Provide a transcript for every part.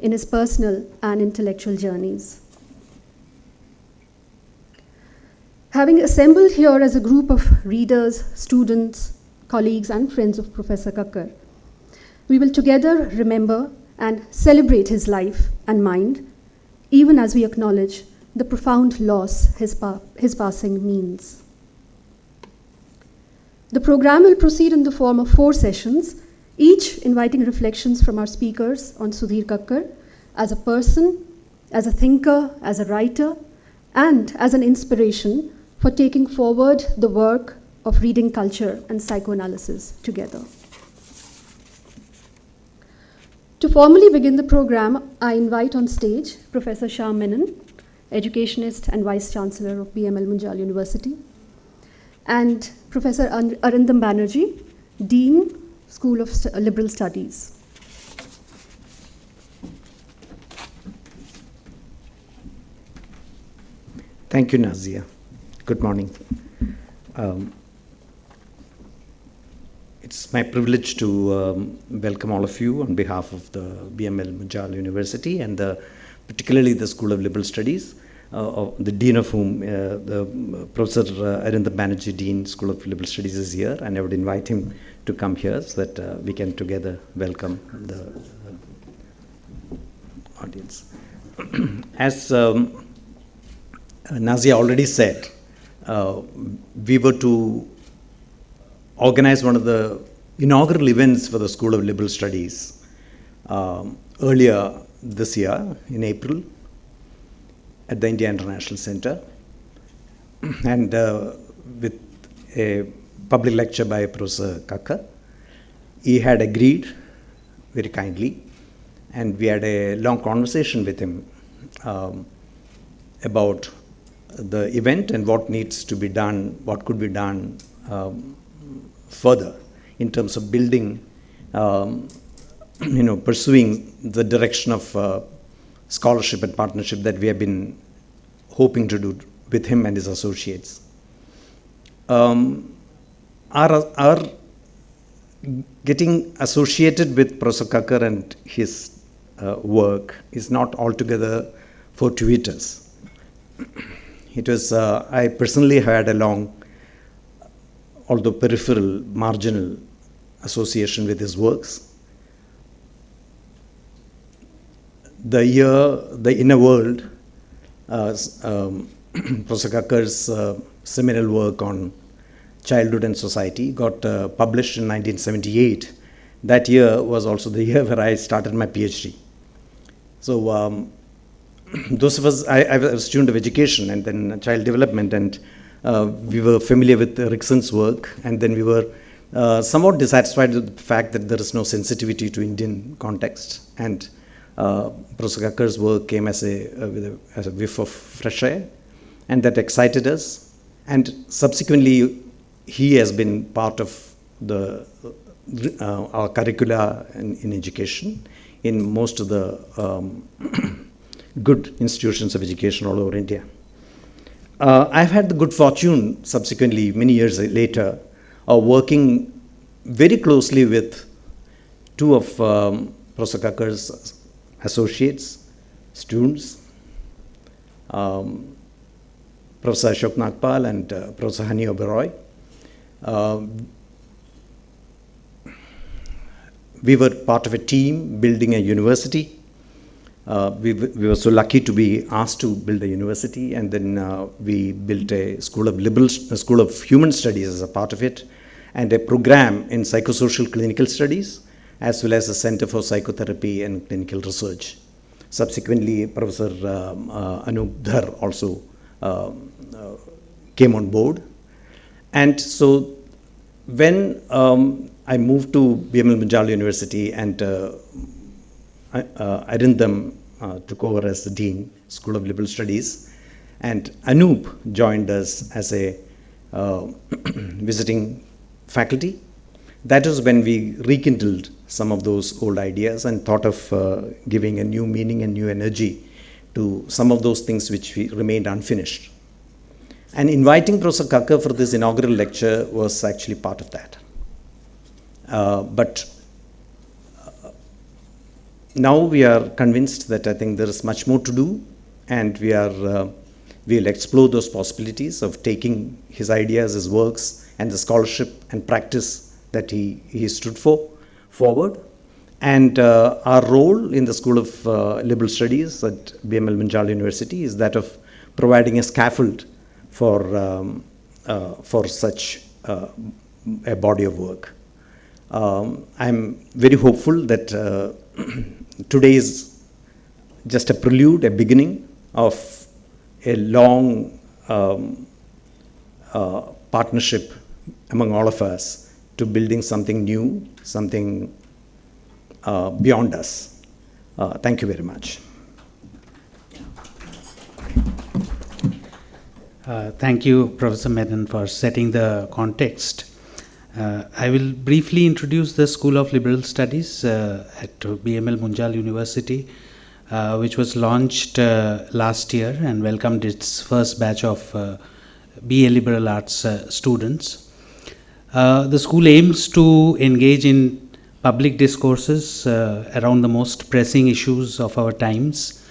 in his personal and intellectual journeys. Having assembled here as a group of readers, students, colleagues, and friends of Professor Kakar, we will together remember and celebrate his life and mind, even as we acknowledge the profound loss his passing means. The program will proceed in the form of 4 sessions, each inviting reflections from our speakers on Sudhir Kakar as a person, as a thinker, as a writer, and as an inspiration for taking forward the work of reading culture and psychoanalysis together. To formally begin the program, I invite on stage Professor Shah Menon, Educationist and Vice Chancellor of BML Munjal University, and Professor Arindam Banerjee, Dean, School of Liberal Studies. Thank you, Nazia. Good morning. It's my privilege to welcome all of you on behalf of the BML Munjal University and particularly the School of Liberal Studies, the Dean of whom, the Professor Arindam Banerjee, Dean, School of Liberal Studies is here, and I would invite him to come here so that we can together welcome the audience. As Nazia already said, we were to organize one of the inaugural events for the School of Liberal Studies earlier this year in April at the India International Center, and with a public lecture by Professor Kakar. He had agreed very kindly, and we had a long conversation with him about the event and what needs to be done, what could be done further in terms of building, pursuing the direction of scholarship and partnership that we have been hoping to do with him and his associates. Our getting associated with Professor Kakar and his work is not altogether fortuitous. It was, I personally had a long, although peripheral, marginal association with his works. The Inner World, Professor Kakar's seminal work on childhood and society, got published in 1978. That year was also the year where I started my PhD. So those of us, I was a student of education and then child development, and we were familiar with Erickson's work, and then we were somewhat dissatisfied with the fact that there is no sensitivity to Indian context, and Professor Kakar's work came as a whiff of fresh air, and that excited us, and subsequently he has been part of our curricula in education in most of the good institutions of education all over India. I've had the good fortune subsequently, many years later, of working very closely with 2 of Professor Kakar's associates, students, Professor Ashok Nagpal and Professor Hani Oberoi. We were part of a team building a university. We were so lucky to be asked to build a university, and then we built a School of Human Studies as a part of it, and a program in psychosocial clinical studies, as well as a Center for Psychotherapy and Clinical Research. Subsequently, Professor Anup Dhar also came on board. And so when I moved to BML Munjal University and Arindam took over as the Dean, School of Liberal Studies, and Anup joined us as a visiting faculty. That was when we rekindled some of those old ideas and thought of giving a new meaning and new energy to some of those things which remained unfinished. And inviting Professor Kakar for this inaugural lecture was actually part of that. But now we are convinced that I think there is much more to do, and we'll explore those possibilities of taking his ideas, his works, and the scholarship and practice that he stood for forward. And our role in the School of Liberal Studies at BML Munjal University is that of providing a scaffold for such a body of work. I'm very hopeful that today is just a prelude, a beginning of a long partnership among all of us to building something new, something beyond us. Thank you very much. Thank you, Professor Menon, for setting the context. I will briefly introduce the School of Liberal Studies at BML Munjal University, which was launched last year and welcomed its first batch of BA Liberal Arts students. The school aims to engage in public discourses around the most pressing issues of our times,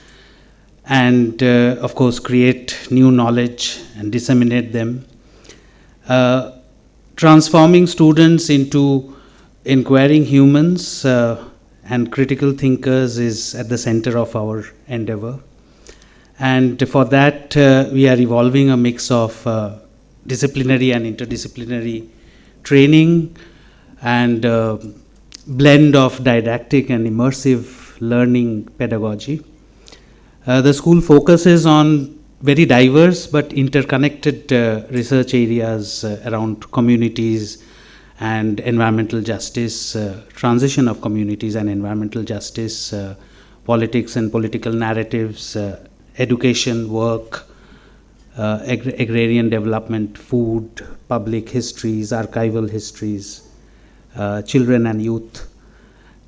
and of course create new knowledge and disseminate them. Transforming students into inquiring humans and critical thinkers is at the center of our endeavor. And for that, we are evolving a mix of disciplinary and interdisciplinary training and blend of didactic and immersive learning pedagogy. The school focuses on very diverse but interconnected research areas around communities and environmental justice, transition of communities and environmental justice, politics and political narratives, education, work, agrarian development, food, public histories, archival histories, children and youth.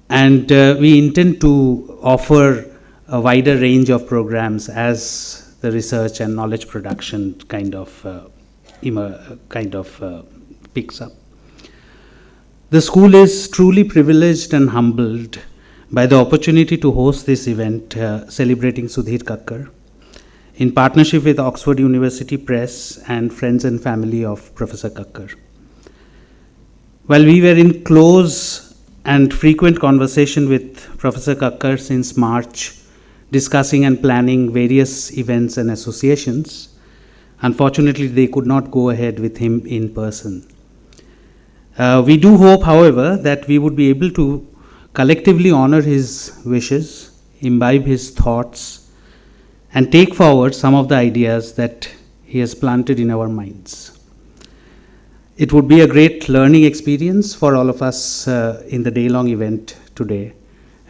And we intend to offer a wider range of programs as the research and knowledge production kind of picks up. The school is truly privileged and humbled by the opportunity to host this event celebrating Sudhir Kakar in partnership with Oxford University Press and friends and family of Professor Kakar. While we were in close and frequent conversation with Professor Kakar since March, discussing and planning various events and associations, unfortunately they could not go ahead with him in person. We do hope, however, that we would be able to collectively honor his wishes, imbibe his thoughts, and take forward some of the ideas that he has planted in our minds. It would be a great learning experience for all of us in the day-long event today,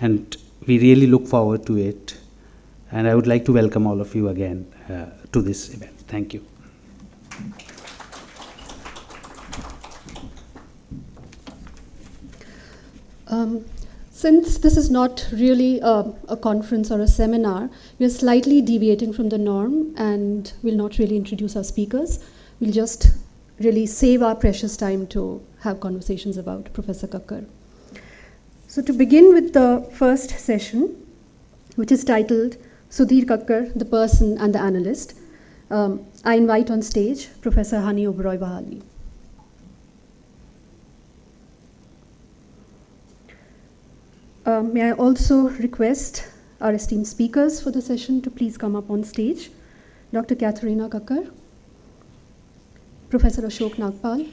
and we really look forward to it. And I would like to welcome all of you again to this event. Thank you. Since this is not really a conference or a seminar, we are slightly deviating from the norm and will not really introduce our speakers. We'll just really save our precious time to have conversations about Professor Kakar. So to begin with the first session, which is titled Sudhir Kakar, the Person and the Analyst, I invite on stage Professor Hani Oberoi Bahali. May I also request our esteemed speakers for the session to please come up on stage. Dr. Katharina Kakar, Professor Ashok Nagpal,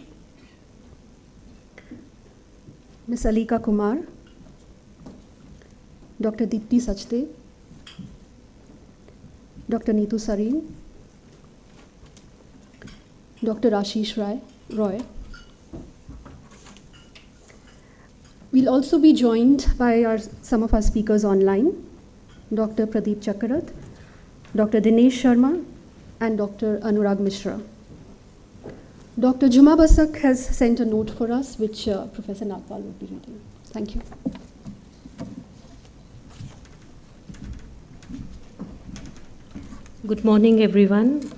Ms. Alika Kumar, Dr. Deepti Sachdev, Dr. Neetu Sareen, Dr. Ashish Roy. We'll also be joined by some of our speakers online, Dr. Pradeep Chakarath, Dr. Dinesh Sharma, and Dr. Anurag Mishra. Dr. Juma Basak has sent a note for us, which Professor Nagpal will be reading. Thank you. Good morning, everyone.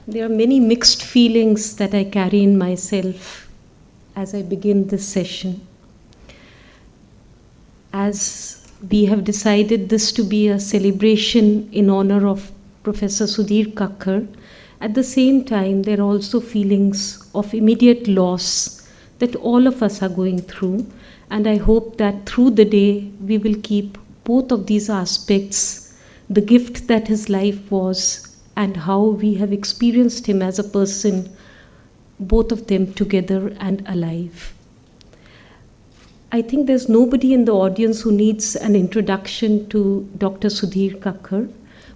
There are many mixed feelings that I carry in myself as I begin this session. As we have decided this to be a celebration in honor of Professor Sudhir Kakar. At the same time, there are also feelings of immediate loss that all of us are going through. And I hope that through the day, we will keep both of these aspects, the gift that his life was and how we have experienced him as a person, both of them together and alive. I think there's nobody in the audience who needs an introduction to Dr. Sudhir Kakar.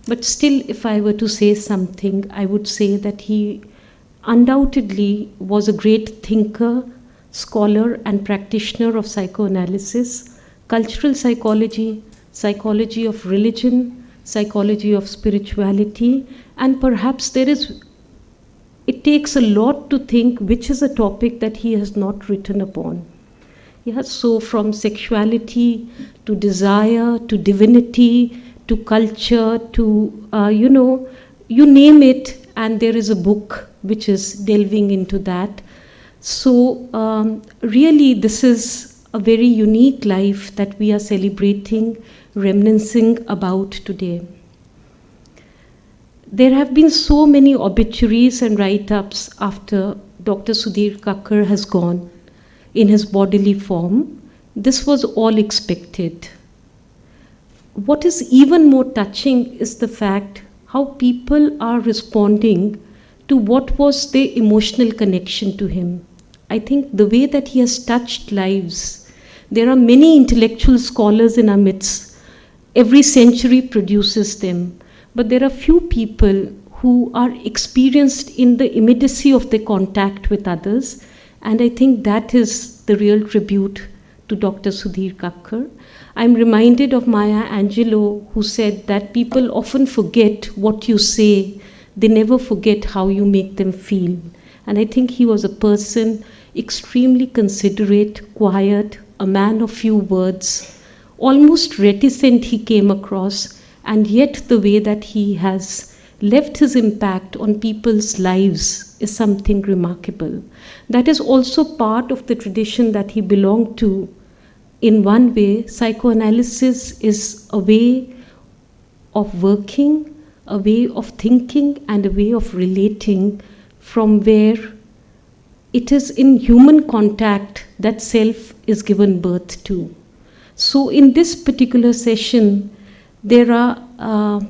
But still, if I were to say something, I would say that he undoubtedly was a great thinker, scholar, and practitioner of psychoanalysis, cultural psychology, psychology of religion, psychology of spirituality, and perhaps it takes a lot to think which is a topic that he has not written upon. Yeah, so from sexuality to desire to divinity to culture to, you name it, and there is a book which is delving into that. So really this is a very unique life that we are celebrating, reminiscing about today. There have been so many obituaries and write-ups after Dr. Sudhir Kakar has gone in his bodily form. This was all expected. What is even more touching is the fact how people are responding to what was their emotional connection to him. I think the way that he has touched lives, there are many intellectual scholars in our midst. Every century produces them. But there are few people who are experienced in the immediacy of their contact with others. And I think that is the real tribute to Dr. Sudhir Kakar. I'm reminded of Maya Angelou, who said that people often forget what you say. They never forget how you make them feel. And I think he was a person extremely considerate, quiet, a man of few words, almost reticent he came across, and yet the way that he has left his impact on people's lives is something remarkable. That is also part of the tradition that he belonged to. In one way, psychoanalysis is a way of working, a way of thinking, and a way of relating from where it is in human contact that self is given birth to. So in this particular session, there are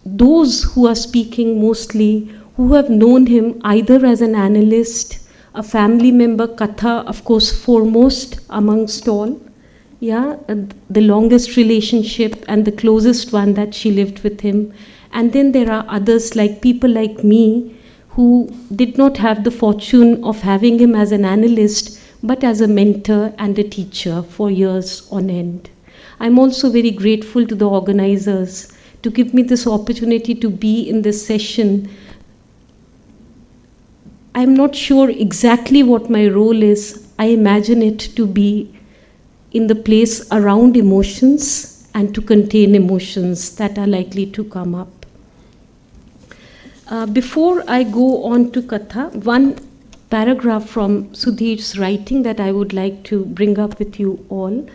those who are speaking mostly who have known him either as an analyst, a family member, Katha, of course, foremost amongst all. Yeah, the longest relationship and the closest one that she lived with him. And then there are others like people like me who did not have the fortune of having him as an analyst, but as a mentor and a teacher for years on end. I'm also very grateful to the organizers to give me this opportunity to be in this session. I'm not sure exactly what my role is. I imagine it to be in the place around emotions and to contain emotions that are likely to come up. Before I go on to Katha, one paragraph from Sudhir's writing that I would like to bring up with you all.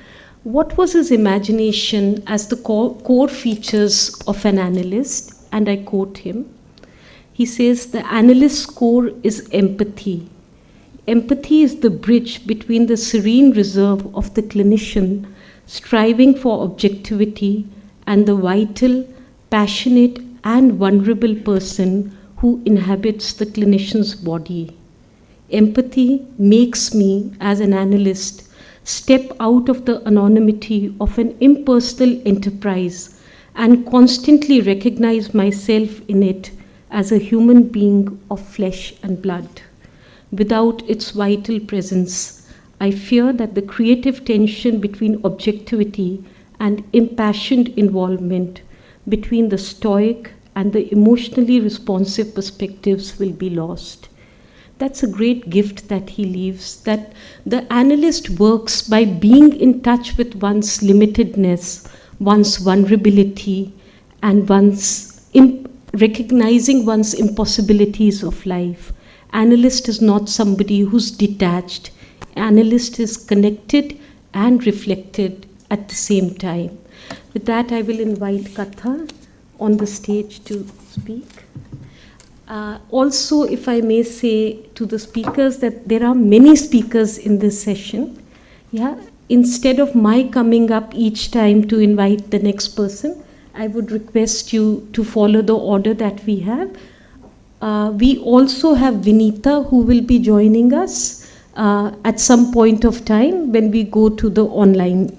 What was his imagination as the core features of an analyst? And I quote him. He says, the analyst's core is empathy. Empathy is the bridge between the serene reserve of the clinician striving for objectivity and the vital, passionate, and vulnerable person who inhabits the clinician's body. Empathy makes me, as an analyst, step out of the anonymity of an impersonal enterprise and constantly recognize myself in it as a human being of flesh and blood. Without its vital presence, I fear that the creative tension between objectivity and impassioned involvement, between the stoic and the emotionally responsive perspectives will be lost. That's a great gift that he leaves, that the analyst works by being in touch with one's limitedness, one's vulnerability, and recognizing one's impossibilities of life. Analyst is not somebody who's detached. Analyst is connected and reflected at the same time. With that, I will invite Katha on the stage to speak. Also, if I may say to the speakers that there are many speakers in this session. Yeah, instead of my coming up each time to invite the next person, I would request you to follow the order that we have. We also have Vinita who will be joining us at some point of time when we go to the online.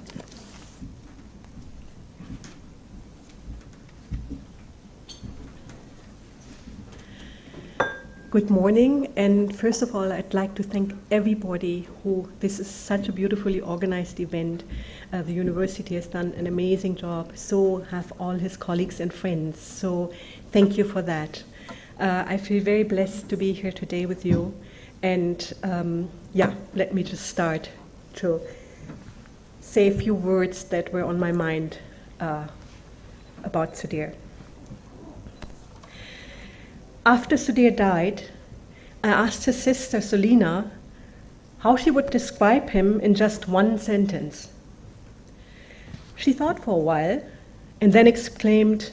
Good morning, and first of all, I'd like to thank everybody this is such a beautifully organized event. The university has done an amazing job, so have all his colleagues and friends, so thank you for that. I feel very blessed to be here today with you, and let me just start to say a few words that were on my mind about Sudhir. After Sudhir died, I asked his sister Solina how she would describe him in just one sentence. She thought for a while and then exclaimed,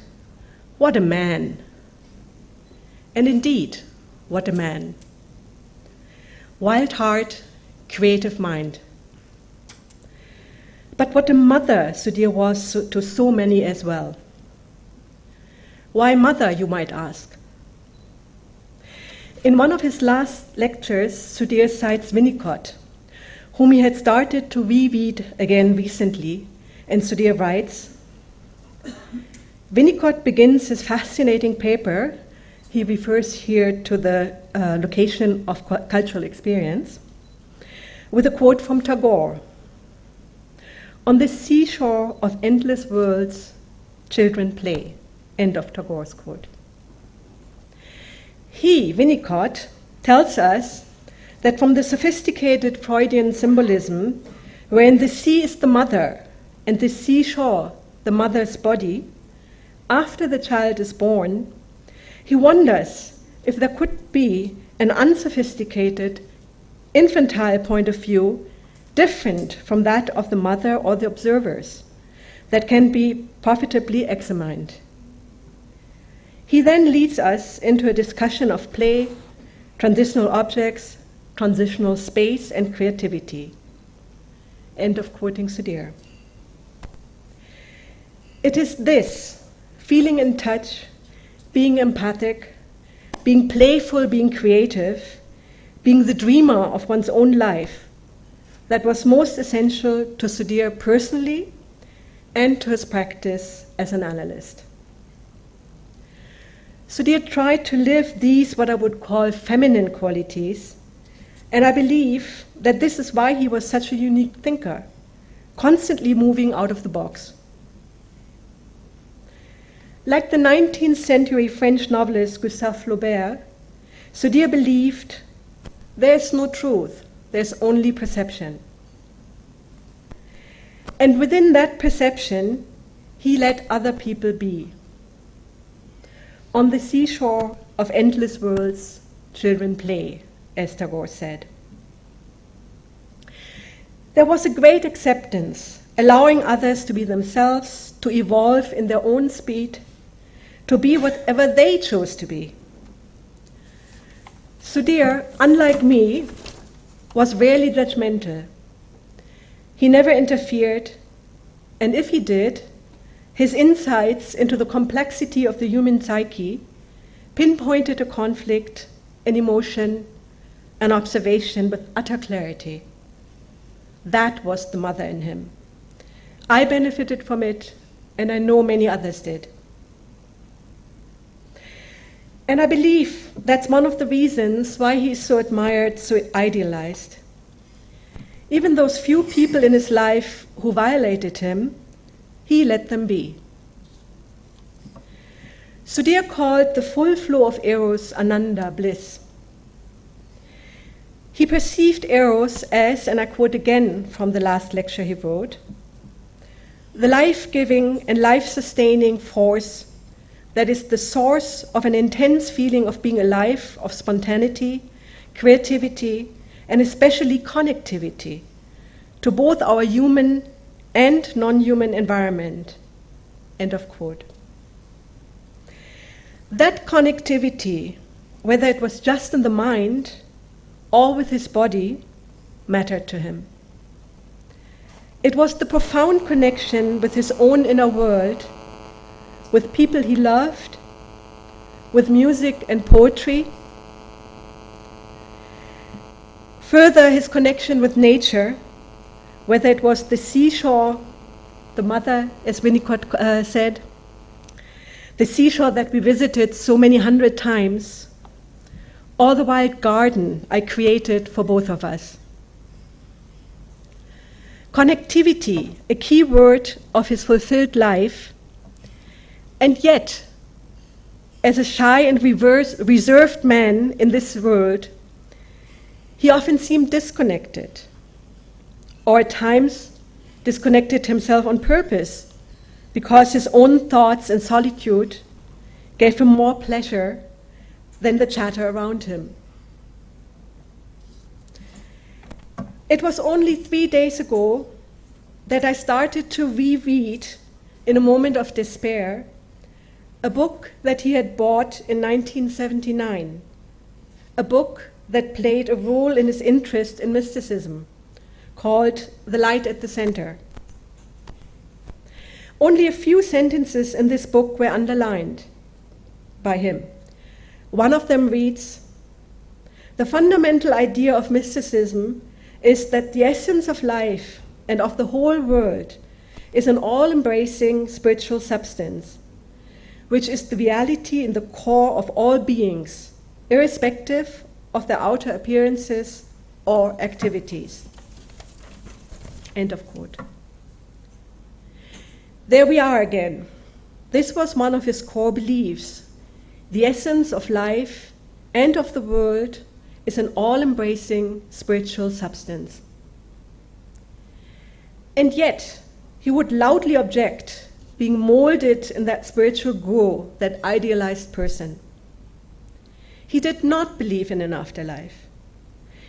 "What a man!" And indeed, what a man. Wild heart, creative mind. But what a mother Sudhir was to so many as well. Why mother, you might ask? In one of his last lectures, Sudhir cites Winnicott, whom he had started to reread again recently, and Sudhir writes, Winnicott begins his fascinating paper, he refers here to the location of cultural experience, with a quote from Tagore. "On the seashore of endless worlds, children play." End of Tagore's quote. He, Winnicott, tells us that from the sophisticated Freudian symbolism, wherein the sea is the mother and the seashore the mother's body, after the child is born, he wonders if there could be an unsophisticated, infantile point of view different from that of the mother or the observers that can be profitably examined. He then leads us into a discussion of play, transitional objects, transitional space, and creativity. End of quoting Sudhir. It is this, feeling in touch, being empathic, being playful, being creative, being the dreamer of one's own life, that was most essential to Sudhir personally and to his practice as an analyst. Sudhir tried to live these, what I would call feminine qualities, and I believe that this is why he was such a unique thinker, constantly moving out of the box. Like the 19th century French novelist Gustave Flaubert, Sudhir believed there is no truth, there's only perception. And within that perception, he let other people be. On the seashore of endless worlds, children play, as Tagore said. There was a great acceptance, allowing others to be themselves, to evolve in their own speed, to be whatever they chose to be. Sudhir, unlike me, was rarely judgmental. He never interfered, and if he did, his insights into the complexity of the human psyche pinpointed a conflict, an emotion, an observation with utter clarity. That was the mother in him. I benefited from it, and I know many others did. And I believe that's one of the reasons why he is so admired, so idealized. Even those few people in his life who violated him, he let them be. Sudhir called the full flow of eros ananda, bliss. He perceived eros as, and I quote again from the last lecture he wrote, the life-giving and life-sustaining force that is the source of an intense feeling of being alive, of spontaneity, creativity, and especially connectivity to both our human and non-human environment End of quote. That connectivity, whether it was just in the mind or with his body, mattered to him. It was the profound connection with his own inner world, with people he loved, with music and poetry. Further, his connection with nature, whether it was the seashore, the mother, as Winnicott said, the seashore that we visited so many hundred times, or the wild garden I created for both of us. Connectivity, a key word of his fulfilled life, and yet, as a shy and reserved man in this world, he often seemed disconnected, or at times disconnected himself on purpose, because his own thoughts and solitude gave him more pleasure than the chatter around him. It was only 3 days ago that I started to reread, in a moment of despair, a book that he had bought in 1979, a book that played a role in his interest in mysticism, called The Light at the Center. Only a few sentences in this book were underlined by him. One of them reads, "The fundamental idea of mysticism is that the essence of life and of the whole world is an all-embracing spiritual substance, which is the reality in the core of all beings, irrespective of their outer appearances or activities." End of quote. There we are again. This was one of his core beliefs. The essence of life and of the world is an all-embracing spiritual substance. And yet, he would loudly object being molded in that spiritual grow, that idealized person. He did not believe in an afterlife.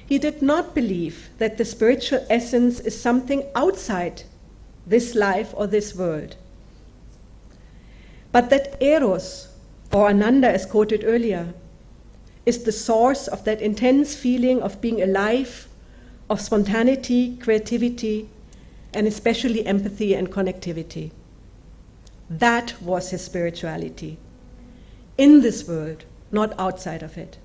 He did not believe that the spiritual essence is something outside this life or this world. But that eros, or ananda as quoted earlier, is the source of that intense feeling of being alive, of spontaneity, creativity, and especially empathy and connectivity. That was his spirituality, in this world, not outside of it.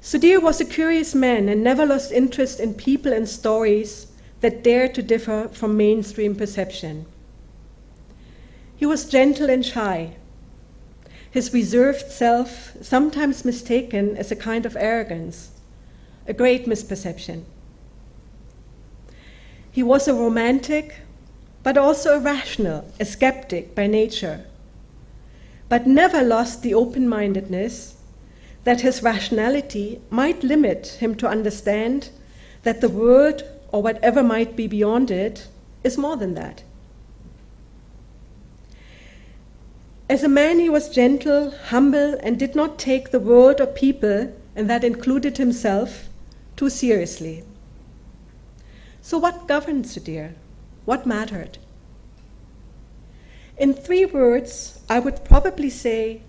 Sudhir was a curious man and never lost interest in people and stories that dared to differ from mainstream perception. He was gentle and shy, his reserved self sometimes mistaken as a kind of arrogance, a great misperception. He was a romantic, but also a rational, a skeptic by nature, but never lost the open-mindedness that his rationality might limit him to understand that the world, or whatever might be beyond it, is more than that. As a man, he was gentle, humble, and did not take the world or people, and that included himself, too seriously. So what governed Sudhir? What mattered? In 3 words, I would probably say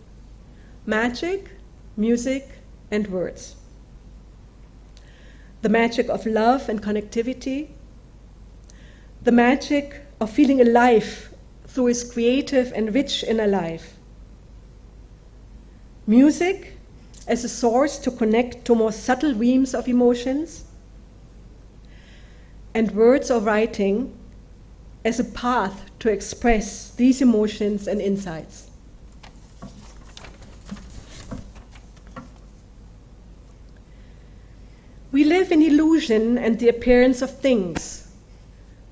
magic, music, and words. The magic of love and connectivity, the magic of feeling alive through his creative and rich inner life. Music as a source to connect to more subtle realms of emotions, and words or writing as a path to express these emotions and insights. We live in illusion and the appearance of things.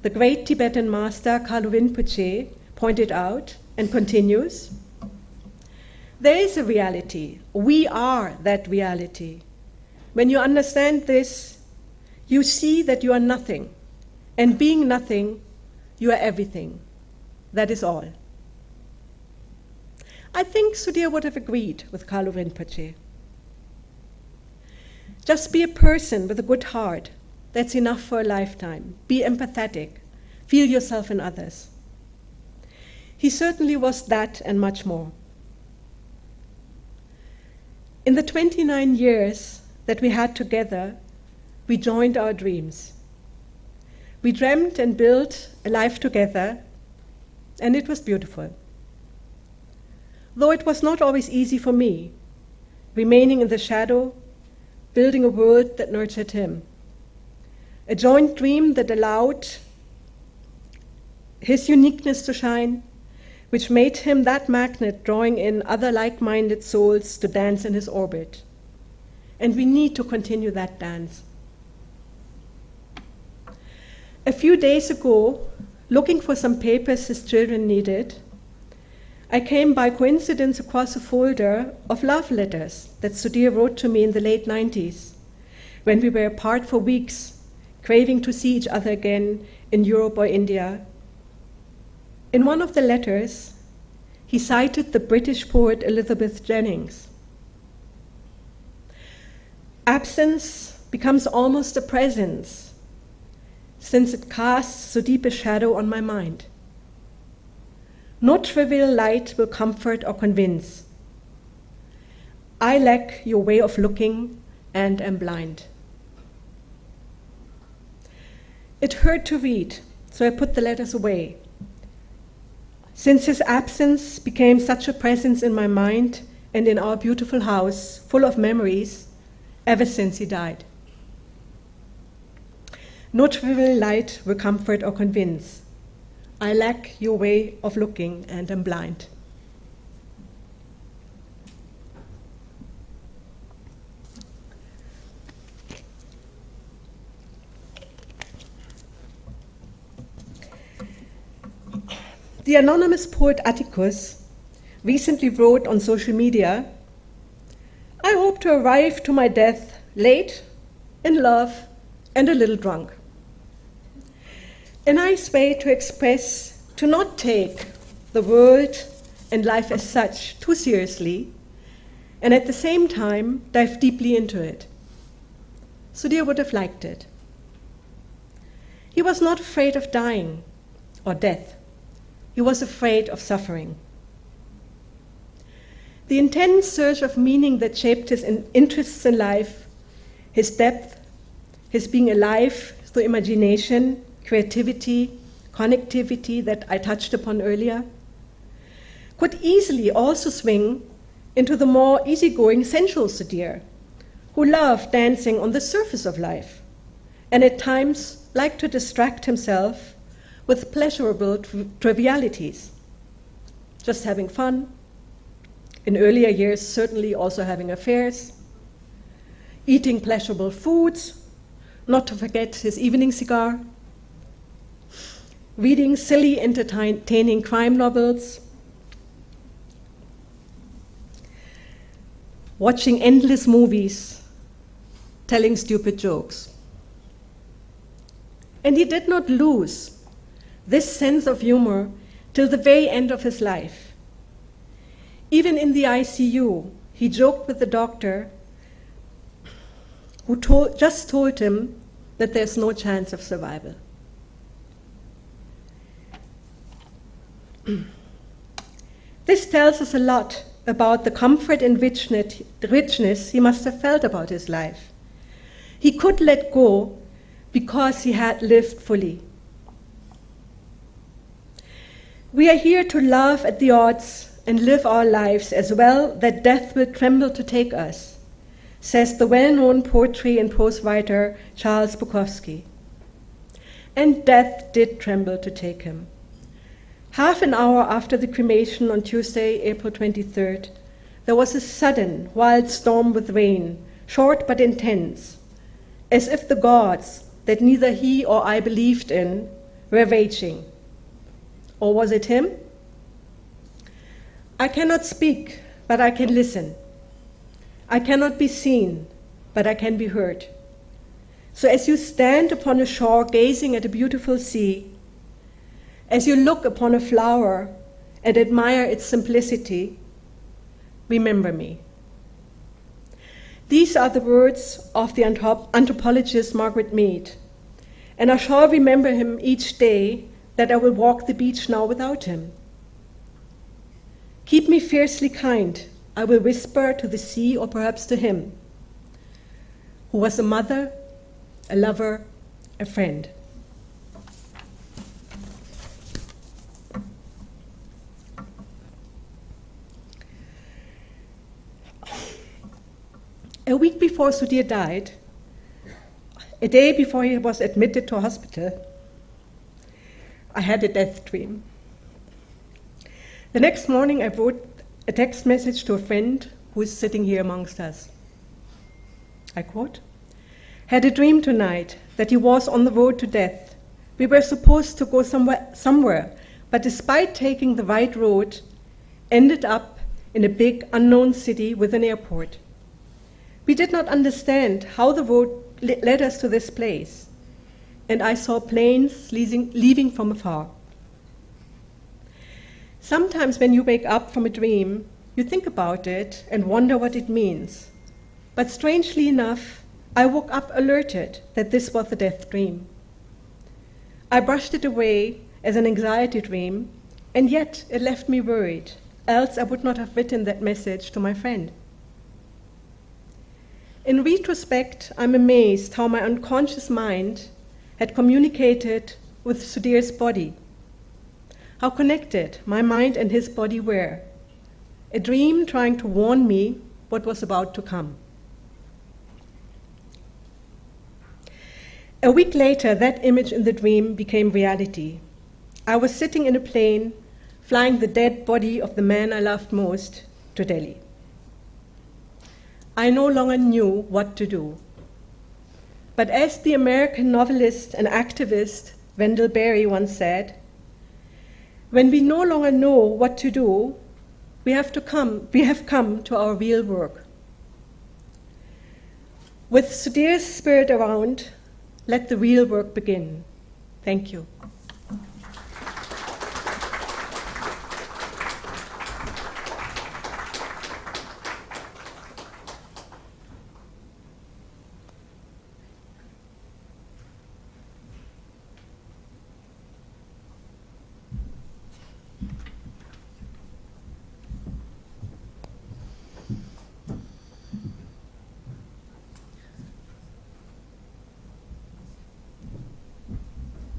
The great Tibetan master Kalu Rinpoche pointed out and continues, there is a reality. We are that reality. When you understand this, you see that you are nothing, and being nothing, you are everything. That is all. I think Sudhir would have agreed with Kalu Rinpoche. Just be a person with a good heart. That's enough for a lifetime. Be empathetic. Feel yourself in others. He certainly was that and much more. In the 29 years that we had together, we joined our dreams. We dreamt and built a life together, and it was beautiful. Though it was not always easy for me, remaining in the shadow, building a world that nurtured him. A joint dream that allowed his uniqueness to shine, which made him that magnet drawing in other like-minded souls to dance in his orbit. And we need to continue that dance. A few days ago, looking for some papers his children needed, I came by coincidence across a folder of love letters that Sudhir wrote to me in the late 90s, when we were apart for weeks, craving to see each other again in Europe or India. In one of the letters, he cited the British poet Elizabeth Jennings. Absence becomes almost a presence, since it casts so deep a shadow on my mind. No trivial light will comfort or convince. I lack your way of looking and am blind. It hurt to read, so I put the letters away. Since his absence became such a presence in my mind and in our beautiful house, full of memories, ever since he died. No trivial light will comfort or convince. I lack your way of looking and am blind. The anonymous poet Atticus recently wrote on social media, "I hope to arrive to my death late, in love, and a little drunk." A nice way to express, to not take the world and life as such too seriously, and at the same time dive deeply into it. Sudhir would have liked it. He was not afraid of dying or death. He was afraid of suffering. The intense search of meaning that shaped his interests in life, his depth, his being alive through imagination, creativity, connectivity that I touched upon earlier, could easily also swing into the more easygoing sensual Sudhir, who loved dancing on the surface of life, and at times liked to distract himself with pleasurable trivialities, just having fun, in earlier years certainly also having affairs, eating pleasurable foods, not to forget his evening cigar, reading silly, entertaining crime novels, watching endless movies, telling stupid jokes. And he did not lose this sense of humor till the very end of his life. Even in the ICU, he joked with the doctor who just told him that there's no chance of survival. This tells us a lot about the comfort and richness he must have felt about his life. He could let go because he had lived fully. We are here to laugh at the odds and live our lives as well that death will tremble to take us, says the well-known poetry and prose writer Charles Bukowski. And death did tremble to take him. Half an hour after the cremation on Tuesday, April 23rd, there was a sudden, wild storm with rain, short but intense, as if the gods that neither he or I believed in were raging. Or was it him? I cannot speak, but I can listen. I cannot be seen, but I can be heard. So as you stand upon a shore gazing at a beautiful sea, as you look upon a flower and admire its simplicity, remember me. These are the words of the anthropologist Margaret Mead, and I shall remember him each day that I will walk the beach now without him. Keep me fiercely kind, I will whisper to the sea or perhaps to him, who was a mother, a lover, a friend. A week before Sudhir died, a day before he was admitted to a hospital, I had a death dream. The next morning, I wrote a text message to a friend who is sitting here amongst us. I quote, "Had a dream tonight that he was on the road to death. We were supposed to go somewhere, but despite taking the right road, ended up in a big unknown city with an airport. We did not understand how the road led us to this place, and I saw planes leaving from afar." Sometimes when you wake up from a dream, you think about it and wonder what it means. But strangely enough, I woke up alerted that this was a death dream. I brushed it away as an anxiety dream, and yet it left me worried, else I would not have written that message to my friend. In retrospect, I'm amazed how my unconscious mind had communicated with Sudhir's body, how connected my mind and his body were, a dream trying to warn me what was about to come. A week later, that image in the dream became reality. I was sitting in a plane, flying the dead body of the man I loved most to Delhi. I no longer knew what to do. But as the American novelist and activist Wendell Berry once said, when we no longer know what to do, we have come to our real work. With Sudhir's spirit around, let the real work begin. Thank you.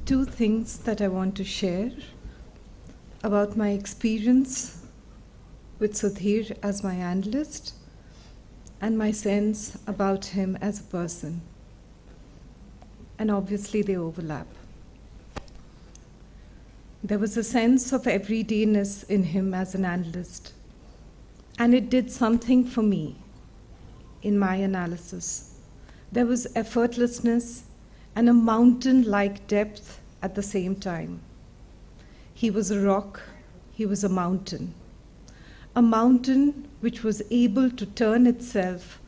Two things that I want to share about my experience with Sudhir as my analyst and my sense about him as a person. And obviously they overlap. There was a sense of everydayness in him as an analyst, and it did something for me in my analysis. There was effortlessness and a mountain-like depth at the same time. He was a rock, he was a mountain which was able to turn itself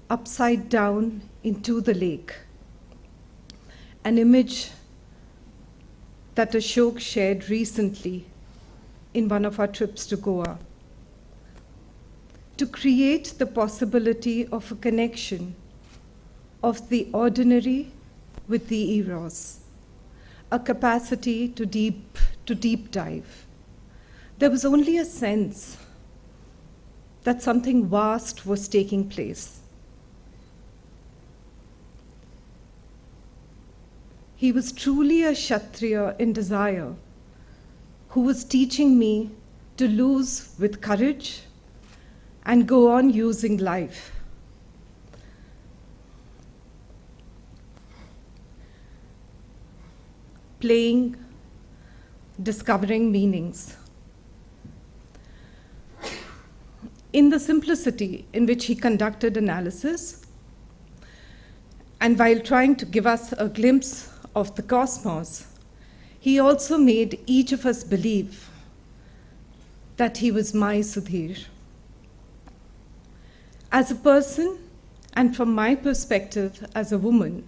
upside down into the lake. An image that Ashok shared recently in one of our trips to Goa. To create the possibility of a connection of the ordinary with the eros, a capacity to deep dive. There was only a sense that something vast was taking place. He was truly a Kshatriya in desire, who was teaching me to lose with courage and go on using life. Playing, discovering meanings. In the simplicity in which he conducted analysis, and while trying to give us a glimpse of the cosmos, he also made each of us believe that he was my Sudhir. As a person, and from my perspective as a woman,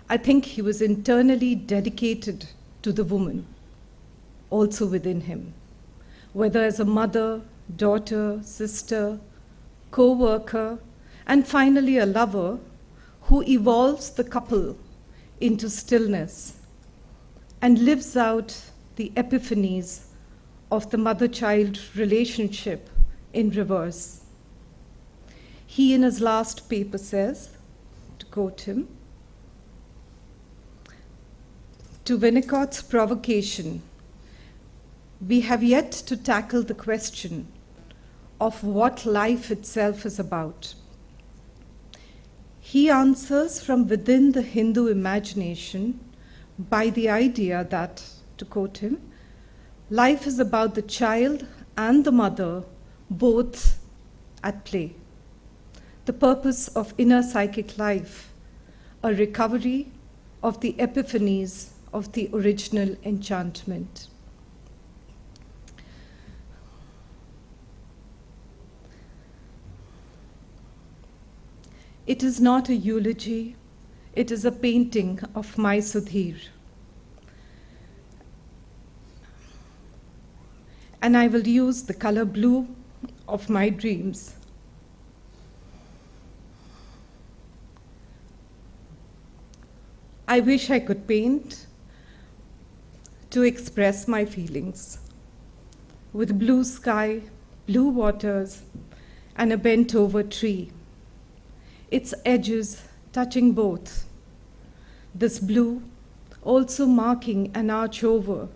I think he was internally dedicated to the woman, also within him, whether as a mother, daughter, sister, co-worker, and finally a lover who evolves the couple into stillness and lives out the epiphanies of the mother-child relationship in reverse. He, in his last paper, says, to quote him, "To Winnicott's provocation, we have yet to tackle the question of what life itself is about. He answers from within the Hindu imagination by the idea that, to quote him, life is about the child and the mother both at play. The purpose of inner psychic life, a recovery of the epiphanies of the original enchantment." It is not a eulogy, it is a painting of my Sudhir. And I will use the color blue of my dreams. I wish I could paint to express my feelings with blue sky, blue waters, and a bent over tree, its edges touching both. This blue also marking an arch over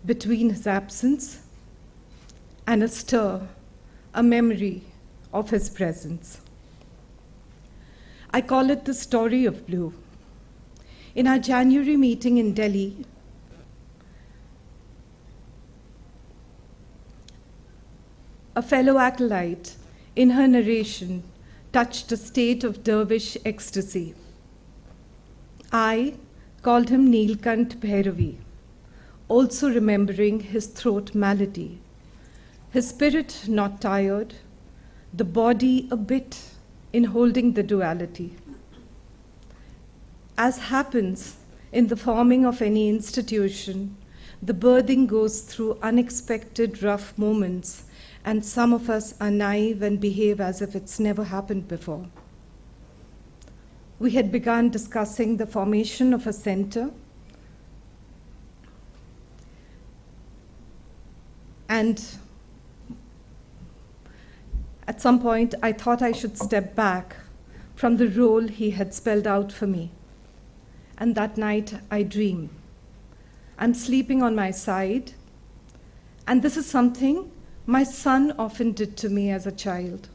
between his absence and a stir, a memory of his presence. I call it the story of blue. In our January meeting in Delhi, a fellow acolyte, in her narration, touched a state of dervish ecstasy. I called him Neelkant Bhairavi, also remembering his throat malady, his spirit not tired, the body a bit in holding the duality. As happens in the forming of any institution, the birthing goes through unexpected rough moments, and some of us are naive and behave as if it's never happened before. We had begun discussing the formation of a center, and at some point I thought I should step back from the role he had spelled out for me. And that night I dream. I'm sleeping on my side, and this is something my son often did to me as a child.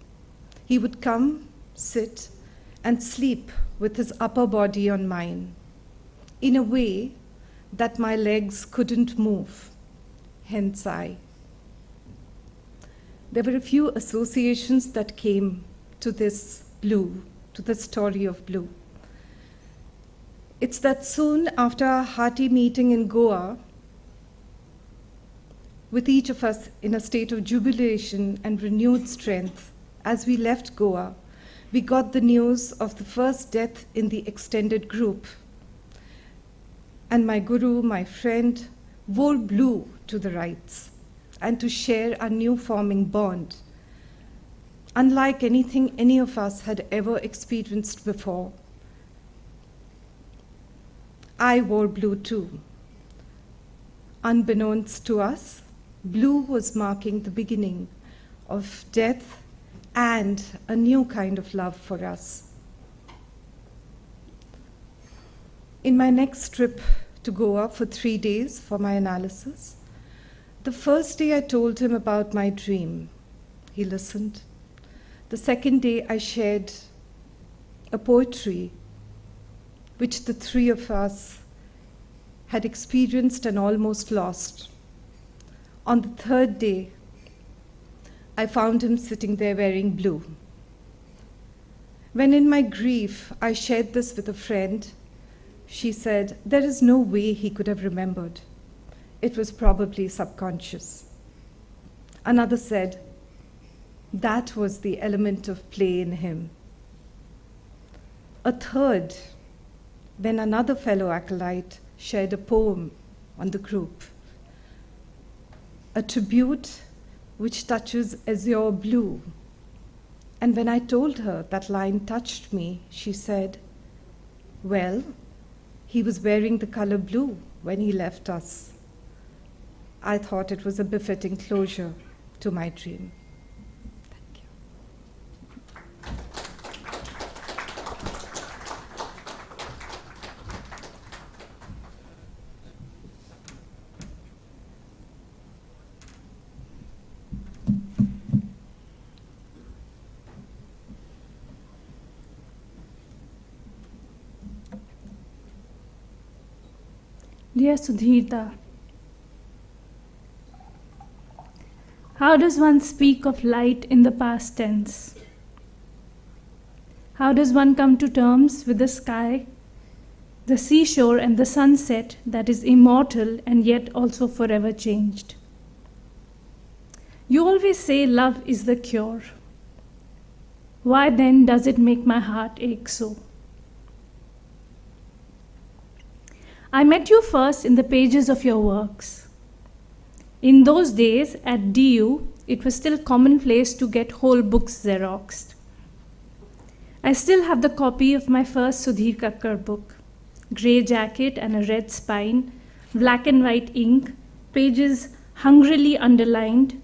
He would come, sit, and sleep with his upper body on mine, in a way that my legs couldn't move, hence I. There were a few associations that came to this blue, to the story of blue. It's that soon after our hearty meeting in Goa, with each of us in a state of jubilation and renewed strength, as we left Goa, we got the news of the first death in the extended group. And my guru, my friend, wore blue to the rites and to share our new forming bond, unlike anything any of us had ever experienced before. I wore blue too. Unbeknownst to us, blue was marking the beginning of death and a new kind of love for us. In my next trip to Goa for 3 days for my analysis, the first day I told him about my dream. He listened. The second day I shared a poetry which the three of us had experienced and almost lost. On the third day, I found him sitting there wearing blue. When in my grief I shared this with a friend, she said, there is no way he could have remembered. It was probably subconscious. Another said, that was the element of play in him. A third, when another fellow acolyte shared a poem on the group, a tribute which touches azure blue. And when I told her that line touched me, she said, well, he was wearing the color blue when he left us. I thought it was a befitting closure to my dream. Thank you. Dear Sudhirda, how does one speak of light in the past tense? How does one come to terms with the sky, the seashore, and the sunset that is immortal and yet also forever changed? You always say love is the cure. Why then does it make my heart ache so? I met you first in the pages of your works. In those days at DU, it was still commonplace to get whole books Xeroxed. I still have the copy of my first Sudhir Kakar book, grey jacket and a red spine, black and white ink, pages hungrily underlined,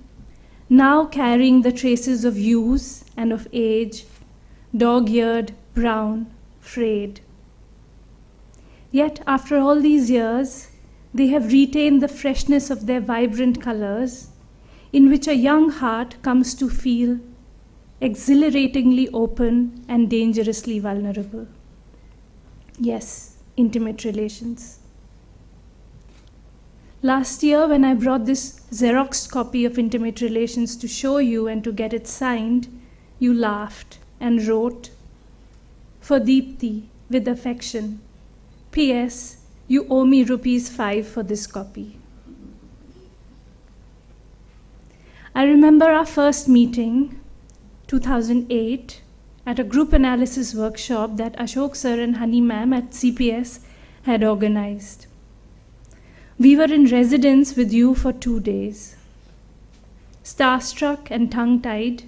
now carrying the traces of use and of age, dog-eared, brown, frayed. Yet, after all these years, they have retained the freshness of their vibrant colors, in which a young heart comes to feel exhilaratingly open and dangerously vulnerable. Yes, intimate relations. Last year, when I brought this Xeroxed copy of Intimate Relations to show you and to get it signed, you laughed and wrote, "For Deepthi, with affection. P.S. You owe me ₹5 for this copy." I remember our first meeting, 2008, at a group analysis workshop that Ashok sir and Honey ma'am at CPS had organized. We were in residence with you for 2 days. Starstruck and tongue-tied,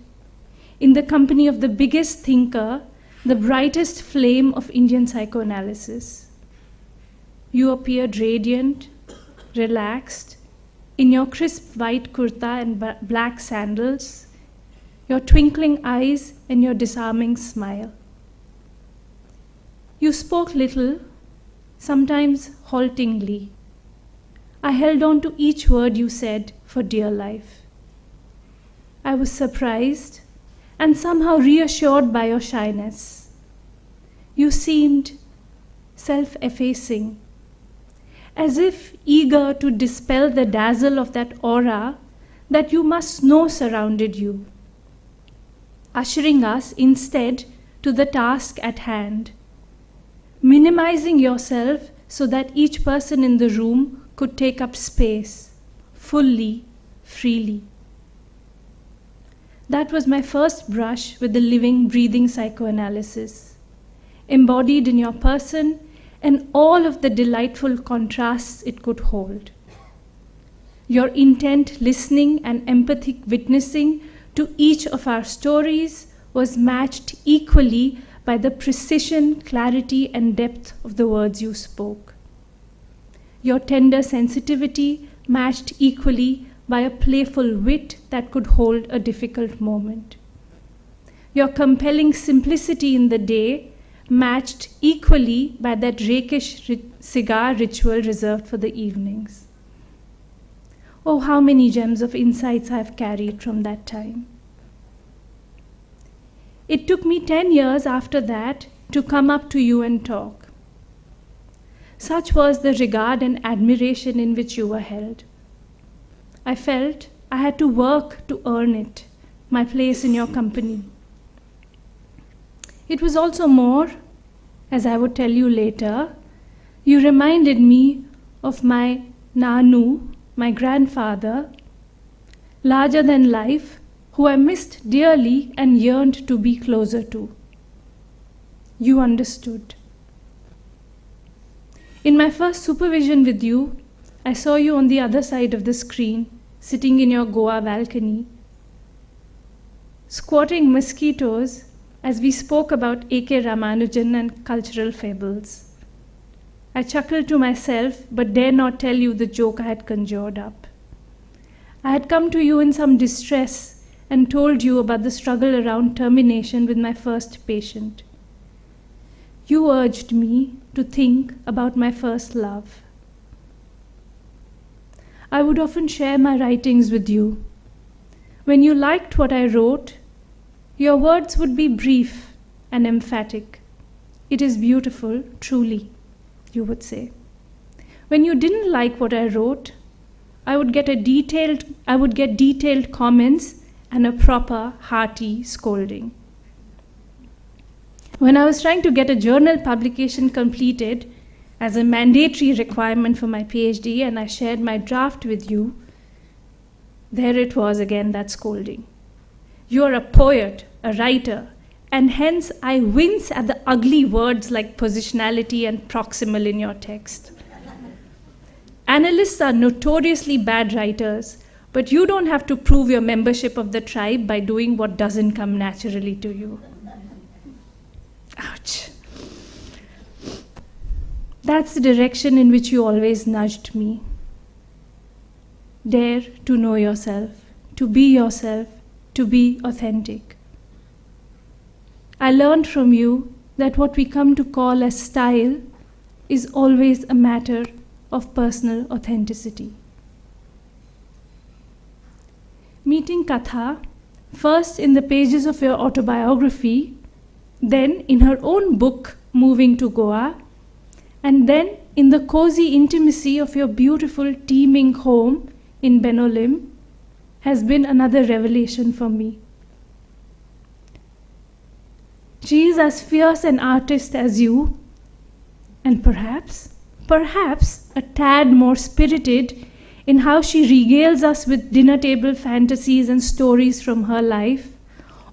in the company of the biggest thinker, the brightest flame of Indian psychoanalysis. You appeared radiant, relaxed, in your crisp white kurta and black sandals, your twinkling eyes and your disarming smile. You spoke little, sometimes haltingly. I held on to each word you said for dear life. I was surprised and somehow reassured by your shyness. You seemed self-effacing, as if eager to dispel the dazzle of that aura that you must know surrounded you, ushering us instead to the task at hand, minimizing yourself so that each person in the room could take up space, fully, freely. That was my first brush with the living, breathing psychoanalysis, embodied in your person and all of the delightful contrasts it could hold. Your intent listening and empathic witnessing to each of our stories was matched equally by the precision, clarity, and depth of the words you spoke. Your tender sensitivity matched equally by a playful wit that could hold a difficult moment. Your compelling simplicity in the day matched equally by that rakish cigar ritual reserved for the evenings. Oh, how many gems of insights I have carried from that time. It took me 10 years after that to come up to you and talk. Such was the regard and admiration in which you were held. I felt I had to work to earn it, my place in your company. It was also more, as I would tell you later, you reminded me of my Nanu, my grandfather, larger than life, who I missed dearly and yearned to be closer to. You understood. In my first supervision with you, I saw you on the other side of the screen, sitting in your Goa balcony, squatting mosquitoes as we spoke about A.K. Ramanujan and cultural fables. I chuckled to myself, but dare not tell you the joke I had conjured up. I had come to you in some distress and told you about the struggle around termination with my first patient. You urged me to think about my first love. I would often share my writings with you. When you liked what I wrote, your words would be brief and emphatic. It is beautiful, truly, you would say. When you didn't like what I wrote, I would get detailed comments and a proper, hearty scolding. When I was trying to get a journal publication completed as a mandatory requirement for my PhD, and I shared my draft with you, there it was again, that scolding. You are a poet, a writer, and hence I wince at the ugly words like positionality and proximal in your text. Analysts are notoriously bad writers, but you don't have to prove your membership of the tribe by doing what doesn't come naturally to you. Ouch. That's the direction in which you always nudged me. Dare to know yourself, to be authentic. I learned from you that what we come to call as style is always a matter of personal authenticity. Meeting Katha, first in the pages of your autobiography, then in her own book, Moving to Goa, and then in the cozy intimacy of your beautiful teeming home in Benolim, has been another revelation for me. She is as fierce an artist as you, and perhaps a tad more spirited in how she regales us with dinner table fantasies and stories from her life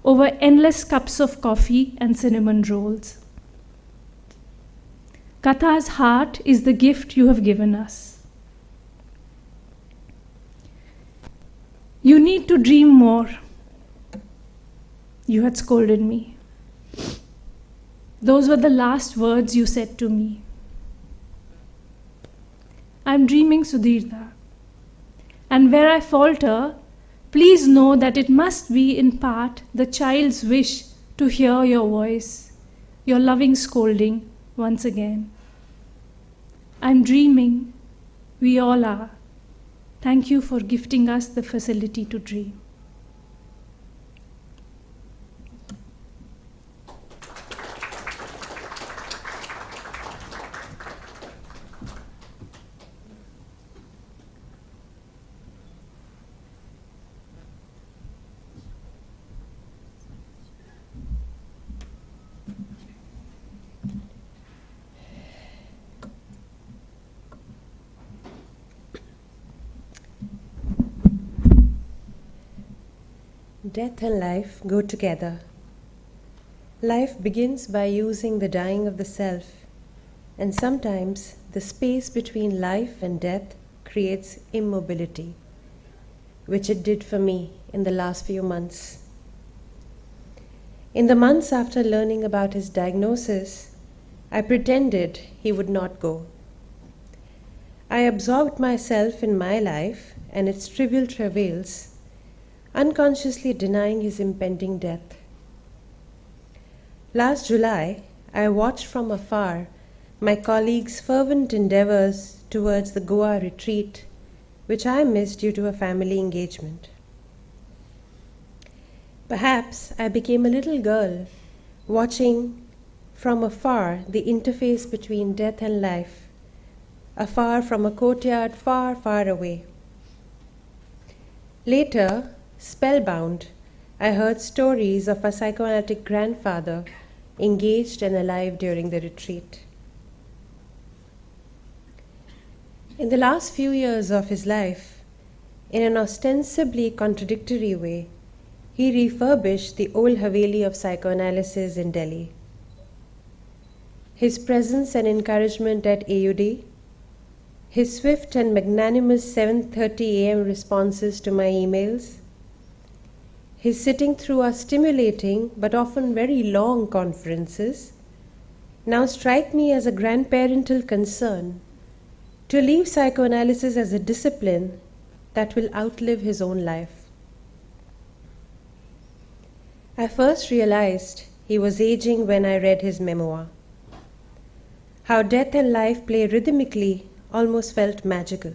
over endless cups of coffee and cinnamon rolls. Katha's heart is the gift you have given us. You need to dream more, you had scolded me. Those were the last words you said to me. I'm dreaming, Sudhirda. And where I falter, please know that it must be in part the child's wish to hear your voice, your loving scolding once again. I'm dreaming. We all are. Thank you for gifting us the facility to dream. Death and life go together. Life begins by using the dying of the self, and sometimes the space between life and death creates immobility, which it did for me in the last few months. In the months after learning about his diagnosis, I pretended he would not go. I absorbed myself in my life and its trivial travails, unconsciously denying his impending death. Last July, I watched from afar my colleagues' fervent endeavors towards the Goa retreat, which I missed due to a family engagement. Perhaps I became a little girl watching from afar the interface between death and life, afar from a courtyard far, far away. Later, spellbound, I heard stories of a psychoanalytic grandfather engaged and alive during the retreat. In the last few years of his life, in an ostensibly contradictory way, he refurbished the old Haveli of psychoanalysis in Delhi. His presence and encouragement at AUD, his swift and magnanimous 7:30 a.m. responses to my emails, his sitting through our stimulating but often very long conferences now strike me as a grandparental concern to leave psychoanalysis as a discipline that will outlive his own life. I first realized he was aging when I read his memoir. How death and life play rhythmically almost felt magical.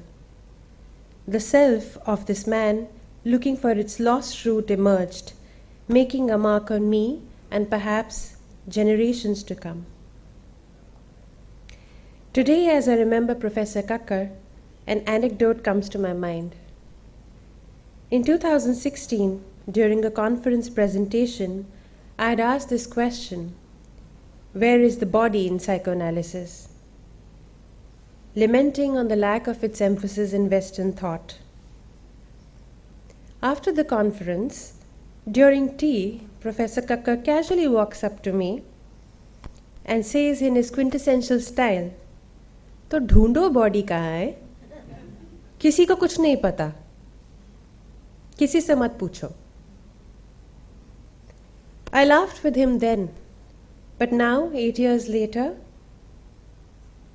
The self of this man, looking for its lost root, emerged, making a mark on me and perhaps generations to come. Today, as I remember Professor Kakar, an anecdote comes to my mind. In 2016, during a conference presentation, I had asked this question: where is the body in psychoanalysis? Lamenting on the lack of its emphasis in Western thought. After the conference, during tea, Professor Kakar casually walks up to me and says in his quintessential style, "तो ढूंढो body कहाँ है? किसी को कुछ नहीं पता. किसी से मत पूछो." I laughed with him then, but now, 8 years later,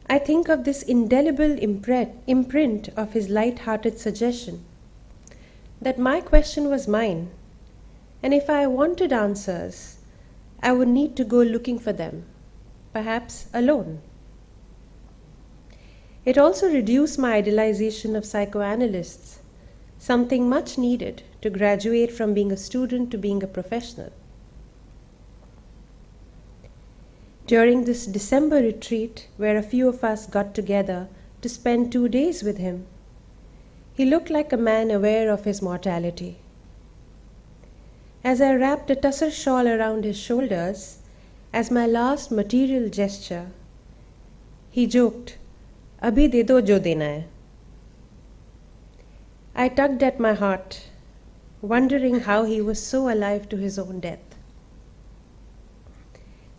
I think of this indelible imprint of his light-hearted suggestion that my question was mine, and if I wanted answers, I would need to go looking for them, perhaps alone. It also reduced my idealization of psychoanalysts, something much needed to graduate from being a student to being a professional. During this December retreat, where a few of us got together to spend 2 days with him, he looked like a man aware of his mortality. As I wrapped a tussar shawl around his shoulders as my last material gesture, he joked, "Abhi de do jo dena hai." I tugged at my heart, wondering how he was so alive to his own death.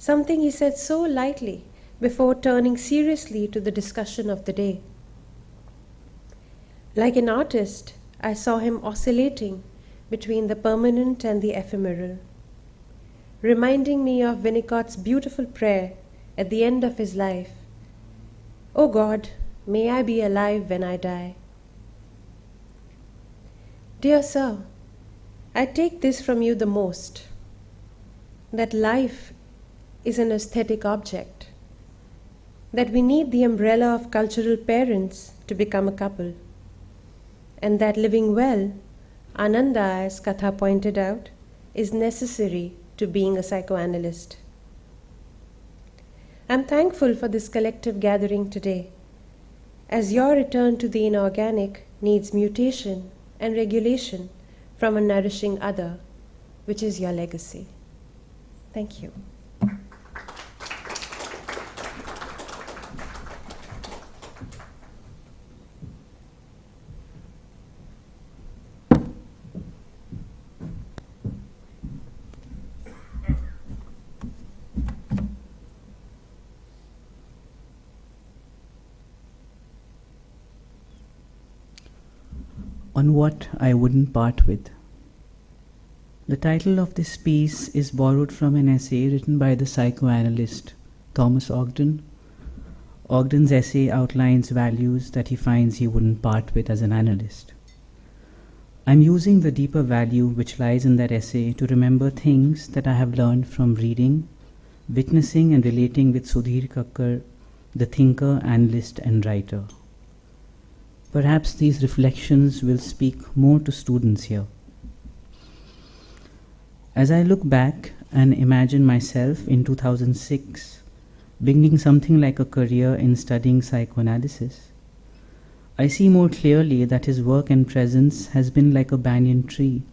Something he said so lightly before turning seriously to the discussion of the day. Like an artist, I saw him oscillating between the permanent and the ephemeral, reminding me of Winnicott's beautiful prayer at the end of his life, "Oh God, may I be alive when I die." Dear sir, I take this from you the most, that life is an aesthetic object, that we need the umbrella of cultural parents to become a couple, and that living well, Ananda, as Katha pointed out, is necessary to being a psychoanalyst. I'm thankful for this collective gathering today, as your return to the inorganic needs mutation and regulation from a nourishing other, which is your legacy. Thank you. On what I wouldn't part with. The title of this piece is borrowed from an essay written by the psychoanalyst Thomas Ogden. Ogden's essay outlines values that he finds he wouldn't part with as an analyst. I'm using the deeper value which lies in that essay to remember things that I have learned from reading, witnessing and relating with Sudhir Kakar, the thinker, analyst and writer. Perhaps these reflections will speak more to students here. As I look back and imagine myself in 2006, beginning something like a career in studying psychoanalysis, I see more clearly that his work and presence has been like a banyan tree,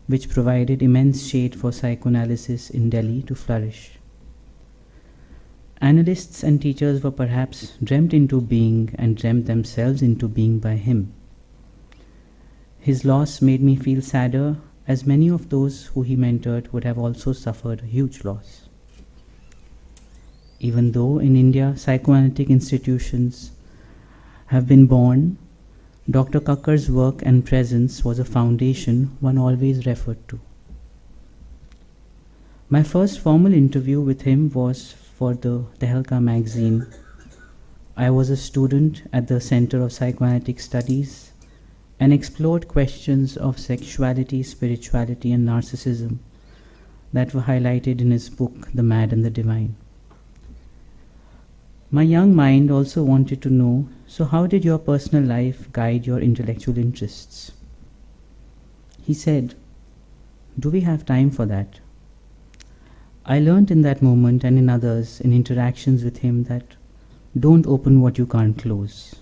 which provided immense shade for psychoanalysis in Delhi to flourish. Analysts and teachers were perhaps dreamt into being and dreamt themselves into being by him. His loss made me feel sadder, as many of those who he mentored would have also suffered a huge loss. Even though in India psychoanalytic institutions have been born, Dr. Kakar's work and presence was a foundation one always referred to. My first formal interview with him was for the Tehelka magazine. I was a student at the Center of Psychoanalytic Studies and explored questions of sexuality, spirituality, and narcissism that were highlighted in his book, The Mad and the Divine. My young mind also wanted to know, so how did your personal life guide your intellectual interests? He said, do we have time for that? I learned in that moment and in others in interactions with him that don't open what you can't close.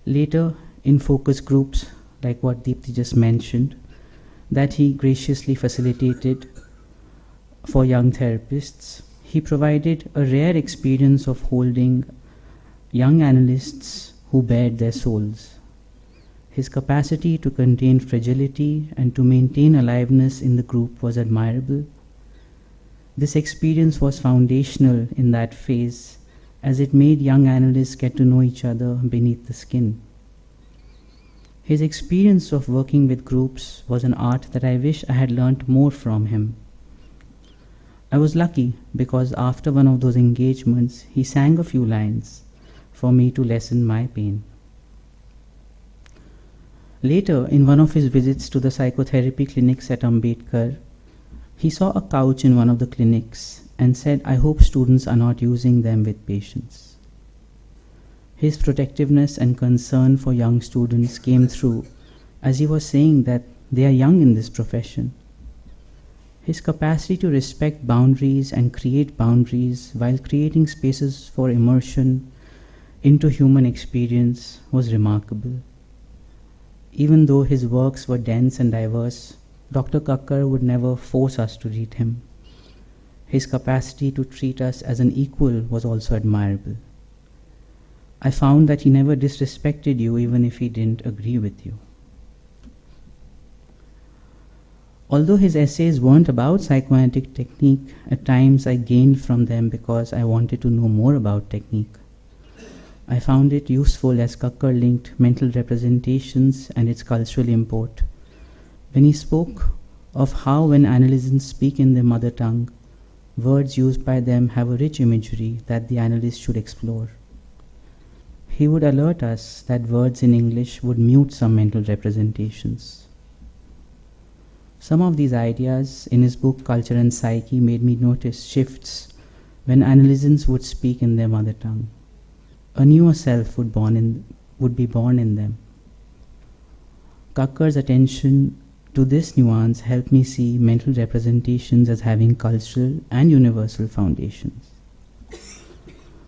Later, in focus groups, like what Deepthi just mentioned, that he graciously facilitated for young therapists, he provided a rare experience of holding young analysts who bared their souls. His capacity to contain fragility and to maintain aliveness in the group was admirable. This experience was foundational in that phase, as it made young analysts get to know each other beneath the skin. His experience of working with groups was an art that I wish I had learnt more from him. I was lucky because after one of those engagements, he sang a few lines for me to lessen my pain. Later, in one of his visits to the psychotherapy clinics at Ambedkar, he saw a couch in one of the clinics and said, I hope students are not using them with patients. His protectiveness and concern for young students came through as he was saying that they are young in this profession. His capacity to respect boundaries and create boundaries while creating spaces for immersion into human experience was remarkable. Even though his works were dense and diverse, Dr. Kakar would never force us to read him. His capacity to treat us as an equal was also admirable. I found that he never disrespected you even if he didn't agree with you. Although his essays weren't about psychoanalytic technique, at times I gained from them because I wanted to know more about technique. I found it useful as Kakar linked mental representations and its cultural import. When he spoke of how when analysts speak in their mother tongue, words used by them have a rich imagery that the analyst should explore. He would alert us that words in English would mute some mental representations. Some of these ideas in his book Culture and Psyche made me notice shifts when analysts would speak in their mother tongue. A newer self would be born in them. Kakar's attention to this nuance helped me see mental representations as having cultural and universal foundations.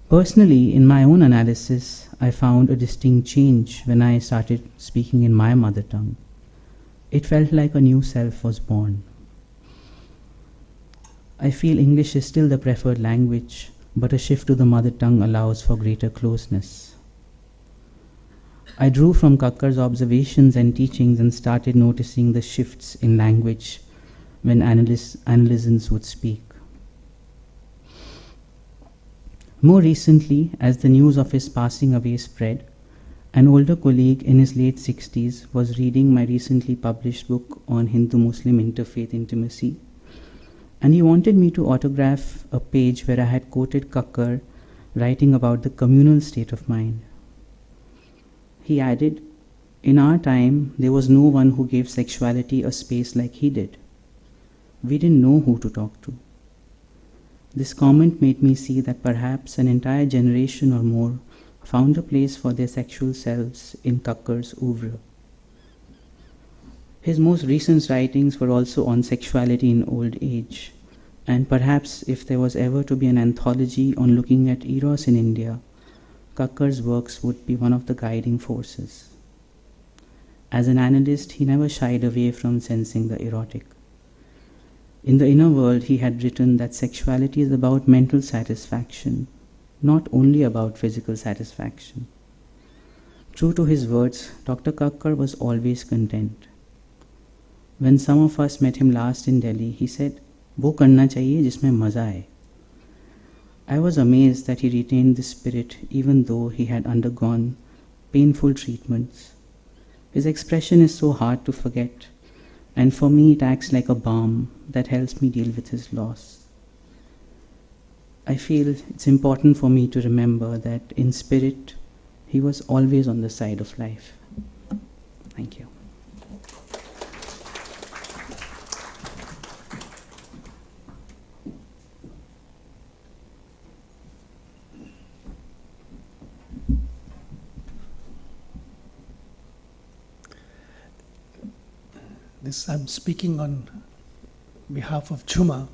Personally, in my own analysis, I found a distinct change when I started speaking in my mother tongue. It felt like a new self was born. I feel English is still the preferred language, but a shift to the mother tongue allows for greater closeness. I drew from Kakar's observations and teachings and started noticing the shifts in language when analysts would speak. More recently, as the news of his passing away spread, an older colleague in his late 60s was reading my recently published book on Hindu-Muslim interfaith intimacy, and he wanted me to autograph a page where I had quoted Kakar writing about the communal state of mind. He added, in our time, there was no one who gave sexuality a space like he did. We didn't know who to talk to. This comment made me see that perhaps an entire generation or more found a place for their sexual selves in Kakar's oeuvre. His most recent writings were also on sexuality in old age, and perhaps if there was ever to be an anthology on looking at eros in India, Kakar's works would be one of the guiding forces. As an analyst, he never shied away from sensing the erotic. In the inner world, he had written that sexuality is about mental satisfaction, not only about physical satisfaction. True to his words, Dr. Kakar was always content. When some of us met him last in Delhi, he said, "वो करना चाहिए जिसमें मजा आए." I was amazed that he retained this spirit even though he had undergone painful treatments. His expression is so hard to forget, and for me it acts like a balm that helps me deal with his loss. I feel it's important for me to remember that in spirit, he was always on the side of life. Thank you. I'm speaking on behalf of Chuma.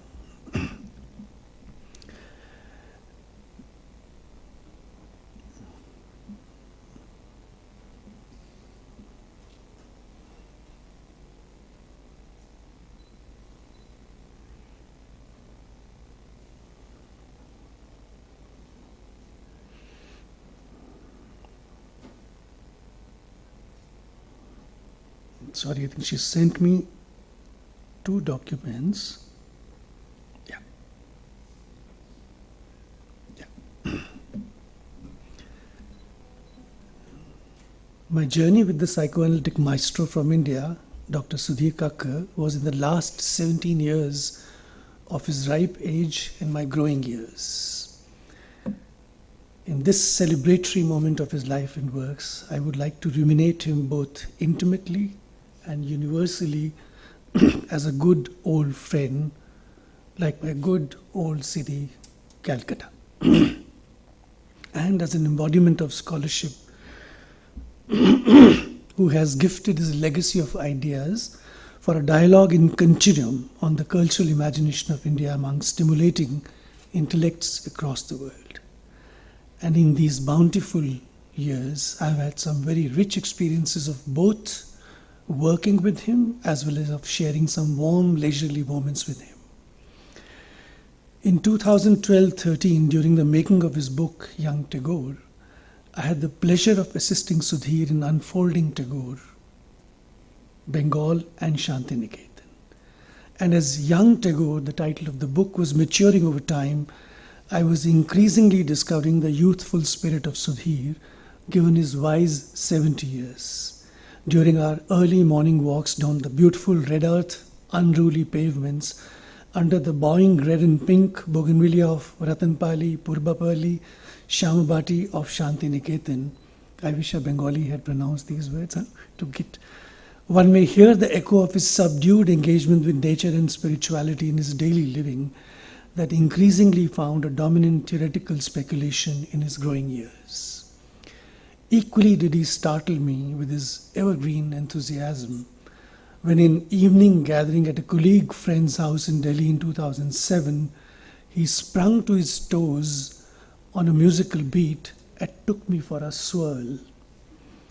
Sorry, I think she sent me 2 documents. Yeah. My journey with the psychoanalytic maestro from India, Dr. Sudhir Kakar, was in the last 17 years of his ripe age and my growing years. In this celebratory moment of his life and works, I would like to ruminate him both intimately and universally as a good old friend, like my good old city, Calcutta, and as an embodiment of scholarship who has gifted his legacy of ideas for a dialogue in continuum on the cultural imagination of India among stimulating intellects across the world. And in these bountiful years, I've had some very rich experiences of both working with him as well as of sharing some warm, leisurely moments with him. In 2012-13, during the making of his book, Young Tagore, I had the pleasure of assisting Sudhir in unfolding Tagore, Bengal and Shantiniketan. And as Young Tagore, the title of the book, was maturing over time, I was increasingly discovering the youthful spirit of Sudhir, given his wise 70 years. During our early morning walks down the beautiful red earth, unruly pavements, under the bowing red and pink bougainvillea of Ratanpali, Purbapali, Shamabati of Shantiniketan. I wish a Bengali had pronounced these words to get. One may hear the echo of his subdued engagement with nature and spirituality in his daily living that increasingly found a dominant theoretical speculation in his growing years. Equally did he startle me with his evergreen enthusiasm when in evening gathering at a colleague friend's house in Delhi in 2007, he sprung to his toes on a musical beat and took me for a swirl,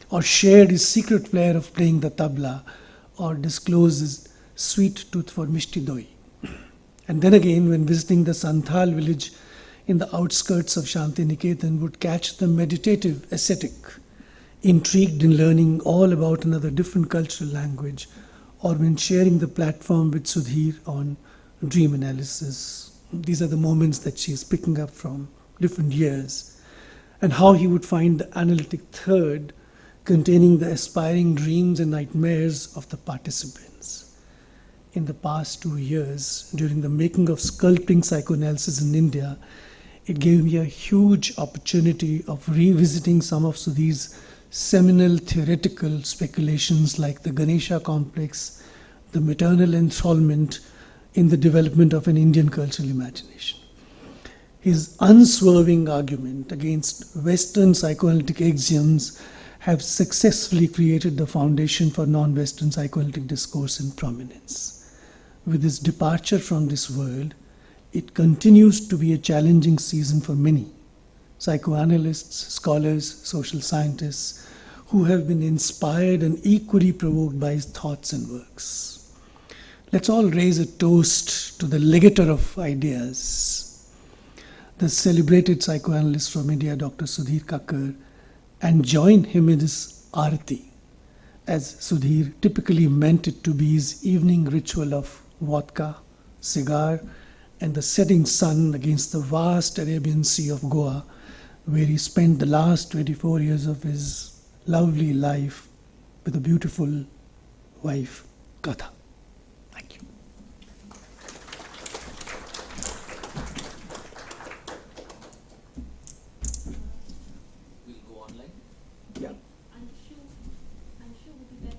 or shared his secret flair of playing the tabla, or disclosed his sweet tooth for mishti doi. And then again, when visiting the Santhal village in the outskirts of Shantiniketan, would catch the meditative ascetic, intrigued in learning all about another different cultural language, or when sharing the platform with Sudhir on dream analysis. These are the moments that she is picking up from different years, and how he would find the analytic third containing the aspiring dreams and nightmares of the participants. In the past 2 years, during the making of Sculpting Psychoanalysis in India, it gave me a huge opportunity of revisiting some of Sudhir's seminal theoretical speculations like the Ganesha complex, the maternal enthrallment in the development of an Indian cultural imagination. His unswerving argument against Western psychoanalytic axioms have successfully created the foundation for non-Western psychoanalytic discourse and prominence. With his departure from this world, it continues to be a challenging season for many psychoanalysts, scholars, social scientists who have been inspired and equally provoked by his thoughts and works. Let's all raise a toast to the legator of ideas, the celebrated psychoanalyst from India, Dr. Sudhir Kakar, and join him in his arati, as Sudhir typically meant it to be his evening ritual of vodka, cigar, and the setting sun against the vast Arabian Sea of Goa, where he spent the last 24 years of his lovely life with a beautiful wife, Katha. Thank you. We'll go online. Yeah. I'm sure we'll be back.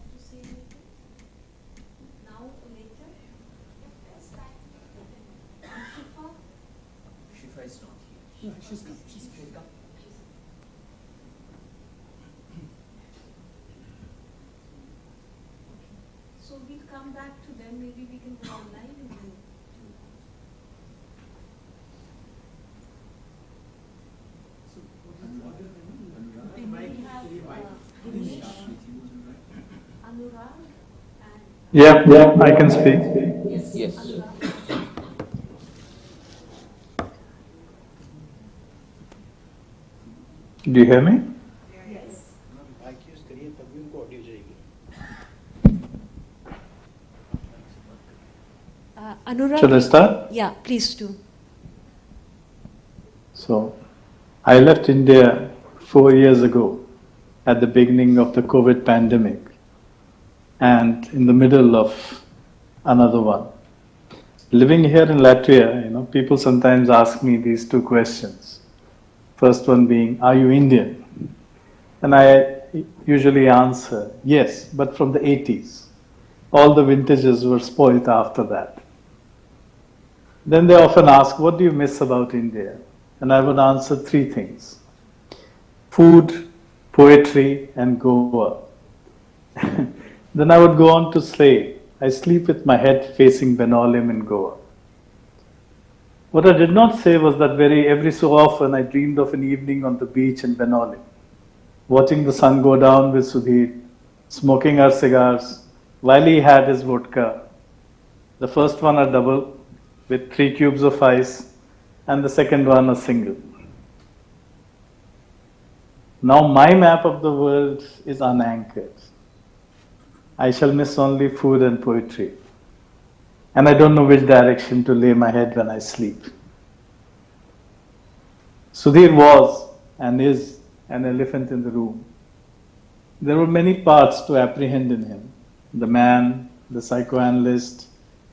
So we'll come back to them. Maybe we can go online and do. Then we have Dinesh, Anurag, and Yeah, I can speak. yes. Do you hear me? Yes. Anurag. Should I start? Yeah, please do. So, I left India 4 years ago at the beginning of the COVID pandemic and in the middle of another one. Living here in Latvia, people sometimes ask me these two questions. First one being, are you Indian? And I usually answer, yes, but from the 80s. All the vintages were spoilt after that. Then they often ask, what do you miss about India? And I would answer 3 things. Food, poetry, and Goa. Then I would go on to say, I sleep with my head facing Benolim in Goa. What I did not say was that every so often I dreamed of an evening on the beach in Benolim, watching the sun go down with Sudhir, smoking our cigars, while he had his vodka. The first one a double with 3 cubes of ice, and the second one a single. Now my map of the world is unanchored. I shall miss only food and poetry. And I don't know which direction to lay my head when I sleep. Sudhir was and is an elephant in the room. There were many parts to apprehend in him. The man, the psychoanalyst,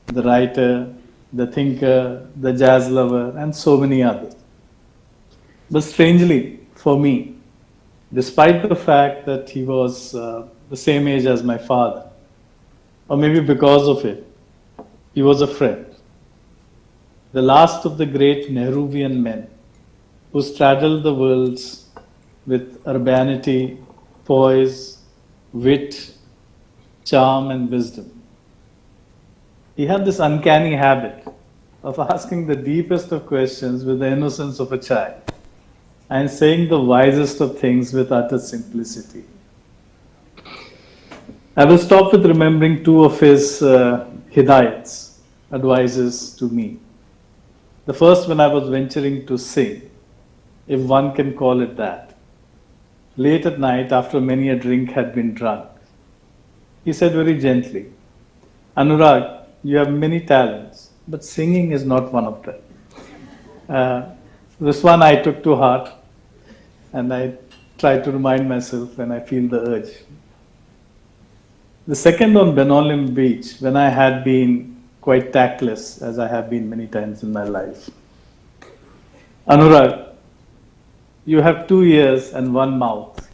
the writer, the thinker, the jazz lover, and so many others. But strangely, for me, despite the fact that he was the same age as my father, or maybe because of it, he was a friend. The last of the great Nehruvian men who straddled the worlds with urbanity, poise, wit, charm, and wisdom. He had this uncanny habit of asking the deepest of questions with the innocence of a child and saying the wisest of things with utter simplicity. I will stop with remembering 2 of his hidayats, advices to me. The first when I was venturing to sing, if one can call it that. Late at night, after many a drink had been drunk, he said very gently, Anurag, you have many talents, but singing is not one of them. This one I took to heart, and I try to remind myself when I feel the urge. The second on Benolim Beach, when I had been quite tactless, as I have been many times in my life. Anurag, you have 2 ears and 1 mouth.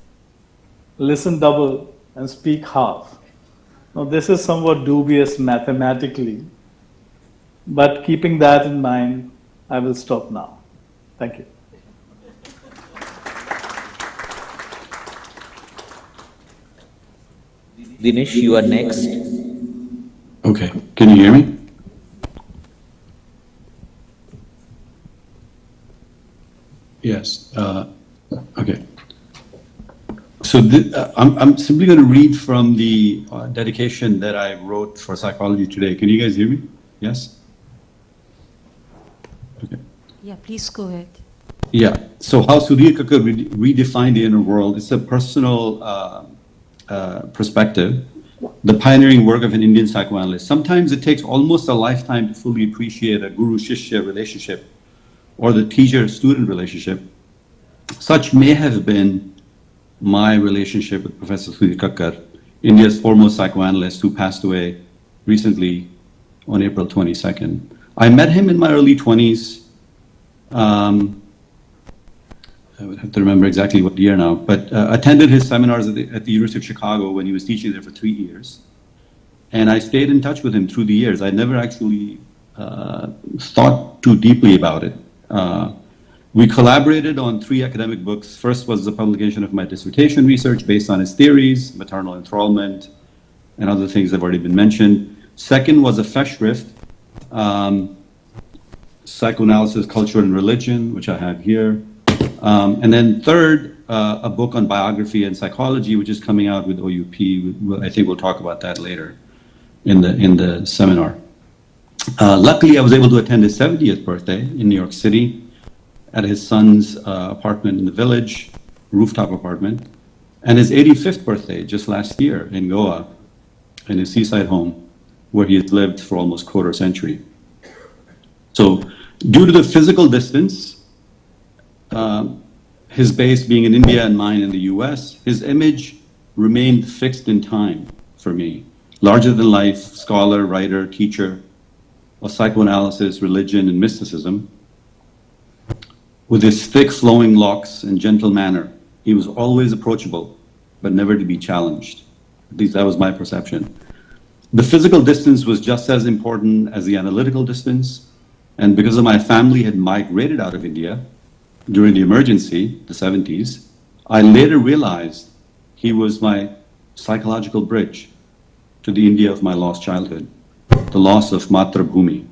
Listen double and speak half. Now this is somewhat dubious mathematically, but keeping that in mind, I will stop now. Thank you. Dinesh, you are next. Okay, can you hear me? Yes. Okay. So I'm simply going to read from the dedication that I wrote for psychology today. Can you guys hear me? Yes? Okay. Yeah, please go ahead. Yeah. So how Sudhir Kakar redefined the inner world. It's a personal perspective. The pioneering work of an Indian psychoanalyst. Sometimes it takes almost a lifetime to fully appreciate a guru-shishya relationship or the teacher-student relationship. Such may have been my relationship with Professor Sudhir Kakar, India's foremost psychoanalyst who passed away recently on April 22nd. I met him in my early 20s. I would have to remember exactly what year now, but attended his seminars at the University of Chicago when he was teaching there for 3 years. And I stayed in touch with him through the years. I never actually thought too deeply about it. We collaborated on 3 academic books. First was the publication of my dissertation research based on his theories, maternal enthrallment, and other things that have already been mentioned. Second was a Festschrift, Psychoanalysis, Culture and Religion, which I have here. And then third, a book on biography and psychology, which is coming out with OUP. I think we'll talk about that later in the seminar. Luckily, I was able to attend his 70th birthday in New York City at his son's apartment in the village, rooftop apartment, and his 85th birthday just last year in Goa, in his seaside home, where he has lived for almost a quarter century. So, due to the physical distance, his base being in India and mine in the US, his image remained fixed in time for me. Larger than life, scholar, writer, teacher of psychoanalysis, religion, and mysticism. With his thick flowing locks and gentle manner, he was always approachable, but never to be challenged. At least that was my perception. The physical distance was just as important as the analytical distance, and because of my family had migrated out of India during the emergency, the 70s, I later realized he was my psychological bridge to the India of my lost childhood, the loss of Matra Bhumi.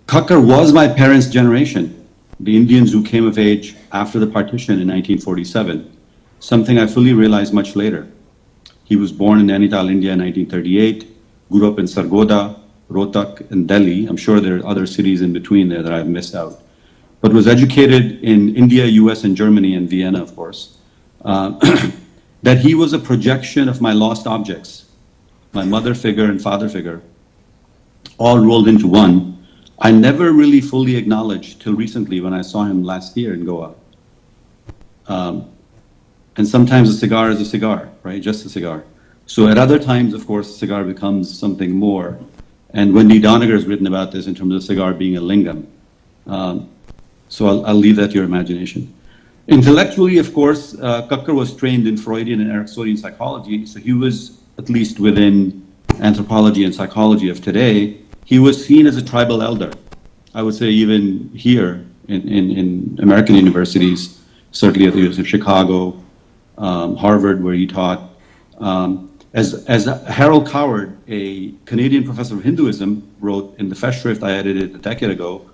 Kakar was my parents' generation, the Indians who came of age after the partition in 1947, something I fully realized much later. He was born in Nainital, India in 1938, grew up in Sargodha, Rohtak, and Delhi. I'm sure there are other cities in between there that I've missed out. But was educated in India, US, and Germany, and Vienna, of course. That he was a projection of my lost objects, my mother figure and father figure, all rolled into one. I never really fully acknowledged till recently when I saw him last year in Goa. And sometimes a cigar is a cigar, right? Just a cigar. So at other times, of course, a cigar becomes something more. And Wendy Doniger has written about this in terms of cigar being a lingam. So I'll leave that to your imagination. Intellectually, of course, Kakar was trained in Freudian and Ericksonian psychology, so he was, at least within anthropology and psychology of today, he was seen as a tribal elder. I would say even here in American universities, certainly at the University of Chicago, Harvard, where he taught. As Harold Coward, a Canadian professor of Hinduism, wrote in the Festschrift I edited a decade ago,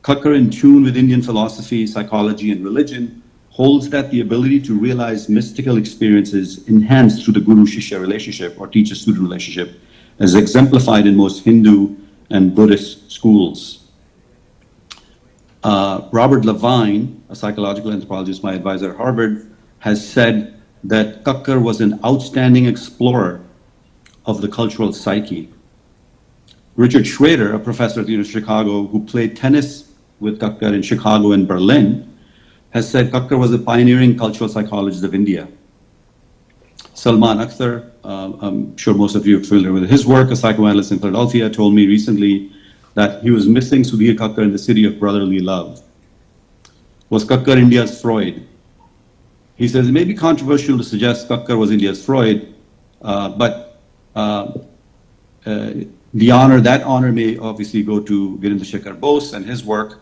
Kakar, in tune with Indian philosophy, psychology, and religion, holds that the ability to realize mystical experiences enhanced through the guru-shishya relationship or teacher-student relationship, as exemplified in most Hindu and Buddhist schools. Robert Levine, a psychological anthropologist, my advisor at Harvard, has said that Kakar was an outstanding explorer of the cultural psyche. Richard Schrader, a professor at the University of Chicago who played tennis with Kakar in Chicago and Berlin, has said Kakar was a pioneering cultural psychologist of India. Salman Akhtar, I'm sure most of you are familiar with his work, a psychoanalyst in Philadelphia, told me recently that he was missing Sudhir Kakar in the city of brotherly love. Was Kakar India's Freud? He says it may be controversial to suggest Kakar was India's Freud, but that honor may obviously go to Virendra Shekhar Bose and his work,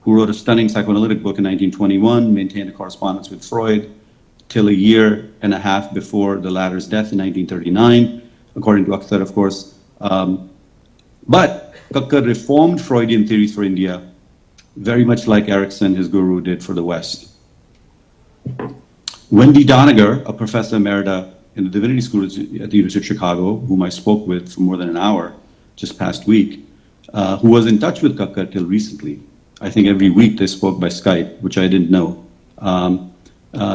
who wrote a stunning psychoanalytic book in 1921, maintained a correspondence with Freud till a year and a half before the latter's death in 1939, according to Akhtar, of course. But Kakar reformed Freudian theories for India, very much like Erickson, his guru, did for the West. Wendy Doniger, a professor emerita in the Divinity School at the University of Chicago, whom I spoke with for more than an hour just past week, who was in touch with Kakar till recently. I think every week they spoke by Skype, which I didn't know,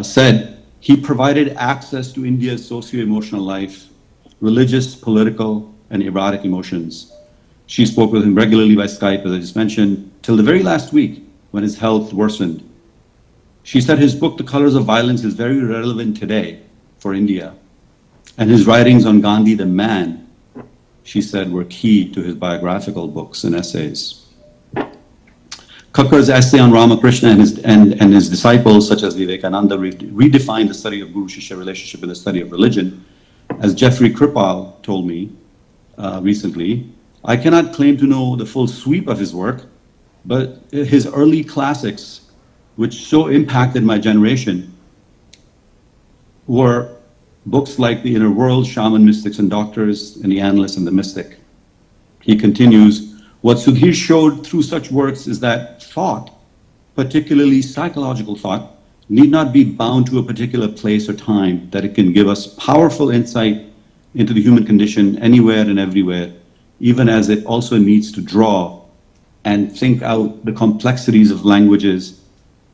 said he provided access to India's socio-emotional life, religious, political, and erotic emotions. She spoke with him regularly by Skype, as I just mentioned, till the very last week when his health worsened. She said his book, The Colors of Violence, is very relevant today for India. And his writings on Gandhi the man, she said, were key to his biographical books and essays. Kakar's essay on Ramakrishna and his disciples, such as Vivekananda, redefined the study of guru-shishya relationship and the study of religion. As Jeffrey Kripal told me recently, I cannot claim to know the full sweep of his work, but his early classics, which so impacted my generation, were books like The Inner World, Shaman, Mystics and Doctors, and The Analyst and the Mystic. He continues, what Sudhir showed through such works is that thought, particularly psychological thought, need not be bound to a particular place or time, that it can give us powerful insight into the human condition anywhere and everywhere, even as it also needs to draw and think out the complexities of languages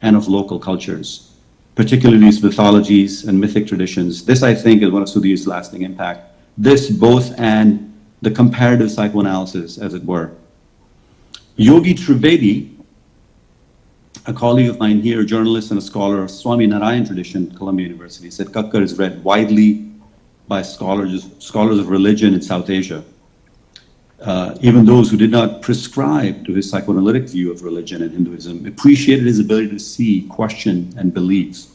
and of local cultures, particularly its mythologies and mythic traditions. This, I think, is one of Sudhir's lasting impact. This both and the comparative psychoanalysis, as it were. Yogi Trivedi, a colleague of mine here, a journalist and a scholar of Swami Narayan tradition at Columbia University, said Kakar is read widely by scholars of religion in South Asia. Even those who did not prescribe to his psychoanalytic view of religion and Hinduism appreciated his ability to see, question, and believe.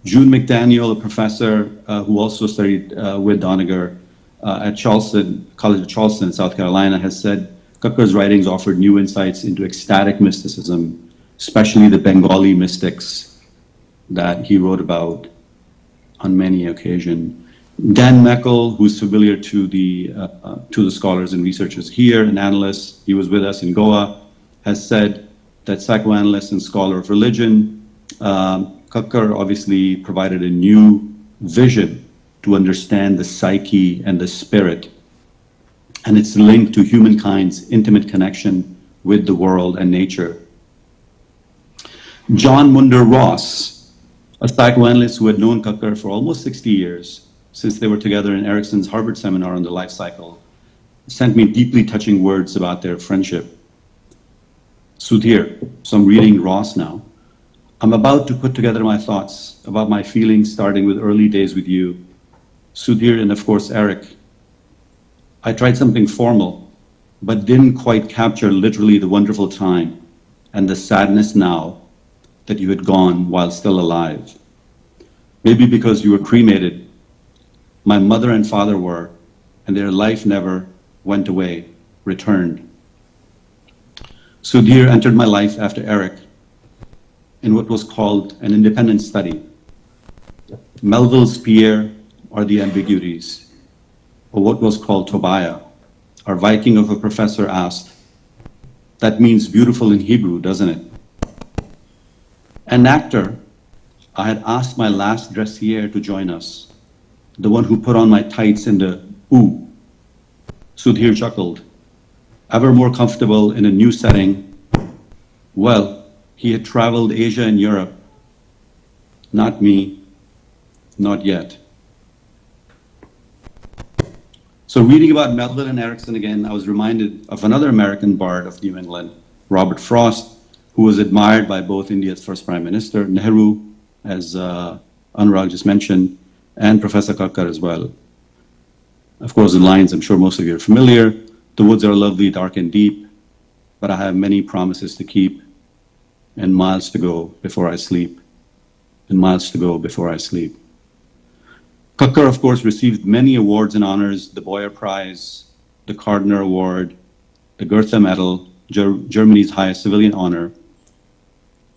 June McDaniel, a professor who also studied with Doniger at Charleston, College of Charleston in South Carolina, has said Kakar's writings offered new insights into ecstatic mysticism, especially the Bengali mystics that he wrote about on many occasions. Dan Meckel, who's familiar to the scholars and researchers here, an analyst, he was with us in Goa, has said that psychoanalyst and scholar of religion, Kakar obviously provided a new vision to understand the psyche and the spirit and its link to humankind's intimate connection with the world and nature. John Munder Ross, a psychoanalyst who had known Kakar for almost 60 years, since they were together in Erickson's Harvard seminar on the life cycle, sent me deeply touching words about their friendship. Sudhir, so I'm reading Ross now. I'm about to put together my thoughts about my feelings starting with early days with you, Sudhir, and of course Eric. I tried something formal, but didn't quite capture literally the wonderful time and the sadness now that you had gone while still alive. Maybe because you were cremated. My mother and father were, and their life never went away, returned. Sudhir entered my life after Eric in what was called an independent study. Melville's Pierre are the ambiguities, or what was called Tobiah. Our Viking of a professor asked, that means beautiful in Hebrew, doesn't it? An actor, I had asked my last dressier to join us, the one who put on my tights in the ooh. Sudhir chuckled. Ever more comfortable in a new setting? Well, he had traveled Asia and Europe. Not me, not yet. So reading about Melville and Erickson again, I was reminded of another American bard of New England, Robert Frost, who was admired by both India's first Prime Minister, Nehru, as Anurag just mentioned, and Professor Kakar as well. Of course, the lines I'm sure most of you are familiar. The woods are lovely, dark and deep, but I have many promises to keep and miles to go before I sleep. And miles to go before I sleep. Kakar, of course, received many awards and honors, the Boyer Prize, the Gardner Award, the Goethe Medal, Germany's highest civilian honor.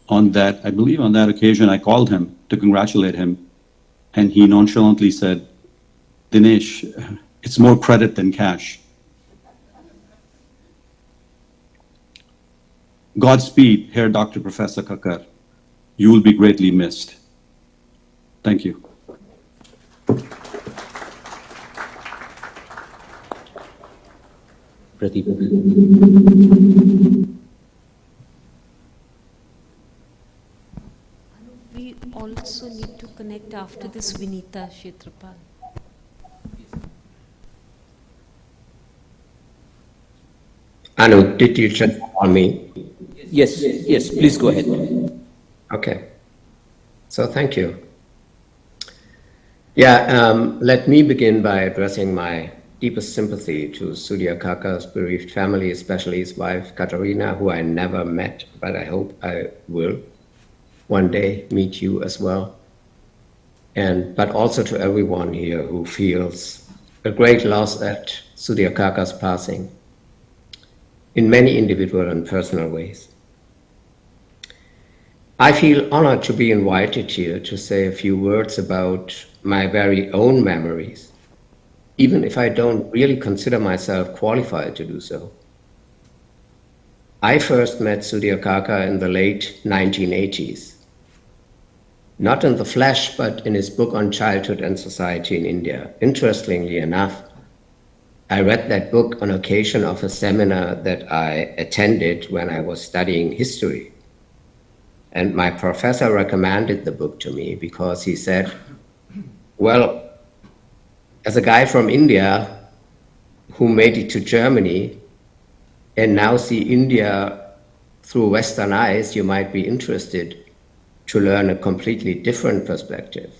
On that, I believe on that occasion, I called him to congratulate him. And he nonchalantly said, Dinesh, it's more credit than cash. Godspeed, Herr Dr. Professor Kakar. You will be greatly missed. Thank you. Pradeep. We also need to connect after this Vinita Kshetrapal. Anu, did you just call me? Yes, please go ahead. Okay. So thank you. Yeah, let me begin by addressing my deepest sympathy to Sudhir Kakar's bereaved family, especially his wife, Katarina, who I never met, but I hope I will one day meet you as well. But also to everyone here who feels a great loss at Sudhir Kakar's passing. in many individual and personal ways. I feel honored to be invited here to say a few words about my very own memories, even if I don't really consider myself qualified to do so. I first met Sudhir Kakar in the late 1980s. Not in the flesh, but in his book on childhood and society in India. Interestingly enough, I read that book on occasion of a seminar that I attended when I was studying history. And my professor recommended the book to me because he said, well, as a guy from India who made it to Germany and now see India through Western eyes, you might be interested to learn a completely different perspective.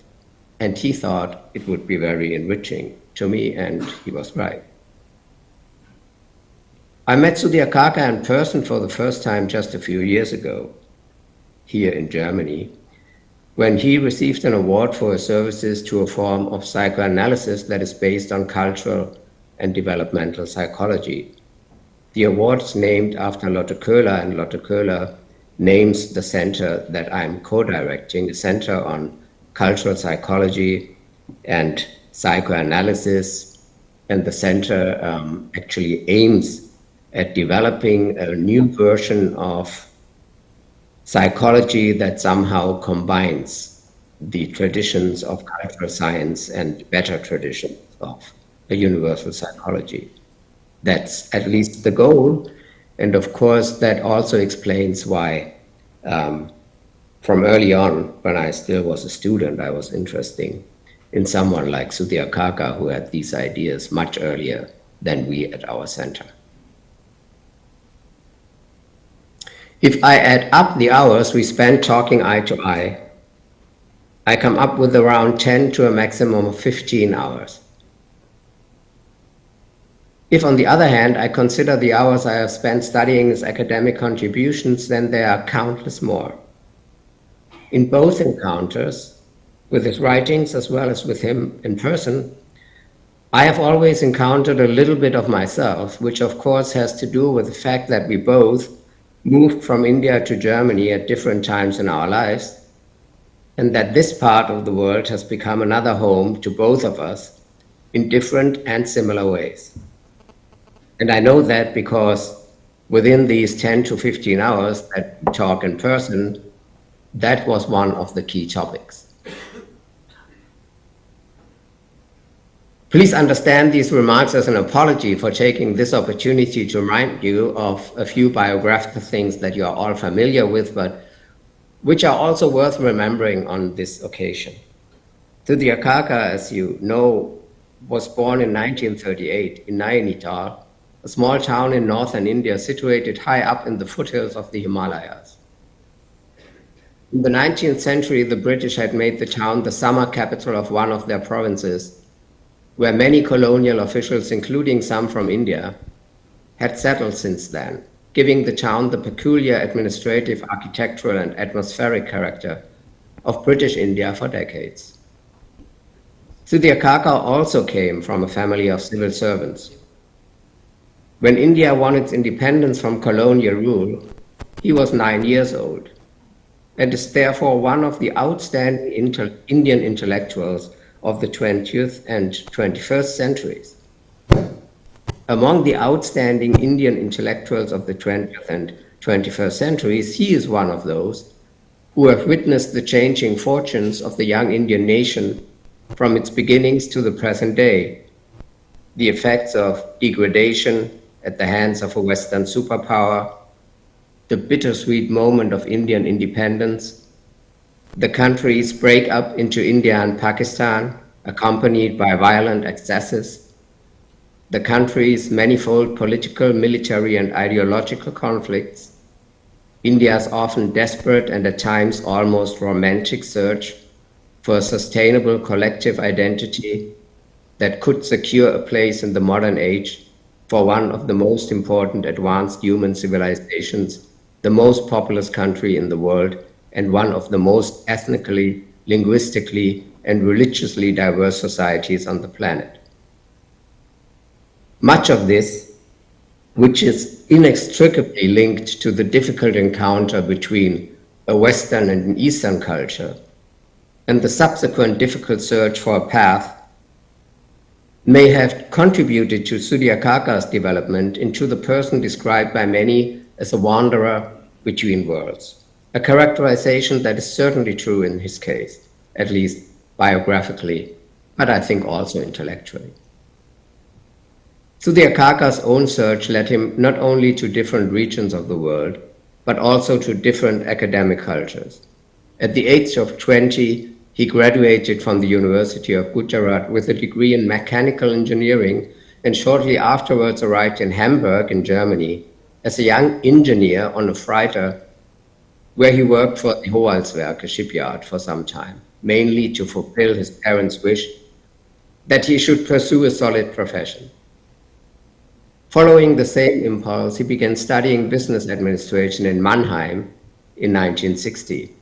And he thought it would be very enriching to me, and he was right. I met Sudhir Kakar in person for the first time just a few years ago, here in Germany, when he received an award for his services to a form of psychoanalysis that is based on cultural and developmental psychology. The award is named after Lotte Köhler, and Lotte Köhler names the center that I'm co-directing, a center on cultural psychology and psychoanalysis. And the center actually aims at developing a new version of psychology that somehow combines the traditions of cultural science and better traditions of a universal psychology. That's at least the goal. And of course, that also explains why from early on, when I still was a student, I was interested in someone like Sudhir Kakar, who had these ideas much earlier than we at our center. If I add up the hours we spent talking eye to eye, I come up with around 10 to a maximum of 15 hours. If, on the other hand, I consider the hours I have spent studying his academic contributions, then there are countless more. In both encounters, with his writings as well as with him in person, I have always encountered a little bit of myself, which of course has to do with the fact that we both moved from India to Germany at different times in our lives, and that this part of the world has become another home to both of us in different and similar ways. And I know that because within these 10 to 15 hours that we talk in person, that was one of the key topics. Please understand these remarks as an apology for taking this opportunity to remind you of a few biographical things that you are all familiar with, but which are also worth remembering on this occasion. Sudhir Kakar, as you know, was born in 1938 in Nainital, a small town in northern India situated high up in the foothills of the Himalayas. In the 19th century, the British had made the town the summer capital of one of their provinces, where many colonial officials, including some from India, had settled since then, giving the town the peculiar administrative, architectural, and atmospheric character of British India for decades. Sudhir Kakar also came from a family of civil servants. When India won its independence from colonial rule, he was 9 years old, and is therefore one of the outstanding Indian intellectuals of the 20th and 21st centuries. Among the outstanding Indian intellectuals of the 20th and 21st centuries, he is one of those who have witnessed the changing fortunes of the young Indian nation from its beginnings to the present day, the effects of degradation at the hands of a Western superpower, the bittersweet moment of Indian independence, the country's breakup into India and Pakistan, accompanied by violent excesses, the country's manifold political, military, and ideological conflicts, India's often desperate and at times almost romantic search for a sustainable collective identity that could secure a place in the modern age for one of the most important advanced human civilizations, the most populous country in the world, and one of the most ethnically, linguistically, and religiously diverse societies on the planet. Much of this which is inextricably linked to the difficult encounter between a Western and an Eastern culture, and the subsequent difficult search for a path, may have contributed to Sudhir Kakar's development into the person described by many as a wanderer between worlds, a characterization that is certainly true in his case, at least biographically, but I think also intellectually. Sudhir Kakar's own search led him not only to different regions of the world, but also to different academic cultures. At the age of 20, he graduated from the University of Gujarat with a degree in mechanical engineering, and shortly afterwards arrived in Hamburg in Germany as a young engineer on a freighter, where he worked for the Hohalswerke, a shipyard, for some time, mainly to fulfill his parents' wish that he should pursue a solid profession. Following the same impulse, he began studying business administration in Mannheim in 1960.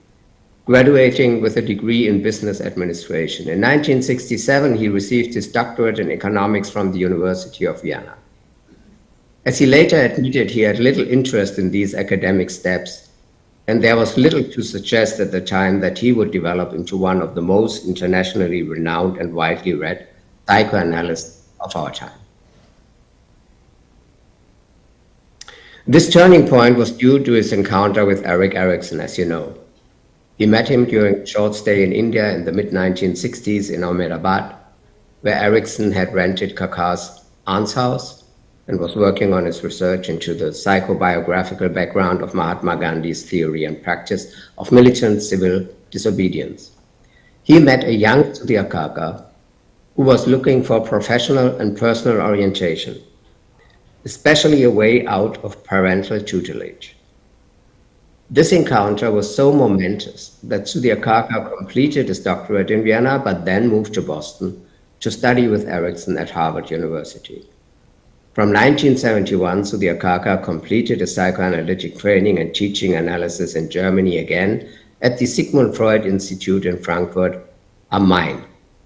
Graduating with a degree in business administration. In 1967, he received his doctorate in economics from the University of Vienna. As he later admitted, he had little interest in these academic steps, and there was little to suggest at the time that he would develop into one of the most internationally renowned and widely read psychoanalysts of our time. This turning point was due to his encounter with Erik Erikson, as you know. He met him during a short stay in India in the mid-1960s in Ahmedabad, where Erikson had rented Kakar's aunt's house and was working on his research into the psychobiographical background of Mahatma Gandhi's theory and practice of militant civil disobedience. He met a young Sudhir Kakar who was looking for professional and personal orientation, especially a way out of parental tutelage. This encounter was so momentous that Sudhir Kakar completed his doctorate in Vienna, but then moved to Boston to study with Erikson at Harvard University. From 1971, Sudhir Kakar completed his psychoanalytic training and teaching analysis in Germany again at the Sigmund Freud Institute in Frankfurt am Main,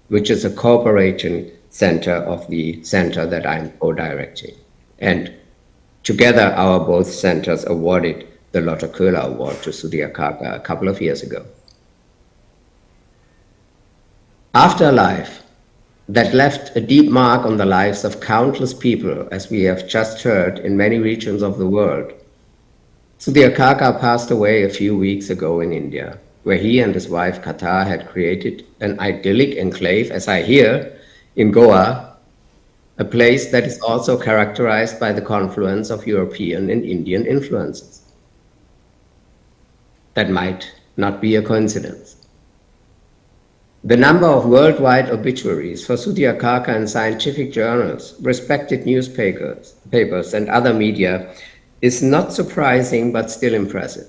which is a cooperation center of the center that I'm co-directing. And together, our both centers awarded the Lotte Köhler Award to Sudhir Kakar a couple of years ago. After a life that left a deep mark on the lives of countless people, as we have just heard, in many regions of the world, Sudhir Kakar passed away a few weeks ago in India, where he and his wife Katha had created an idyllic enclave, as I hear, in Goa, a place that is also characterized by the confluence of European and Indian influences. That might not be a coincidence. The number of worldwide obituaries for Sudhir Kakar in scientific journals, respected newspapers, and other media is not surprising, but still impressive.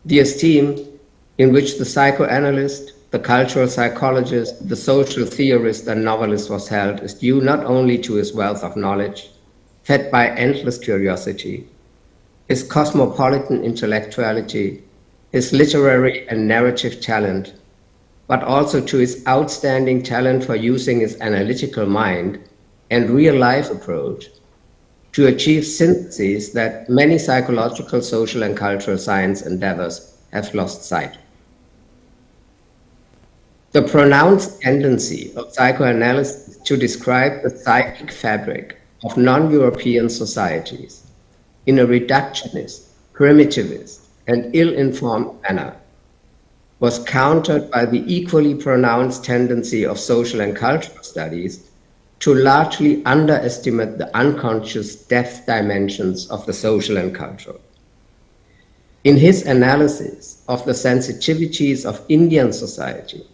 The esteem in which the psychoanalyst, the cultural psychologist, the social theorist, and novelist was held is due not only to his wealth of knowledge, fed by endless curiosity, his cosmopolitan intellectuality, his literary and narrative talent, but also to his outstanding talent for using his analytical mind and real-life approach to achieve syntheses that many psychological, social, and cultural science endeavors have lost sight. The pronounced tendency of psychoanalysis to describe the psychic fabric of non-European societies in a reductionist, primitivist, and ill-informed manner was countered by the equally pronounced tendency of social and cultural studies to largely underestimate the unconscious depth dimensions of the social and cultural. In his analysis of the sensitivities of Indian society,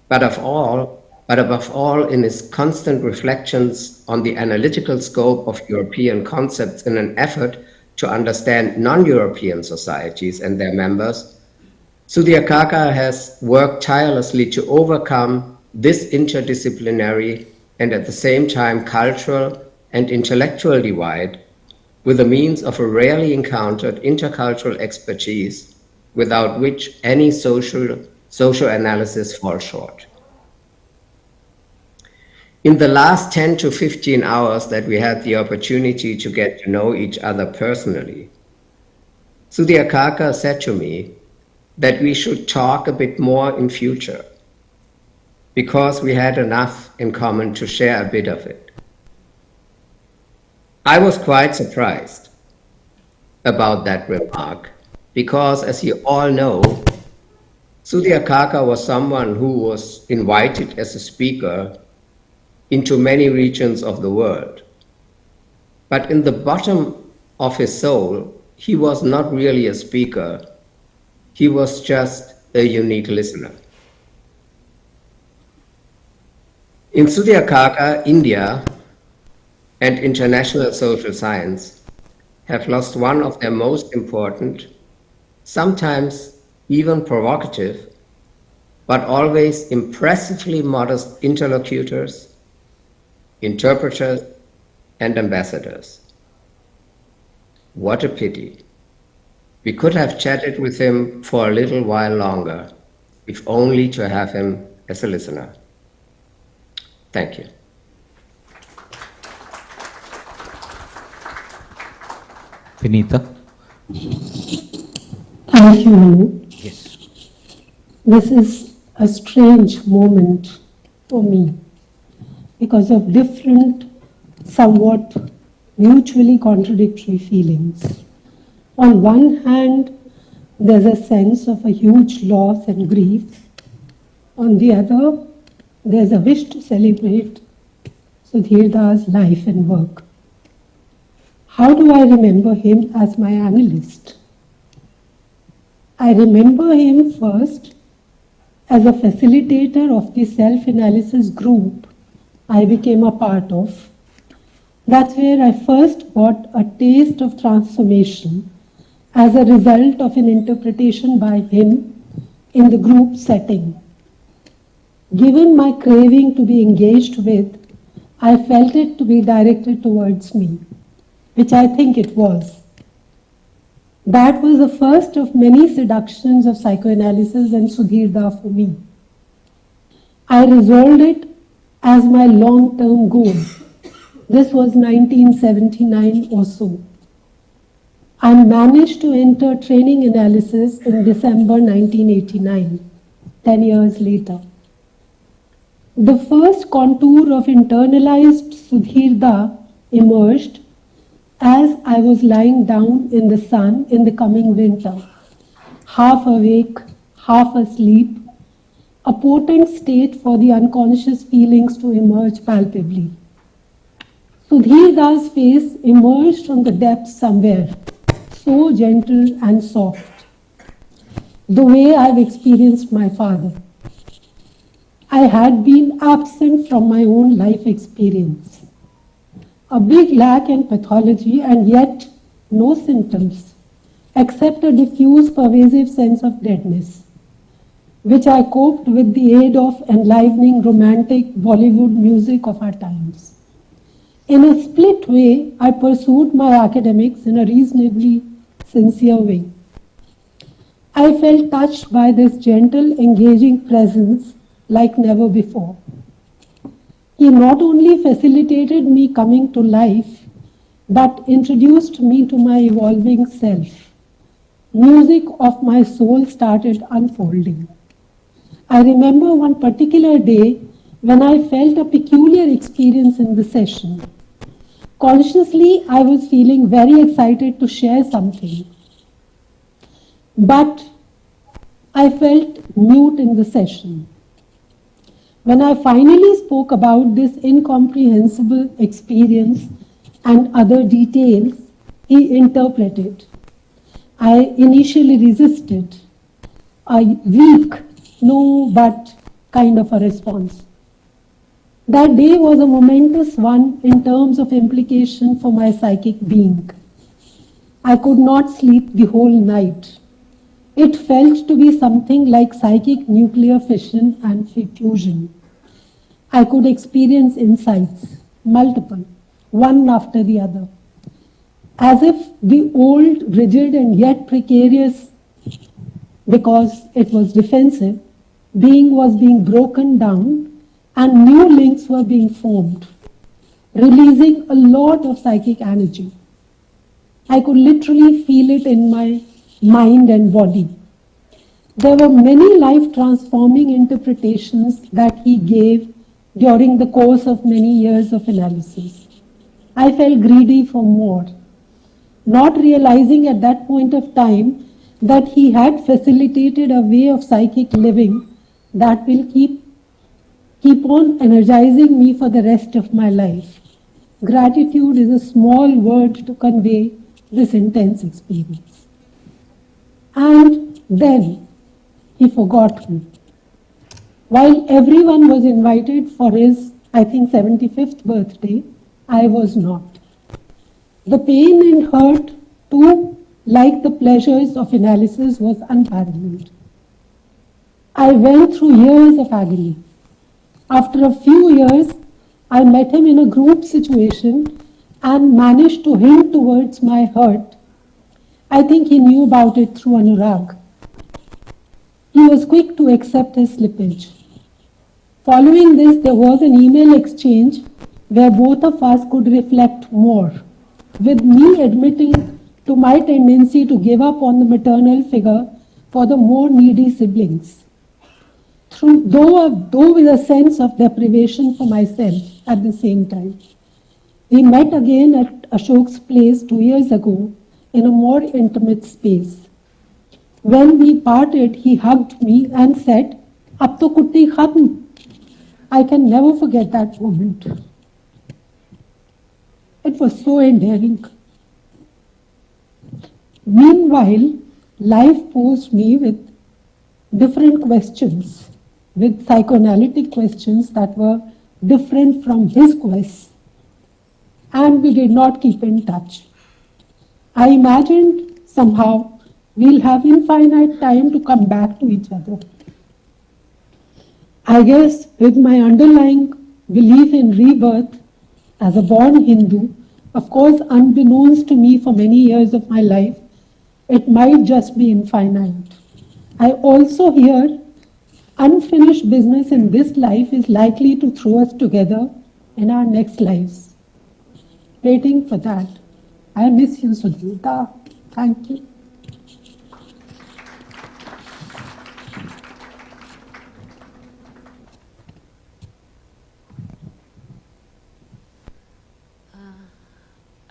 but above all in his constant reflections on the analytical scope of European concepts in an effort to understand non-European societies and their members, Sudhir Kakar has worked tirelessly to overcome this interdisciplinary and at the same time cultural and intellectual divide with the means of a rarely encountered intercultural expertise without which any social analysis falls short. In the last 10 to 15 hours that we had the opportunity to get to know each other personally, Sudhir Kakar said to me that we should talk a bit more in future because we had enough in common to share a bit of it. I was quite surprised about that remark because, as you all know, Sudhir Kakar was someone who was invited as a speaker into many regions of the world. But in the bottom of his soul, he was not really a speaker. He was just a unique listener. In Sudhir Kakar, India and international social science have lost one of their most important, sometimes even provocative, but always impressively modest interlocutors, interpreters, and ambassadors. What a pity. We could have chatted with him for a little while longer, if only to have him as a listener. Thank you. Vinita. Thank you, Manu. Yes. This is a strange moment for me because of different, somewhat mutually contradictory feelings. On one hand, there's a sense of a huge loss and grief. On the other, there's a wish to celebrate Sudhir Da's life and work. How do I remember him as my analyst? I remember him first as a facilitator of the self-analysis group I became a part of. That's where I first got a taste of transformation as a result of an interpretation by him in the group setting. Given my craving to be engaged with, I felt it to be directed towards me, which I think it was. That was the first of many seductions of psychoanalysis and Sudhir Da for me. I resolved it as my long-term goal. This was 1979 or so. I managed to enter training analysis in December 1989, 10 years later. The first contour of internalized Sudhir Da emerged as I was lying down in the sun in the coming winter, half awake, half asleep, a potent state for the unconscious feelings to emerge palpably. Sudhir Da's face emerged from the depths somewhere, so gentle and soft, the way I've experienced my father. I had been absent from my own life experience. A big lack in pathology and yet no symptoms, except a diffuse pervasive sense of deadness, which I coped with the aid of enlivening romantic Bollywood music of our times. In a split way, I pursued my academics in a reasonably sincere way. I felt touched by this gentle, engaging presence like never before. He not only facilitated me coming to life, but introduced me to my evolving self. Music of my soul started unfolding. I remember one particular day when I felt a peculiar experience in the session. Consciously, I was feeling very excited to share something, but I felt mute in the session. When I finally spoke about this incomprehensible experience and other details, he interpreted. I initially resisted, a weak, no but kind of a response. That day was a momentous one in terms of implication for my psychic being. I could not sleep the whole night. It felt to be something like psychic nuclear fission and fusion. I could experience insights, multiple, one after the other, as if the old, rigid and yet precarious, because it was defensive, being was being broken down and new links were being formed, releasing a lot of psychic energy. I could literally feel it in my mind and body. There were many life-transforming interpretations that he gave during the course of many years of analysis. I felt greedy for more, not realizing at that point of time that he had facilitated a way of psychic living that will keep on energizing me for the rest of my life. Gratitude is a small word to convey this intense experience. And then he forgot me. While everyone was invited for his, I think, 75th birthday, I was not. The pain and hurt, too, like the pleasures of analysis, was unparalleled. I went through years of agony. After a few years, I met him in a group situation and managed to hint towards my hurt. I think he knew about it through Anurag. He was quick to accept his slippage. Following this, there was an email exchange where both of us could reflect more, with me admitting to my tendency to give up on the maternal figure for the more needy siblings, though with a sense of deprivation for myself at the same time. We met again at Ashok's place 2 years ago in a more intimate space. When we parted, he hugged me and said, "Ab to kutti khatm." I can never forget that moment. It was so endearing. Meanwhile, life posed me with different questions, with psychoanalytic questions that were different from his quests, and we did not keep in touch. I imagined somehow we'll have infinite time to come back to each other. I guess with my underlying belief in rebirth as a born Hindu, of course unbeknownst to me for many years of my life, it might just be infinite. I also hear unfinished business in this life is likely to throw us together in our next lives. Waiting for that. I miss you, Sudhir. Thank you.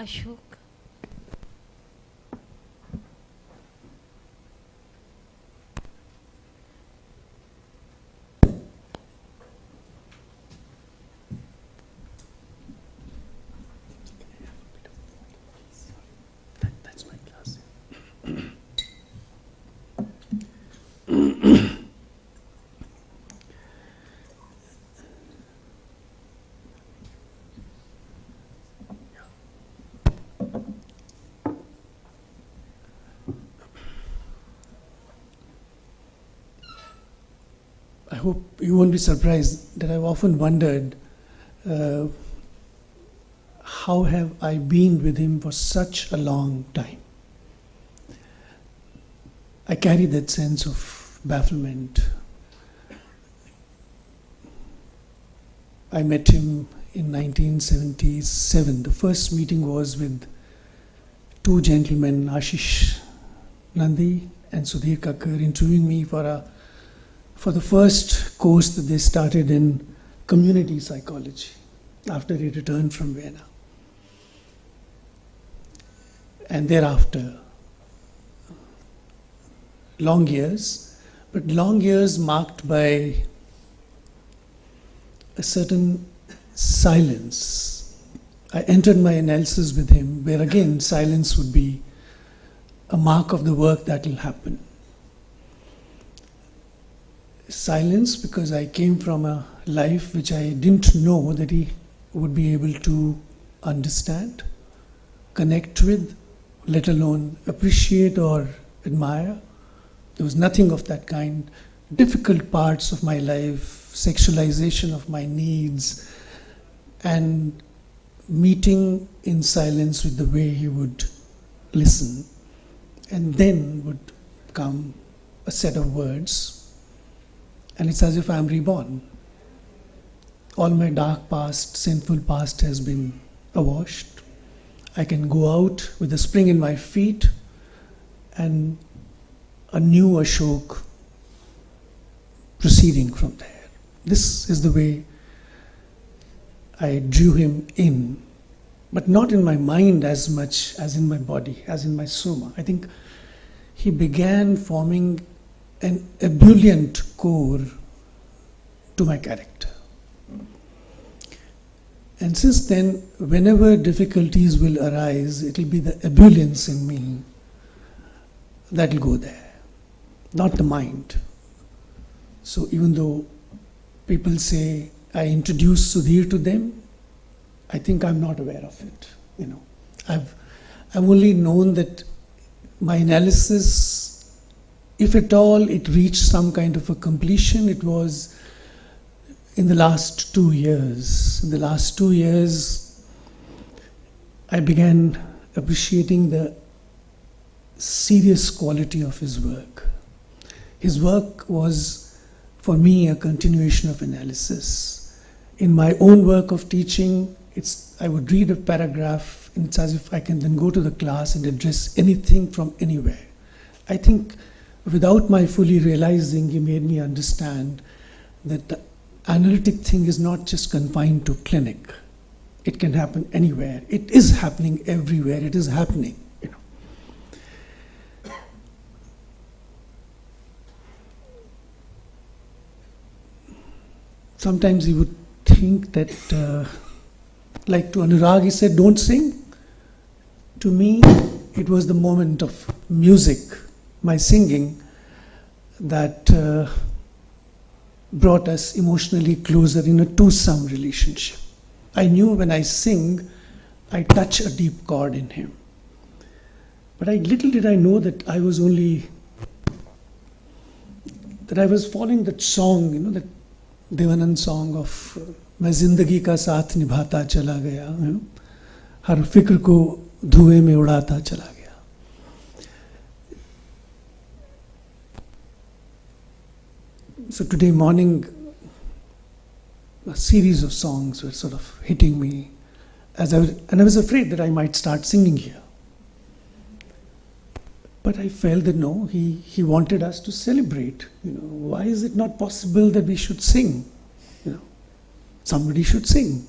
Ashok. That's my class. I hope you won't be surprised that I've often wondered how have I been with him for such a long time. I carry that sense of bafflement. I met him in 1977. The first meeting was with two gentlemen, Ashish Nandi and Sudhir Kakar, interviewing me for the first course that they started in community psychology after he returned from Vienna. And thereafter, long years, but long years marked by a certain silence. I entered my analysis with him, where again silence would be a mark of the work that will happen. Silence because I came from a life which I didn't know that he would be able to understand, connect with, let alone appreciate or admire. There was nothing of that kind. Difficult parts of my life, sexualization of my needs, and meeting in silence with the way he would listen. And then would come a set of words, and it's as if I'm reborn. all my dark past, sinful past has been awashed. I can go out with a spring in my feet and a new Ashok proceeding from there. This is the way I drew him in, but not in my mind as much as in my body, as in my soma. I think he began forming an ebullient core to my character. And since then, whenever difficulties will arise, it will be the ebullience in me that will go there, not the mind. So even though people say I introduce Sudhir to them, I think I'm not aware of it. I've only known that my analysis, if at all it reached some kind of a completion, it was in the last 2 years. In the last 2 years, I began appreciating the serious quality of his work. His work was, for me, a continuation of analysis. In my own work of teaching, I would read a paragraph, and it's as if I can then go to the class and address anything from anywhere. I think without my fully realizing, he made me understand that the analytic thing is not just confined to clinic. It can happen anywhere. It is happening everywhere. It is happening. Sometimes he would think that, like to Anurag, he said, don't sing. To me, it was the moment of music, my singing, that brought us emotionally closer in a two-some relationship. I knew when I sing, I touch a deep chord in him. But little did I know that I was following that song, that Devanand song of मैं जिंदगी का साथ निभाता चला गया, हर फिक्र को धुएं में उड़ाता चला गया. So today morning, a series of songs were sort of hitting me, and I was afraid that I might start singing here. But I felt that no, he wanted us to celebrate. Why is it not possible that we should sing? Somebody should sing.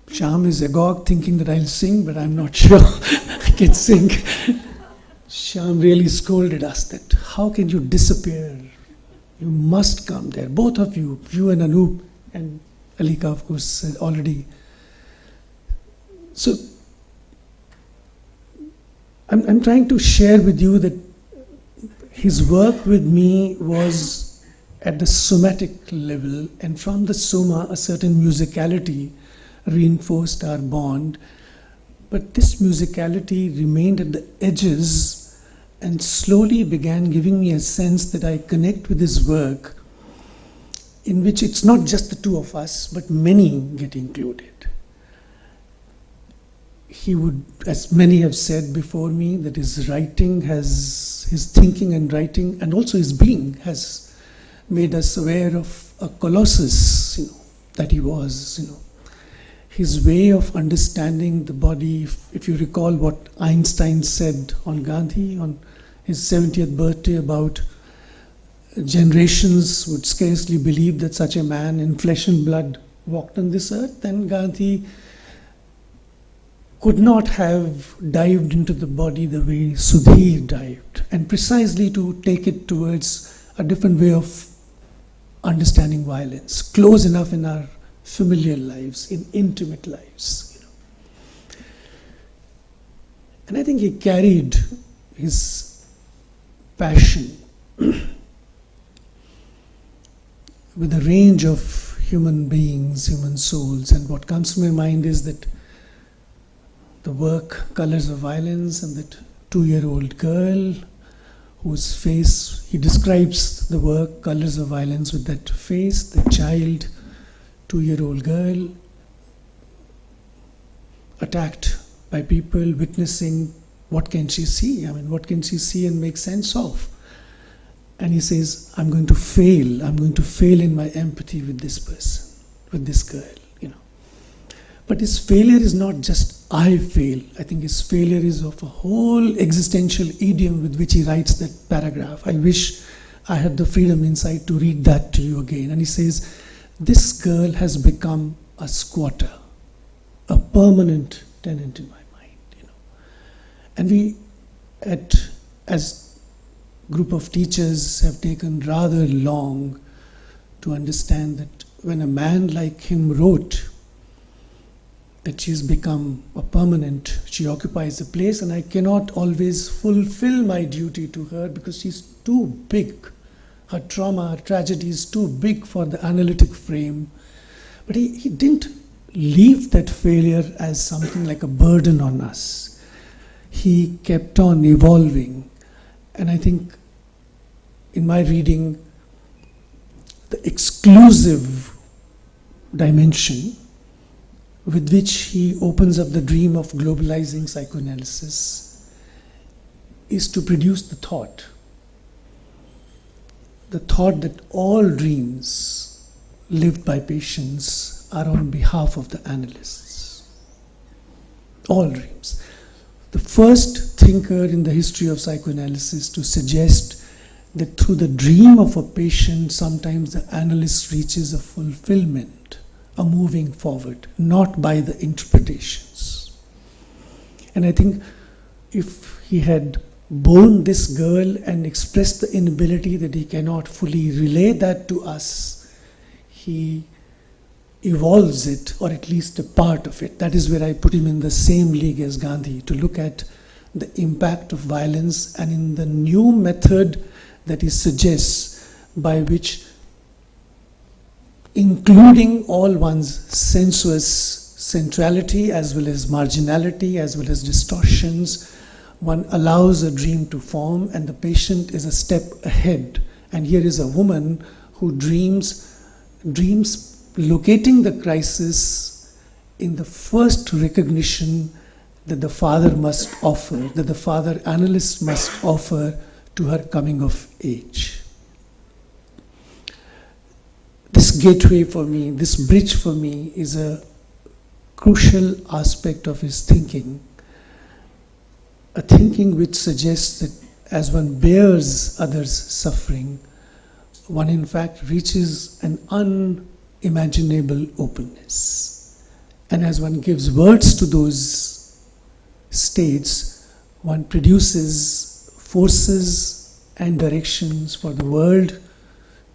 Shyam is agog thinking that I'll sing, but I'm not sure I can sing. Shyam really scolded us that how can you disappear? You must come there. Both of you and Anoop, and Alika of course said already. So I'm trying to share with you that his work with me was at the somatic level, and from the soma a certain musicality reinforced our bond. But this musicality remained at the edges and slowly began giving me a sense that I connect with his work, in which it's not just the two of us, but many get included. He would, as many have said before me, that his writing his thinking and writing, and also his being, has made us aware of a colossus, that he was, His way of understanding the body, if you recall what Einstein said on Gandhi, on his 70th birthday, about generations would scarcely believe that such a man in flesh and blood walked on this earth, then Gandhi could not have dived into the body the way Sudhir dived, and precisely to take it towards a different way of understanding violence, close enough in our familiar lives, in intimate lives. And I think he carried his passion with a range of human beings, human souls, and what comes to my mind is that the work Colors of Violence, and that 2-year-old girl whose face, he describes the work Colors of Violence with that face, the child, 2-year-old girl attacked by people, witnessing what can she see? What can she see and make sense of? And he says, I'm going to fail in my empathy with this person, with this girl, But his failure is not just I fail. I think his failure is of a whole existential idiom with which he writes that paragraph. I wish I had the freedom inside to read that to you again. And he says, this girl has become a squatter, a permanent tenant in my mind, And we, as group of teachers, have taken rather long to understand that when a man like him wrote that she's become a permanent, she occupies a place, and I cannot always fulfill my duty to her because she's too big. Her trauma, her tragedy is too big for the analytic frame. But he didn't leave that failure as something like a burden on us. He kept on evolving. And I think in my reading, the exclusive dimension with which he opens up the dream of globalizing psychoanalysis is to produce the thought that all dreams lived by patients are on behalf of the analysts. All dreams. The first thinker in the history of psychoanalysis to suggest that through the dream of a patient, sometimes the analyst reaches a fulfillment, a moving forward, not by the interpretations. And I think if he had borne this girl and expressed the inability that he cannot fully relay that to us, he evolves it, or at least a part of it. That is where I put him in the same league as Gandhi, to look at the impact of violence and in the new method that he suggests, by which, including all one's sensuous centrality as well as marginality as well as distortions, one allows a dream to form, and the patient is a step ahead. And here is a woman who dreams locating the crisis in the first recognition that the father must offer, that the father analyst must offer to her coming of age. This gateway for me, this bridge for me, is a crucial aspect of his thinking. A thinking which suggests that as one bears others' suffering, one in fact reaches an unimaginable openness. And as one gives words to those states, one produces forces and directions for the world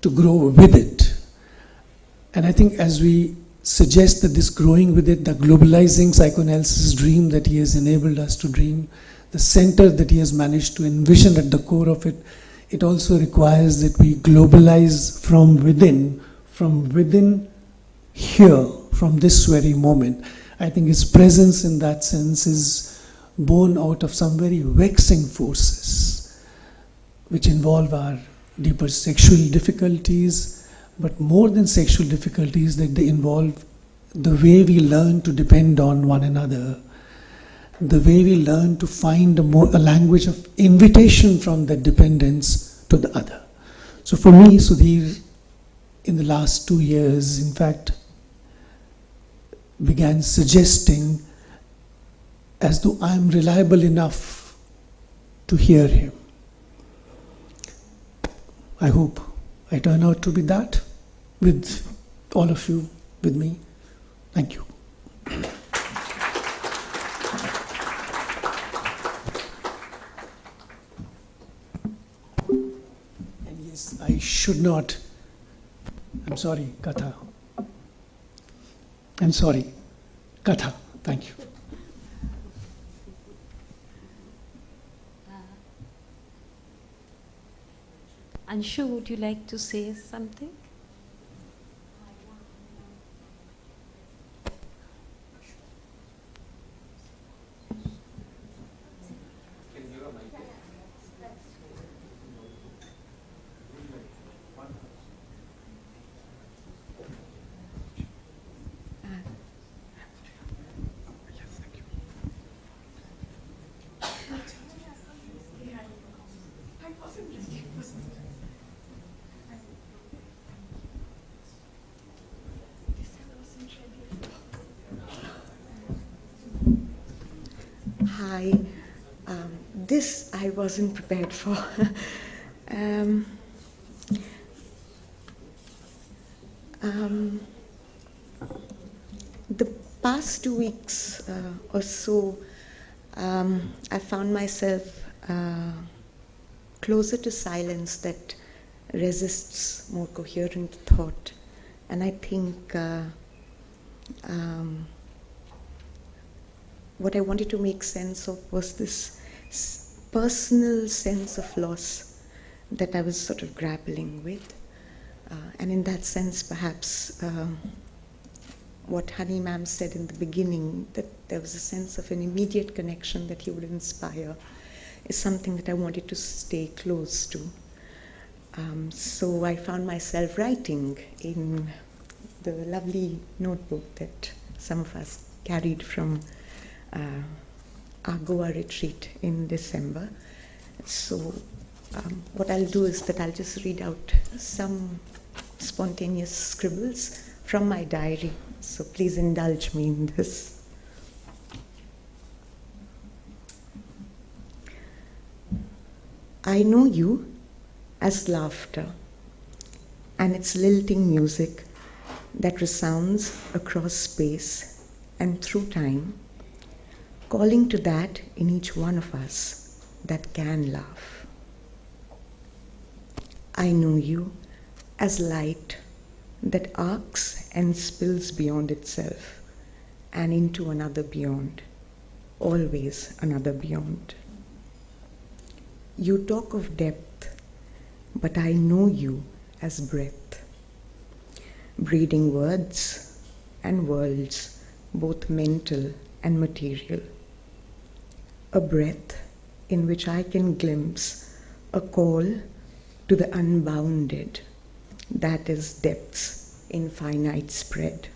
to grow with it. And I think as we suggest that this growing with it, the globalizing psychoanalysis dream that he has enabled us to dream, the center that he has managed to envision at the core of it, it also requires that we globalize from within here, from this very moment. I think his presence in that sense is born out of some very vexing forces which involve our deeper sexual difficulties, but more than sexual difficulties, that they involve the way we learn to depend on one another, the way we learn to find a language of invitation from that dependence to the other. So for me, Sudhir, in the last 2 years, in fact, began suggesting as though I am reliable enough to hear him. I hope I turn out to be that with all of you, with me. Thank you. And yes, I should not. I'm sorry, Katha. I'm sorry, Katha. Thank you. Anshu, would you like to say something? Hi. This I wasn't prepared for. The past 2 weeks or so, I found myself closer to silence that resists more coherent thought. And I think what I wanted to make sense of was this personal sense of loss that I was sort of grappling with. And in that sense, perhaps what Honey Ma'am said in the beginning, that there was a sense of an immediate connection that he would inspire, is something that I wanted to stay close to. So I found myself writing in the lovely notebook that some of us carried from our Goa retreat in December. So what I'll do is that I'll just read out some spontaneous scribbles from my diary. So please indulge me in this. I know you as laughter and its lilting music that resounds across space and through time, calling to that in each one of us that can laugh. I know you as light that arcs and spills beyond itself and into another beyond, always another beyond. You talk of depth, but I know you as breadth, breeding words and worlds, both mental and material. A breath in which I can glimpse a call to the unbounded, that is depth's infinite spread.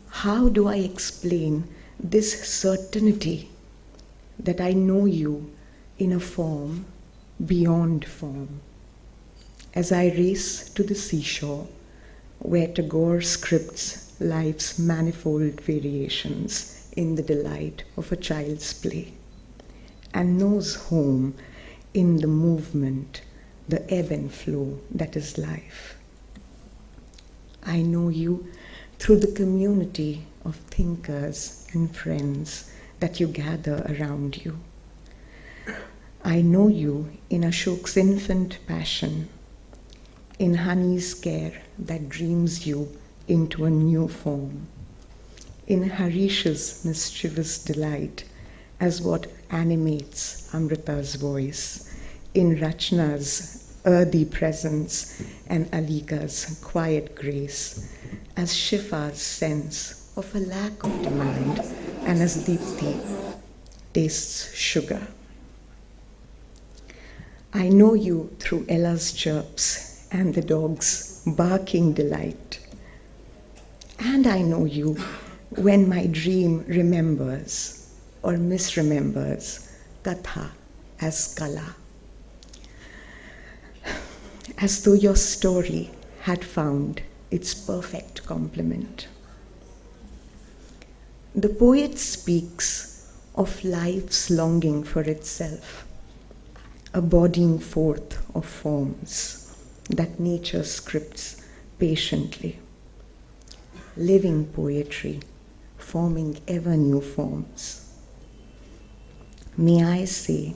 How do I explain this certainty that I know you in a form beyond form, as I race to the seashore where Tagore scripts life's manifold variations in the delight of a child's play, and knows home in the movement, the ebb and flow that is life. I know you through the community of thinkers and friends that you gather around you. I know you in Ashok's infant passion, in Honey's care that dreams you into a new form, in Harish's mischievous delight as what animates Amrita's voice, in Rachna's earthy presence and Alika's quiet grace, as Shifa's sense of a lack of demand, and as Deepthi tastes sugar. I know you through Ella's chirps and the dog's barking delight. And I know you when my dream remembers or misremembers Katha as Kala, as though your story had found its perfect complement. The poet speaks of life's longing for itself, a bodying forth of forms that nature scripts patiently, living poetry, forming ever new forms. May I say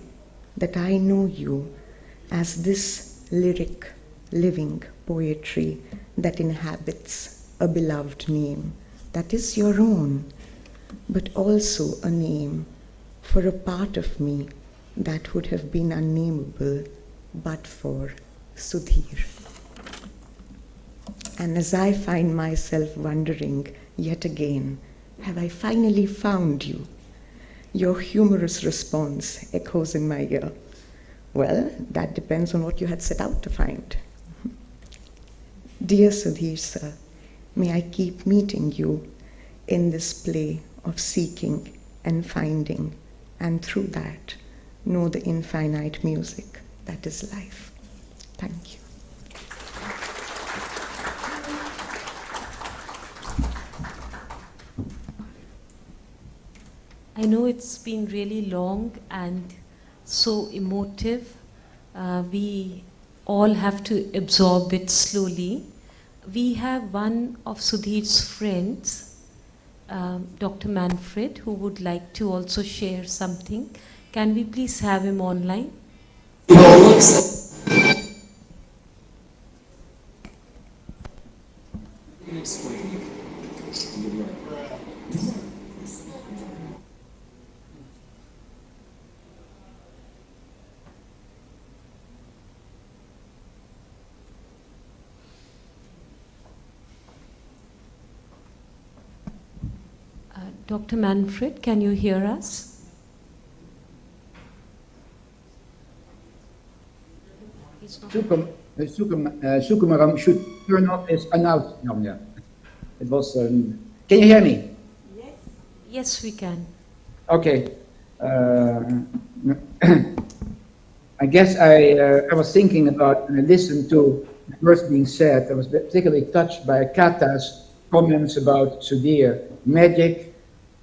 that I know you as this lyric, living poetry that inhabits a beloved name that is your own, but also a name for a part of me that would have been unnameable but for Sudhir. And as I find myself wondering yet again, have I finally found you? Your humorous response echoes in my ear. Well, that depends on what you had set out to find. Dear Sudhir sir, may I keep meeting you in this play of seeking and finding, and through that, know the infinite music that is life. Thank you. I know it's been really long and so emotive. We all have to absorb it slowly. We have one of Sudhir's friends, Dr. Manfred, who would like to also share something. Can we please have him online? Dr. Manfred, can you hear us? Sukumaram should turn off his announce. Yeah. It was. Can you hear me? Yes. Yes, we can. Okay. I guess I was thinking about, and I listened to the words being said. I was particularly touched by Kata's comments about Sudhir, magic,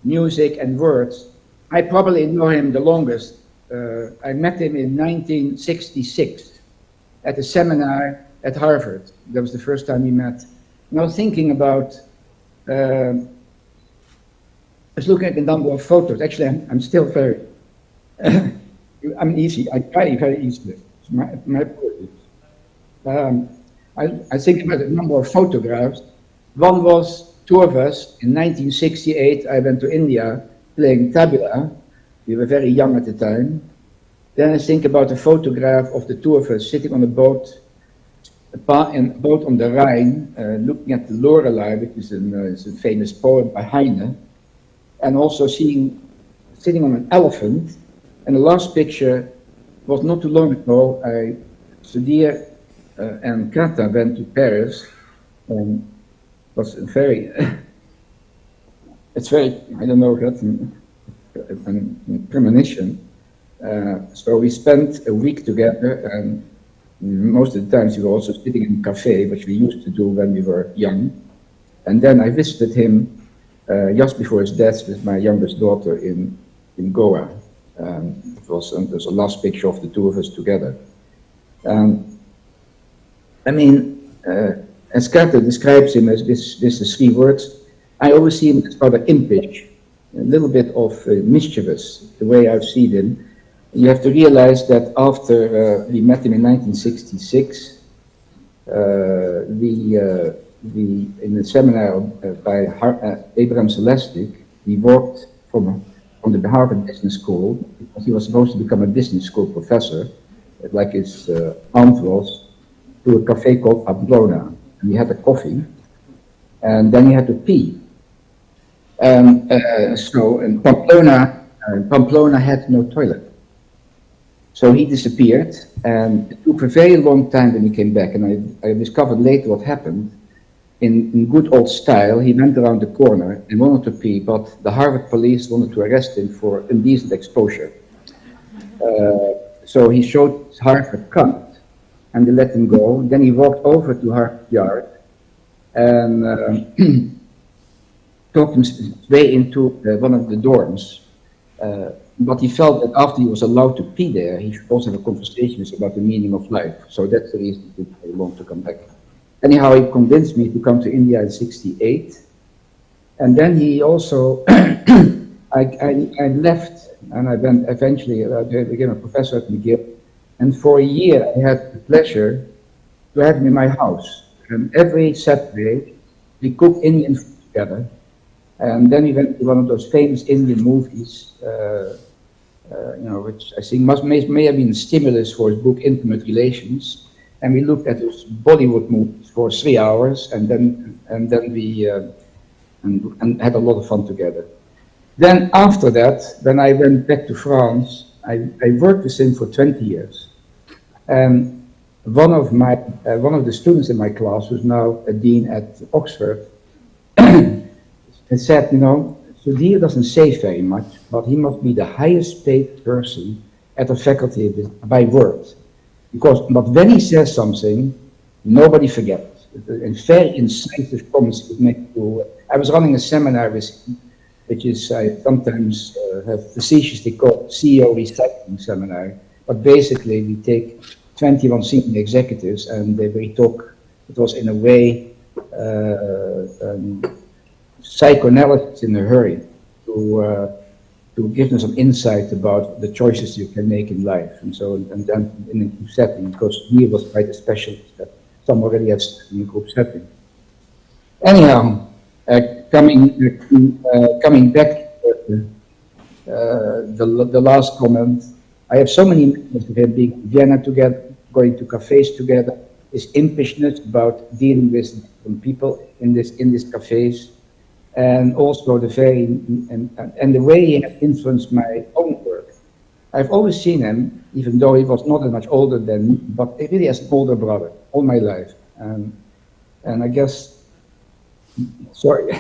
music, and words. I probably know him the longest. I met him in 1966 at a seminar at Harvard. That was the first time we met. And I was thinking about, I was looking at a number of photos. Actually, I'm still very, I'm easy. I try very easily. It's my apologies. I think about a number of photographs. One was two of us in 1968. I went to India playing tabla. We were very young at the time. Then I think about a photograph of the two of us sitting on a boat on the Rhine, looking at the Lorelei, which is a famous poem by Heine, and also sitting on an elephant. And the last picture was not too long ago. Sudhir and Kata went to Paris, and was very, it's very, I don't know, that's a premonition. So we spent a week together, and most of the times we were also sitting in a cafe, which we used to do when we were young. And then I visited him just before his death with my youngest daughter in Goa. It was there's a last picture of the two of us together. I mean, as Kata describes him as this three words, I always see him as rather impish, a little bit of mischievous, the way I've seen him. You have to realize that after we met him in 1966, in the seminar by Abraham Celestic, we walked from the Harvard Business School, because he was supposed to become a business school professor, like his aunt was, to a cafe called Pamplona. And we had a coffee, and then he had to pee. And Pamplona had no toilet. So he disappeared, and it took a very long time when he came back, and I discovered later what happened. In good old style, he went around the corner and wanted to pee, but the Harvard police wanted to arrest him for indecent exposure. So he showed his Harvard card, and they let him go. Then he walked over to Harvard Yard and talked his way into one of the dorms. But he felt that after he was allowed to pee there, he should also have a conversation about the meaning of life. So that's the reason it took very long to come back. Anyhow, he convinced me to come to India in '68. And then he also, I left, and I went eventually, I became a professor at McGill. And for a year, I had the pleasure to have him in my house. And every Saturday, we cooked Indian food together. And then we went to one of those famous Indian movies, which I think may have been a stimulus for his book, Intimate Relations. And we looked at those Bollywood movies for 3 hours, and then we had a lot of fun together. Then after that, when I went back to France, I worked with him for 20 years. And one of the students in my class, who's now a dean at Oxford, said, Sudhir doesn't say very much, but he must be the highest paid person at the faculty by word. But when he says something, nobody forgets. And very incisive comments he would make to. I was running a seminar with him, which is I sometimes have facetiously called CEO recycling seminar. But basically, we take 21 senior executives and we talk. It was in a way psychoanalysis in a hurry to give them some insight about the choices you can make in life. And so, and then in a group setting, because he was quite a specialist that some already have in a group setting. Anyhow, coming back to the last comment, I have so many memories of him being in Vienna together, going to cafes together, his impishness about dealing with people in these cafes, and also the way he has influenced my own work. I've always seen him, even though he was not that much older than me, but really as an older brother all my life. And I guess, sorry,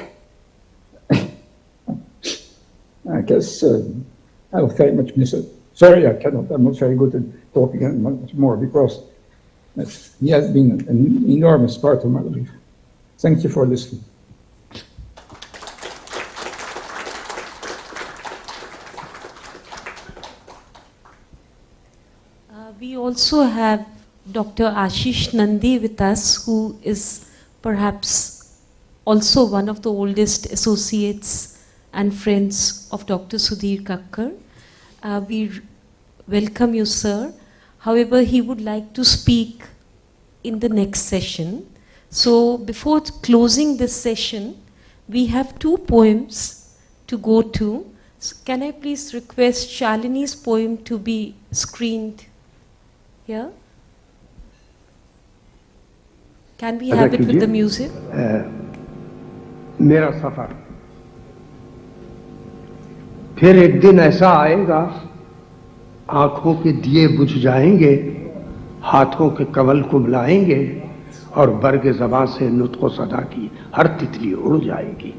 I guess I will very much miss it. Sorry, I'm not very good at talking much more, because he has been an enormous part of my life. Thank you for listening. We also have Dr. Ashish Nandi with us, who is perhaps also one of the oldest associates and friends of Dr. Sudhir Kakar. We welcome you, sir. However, he would like to speak in the next session. So before closing this session, we have 2 poems to go to. So can I please request Shalini's poem to be screened here? Can we have it with the music? मेरा सफर फिर एक दिन ऐसा आएगा, आंखों के दिए बुझ जाएंगे, हाथों के कमल कुमलाएंगे, और बर्ग ज़बां से नुत्क़ो सदा की हर तितली उड़ जाएगी।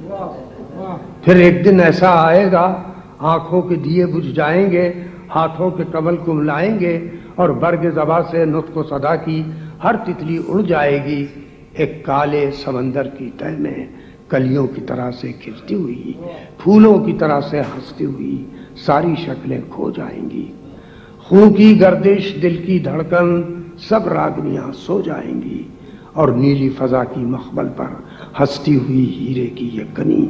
फिर एक दिन ऐसा आएगा, आंखों के दिए बुझ जाएंगे, हाथों के कमल कुमलाएंगे, और बर्ग ज़बां से नुत्क़ो सदा की हर तितली उड़ जाएगी। एक काले समंदर की तह में कलियों की तरह से खिलती हुई, फूलों की तरह से हंसती हुई सारी शक्लें खो जाएंगी। खून की गर्दिश, दिल की धड़कन, सब रागनियां सो जाएंगी, और नीली फजा की मखमल पर हंसती हुई हीरे की ये कनी,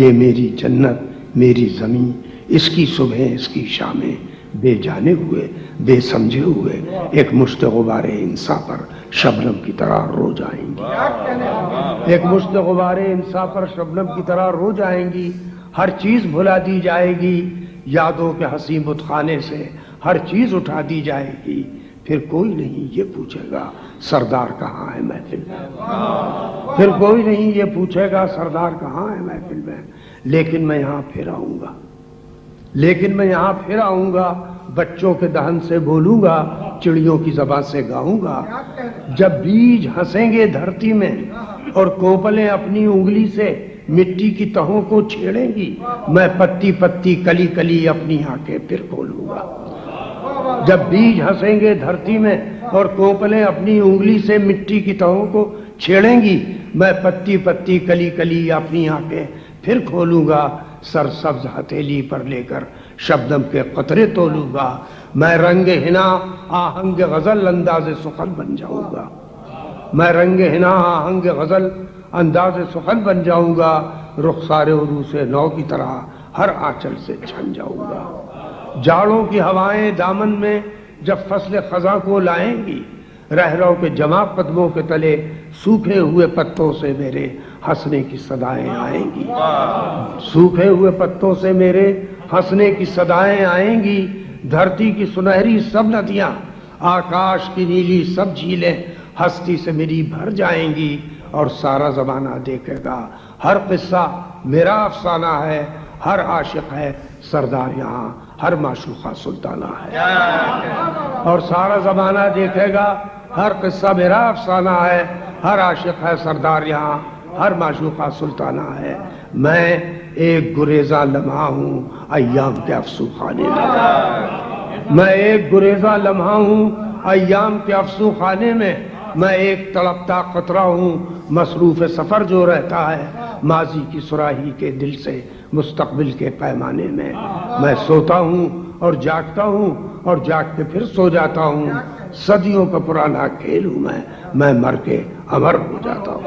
ये मेरी जन्नत, मेरी ज़मीं, इसकी सुबह, इसकी शामें, बेजाने हुए, बेसमझे हुए एक मुश्त गुबारे इंसा पर शबनम की तरह रो जाएंगी। एक मुश्त गुबारे इंसा पर शबनम की तरह रो जाएंगी। हर चीज भुला दी जाएगी, यादों के हंसी बुतखाने से हर चीज उठा दी जाएगी। फिर कोई नहीं ये पूछेगा सरदार कहाँ है महफिल में। फिर कोई नहीं ये पूछेगा सरदार कहाँ है महफिल में। लेकिन मैं यहाँ फिर आऊंगा, लेकिन मैं यहाँ फिर आऊंगा, बच्चों के दहन से बोलूंगा, चिड़ियों की ज़बान से गाऊंगा। जब बीज हंसेंगे धरती में और कोपलें अपनी उंगली से मिट्टी की तहों को छेड़ेंगी, मैं पत्ती पत्ती कली कली अपनी आंखें फिर खोलूंगा। जब बीज हंसेंगे धरती में और कोपलें अपनी उंगली से मिट्टी की तहों को छेड़ेंगी, मैं पत्ती पत्ती कली कली अपनी आंखें फिर खोलूंगा। सरसब्ज हथेली पर लेकर शबनम के कतरे तोलूंगा। मैं रंगे हिना आहंग गजल अंदाज़े सुखन बन जाऊंगा। मैं रंगे हिना आहंग गजल अंदाज़े सुखन बन जाऊंगा। रुखसारे उरूसे नौ की तरह हर आंचल से छन जाऊंगा। जाड़ों की हवाएं दामन में जब फसल खजा को लाएंगी, रहरों के जमा कदमों के तले सूखे हुए पत्तों से मेरे हंसने की सदाएं आएंगी। सूखे हुए पत्तों से मेरे हंसने की सदाएं आएंगी। धरती की सुनहरी सब नदियां, आकाश की नीली सब झीलें हस्ती से मेरी भर जाएंगी, और सारा जमाना देखेगा हर किस्सा मेरा अफसाना है। हर आशिक है सरदार यहाँ, हर माशूका सुल्ताना है। और सारा जमाना देखेगा हर किस्सा मेरा अफसाना है। हर आशिक है सरदार यहाँ, हर माशूका सुल्ताना है। मैं एक गुरेजा लम्हा हूँ अय्याम के अफसू खाने में। मैं एक गुरेजा लम्हा हूँ अय्याम के अफसू खाने में। मैं एक तड़पता कतरा हूँ मसरूफ सफर जो रहता है माजी की सुराही के दिल से मुस्तकबिल के पैमाने में। मैं सोता हूँ और जागता हूँ और जाग के फिर सो जाता हूँ। सदियों का पुराना खेल हूँ मैं मर के अमर हो जाता हूँ।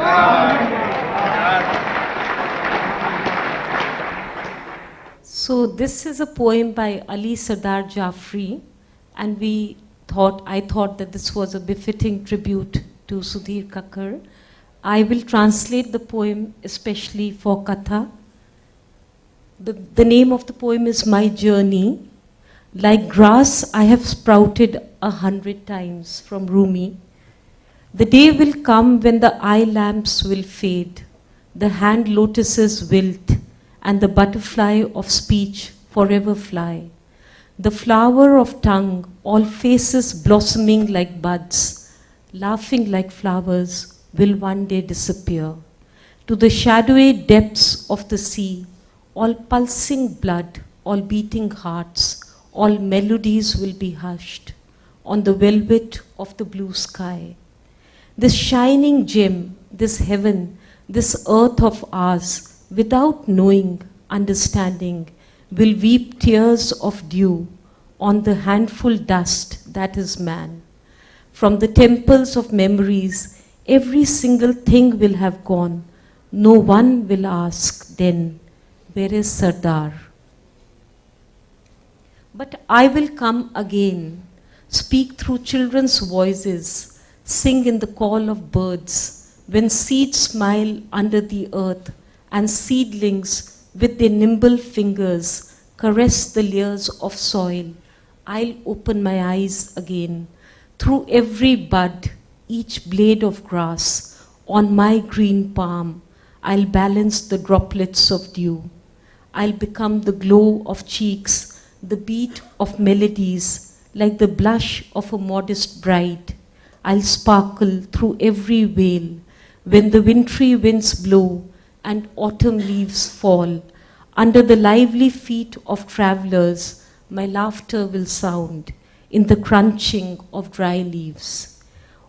So this is a poem by Ali Sardar Jafri, and I thought that this was a befitting tribute to Sudhir Kakar. I will translate the poem especially for Katha. The name of the poem is My Journey. Like grass I have sprouted 100 times, from Rumi. The day will come when the eye lamps will fade, the hand lotuses wilt, and the butterfly of speech forever fly. The flower of tongue, all faces blossoming like buds, laughing like flowers, will one day disappear. To the shadowy depths of the sea, all pulsing blood, all beating hearts, all melodies will be hushed on the velvet of the blue sky. This shining gem, this heaven, this earth of ours, without knowing, understanding, will weep tears of dew on the handful dust that is man. From the temples of memories, every single thing will have gone. No one will ask then, where is Sardar? But I will come again, speak through children's voices, sing in the call of birds, when seeds smile under the earth, and seedlings with their nimble fingers caress the layers of soil. I'll open my eyes again. Through every bud, each blade of grass, on my green palm, I'll balance the droplets of dew. I'll become the glow of cheeks, the beat of melodies, like the blush of a modest bride. I'll sparkle through every veil when the wintry winds blow and autumn leaves fall. Under the lively feet of travelers, my laughter will sound in the crunching of dry leaves.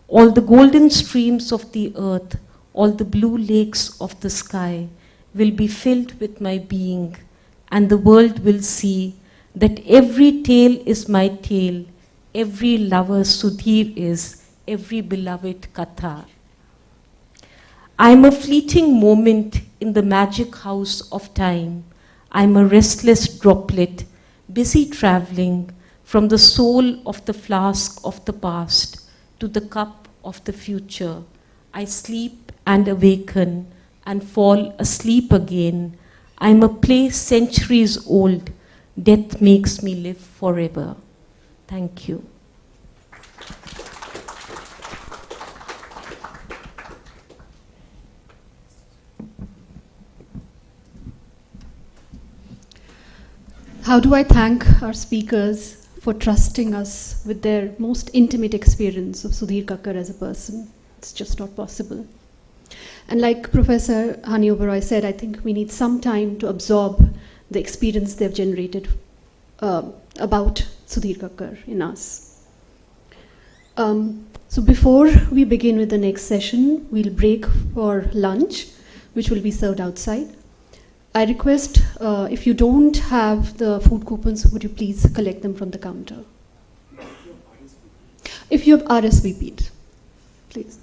All the golden streams of the earth, all the blue lakes of the sky will be filled with my being, and the world will see that every tale is my tale, every lover Sudhir is, every beloved Katha. I am a fleeting moment in the magic house of time. I am a restless droplet, busy traveling from the soul of the flask of the past to the cup of the future. I sleep and awaken and fall asleep again. I am a place centuries old. Death makes me live forever. Thank you. How do I thank our speakers for trusting us with their most intimate experience of Sudhir Kakar as a person? It's just not possible. And like Professor Hani Oberoi said, I think we need some time to absorb the experience they've generated about Sudhir Kakar in us. So before we begin with the next session, we'll break for lunch, which will be served outside. I request, if you don't have the food coupons, would you please collect them from the counter? If you have RSVP'd, please.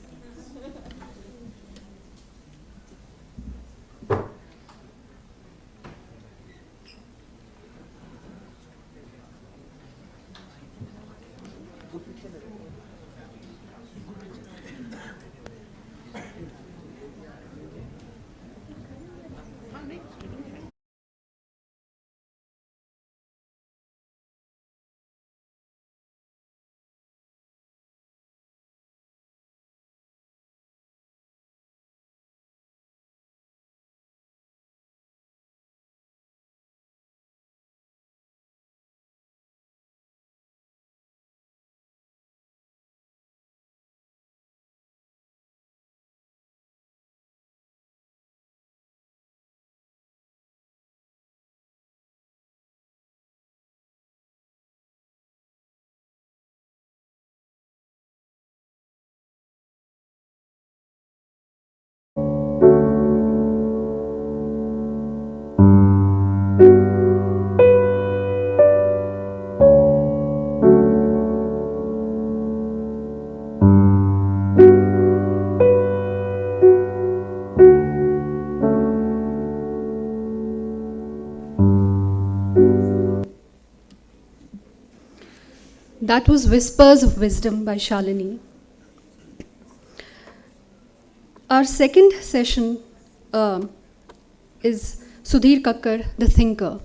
That was Whispers of Wisdom by Shalini. Our second session is Sudhir Kakar, the thinker.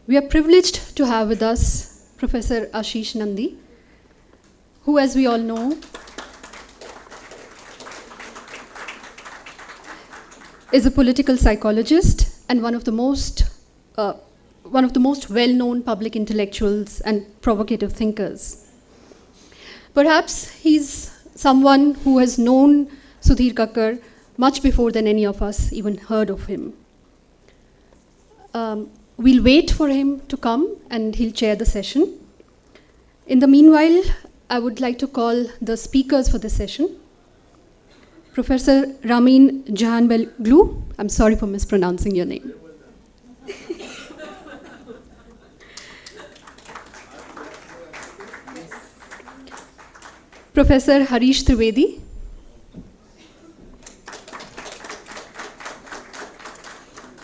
We are privileged to have with us Professor Ashish Nandi, who, as we all know, is a political psychologist and one of the most well-known public intellectuals and provocative thinkers. Perhaps he's someone who has known Sudhir Kakar much before than any of us even heard of him. We'll wait for him to come and he'll chair the session. In the meanwhile, I would like to call the speakers for the session. Professor Ramin Jahanbegloo, I'm sorry for mispronouncing your name. Professor Harish Trivedi.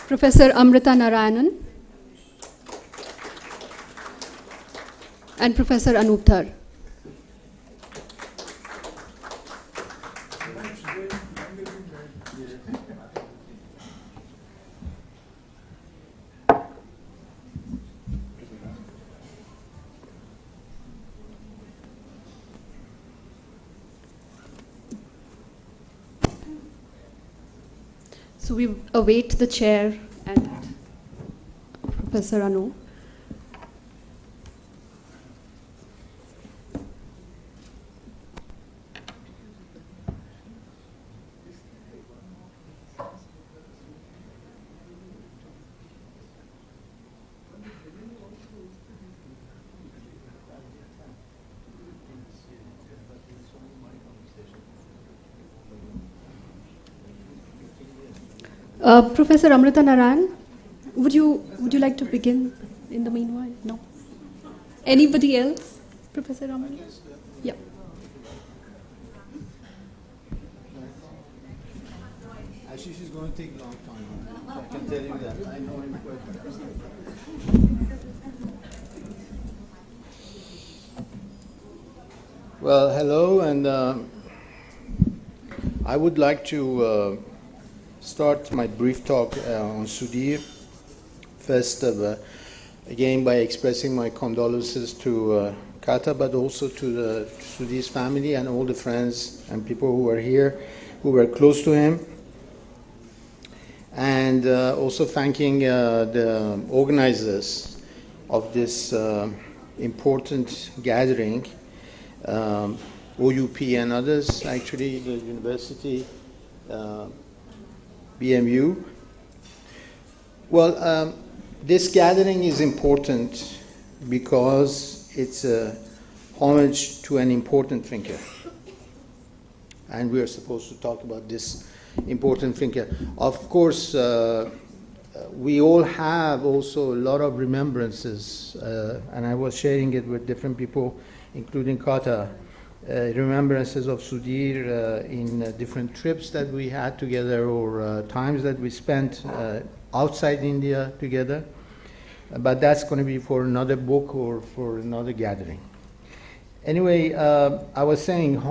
Professor Amrita Narayanan. And Professor Anup Thar. So we await the chair and Professor Anu. Professor Amrita Narayan, would you like to begin in the meanwhile? No. Anybody else? Professor Amrita? Yeah. Ashish is going to take a long time. I can tell you that. I know him quite well. Well, hello, and I would like to start my brief talk on Sudhir. First, again, by expressing my condolences to Kata, but also to Sudhir's family and all the friends and people who were here, who were close to him. And also thanking the organizers of this important gathering, OUP and others, actually, the university, BMU. Well, this gathering is important because it's a homage to an important thinker. And we are supposed to talk about this important thinker. Of course, we all have also a lot of remembrances, and I was sharing it with different people, including Kata, remembrances of Sudhir in different trips that we had together or times that we spent outside India together. But that's going to be for another book or for another gathering. Anyway, I was saying,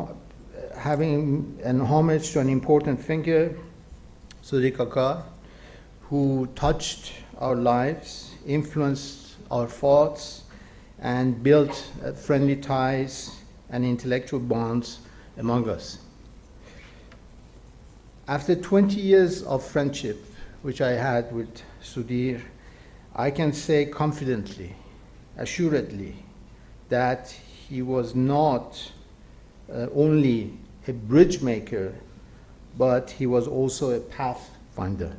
having an homage to an important thinker, Sudhir Kakar, who touched our lives, influenced our thoughts, and built friendly ties and intellectual bonds among us. After 20 years of friendship, which I had with Sudhir, I can say confidently, assuredly, that he was not only a bridge maker, but he was also a pathfinder.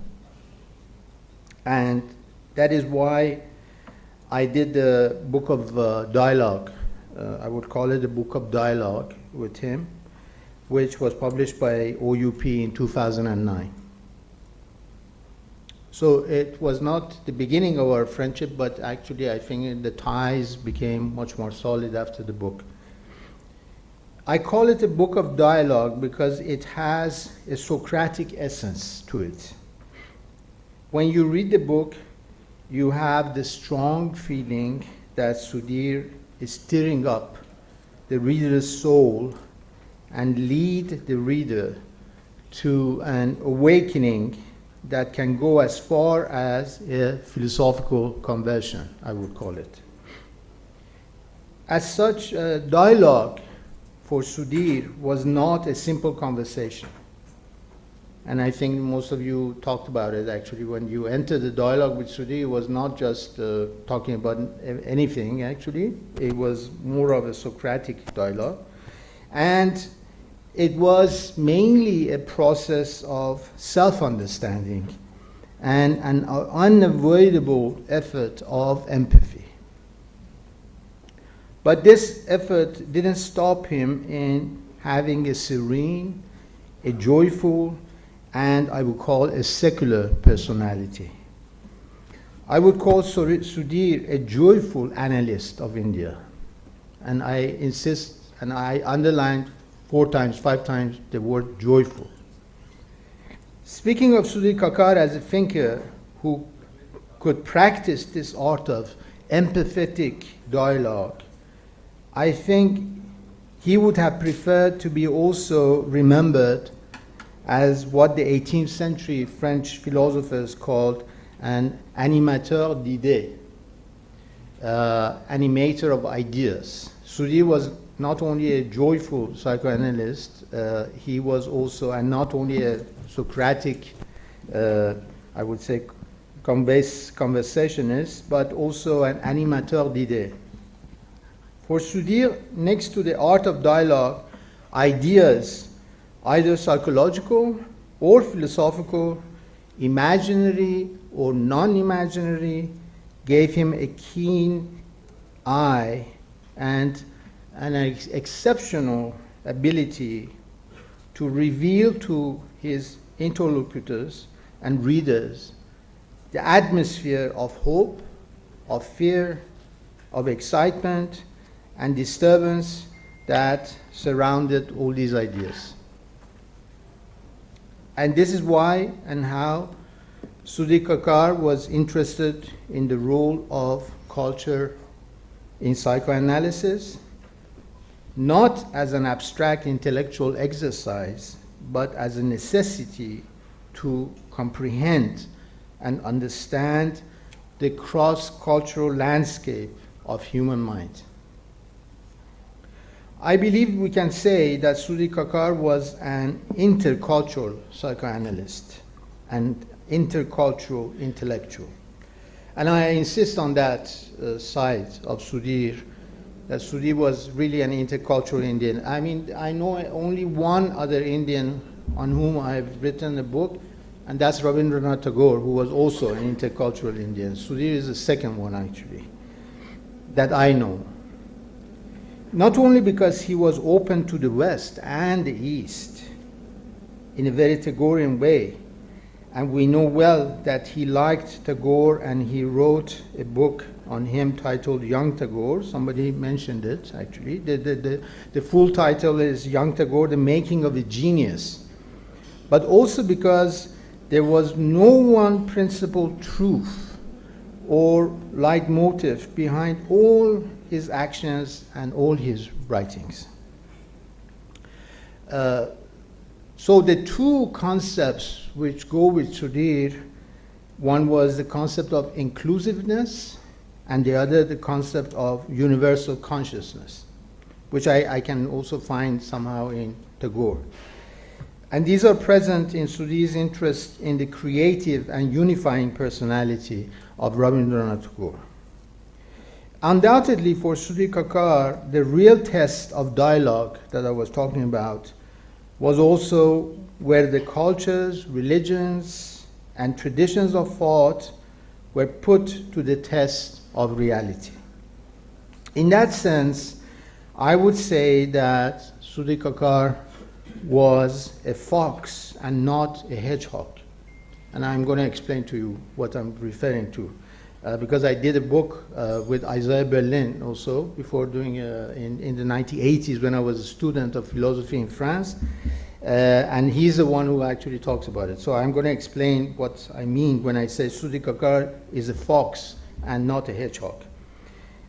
And that is why I did the book of dialogue. I would call it a book of dialogue with him, which was published by OUP in 2009. So it was not the beginning of our friendship, but actually I think the ties became much more solid after the book. I call it a book of dialogue because it has a Socratic essence to it. When you read the book, you have the strong feeling that Sudhir is stirring up the reader's soul and lead the reader to an awakening that can go as far as a philosophical conversion, I would call it. As such, dialogue for Sudhir was not a simple conversation. And I think most of you talked about it actually. When you entered the dialogue with Sudhir, it was not just talking about anything actually. It was more of a Socratic dialogue. And it was mainly a process of self-understanding and an unavoidable effort of empathy. But this effort didn't stop him in having a serene, a joyful, and I would call a secular personality. I would call Sudhir a joyful analyst of India. And I insist, and I underlined 4 times, 5 times the word joyful. Speaking of Sudhir Kakar as a thinker who could practice this art of empathetic dialogue, I think he would have preferred to be also remembered as what the 18th century French philosophers called an animateur d'idées, animator of ideas. Sudhir was not only a joyful psychoanalyst, he was also, and not only a Socratic, I would say, conversationist, but also an animateur d'idées. For Sudhir, next to the art of dialogue, ideas, either psychological or philosophical, imaginary or non-imaginary, gave him a keen eye and an exceptional ability to reveal to his interlocutors and readers the atmosphere of hope, of fear, of excitement, and disturbance that surrounded all these ideas. And this is why and how Sudhir Kakar was interested in the role of culture in psychoanalysis, not as an abstract intellectual exercise, but as a necessity to comprehend and understand the cross-cultural landscape of human mind. I believe we can say that Sudhir Kakar was an intercultural psychoanalyst and intercultural intellectual. And I insist on that side of Sudhir, that Sudhir was really an intercultural Indian. I mean, I know only one other Indian on whom I've written a book, and that's Rabindranath Tagore, who was also an intercultural Indian. Sudhir is the second one, actually, that I know. Not only because he was open to the West and the East in a very Tagorean way, and we know well that he liked Tagore and he wrote a book on him titled Young Tagore. Somebody mentioned it, actually. The full title is Young Tagore, The Making of a Genius. But also because there was no one principal truth or leitmotif behind all his actions and all his writings. So the two concepts which go with Sudhir, one was the concept of inclusiveness, and the other the concept of universal consciousness, which I can also find somehow in Tagore. And these are present in Sudhir's interest in the creative and unifying personality of Rabindranath Tagore. Undoubtedly, for Sudhir Kakar, the real test of dialogue that I was talking about was also where the cultures, religions, and traditions of thought were put to the test of reality. In that sense, I would say that Sudhir Kakar was a fox and not a hedgehog. And I'm going to explain to you what I'm referring to. Because I did a book with Isaiah Berlin also before doing in the 1980s when I was a student of philosophy in France. And he's the one who actually talks about it. So I'm going to explain what I mean when I say Sudhir Kakar is a fox and not a hedgehog.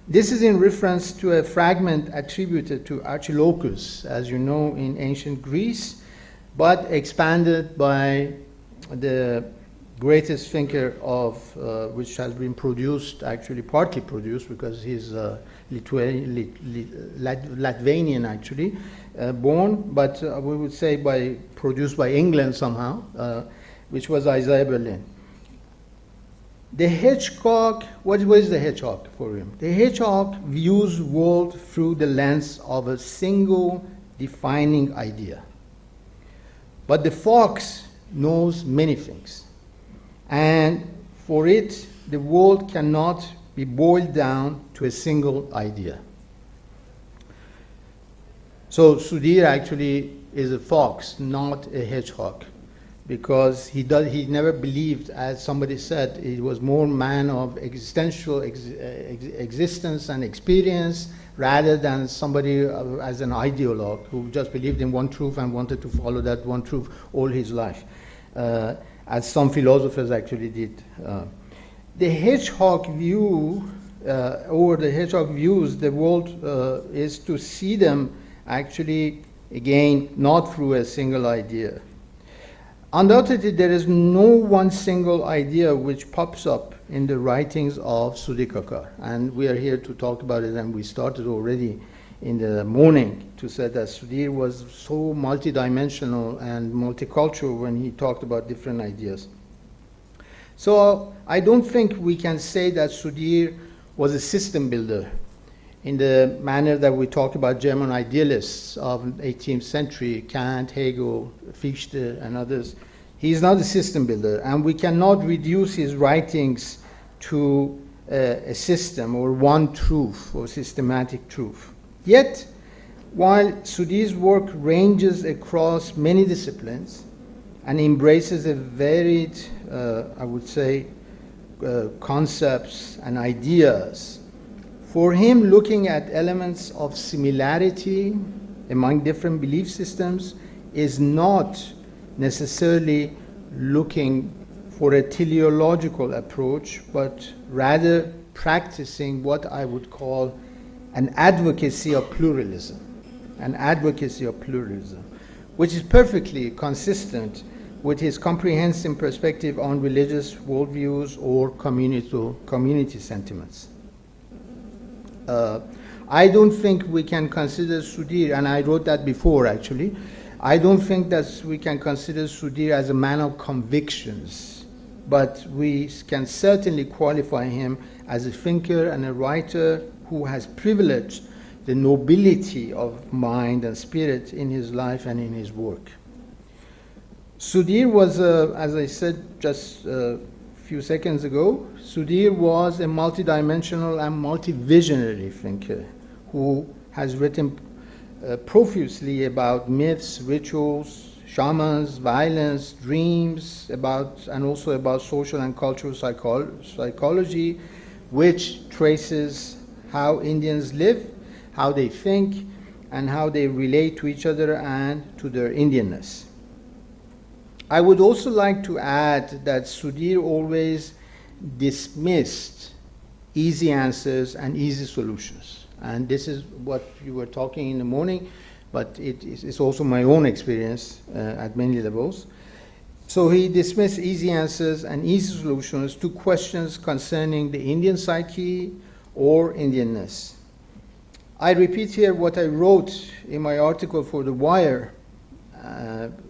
This is in reference to a fragment attributed to Archilochus, as you know, in ancient Greece, but expanded by the greatest thinker of which has been produced, actually partly produced, because he's Latvian actually, born, but we would say produced by England somehow, which was Isaiah Berlin. The hedgehog, what is the hedgehog for him? The hedgehog views the world through the lens of a single defining idea. But the fox knows many things. And for it, the world cannot be boiled down to a single idea. So Sudhir actually is a fox, not a hedgehog, because he never believed, as somebody said, he was more man of existential existence and experience rather than somebody as an ideologue who just believed in one truth and wanted to follow that one truth all his life, as some philosophers actually did. The hedgehog view, or the hedgehog views the world, is to see them actually, again, not through a single idea. Undoubtedly, there is no one single idea which pops up in the writings of Sudhir Kakar, and we are here to talk about it, and we started already in the morning to say that Sudhir was so multidimensional and multicultural when he talked about different ideas. So I don't think we can say that Sudhir was a system builder in the manner that we talk about German idealists of 18th century, Kant, Hegel, Fichte, and others. He is not a system builder, and we cannot reduce his writings to a system or one truth or systematic truth. Yet, while Sudhir's work ranges across many disciplines and embraces a varied, I would say, concepts and ideas, for him, looking at elements of similarity among different belief systems is not necessarily looking for a teleological approach, but rather practicing what I would call an advocacy of pluralism, which is perfectly consistent with his comprehensive perspective on religious worldviews or community sentiments. I don't think we can consider Sudhir, and I wrote that before actually, I don't think that we can consider Sudhir as a man of convictions, but we can certainly qualify him as a thinker and a writer who has privileged the nobility of mind and spirit in his life and in his work. Sudhir was, as I said just a few seconds ago, Sudhir was a multidimensional and multi-visionary thinker who has written profusely about myths, rituals, shamans, violence, dreams, and also about social and cultural psychology, which traces how Indians live, how they think, and how they relate to each other and to their Indianness. I would also like to add that Sudhir always dismissed easy answers and easy solutions. And this is what you were talking in the morning, but it's also my own experience at many levels. So he dismissed easy answers and easy solutions to questions concerning the Indian psyche or Indianness. I repeat here what I wrote in my article for The Wire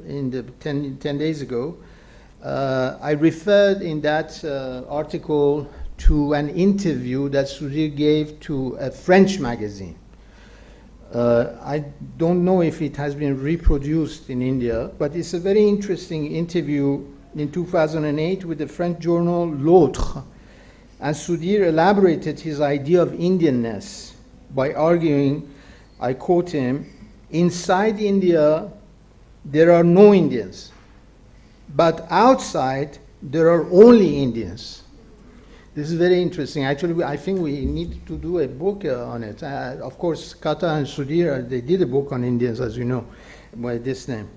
in the 10 days ago. I referred in that article to an interview that Sudhir gave to a French magazine. I don't know if it has been reproduced in India, but it's a very interesting interview in 2008 with the French journal L'Autre. And Sudhir elaborated his idea of Indianness by arguing, I quote him, "Inside India, there are no Indians, but outside, there are only Indians." This is very interesting. Actually, I think we need to do a book on it. Of course, Kata and Sudhir, they did a book on Indians, as you know, by this name.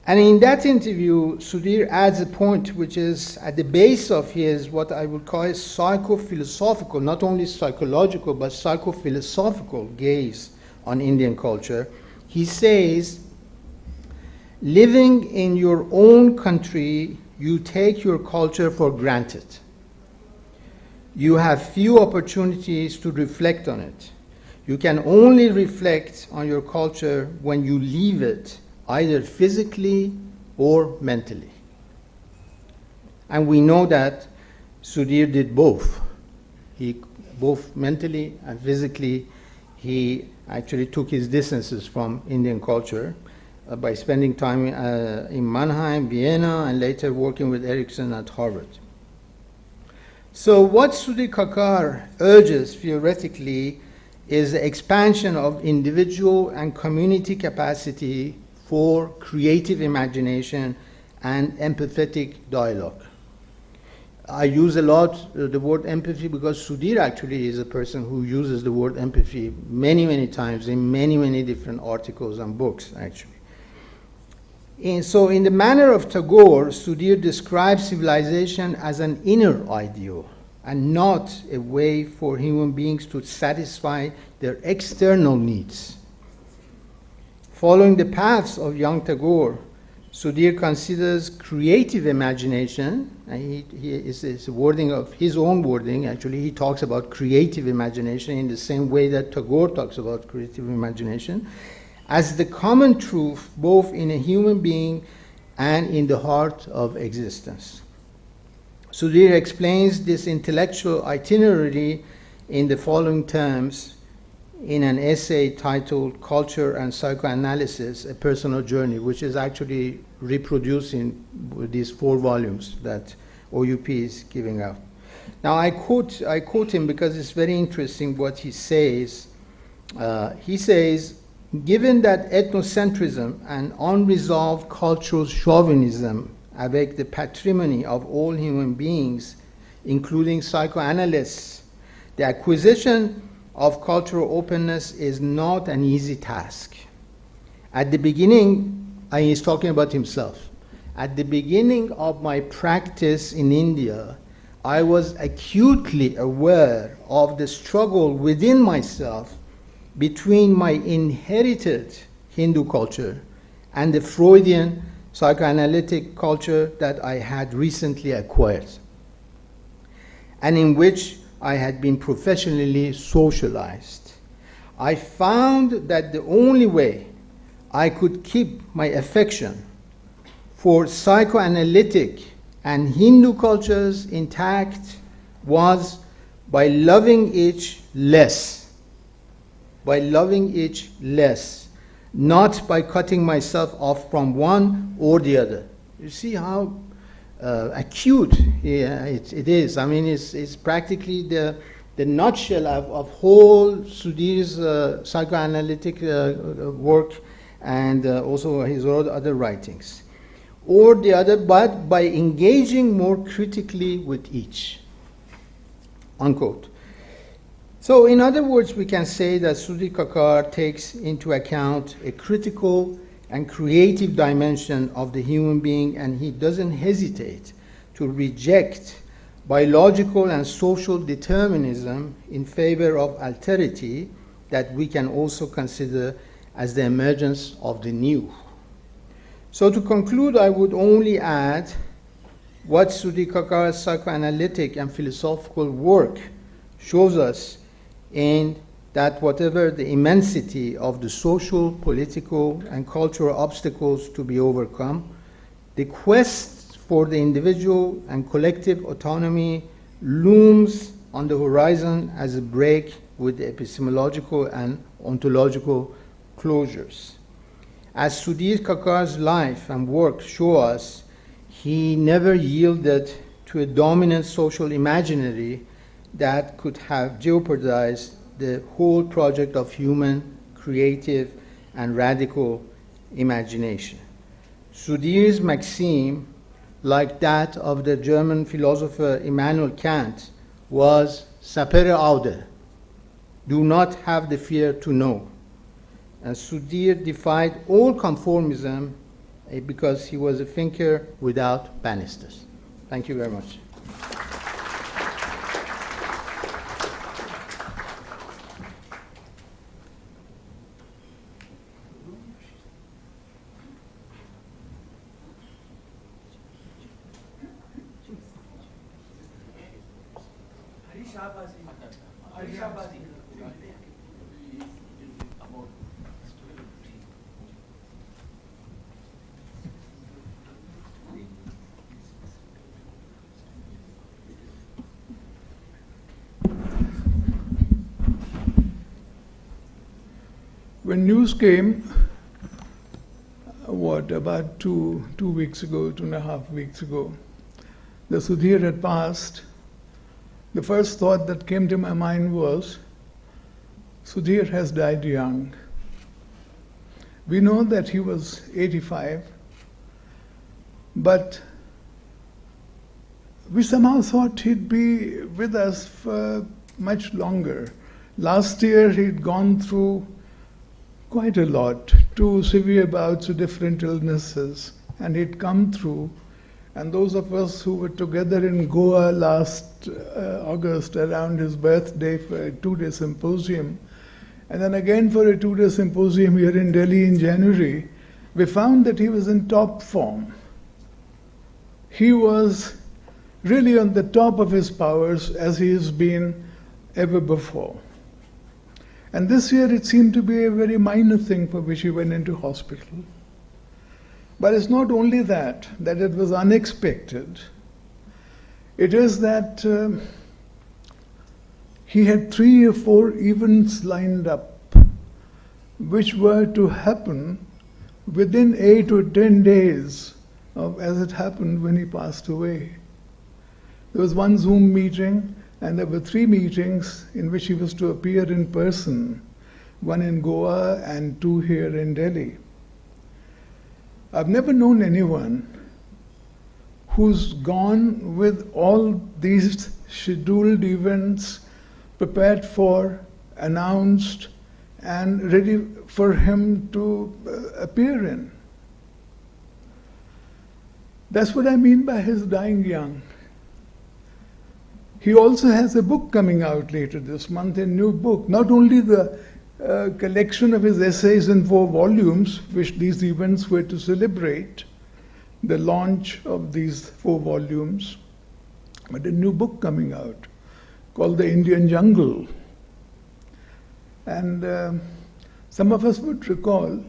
And in that interview, Sudhir adds a point which is at the base of his, what I would call his psycho-philosophical, not only psychological, but psycho-philosophical gaze on Indian culture. He says, living in your own country, you take your culture for granted. You have few opportunities to reflect on it. You can only reflect on your culture when you leave it, either physically or mentally. And we know that Sudhir did both. He, both mentally and physically, he actually took his distances from Indian culture by spending time in Mannheim, Vienna, and later working with Erickson at Harvard. So what Sudhir Kakar urges theoretically is the expansion of individual and community capacity for creative imagination and empathetic dialogue. I use a lot the word empathy because Sudhir actually is a person who uses the word empathy many, many times in many, many different articles and books, actually. And so in the manner of Tagore, Sudhir describes civilization as an inner ideal and not a way for human beings to satisfy their external needs. Following the paths of young Tagore, Sudhir considers creative imagination, and he is wording of his own wording, actually he talks about creative imagination in the same way that Tagore talks about creative imagination, as the common truth both in a human being and in the heart of existence. Sudhir explains this intellectual itinerary in the following terms in an essay titled Culture and Psychoanalysis, A Personal Journey, which is actually reproducing these 4 volumes that OUP is giving out. Now I quote him because it's very interesting what he says. He says, given that ethnocentrism and unresolved cultural chauvinism await the patrimony of all human beings, including psychoanalysts, the acquisition of cultural openness is not an easy task. At the beginning, and he's talking about himself, at the beginning of my practice in India, I was acutely aware of the struggle within myself between my inherited Hindu culture and the Freudian psychoanalytic culture that I had recently acquired, and in which I had been professionally socialized. I found that the only way I could keep my affection for psychoanalytic and Hindu cultures intact was by loving each less. By loving each less, not by cutting myself off from one or the other. You see how acute it is. I mean, it's practically the nutshell of whole Sudhir's psychoanalytic work and also his other writings. Or the other, but by engaging more critically with each, unquote. So in other words, we can say that Sudhir Kakar takes into account a critical and creative dimension of the human being, and he doesn't hesitate to reject biological and social determinism in favor of alterity that we can also consider as the emergence of the new. So to conclude, I would only add what Sudhir Kakar's psychoanalytic and philosophical work shows us in that whatever the immensity of the social, political, and cultural obstacles to be overcome, the quest for the individual and collective autonomy looms on the horizon as a break with the epistemological and ontological closures. As Sudhir Kakar's life and work show us, he never yielded to a dominant social imaginary that could have jeopardized the whole project of human, creative, and radical imagination. Sudhir's maxim, like that of the German philosopher Immanuel Kant, was sapere aude, do not have the fear to know. And Sudhir defied all conformism because he was a thinker without banisters. Thank you very much. When news came, about two weeks ago, 2.5 weeks ago, that Sudhir had passed, the first thought that came to my mind was, Sudhir has died young. We know that he was 85, but we somehow thought he'd be with us for much longer. Last year he'd gone through quite a lot, 2 severe bouts of different illnesses, and he'd come through. And those of us who were together in Goa last August around his birthday for a 2-day symposium, and then again for a 2-day symposium here in Delhi in January, we found that he was in top form. He was really on the top of his powers as he has been ever before. And this year it seemed to be a very minor thing for which he went into hospital. But it's not only that it was unexpected. It is that he had 3 or 4 events lined up which were to happen within 8 or 10 days of as it happened when he passed away. There was one Zoom meeting, and there were 3 meetings in which he was to appear in person, 1 in Goa and 2 here in Delhi. I've never known anyone who's gone with all these scheduled events prepared for, announced, and ready for him to appear in. That's what I mean by his dying young. He also has a book coming out later this month, a new book. Not only the collection of his essays in 4 volumes, which these events were to celebrate, the launch of these 4 volumes, but a new book coming out called The Indian Jungle. And some of us would recall,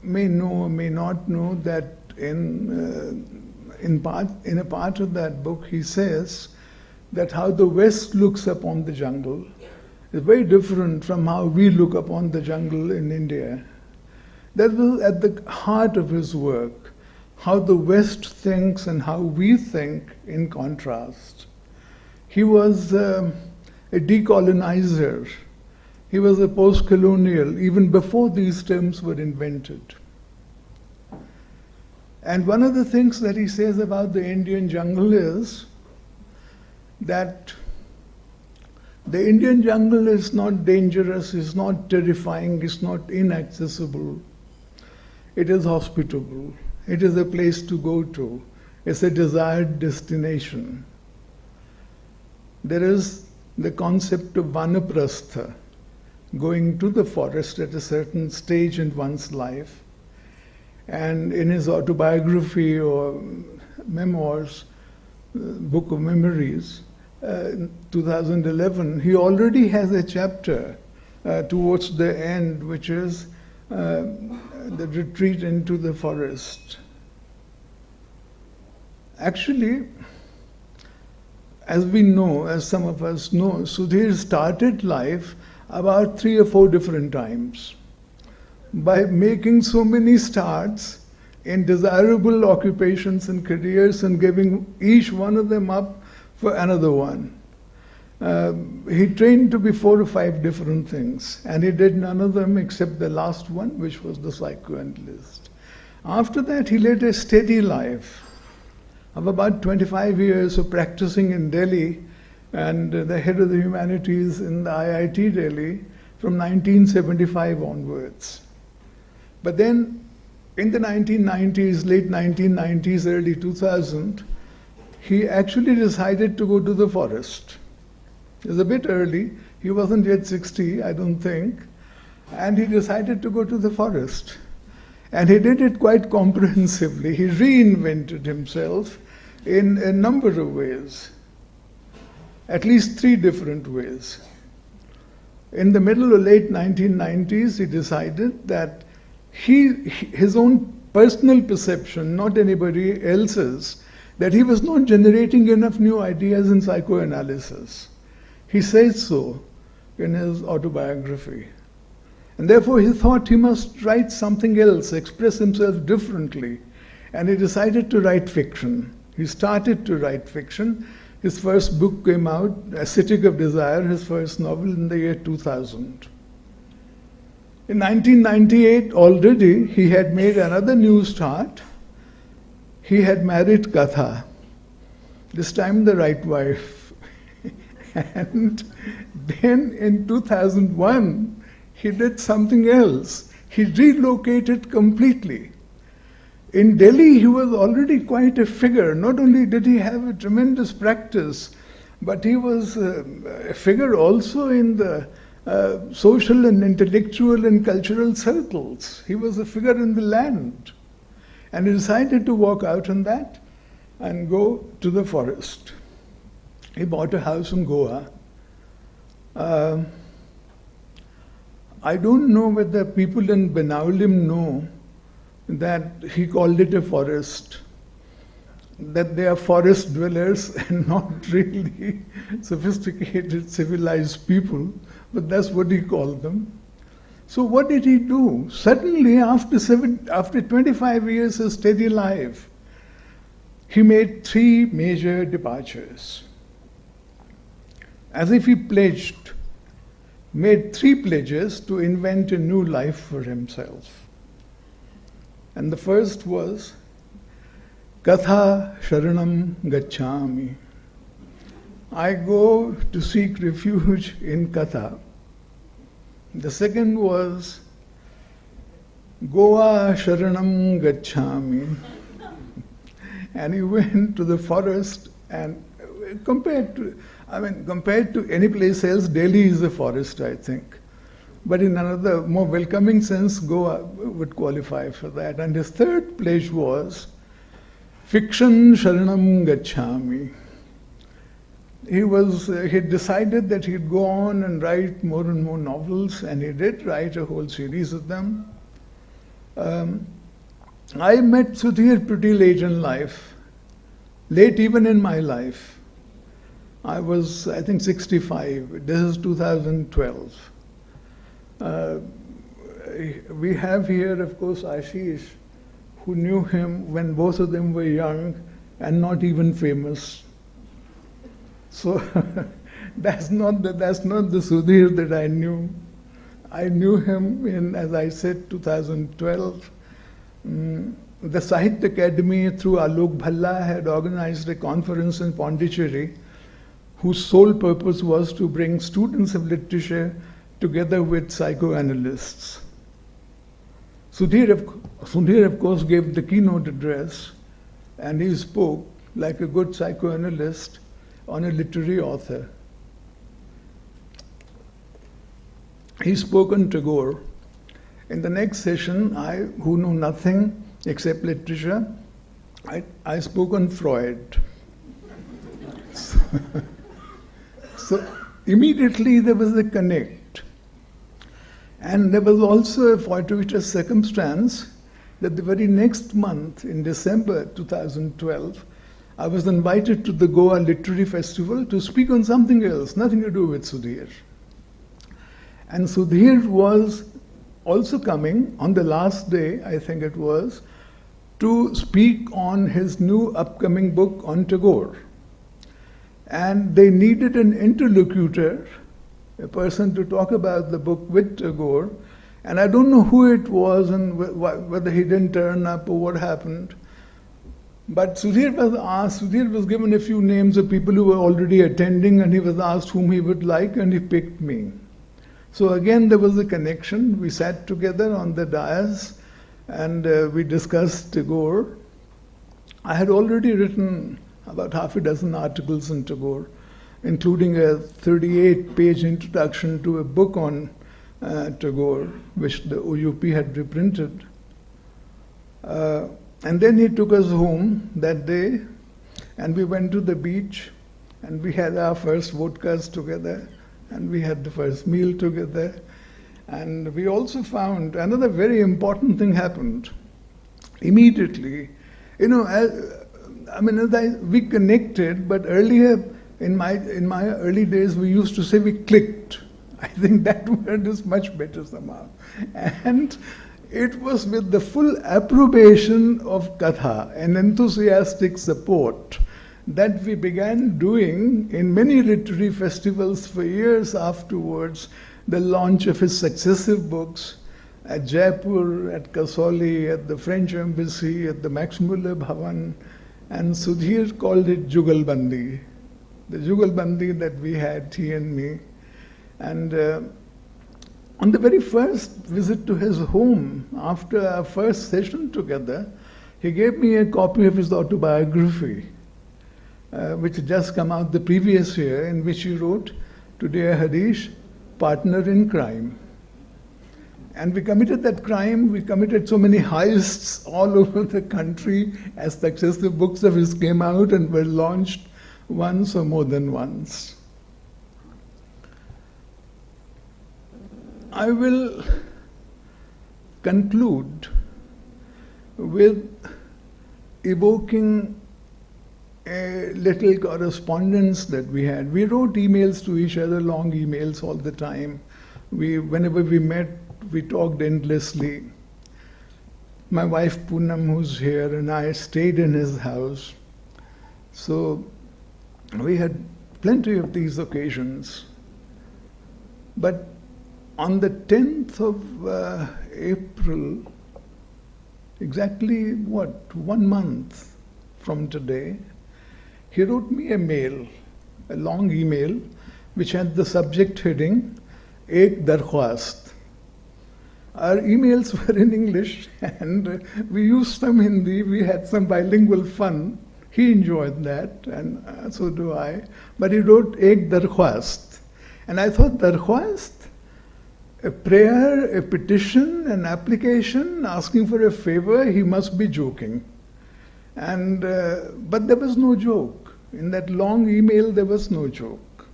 may know or may not know, that in a part of that book he says that how the West looks upon the jungle is very different from how we look upon the jungle in India. That was at the heart of his work, how the West thinks and how we think in contrast. He was a decolonizer. He was a post-colonial, even before these terms were invented. And one of the things that he says about the Indian jungle is that the Indian jungle is not dangerous, is not terrifying, is not inaccessible. It is hospitable. It is a place to go to. It's a desired destination. There is the concept of vanaprastha, going to the forest at a certain stage in one's life. And in his autobiography or memoirs, Book of Memories, 2011, he already has a chapter towards the end, which is the retreat into the forest. Actually, as we know, as some of us know, Sudhir started life about 3 or 4 different times by making so many starts in desirable occupations and careers and giving each one of them up for another one. He trained to be 4 or 5 different things, and he did none of them except the last one, which was the psychoanalyst. After that, he led a steady life of about 25 years of practicing in Delhi and the head of the humanities in the IIT Delhi from 1975 onwards. But then in the 1990s, late 1990s, early 2000, he actually decided to go to the forest. It was a bit early. He wasn't yet 60, I don't think. And he decided to go to the forest. And he did it quite comprehensively. He reinvented himself in a number of ways, at least 3 different ways. In the middle or late 1990s, he decided that his own personal perception, not anybody else's, that he was not generating enough new ideas in psychoanalysis. He says so in his autobiography. And therefore he thought he must write something else, express himself differently. And he decided to write fiction. He started to write fiction. His first book came out, Aesthetic of Desire, his first novel, in the year 2000. In 1998, already, he had made another new start. He had married Katha, this time the right wife. And then in 2001, he did something else. He relocated completely. In Delhi, he was already quite a figure. Not only did he have a tremendous practice, but he was a figure also in the social and intellectual and cultural circles. He was a figure in the land. And he decided to walk out on that and go to the forest. He bought a house in Goa. I don't know whether people in Benaulim know that he called it a forest, that they are forest dwellers and not really sophisticated, civilized people, but that's what he called them. So what did he do? Suddenly, after 25 years of steady life, he made 3 major departures. As if he made 3 pledges to invent a new life for himself. And the first was, Katha Sharanam Gacchami. I go to seek refuge in Katha. The second was, Goa Sharanam Gacchami. And he went to the forest, and compared to any place else, Delhi is a forest, I think. But in another, more welcoming sense, Goa would qualify for that. And his third pledge was, Fiction Sharanam Gacchami. He decided that he'd go on and write more and more novels, and he did write a whole series of them. I met Sudhir pretty late in life, late even in my life. I was, I think, 65. This is 2012. We have here, of course, Ashish, who knew him when both of them were young and not even famous. So that's not the Sudhir that I knew. I knew him in, as I said, 2012. The Sahitya Academy through Alok Bhalla had organized a conference in Pondicherry whose sole purpose was to bring students of literature together with psychoanalysts. Sudhir, of course, gave the keynote address, and he spoke like a good psychoanalyst on a literary author. He spoke on Tagore. In the next session, I, who know nothing except literature, I spoke on Freud. So immediately there was a connect. And there was also a fortuitous circumstance that the very next month, in December 2012, I was invited to the Goa Literary Festival to speak on something else, nothing to do with Sudhir. And Sudhir was also coming on the last day, I think it was, to speak on his new upcoming book on Tagore. And they needed an interlocutor, a person to talk about the book with Tagore. And I don't know who it was and whether he didn't turn up or what happened. But Sudhir was given a few names of people who were already attending, and he was asked whom he would like, and he picked me. So again, there was a connection. We sat together on the dais, and we discussed Tagore. I had already written about half a dozen articles on Tagore, including a 38-page introduction to a book on Tagore, which the OUP had reprinted. And then he took us home that day, and we went to the beach, and we had our first vodkas together, and we had the first meal together. And we also found another very important thing happened immediately. You know, we connected, but earlier in my early days, we used to say we clicked. I think that word is much better somehow. And it was with the full approbation of Katha and enthusiastic support that we began doing in many literary festivals for years afterwards the launch of his successive books at Jaipur, at Kasauli, at the French Embassy, at the Max Muller Bhavan, and Sudhir called it Jugalbandi, the Jugalbandi that we had, he and me. And on the very first visit to his home, after our first session together, he gave me a copy of his autobiography, which had just come out the previous year, in which he wrote, "To dear Harish, partner in crime." And we committed that crime. We committed so many heists all over the country as successive books of his came out and were launched once or more than once. I will conclude with evoking a little correspondence that we had. We wrote emails to each other, long emails all the time. Whenever we met, we talked endlessly. My wife Poonam, who's here, and I stayed in his house. So we had plenty of these occasions. But on the 10th of April, exactly 1 month from today, he wrote me a mail, a long email, which had the subject heading, Ek Darkhwast. Our emails were in English, and we used some Hindi, we had some bilingual fun. He enjoyed that, and so do I. But he wrote Ek Darkhwast. And I thought, Darkhwast? A prayer, a petition, an application, asking for a favor, he must be joking. And but there was no joke. In that long email, there was no joke.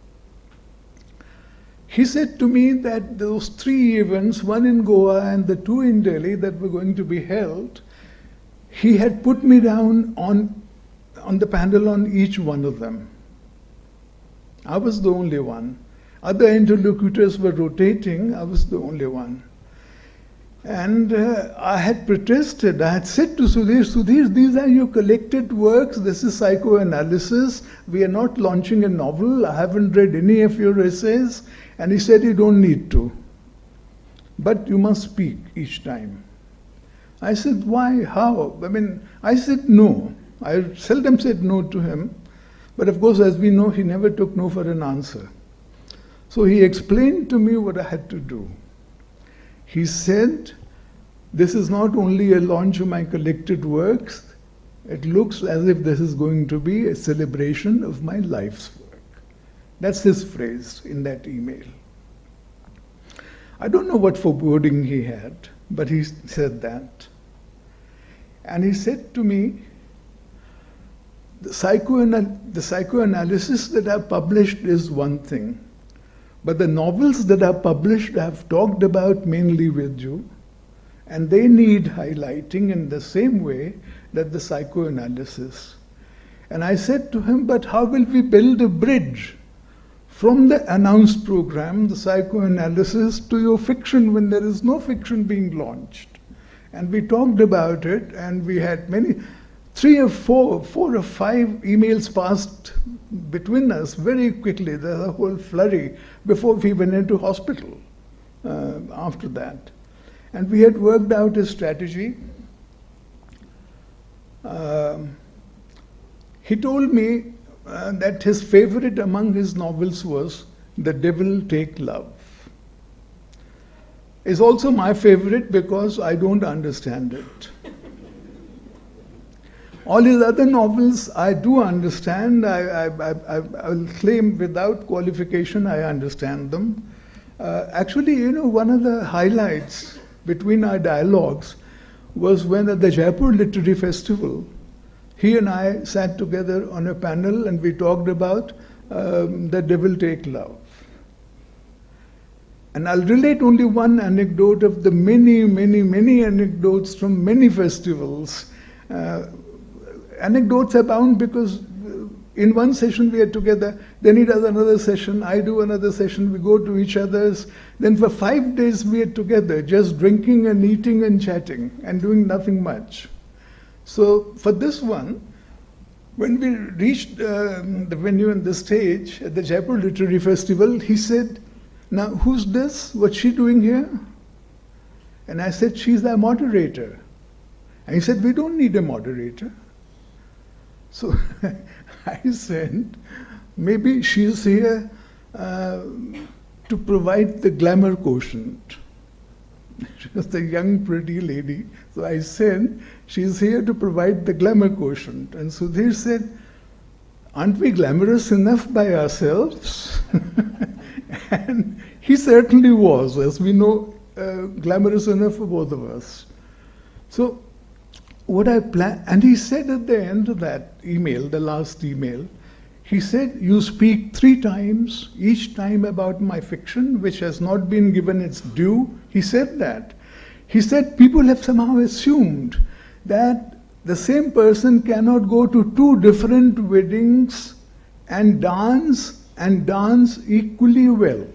He said to me that those 3 events, one in Goa and the 2 in Delhi that were going to be held, he had put me down on the panel on each one of them. I was the only one. Other interlocutors were rotating, I was the only one. And I had protested. I had said to Sudhir, these are your collected works, this is psychoanalysis, we are not launching a novel, I haven't read any of your essays. And he said, you don't need to, but you must speak each time. I said, why, how? I said no. I seldom said no to him, but of course, as we know, he never took no for an answer. So he explained to me what I had to do. He said, this is not only a launch of my collected works, it looks as if this is going to be a celebration of my life's work. That's his phrase in that email. I don't know what foreboding he had, but he said that. And he said to me, the psychoanalysis that I've published is one thing, but the novels that I've published I've talked about mainly with you, and they need highlighting in the same way that the psychoanalysis. And I said to him, but how will we build a bridge from the announced program, the psychoanalysis, to your fiction when there is no fiction being launched? And we talked about it, and we had 4 or 5 emails passed between us very quickly. There's a whole flurry before we went into hospital after that. And we had worked out a strategy. He told me that his favorite among his novels was The Devil Take Love. is also my favorite because I don't understand it. All his other novels I do understand. I'll claim without qualification I understand them. Actually, one of the highlights between our dialogues was when at the Jaipur Literary Festival, he and I sat together on a panel and we talked about The Devil Take Love. And I'll relate only one anecdote of the many, many, many anecdotes from many festivals. Anecdotes abound because in one session we are together, then he does another session, I do another session, we go to each other's. Then for 5 days we are together, just drinking and eating and chatting and doing nothing much. So for this one, when we reached the venue and the stage at the Jaipur Literary Festival, he said, "Now who's this? What's she doing here?" And I said, "She's our moderator." And he said, "We don't need a moderator." So I said, maybe she's here to provide the glamour quotient. She was a young, pretty lady. So I said, she's here to provide the glamour quotient. And Sudhir said, "Aren't we glamorous enough by ourselves?" And he certainly was, as we know, glamorous enough for both of us. So what I planned, and he said at the end of that email, the last email, he said, "You speak 3 times, each time about my fiction, which has not been given its due." He said that. He said, "People have somehow assumed that the same person cannot go to 2 different weddings and dance equally well."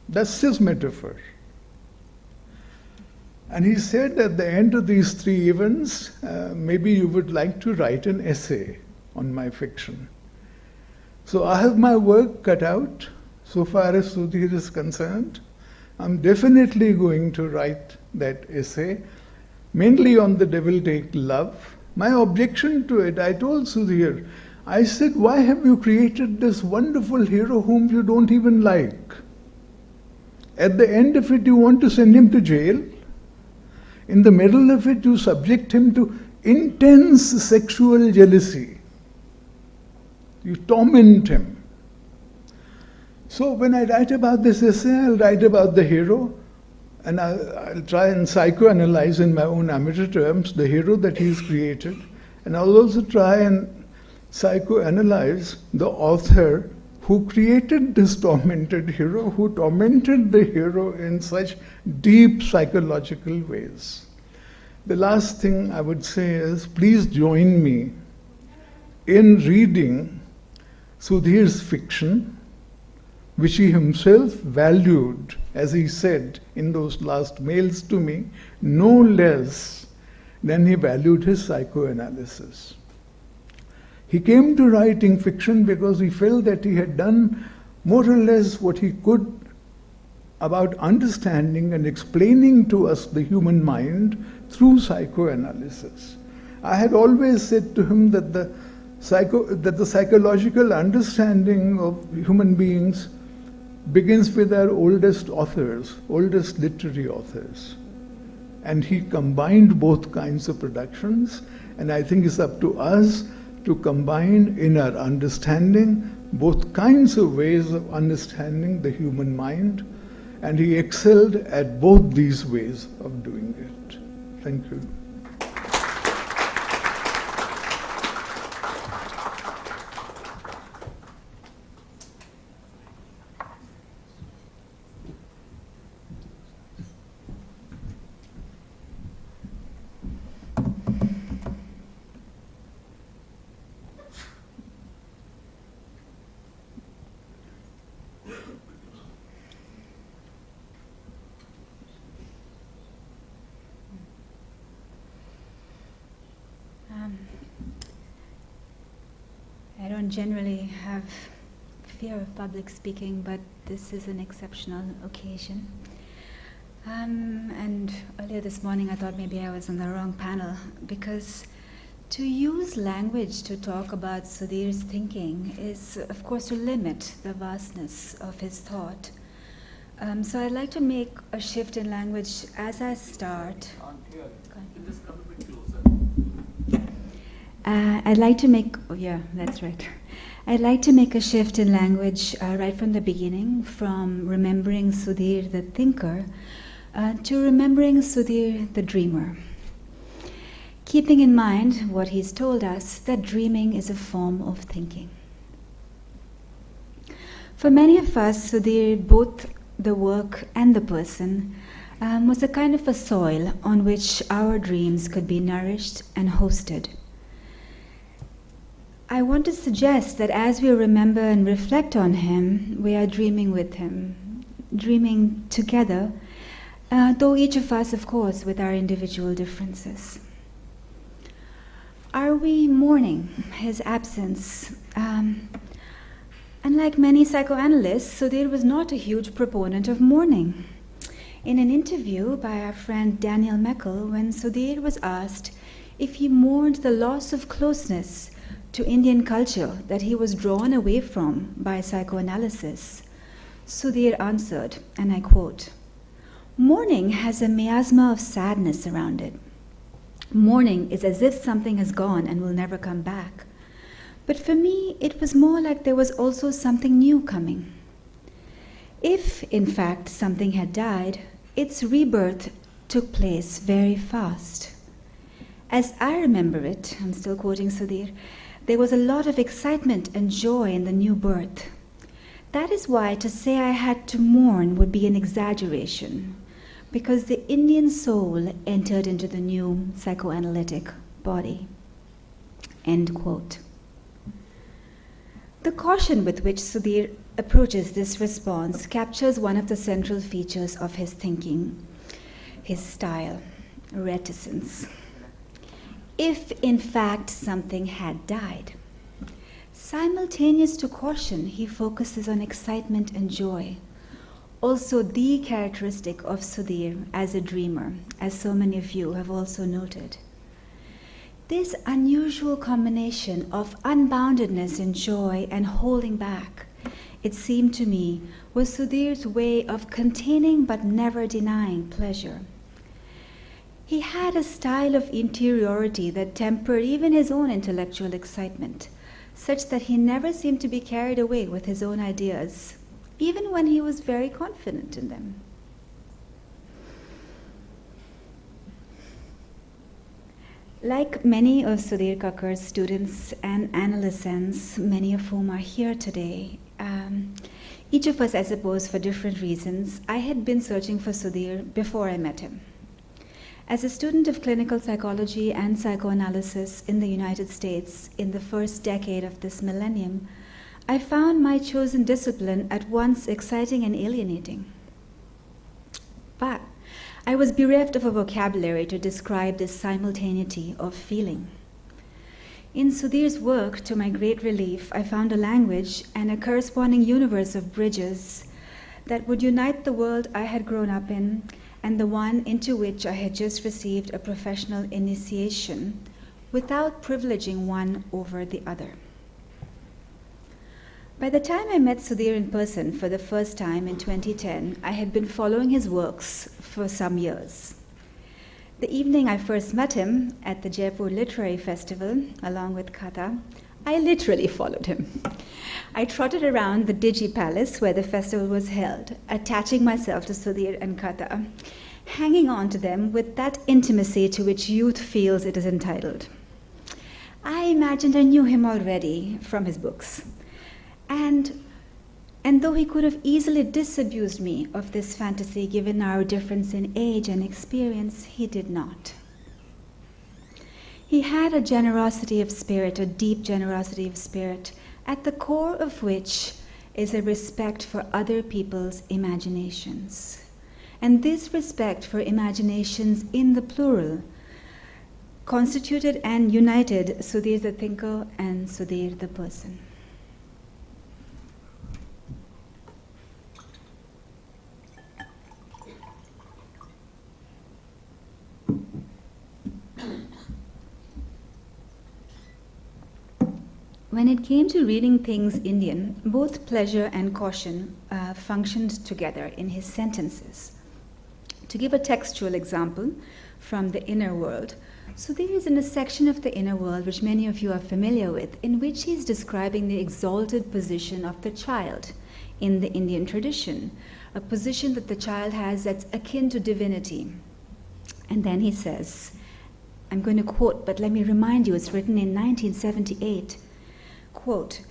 That's his metaphor. And he said at the end of these 3 events, maybe you would like to write an essay on my fiction. So I have my work cut out so far as Sudhir is concerned. I'm definitely going to write that essay, mainly on The Devil Take Love. My objection to it, I told Sudhir, I said, "Why have you created this wonderful hero whom you don't even like? At the end of it, you want to send him to jail. In the middle of it, you subject him to intense sexual jealousy. You torment him." So when I write about this essay, I'll write about the hero, and I'll try and psychoanalyze in my own amateur terms the hero that he's created. And I'll also try and psychoanalyze the author who created this tormented hero, who tormented the hero in such deep psychological ways. The last thing I would say is, please join me in reading Sudhir's fiction, which he himself valued, as he said in those last mails to me, no less than he valued his psychoanalysis. He came to writing fiction because he felt that he had done more or less what he could about understanding and explaining to us the human mind through psychoanalysis. I had always said to him that the psychological understanding of human beings begins with our oldest authors, oldest literary authors. And he combined both kinds of productions, and I think it's up to us to combine in our understanding both kinds of ways of understanding the human mind, and he excelled at both these ways of doing it. Thank you. I don't generally have fear of public speaking, but this is an exceptional occasion. And earlier this morning I thought maybe I was on the wrong panel, because to use language to talk about Sudhir's thinking is, of course, to limit the vastness of his thought. So I'd like to make a shift in language as I start. I'd like to make, oh yeah, that's right. I'd like to make a shift in language right from the beginning, from remembering Sudhir the thinker to remembering Sudhir the dreamer. Keeping in mind what he's told us, that dreaming is a form of thinking. For many of us, Sudhir, both the work and the person, was a kind of a soil on which our dreams could be nourished and hosted. I want to suggest that as we remember and reflect on him, we are dreaming with him, dreaming together, though each of us, of course, with our individual differences. Are we mourning his absence? Unlike many psychoanalysts, Sudhir was not a huge proponent of mourning. In an interview by our friend Daniel Meckel, when Sudhir was asked if he mourned the loss of closeness to Indian culture that he was drawn away from by psychoanalysis, Sudhir answered, and I quote, "Mourning has a miasma of sadness around it. Mourning is as if something has gone and will never come back. But for me, it was more like there was also something new coming. If, in fact, something had died, its rebirth took place very fast. As I remember it," I'm still quoting Sudhir, "there was a lot of excitement and joy in the new birth. That is why to say I had to mourn would be an exaggeration, because the Indian soul entered into the new psychoanalytic body." End quote. The caution with which Sudhir approaches this response captures one of the central features of his thinking, his style, reticence. If in fact something had died. Simultaneous to caution, he focuses on excitement and joy, also the characteristic of Sudhir as a dreamer, as so many of you have also noted. This unusual combination of unboundedness in joy and holding back, it seemed to me, was Sudhir's way of containing but never denying pleasure. He had a style of interiority that tempered even his own intellectual excitement, such that he never seemed to be carried away with his own ideas, even when he was very confident in them. Like many of Sudhir Kakar's students and analysts, many of whom are here today, each of us, I suppose, for different reasons, I had been searching for Sudhir before I met him. As a student of clinical psychology and psychoanalysis in the United States in the first decade of this millennium, I found my chosen discipline at once exciting and alienating. But I was bereft of a vocabulary to describe this simultaneity of feeling. In Sudhir's work, to my great relief, I found a language and a corresponding universe of bridges that would unite the world I had grown up in and the one into which I had just received a professional initiation without privileging one over the other. By the time I met Sudhir in person for the first time in 2010, I had been following his works for some years. The evening I first met him at the Jaipur Literary Festival, along with Kata, I literally followed him. I trotted around the Digi Palace where the festival was held, attaching myself to Sudhir and Kata, hanging on to them with that intimacy to which youth feels it is entitled. I imagined I knew him already from his books. And though he could have easily disabused me of this fantasy given our difference in age and experience, he did not. He had a generosity of spirit, a deep generosity of spirit, at the core of which is a respect for other people's imaginations. And this respect for imaginations in the plural constituted and united Sudhir the thinker and Sudhir the person. When it came to reading things Indian, both pleasure and caution functioned together in his sentences. To give a textual example from the inner world, Sudhir is in a section of the inner world which many of you are familiar with, in which he is describing the exalted position of the child in the Indian tradition, a position that the child has that's akin to divinity. And then he says, I'm going to quote, but let me remind you, it's written in 1978, quote,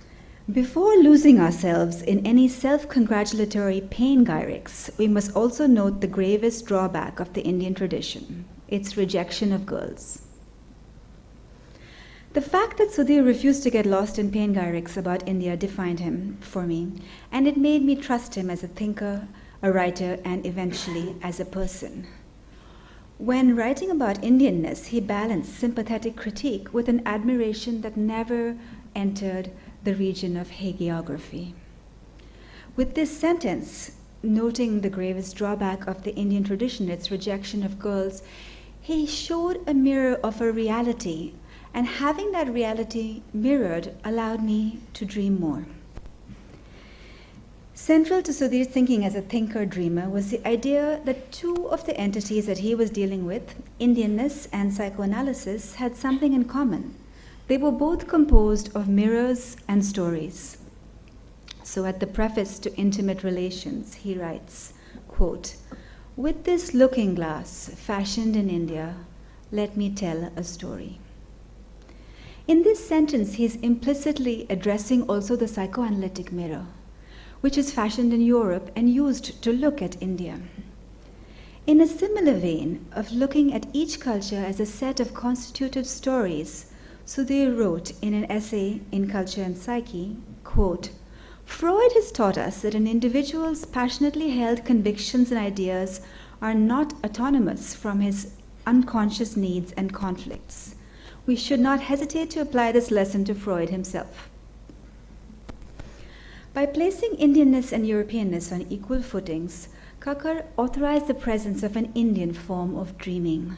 before losing ourselves in any self-congratulatory panegyrics, we must also note the gravest drawback of the Indian tradition, its rejection of girls. The fact that Sudhir refused to get lost in panegyrics about India defined him for me, and it made me trust him as a thinker, a writer, and eventually as a person. When writing about Indianness, he balanced sympathetic critique with an admiration that never entered the region of hagiography. With this sentence, noting the gravest drawback of the Indian tradition, its rejection of girls, he showed a mirror of a reality, and having that reality mirrored allowed me to dream more. Central to Sudhir's thinking as a thinker-dreamer was the idea that two of the entities that he was dealing with, Indianness and psychoanalysis, had something in common. They were both composed of mirrors and stories. So at the preface to Intimate Relations, he writes, quote, with this looking glass fashioned in India, let me tell a story. In this sentence, he is implicitly addressing also the psychoanalytic mirror, which is fashioned in Europe and used to look at India. In a similar vein of looking at each culture as a set of constitutive stories, Sudhir wrote in an essay in Culture and Psyche, quote, Freud has taught us that an individual's passionately held convictions and ideas are not autonomous from his unconscious needs and conflicts. We should not hesitate to apply this lesson to Freud himself. By placing Indianness and Europeanness on equal footings, Kakar authorized the presence of an Indian form of dreaming,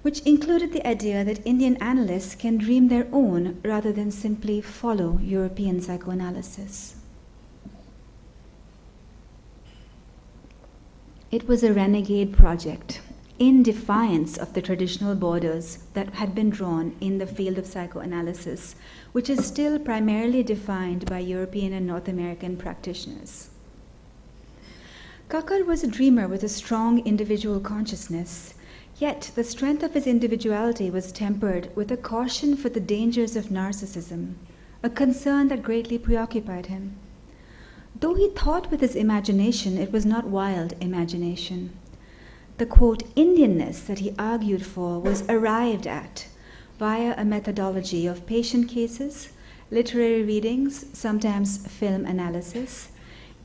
which included the idea that Indian analysts can dream their own rather than simply follow European psychoanalysis. It was a renegade project, in defiance of the traditional borders that had been drawn in the field of psychoanalysis, which is still primarily defined by European and North American practitioners. Kakar was a dreamer with a strong individual consciousness, yet the strength of his individuality was tempered with a caution for the dangers of narcissism, a concern that greatly preoccupied him. Though he thought with his imagination, it was not wild imagination. The, quote, Indianness that he argued for was arrived at via a methodology of patient cases, literary readings, sometimes film analysis,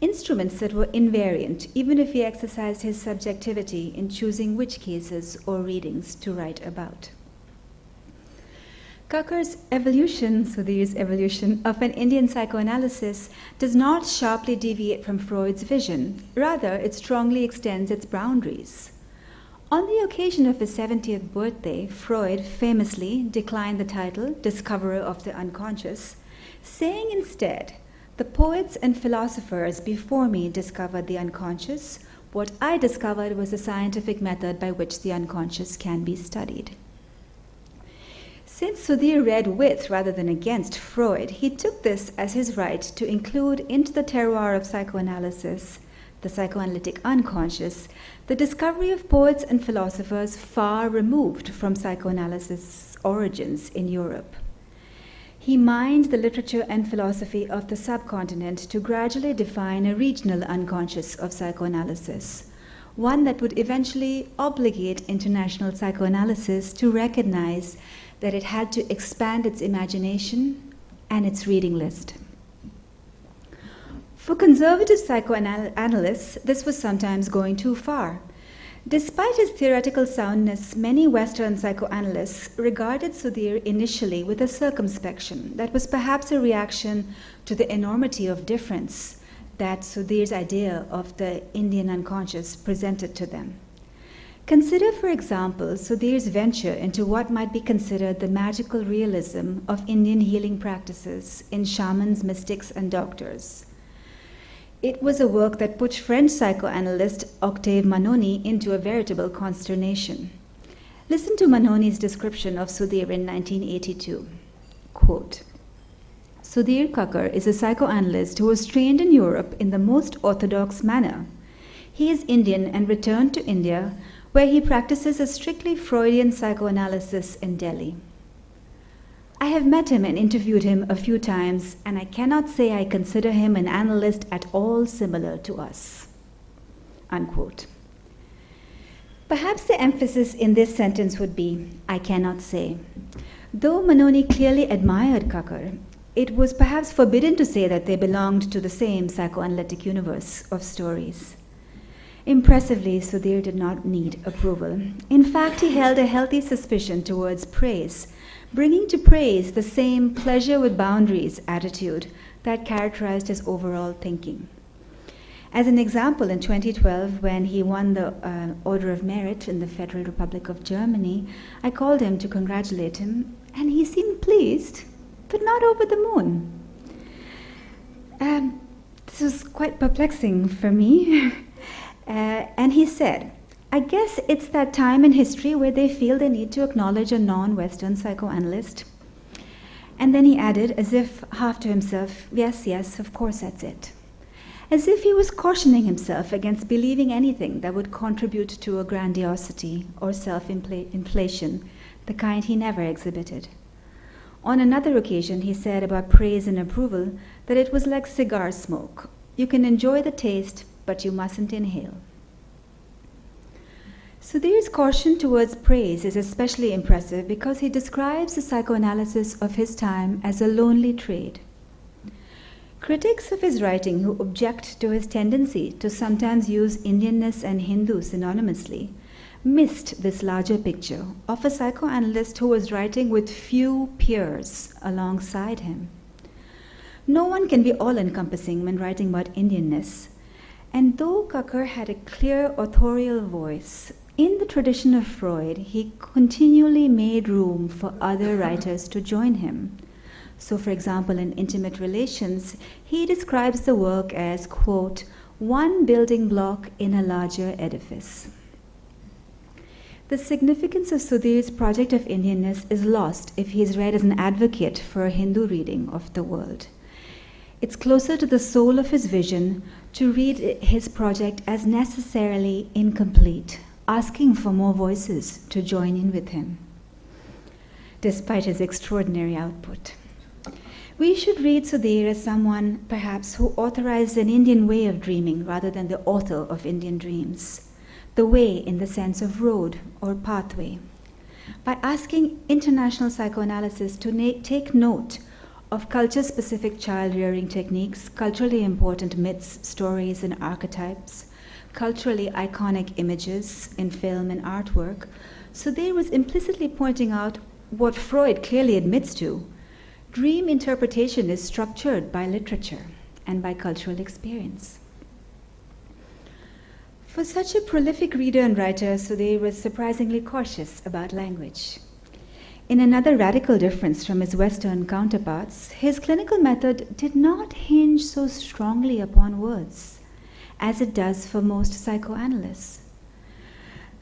instruments that were invariant, even if he exercised his subjectivity in choosing which cases or readings to write about. Kakar's evolution, Sudhir's evolution, of an Indian psychoanalysis does not sharply deviate from Freud's vision. Rather, it strongly extends its boundaries. On the occasion of his 70th birthday, Freud famously declined the title Discoverer of the Unconscious, saying instead, the poets and philosophers before me discovered the unconscious. What I discovered was a scientific method by which the unconscious can be studied. Since Sudhir read with rather than against Freud, he took this as his right to include into the terroir of psychoanalysis, the psychoanalytic unconscious, the discovery of poets and philosophers far removed from psychoanalysis' origins in Europe. He mined the literature and philosophy of the subcontinent to gradually define a regional unconscious of psychoanalysis, one that would eventually obligate international psychoanalysis to recognize that it had to expand its imagination and its reading list. For conservative psychoanalysts, this was sometimes going too far. Despite his theoretical soundness, many Western psychoanalysts regarded Sudhir initially with a circumspection that was perhaps a reaction to the enormity of difference that Sudhir's idea of the Indian unconscious presented to them. Consider, for example, Sudhir's venture into what might be considered the magical realism of Indian healing practices in shamans, mystics, and doctors. It was a work that put French psychoanalyst Octave Manoni into a veritable consternation. Listen to Manoni's description of Sudhir in 1982. Quote, Sudhir Kakar is a psychoanalyst who was trained in Europe in the most orthodox manner. He is Indian and returned to India, where he practices a strictly Freudian psychoanalysis in Delhi. I have met him and interviewed him a few times, and I cannot say I consider him an analyst at all similar to us. Unquote. Perhaps the emphasis in this sentence would be, I cannot say. Though Manoni clearly admired Kakar, it was perhaps forbidden to say that they belonged to the same psychoanalytic universe of stories. Impressively, Sudhir did not need approval. In fact, he held a healthy suspicion towards praise, bringing to praise the same pleasure with boundaries attitude that characterized his overall thinking. As an example, in 2012, when he won the Order of Merit in the Federal Republic of Germany, I called him to congratulate him, and he seemed pleased, but not over the moon. This was quite perplexing for me. And he said, I guess it's that time in history where they feel they need to acknowledge a non-Western psychoanalyst. And then he added, as if half to himself, yes, yes, of course that's it. As if he was cautioning himself against believing anything that would contribute to a grandiosity or self-inflation, the kind he never exhibited. On another occasion, he said about praise and approval that it was like cigar smoke. You can enjoy the taste, but you mustn't inhale. Sudhir's caution towards praise is especially impressive because he describes the psychoanalysis of his time as a lonely trade. Critics of his writing who object to his tendency to sometimes use Indianness and Hindu synonymously missed this larger picture of a psychoanalyst who was writing with few peers alongside him. No one can be all-encompassing when writing about Indianness. And though Kakar had a clear authorial voice, in the tradition of Freud, he continually made room for other writers to join him. So, for example, in Intimate Relations, he describes the work as, quote, one building block in a larger edifice. The significance of Sudhir's project of Indianness is lost if he is read as an advocate for a Hindu reading of the world. It's closer to the soul of his vision to read his project as necessarily incomplete, asking for more voices to join in with him, despite his extraordinary output. We should read Sudhir as someone, perhaps, who authorized an Indian way of dreaming rather than the author of Indian dreams, the way in the sense of road or pathway. By asking international psychoanalysis to take note of culture-specific child-rearing techniques, culturally important myths, stories, and archetypes, culturally iconic images in film and artwork, Sudhir was implicitly pointing out what Freud clearly admits to. Dream interpretation is structured by literature and by cultural experience. For such a prolific reader and writer, Sudhir was surprisingly cautious about language. In another radical difference from his Western counterparts, his clinical method did not hinge so strongly upon words, as it does for most psychoanalysts.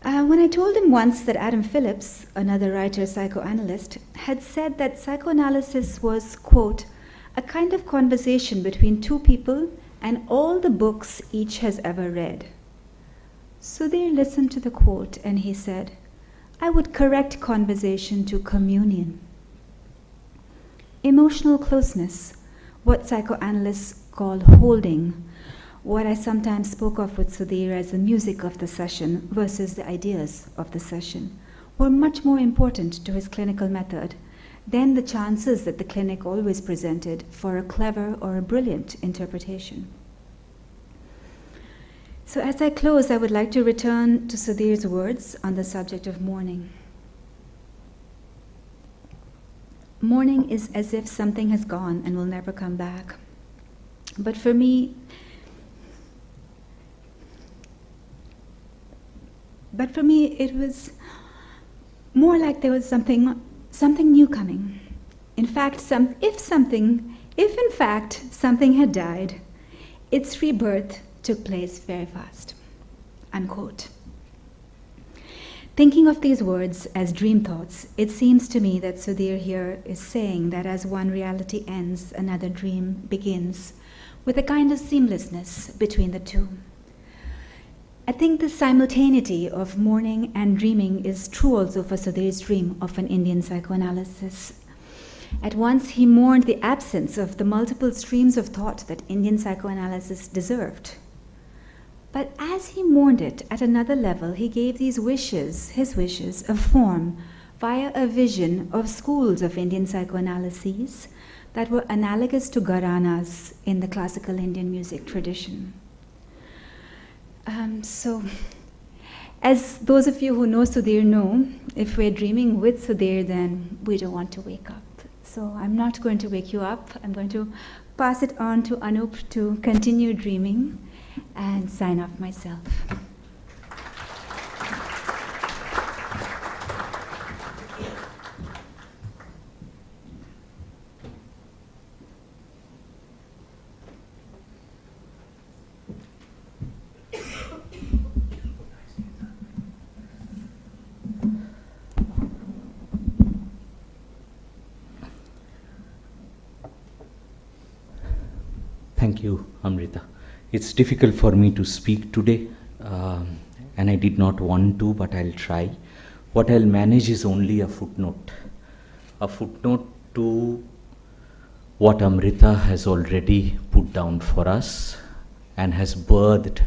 When I told him once that Adam Phillips, another writer psychoanalyst, had said that psychoanalysis was, quote, a kind of conversation between two people and all the books each has ever read. Sudhir listened to the quote and he said, I would correct conversation to communion. Emotional closeness, what psychoanalysts call holding, what I sometimes spoke of with Sudhir as the music of the session versus the ideas of the session, were much more important to his clinical method than the chances that the clinic always presented for a clever or a brilliant interpretation. So as I close, I would like to return to Sudhir's words on the subject of mourning. Mourning is as if something has gone and will never come back. But for me, But for me, it was more like there was something new coming. In fact, if in fact something had died, its rebirth took place very fast. Unquote. Thinking of these words as dream thoughts, it seems to me that Sudhir here is saying that as one reality ends, another dream begins, with a kind of seamlessness between the two. I think the simultaneity of mourning and dreaming is true also for Sudhir's dream of an Indian psychoanalysis. At once he mourned the absence of the multiple streams of thought that Indian psychoanalysis deserved. But as he mourned it at another level, he gave these wishes, his wishes, a form via a vision of schools of Indian psychoanalyses that were analogous to gharanas in the classical Indian music tradition. So, as those of you who know Sudhir know, if we're dreaming with Sudhir, then we don't want to wake up. So I'm not going to wake you up. I'm going to pass it on to Anup to continue dreaming and sign off myself. Thank you, Amrita. It's difficult for me to speak today, and I did not want to, but I'll try. What I'll manage is only a footnote to what Amrita has already put down for us and has birthed.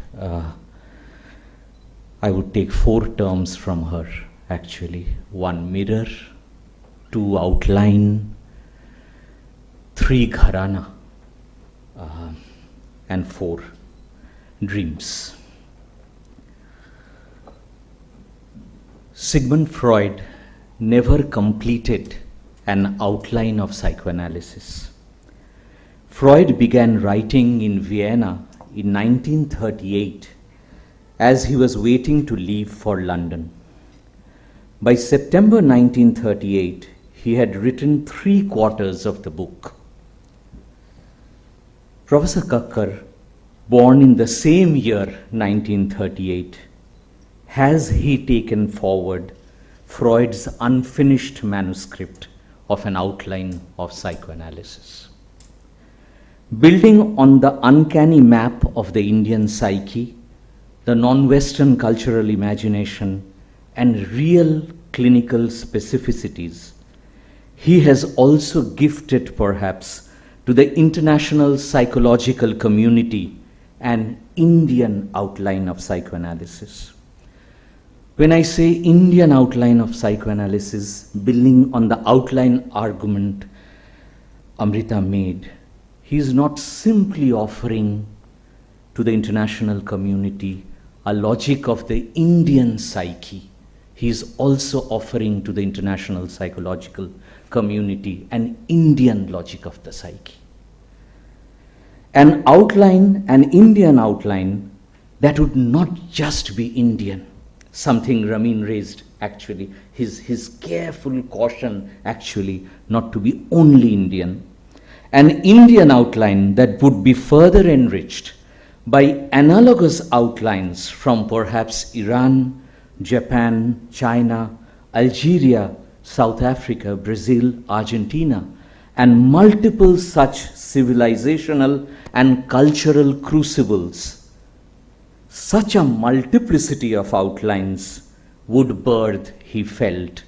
I would take 4 terms from her, actually. 1, mirror; 2, outline; 3, gharana; and 4, dreams. Sigmund Freud never completed an outline of psychoanalysis. Freud began writing in Vienna in 1938 as he was waiting to leave for London. By September 1938, he had written 3/4 of the book. Professor Kakar, born in the same year, 1938, has he taken forward Freud's unfinished manuscript of an outline of psychoanalysis. Building on the uncanny map of the Indian psyche, the non-Western cultural imagination, and real clinical specificities, he has also gifted perhaps to the international psychological community an Indian outline of psychoanalysis. When I say Indian outline of psychoanalysis, building on the outline argument Amrita made, he is not simply offering to the international community a logic of the Indian psyche. He is also offering to the international psychological community an Indian logic of the psyche. An outline, an Indian outline that would not just be Indian, something Ramin raised actually, his careful caution actually not to be only Indian. An Indian outline that would be further enriched by analogous outlines from perhaps Iran, Japan, China, Algeria, South Africa, Brazil, Argentina, and multiple such civilizational and cultural crucibles. Such a multiplicity of outlines would birth, he felt,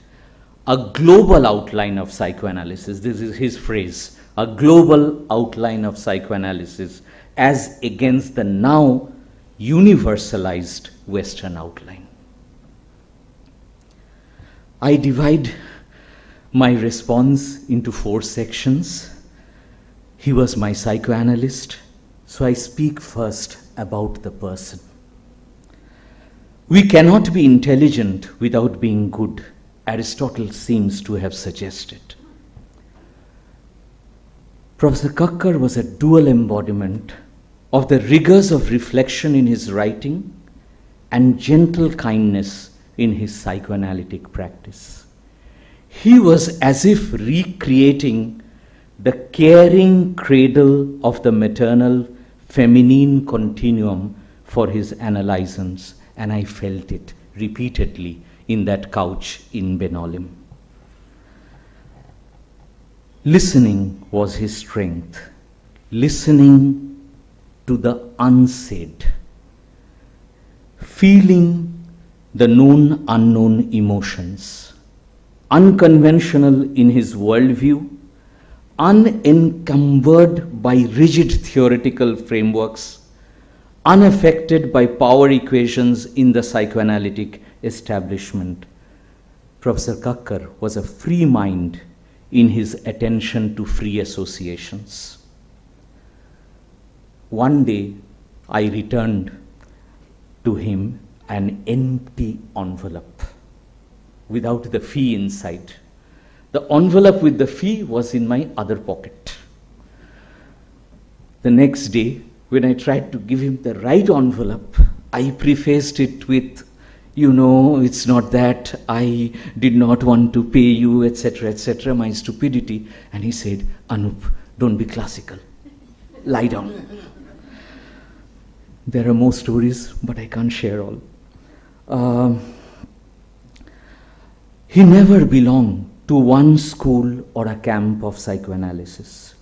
a global outline of psychoanalysis. This is his phrase, a global outline of psychoanalysis as against the now universalized Western outline. I divide my response into 4 sections. He was my psychoanalyst, so I speak first about the person. We cannot be intelligent without being good, Aristotle seems to have suggested. Professor Kakar was a dual embodiment of the rigors of reflection in his writing and gentle kindness in his psychoanalytic practice. He was as if recreating the caring cradle of the maternal feminine continuum for his analysans, and I felt it repeatedly in that couch in Benolim. Listening was his strength, listening to the unsaid, feeling the known unknown emotions, unconventional in his worldview, unencumbered by rigid theoretical frameworks, unaffected by power equations in the psychoanalytic establishment. Professor Kakar was a free mind in his attention to free associations. One day, I returned to him an empty envelope without the fee inside. The envelope with the fee was in my other pocket. The next day, when I tried to give him the right envelope, I prefaced it with, you know, it's not that, I did not want to pay you, etc., my stupidity. And he said, Anup, don't be classical. Lie down. There are more stories, but I can't share all. He never belonged to one school or a camp of psychoanalysis.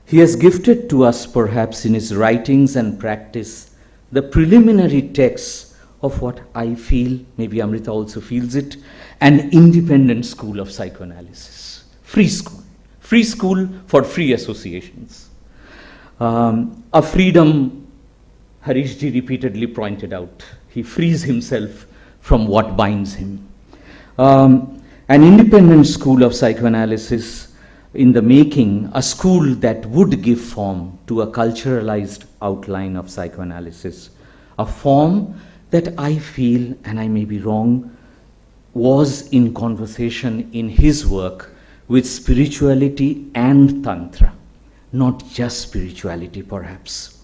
He has gifted to us, perhaps in his writings and practice, the preliminary texts of what I feel, maybe Amrita also feels it, an independent school of psychoanalysis. Free school for free associations. A freedom Harishji repeatedly pointed out. He frees himself from what binds him. An independent school of psychoanalysis in the making, a school that would give form to a culturalized outline of psychoanalysis, a form that I feel, and I may be wrong, was in conversation in his work with spirituality and Tantra, not just spirituality perhaps,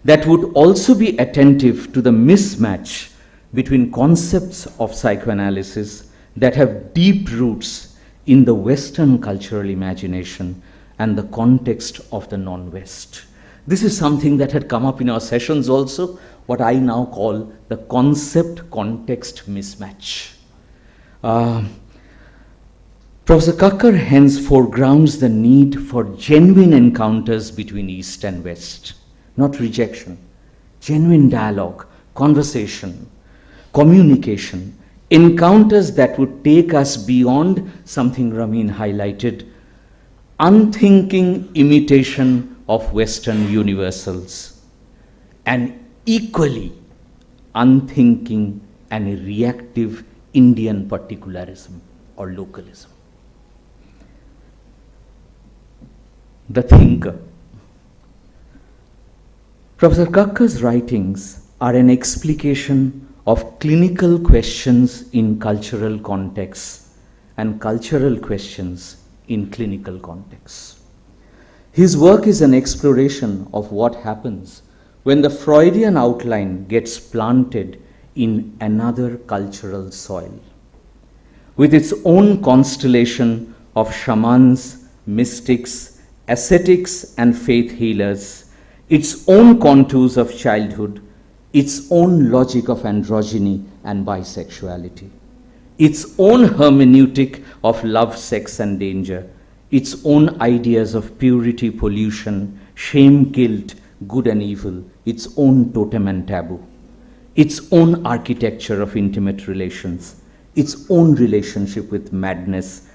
that would also be attentive to the mismatch between concepts of psychoanalysis that have deep roots in the Western cultural imagination and the context of the non-West. This is something that had come up in our sessions also, what I now call the concept-context mismatch. Professor Kakar hence foregrounds the need for genuine encounters between East and West, not rejection, genuine dialogue, conversation, communication, encounters that would take us beyond something Ramin highlighted, unthinking imitation of Western universals, and equally unthinking and reactive Indian particularism or localism. The thinker. Professor Kakar's writings are an explication of clinical questions in cultural contexts and cultural questions in clinical contexts. His work is an exploration of what happens when the Freudian outline gets planted in another cultural soil, with its own constellation of shamans, mystics, ascetics, and faith healers, its own contours of childhood, its own logic of androgyny and bisexuality, its own hermeneutic of love, sex, and danger, its own ideas of purity, pollution, shame, guilt, good and evil, its own totem and taboo, its own architecture of intimate relations, its own relationship with madness,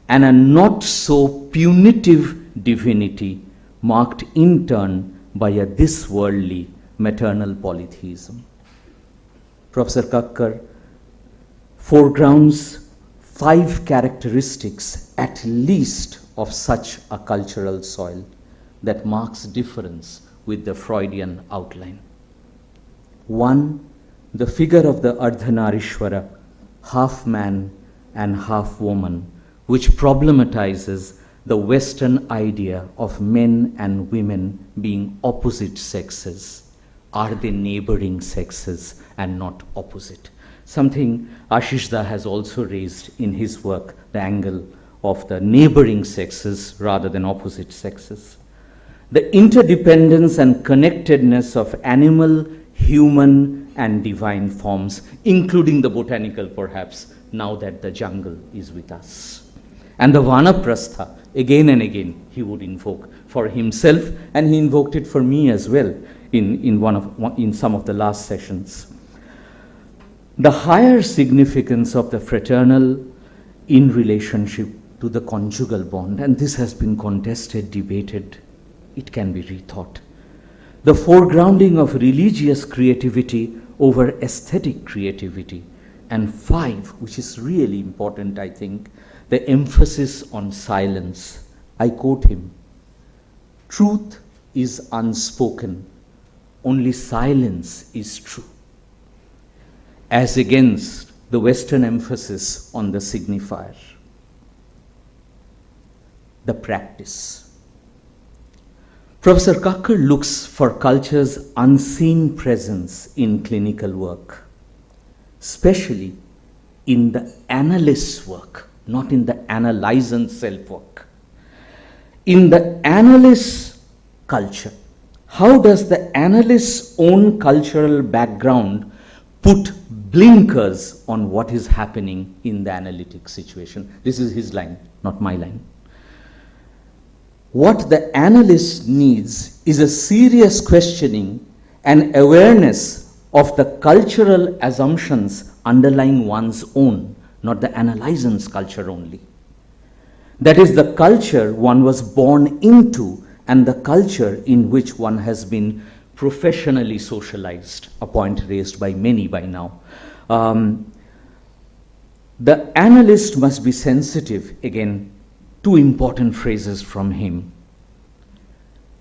and a not so punitive divinity marked in turn by a this worldly maternal polytheism. Professor Kakar foregrounds 5 characteristics at least of such a cultural soil that marks difference with the Freudian outline. 1, the figure of the Ardhanarishwara, half man and half woman, which problematizes the Western idea of men and women being opposite sexes. Are they neighboring sexes and not opposite? something Ashish Da has also raised in his work, the angle of the neighboring sexes rather than opposite sexes. The interdependence and connectedness of animal, human, and divine forms, including the botanical perhaps, now that the jungle is with us. And the Vanaprastha, again and again, he would invoke for himself, and he invoked it for me as well in some of the last sessions. The higher significance of the fraternal in relationship to the conjugal bond, and this has been contested, debated, it can be rethought. The foregrounding of religious creativity over aesthetic creativity. And 5, which is really important, I think, the emphasis on silence. I quote him, "Truth is unspoken, only silence is true," as against the Western emphasis on the signifier. The practice. Professor Kakar looks for culture's unseen presence in clinical work, especially in the analyst's work, not in the analysand's self-work. In the analyst's culture, how does the analyst's own cultural background put blinkers on what is happening in the analytic situation? This is his line, not my line. What the analyst needs is a serious questioning and awareness of the cultural assumptions underlying one's own, not the analysand's culture only. That is the culture one was born into and the culture in which one has been professionally socialized, a point raised by many by now. The analyst must be sensitive, again, 2 important phrases from him.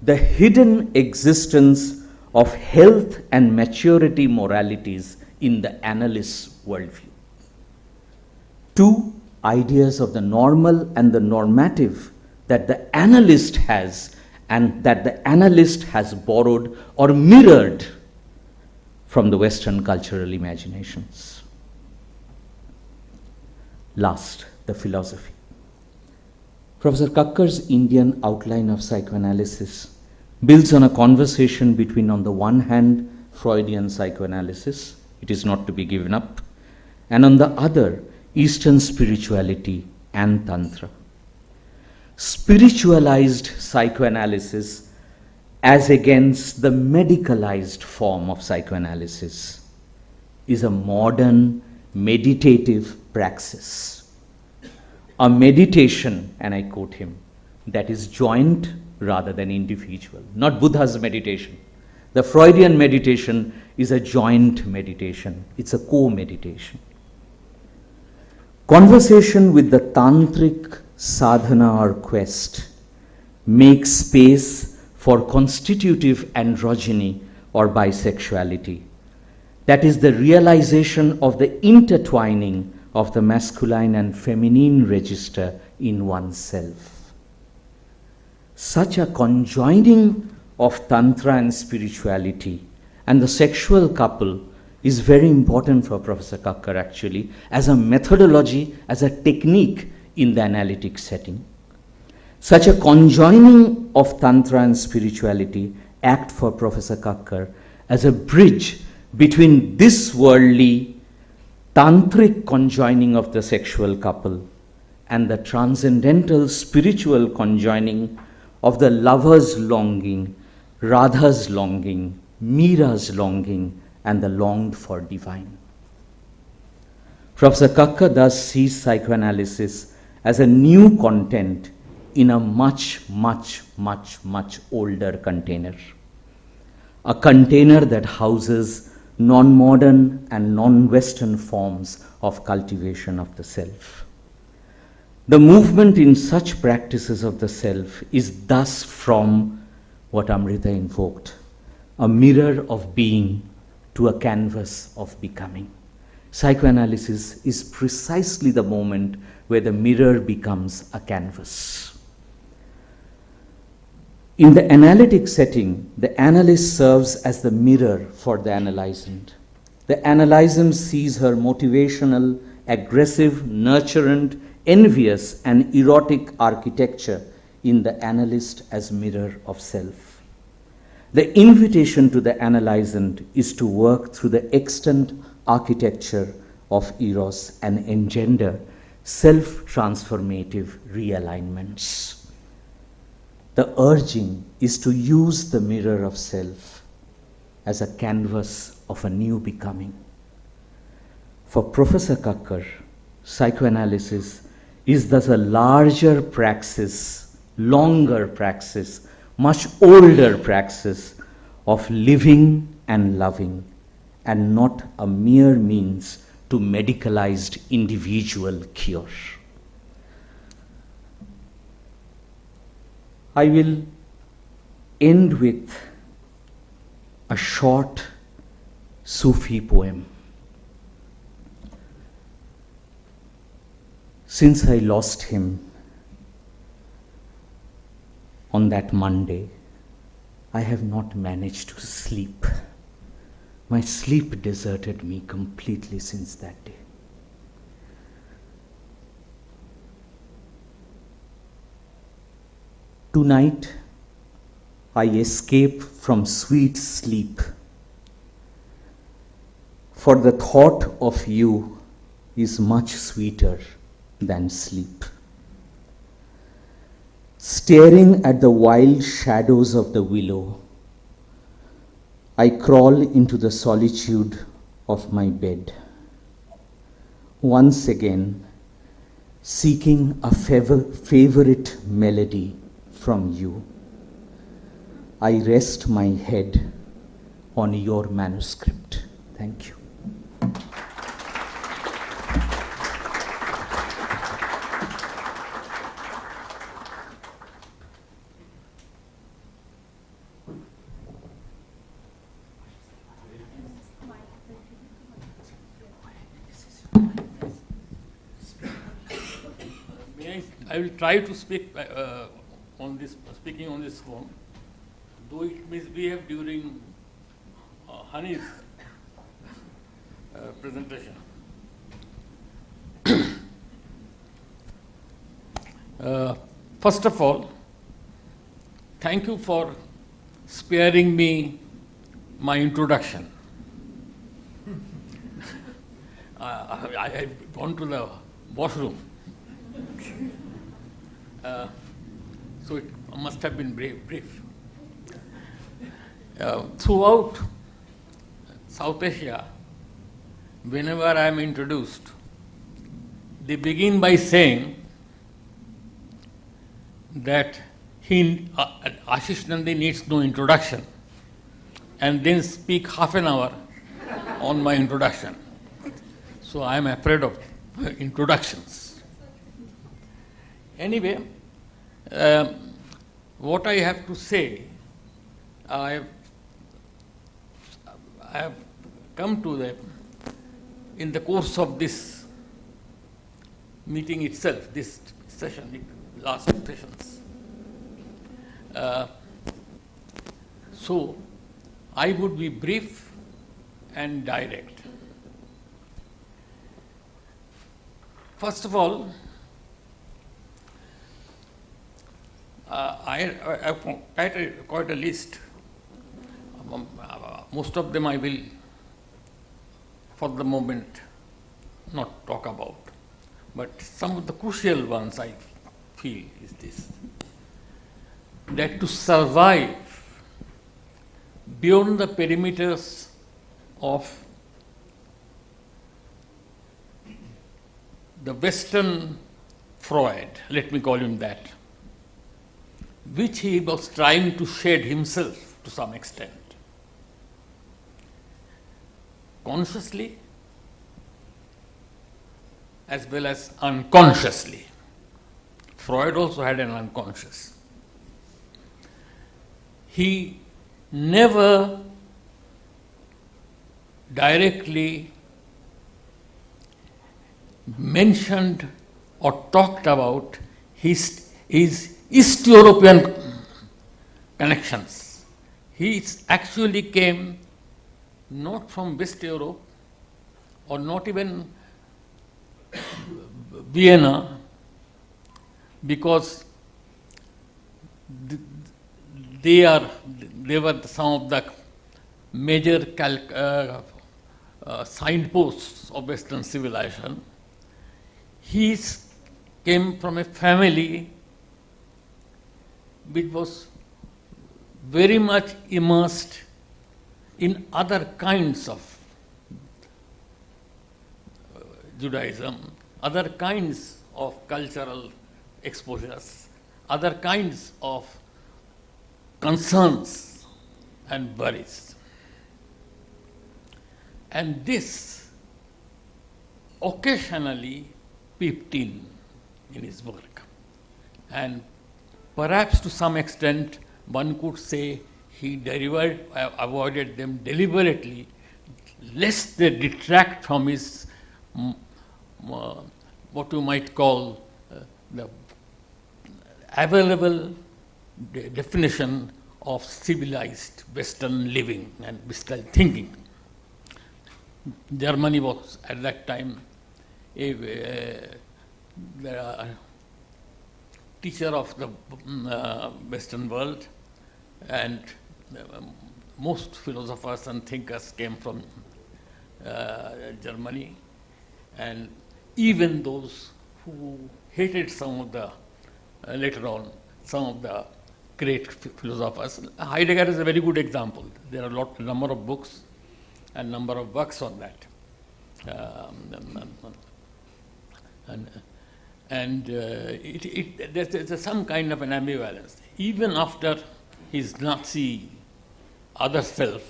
The hidden existence of health and maturity moralities in the analyst's worldview. 2, ideas of the normal and the normative that the analyst has and that the analyst has borrowed or mirrored from the Western cultural imaginations. Last, the philosophy. Professor Kakkar's Indian outline of psychoanalysis builds on a conversation between, on the one hand, Freudian psychoanalysis, it is not to be given up, and on the other, Eastern spirituality and Tantra. Spiritualized psychoanalysis as against the medicalized form of psychoanalysis is a modern meditative praxis. A meditation, and I quote him, that is joint rather than individual, not Buddha's meditation. The Freudian meditation is a joint meditation, it's a co-meditation. Conversation with the tantric sadhana or quest makes space for constitutive androgyny or bisexuality. That is the realization of the intertwining of the masculine and feminine register in oneself. Such a conjoining of Tantra and spirituality and the sexual couple is very important for Professor Kakar actually as a methodology, as a technique in the analytic setting. Such a conjoining of Tantra and spirituality act for Professor Kakar as a bridge between this worldly tantric conjoining of the sexual couple and the transcendental spiritual conjoining of the lover's longing, Radha's longing, Meera's longing, and the longed for divine. Professor Kakar thus sees psychoanalysis as a new content in a much older container. A container that houses non-modern and non-Western forms of cultivation of the self. The movement in such practices of the self is thus from what Amrita invoked, a mirror of being to a canvas of becoming. Psychoanalysis is precisely the moment where the mirror becomes a canvas. In the analytic setting, the analyst serves as the mirror for the analysand. The analysm sees her motivational, aggressive, nurturant, envious, and erotic architecture in the analyst as mirror of self. The invitation to the analysant is to work through the extant architecture of eros and engender self-transformative realignments. The urging is to use the mirror of self as a canvas of a new becoming. For Professor Kakar, psychoanalysis is thus a larger praxis, longer praxis, much older praxis of living and loving, and not a mere means to medicalized individual cure. I will end with a short Sufi poem. Since I lost him on that Monday, I have not managed to sleep. My sleep deserted me completely since that day. Tonight, I escape from sweet sleep, for the thought of you is much sweeter than sleep. Staring at the wild shadows of the willow, I crawl into the solitude of my bed, once again seeking a favorite melody from you. I rest my head on your manuscript. Thank you. I will try to speak speaking on this phone, though it misbehaved during Hani's presentation. First of all, thank you for sparing me my introduction. I've gone to the washroom. So it must have been brief. Throughout South Asia, whenever I am introduced, they begin by saying that Ashish Nandi needs no introduction, and then speak half an hour on my introduction. So I am afraid of introductions. Anyway, what I have to say, I have come to in the course of this meeting itself, this session, the last sessions. So I would be brief and direct. First of all, I have quite a list. Most of them I will, for the moment, not talk about. But some of the crucial ones I feel is this: that to survive beyond the perimeters of the Western Freud, let me call him that, which he was trying to shed himself to some extent, consciously as well as unconsciously. Freud also had an unconscious. He never directly mentioned or talked about his East European connections. He actually came not from West Europe, or not even Vienna, because they were some of the major signposts of Western civilization. He came from a family which was very much immersed in other kinds of Judaism, other kinds of cultural exposures, other kinds of concerns and worries. And this occasionally peeped in his work. And perhaps to some extent, one could say he avoided them deliberately, lest they detract from his what you might call the available definition of civilized Western living and Western thinking. Germany was at that time a teacher of the Western world, and most philosophers and thinkers came from Germany, and even those who hated some of the, later on, some of the great philosophers. Heidegger is a very good example. There are a number of books and number of works on that. There's some kind of an ambivalence. Even after his Nazi other self,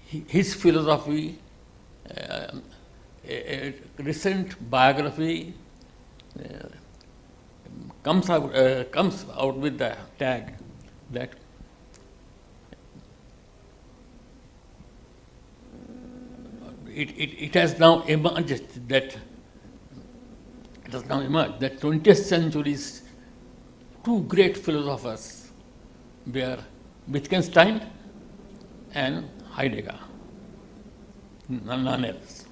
his philosophy, a recent biography comes out with the tag that it has now emerged that 20th century's two great philosophers were Wittgenstein and Heidegger, none else.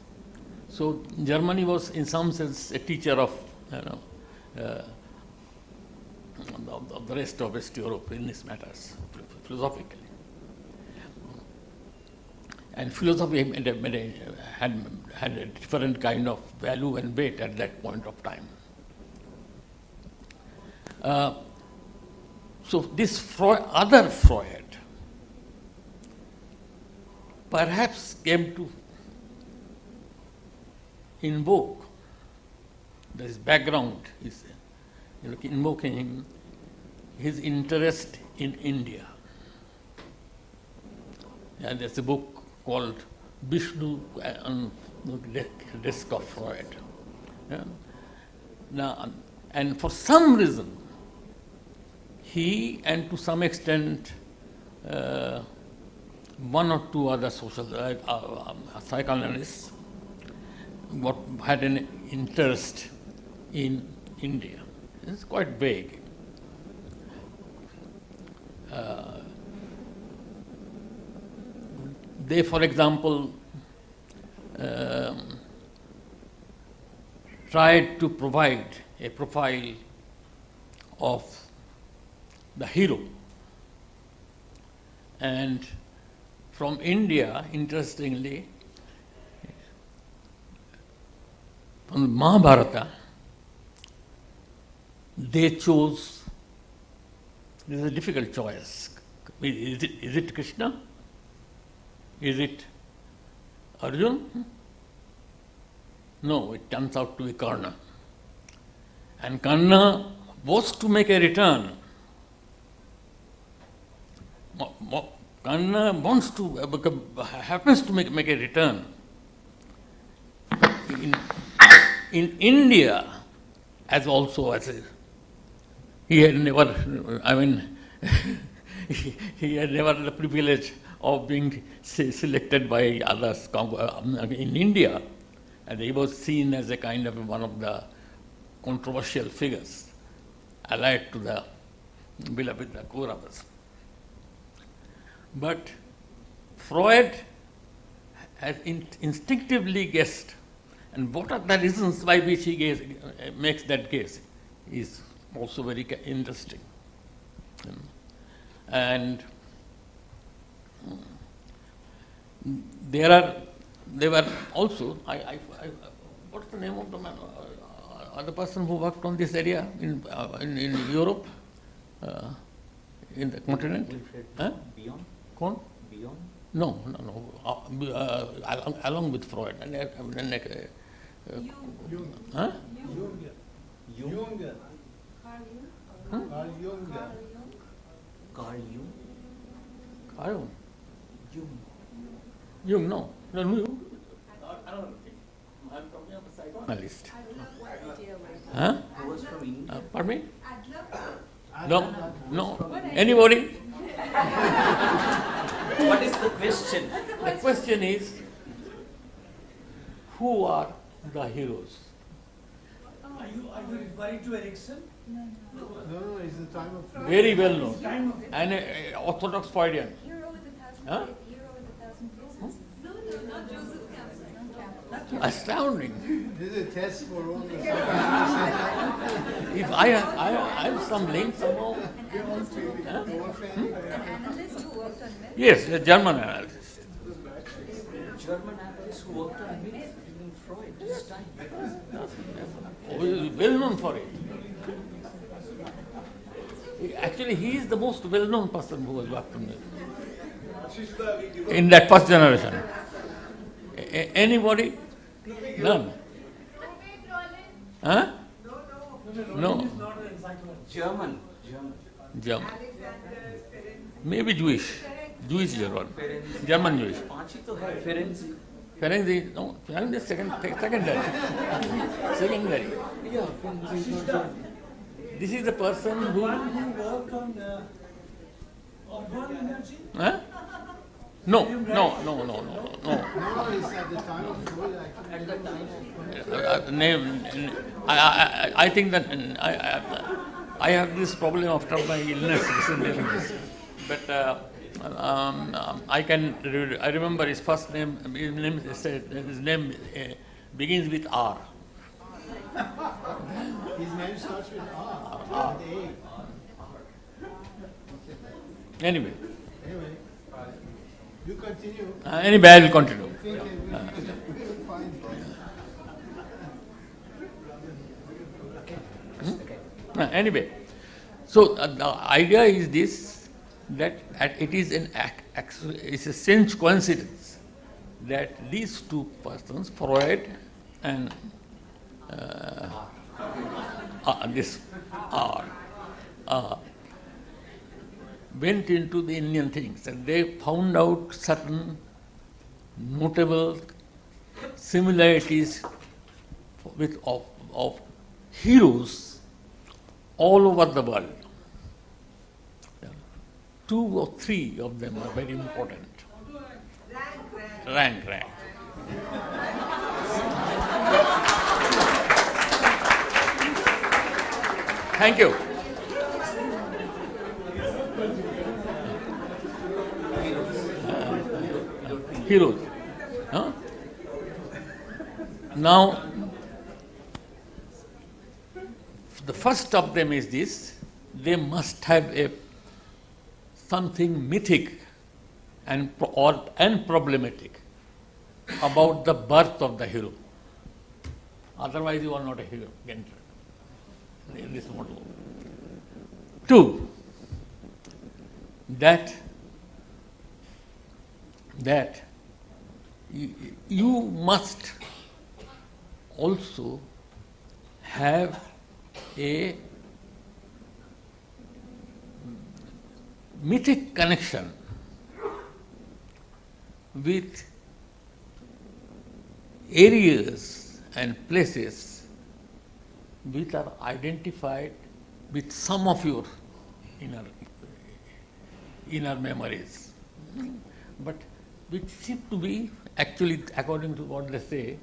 So Germany was, in some sense, a teacher of the rest of West Europe in these matters, philosophically. And philosophy had a different kind of value and weight at that point of time. So this other Freud perhaps came to invoke, this background is invoking him, his interest in India. And there's a book called Vishnu on the desk of Freud. Yeah? Now, and for some reason, he and to some extent one or two other social psychoanalysts had an interest in India. It's quite vague. They, for example, tried to provide a profile of the hero. And from India, interestingly, from the Mahabharata, they chose, this is a difficult choice. Is it Krishna? Is it Arjun? No, it turns out to be Karna. And Karna was to make a return. Karna happens to make a return. In India, as he had never, he had never the privilege of being selected by others in India, and he was seen as a kind of one of the controversial figures allied to the beloved Kauravas. But Freud has instinctively guessed, and what are the reasons why which he makes that guess is also very interesting. And there were also, what's the name of the man, the person who worked on this area in Europe, in the continent? Beyond? Con? Beyond? No. Along with Freud. Huh? Jung. Carl Jung. Carl Jung. Jung, no. I don't know. I'm talking about psychoanalyst. Huh? Who was from India? Pardon me? No. Anybody? What is the question? The question is, who are the heroes? Are you referring to Erikson? No, it's the time of... Very well known. And orthodox Freudian. Huh? Astounding. This is a test for only... If I have some link somehow. Huh? Yes, a German analyst. German analyst who worked on myth during Freud this time. Well known for it. Actually, he is the most well-known person who has worked on it. In that first generation. Anybody? None. Huh? No. German. Maybe Jewish. German. German Jewish. Ferenczi, no, Ferenczi is secondary. This is the person who worked on orgone energy? Huh? No. It's at the time of Freud, actually. I think that I have this problem after my illness recently. But I remember his first name. His name begins with R. His name starts with R. With A. Anyway, you continue. Anyway, I will continue. Anyway, so the idea is this, that it is it's a strange coincidence that these two persons, Freud and this R, went into the Indian things, and they found out certain notable similarities of heroes all over the world. 2 or 3 of them are very important. Rank. Thank you. Heroes. Huh? Now, the first of them is this: they must have something mythic and problematic about the birth of the hero. Otherwise, you are not a hero. In this model. 2, that you must also have a mythic connection with areas and places which are identified with some of your inner memories, but which seem to be, actually, according to what they say,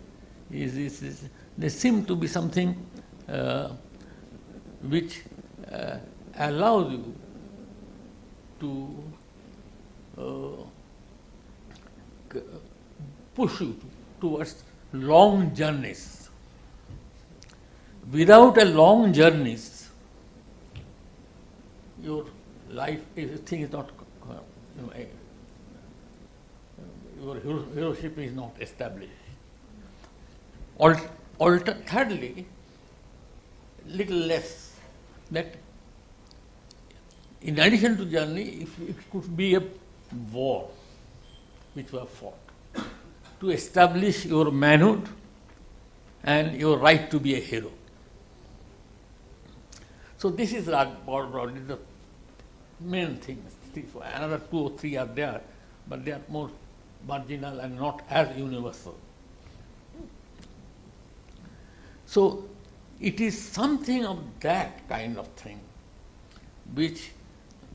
they seem to be something which allows you to push you towards long journeys. Without a long journeys, your life thing is not, your heroship is not established. Thirdly, little less, that in addition to journey, if it could be a war which were fought to establish your manhood and your right to be a hero. So this is broadly the main things. Another 2 or 3 are there, but they are more marginal and not as universal. So it is something of that kind of thing which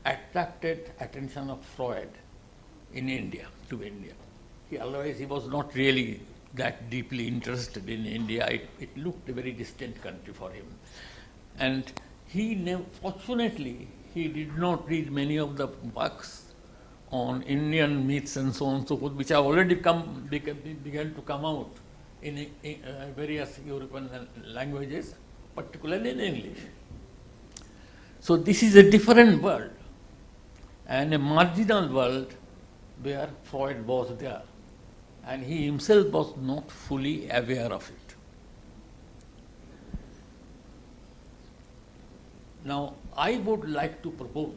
attracted attention of Freud in India, to India. Otherwise he was not really that deeply interested in India. It looked a very distant country for him. And fortunately, he did not read many of the works on Indian myths and so on and so forth, which have already began to come out in various European languages, particularly in English. So this is a different world, and a marginal world where Freud was there, and he himself was not fully aware of it. Now, I would like to propose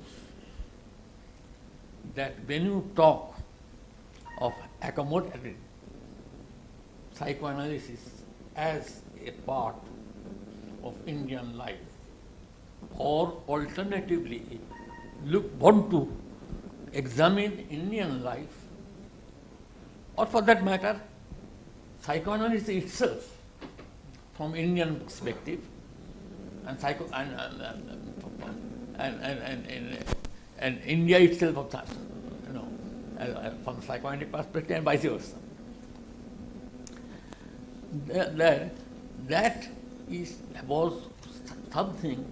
that when you talk of accommodated psychoanalysis as a part of Indian life, or alternatively want to examine Indian life, or for that matter, psychoanalysis itself from Indian perspective, and India itself from psychoanalytic perspective, and vice versa. That was something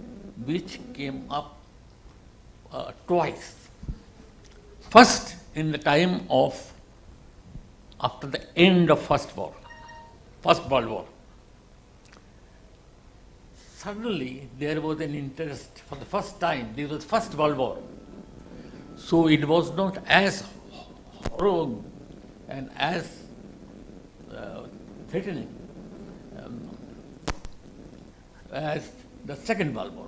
which came up twice. First, in the time of after the end of First World War. Suddenly there was an interest for the first time. This was First World War. So it was not as horrible and as threatening as the Second World War,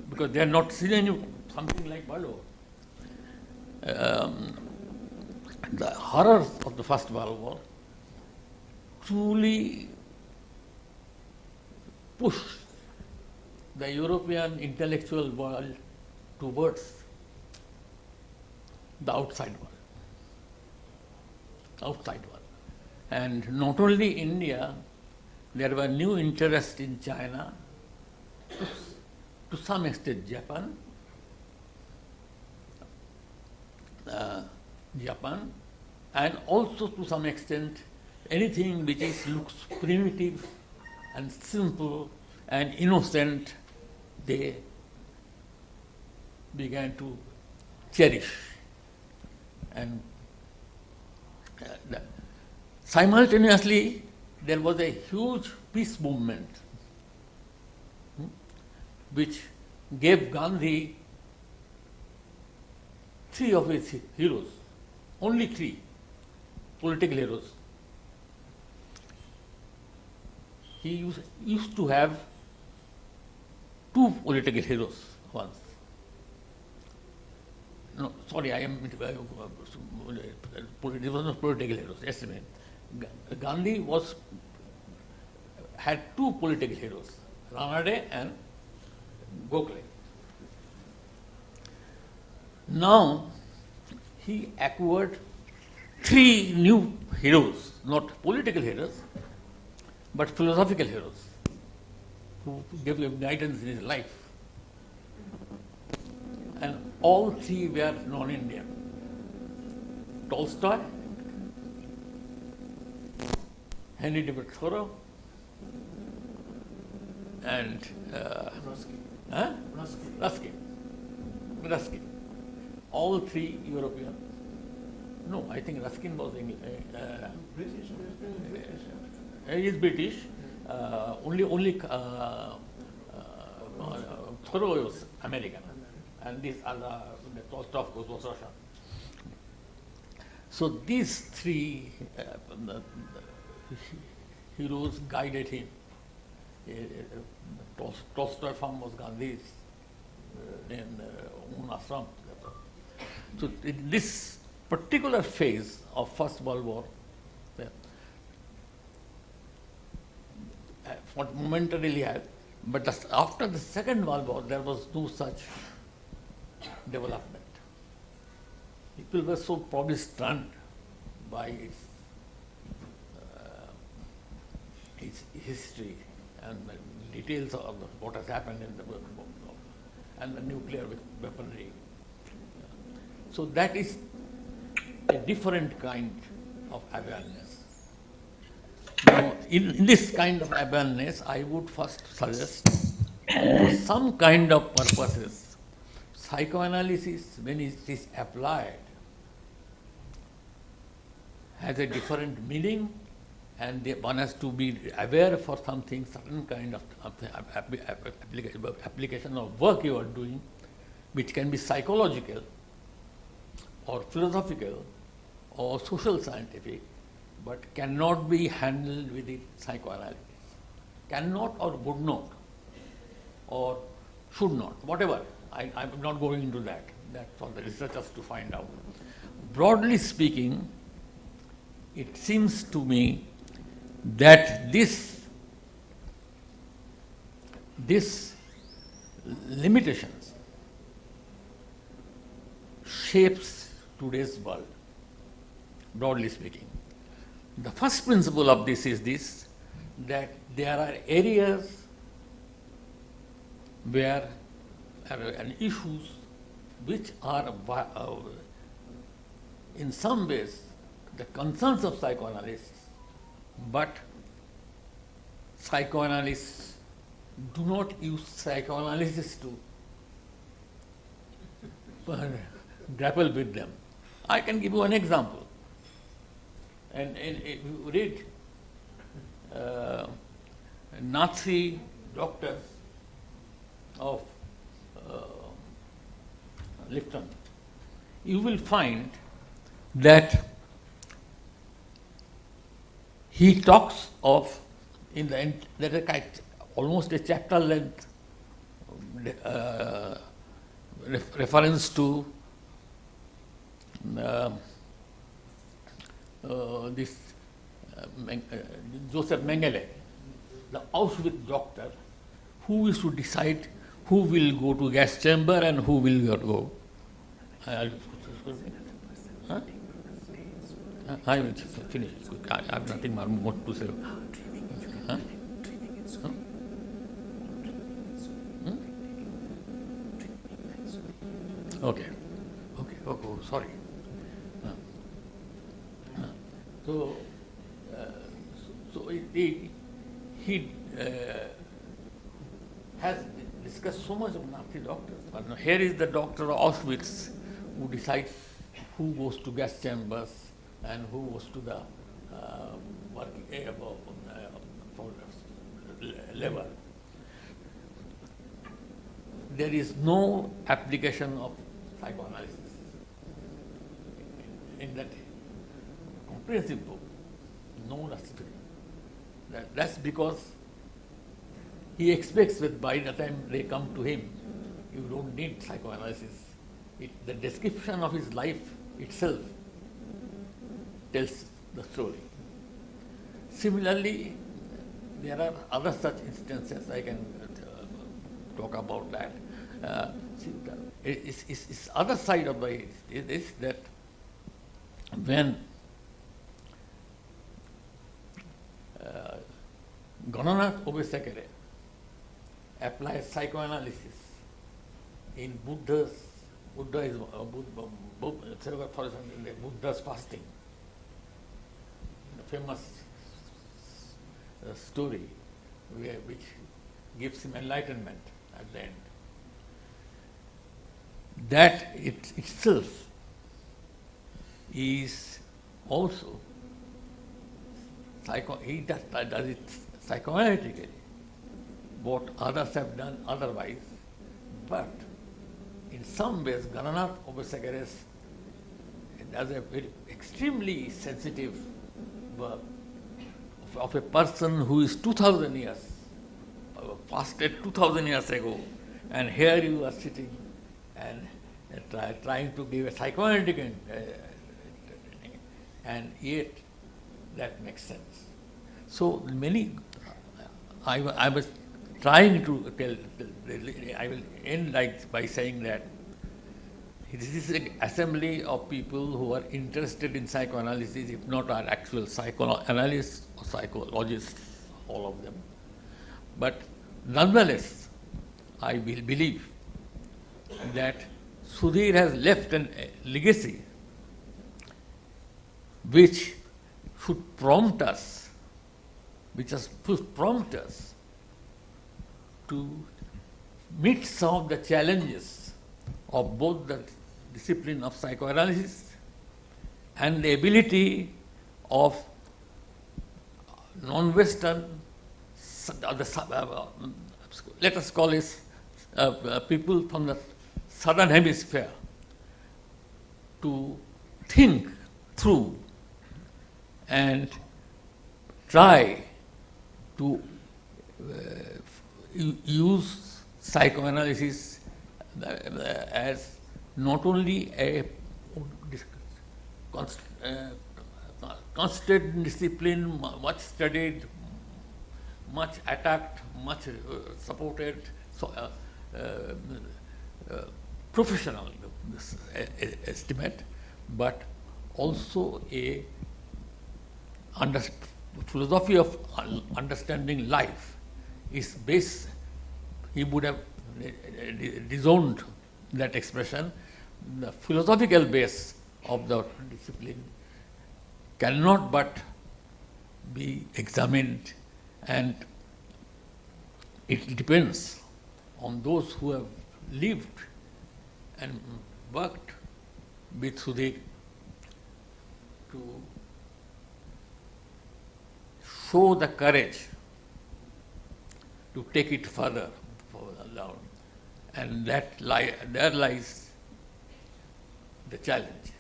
because they had not seen something like World War. The horrors of the First World War truly pushed the European intellectual world towards the outside world. And not only India, there were new interests in China, to some extent Japan, and also to some extent anything which looks primitive and simple and innocent, they began to cherish. And simultaneously, there was a huge peace movement which gave Gandhi 3 of his heroes, only 3 political heroes. He used to have 2 political heroes once. No, sorry, I am. It was not political heroes. Yes, Gandhi had 2 political heroes, Ranade and Gokhale. Now he acquired 3 new heroes, not political heroes, but philosophical heroes, who gave him guidance in his life. And all 3 were non-Indian. Tolstoy, Henry David Thoreau, and Ruskin. All 3 European. No, I think Ruskin was British. He is British. Only Thoreau was American, and these other Tolstoy was Russian. So these three heroes guided him. Tolstoy found was Gandhi's, then own ashram. So in this particular phase of First World War, what momentarily had, but after the Second World War, there was no such development. People were so probably stunned by its history and the details of what has happened in the world and the nuclear weaponry. So that is a different kind of awareness. Now, in this kind of awareness, I would first suggest some kind of purposes. Psychoanalysis, when it is applied, has a different meaning, and one has to be aware for something, certain kind of application of work you are doing, which can be psychological or philosophical or social scientific, but cannot be handled with the psychoanalysis. Cannot or would not or should not, whatever. I'm not going into that. That's for the researchers to find out. Broadly speaking, it seems to me that this limitations shapes today's world, broadly speaking. The first principle of this is this, that there are areas where and issues which are in some ways the concerns of psychoanalysts, but psychoanalysts do not use psychoanalysis to grapple with them. I can give you an example. And if you read Nazi doctors of Lipton, you will find that he talks of, in the end, there is almost a chapter length reference to this Joseph Mengele, the Auschwitz doctor, who is to decide who will go to gas chamber and who will not go. I will finish. I have nothing more to say. Huh? Okay. Oh, sorry. So he has discussed so much of Nazi doctors. But now here is the doctor of Auschwitz who decides who goes to gas chambers and who goes to the working level. There is no application of psychoanalysis in that comprehensive book. No necessity. That's because he expects that by the time they come to him, you don't need psychoanalysis. The description of his life itself tells the story. Similarly, there are other such instances. I can talk about that. It's other side of the is that when Gananath Obesekere applies psychoanalysis in Buddha's fasting, the famous story which gives him enlightenment at the end. That it itself is also he does it psychoanalytically, what others have done otherwise, but in some ways Gananath Obesagares does a very extremely sensitive work of a person who is 2000 years, fasted 2000 years ago, and here you are sitting and trying to give a psychoanalytic training, and yet that makes sense. So I was trying to tell, I will end by saying that this is an assembly of people who are interested in psychoanalysis, if not are actual psychoanalysts or psychologists, all of them. But nonetheless, I will believe that Sudhir has left a legacy which should prompt us, to meet some of the challenges of both the discipline of psychoanalysis and the ability of non-Western, let us call it people from the southern hemisphere, to think through and try to use psychoanalysis as not only a constant discipline, much studied, much attacked, much supported, professional estimate, but also a philosophy of understanding life is based. He would have disowned that expression. The philosophical base of the discipline cannot but be examined, and it depends on those who have lived and worked with Sudhir to show the courage to take it further alone, and there lies the challenge.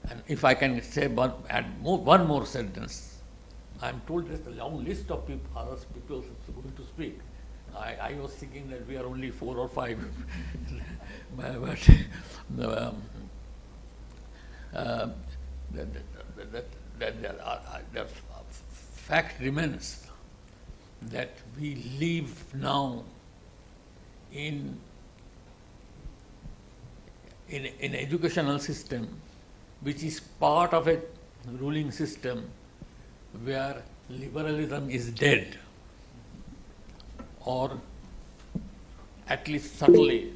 And if I can say one more sentence, I am told there's a long list of other people going to speak. I was thinking that we are only 4 or 5, but the fact remains that we live now in an educational system which is part of a ruling system where liberalism is dead, or at least subtly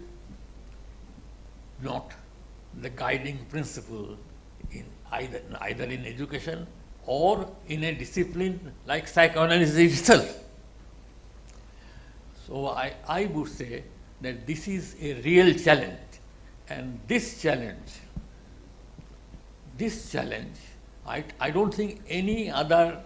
not the guiding principle in either in education or in a discipline like psychoanalysis itself. So I would say that this is a real challenge, and this challenge, I don't think any other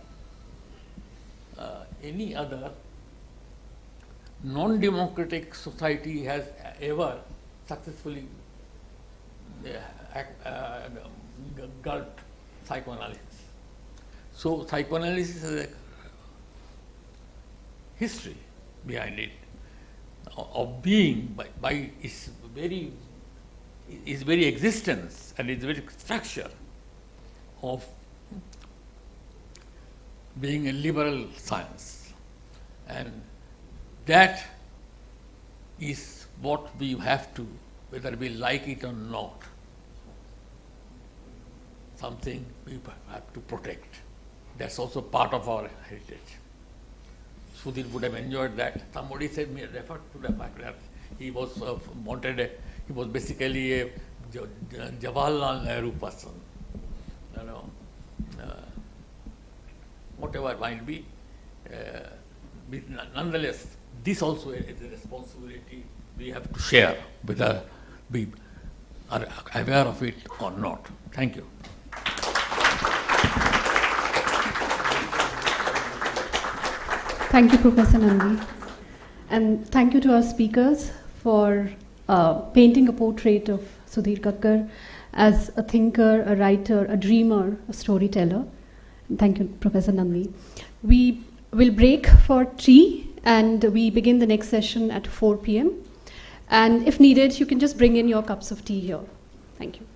non-democratic society has ever successfully gulped psychoanalysis. So psychoanalysis has a history behind it of being by its very existence and its very structure of being a liberal science, and that is what we have to, whether we like it or not, something we have to protect. That's also part of our heritage. Sudhir would have enjoyed that. Somebody said, referred to the fact that he was he was basically a Jawaharlal Nehru person. You know, whatever it might be. Nonetheless, this also is a responsibility we have to share, whether we are aware of it or not. Thank you. Thank you, Professor Nandi. And thank you to our speakers for painting a portrait of Sudhir Kakar as a thinker, a writer, a dreamer, a storyteller. Thank you, Professor Nandi. We will break for tea and we begin the next session at 4 p.m. And if needed, you can just bring in your cups of tea here. Thank you.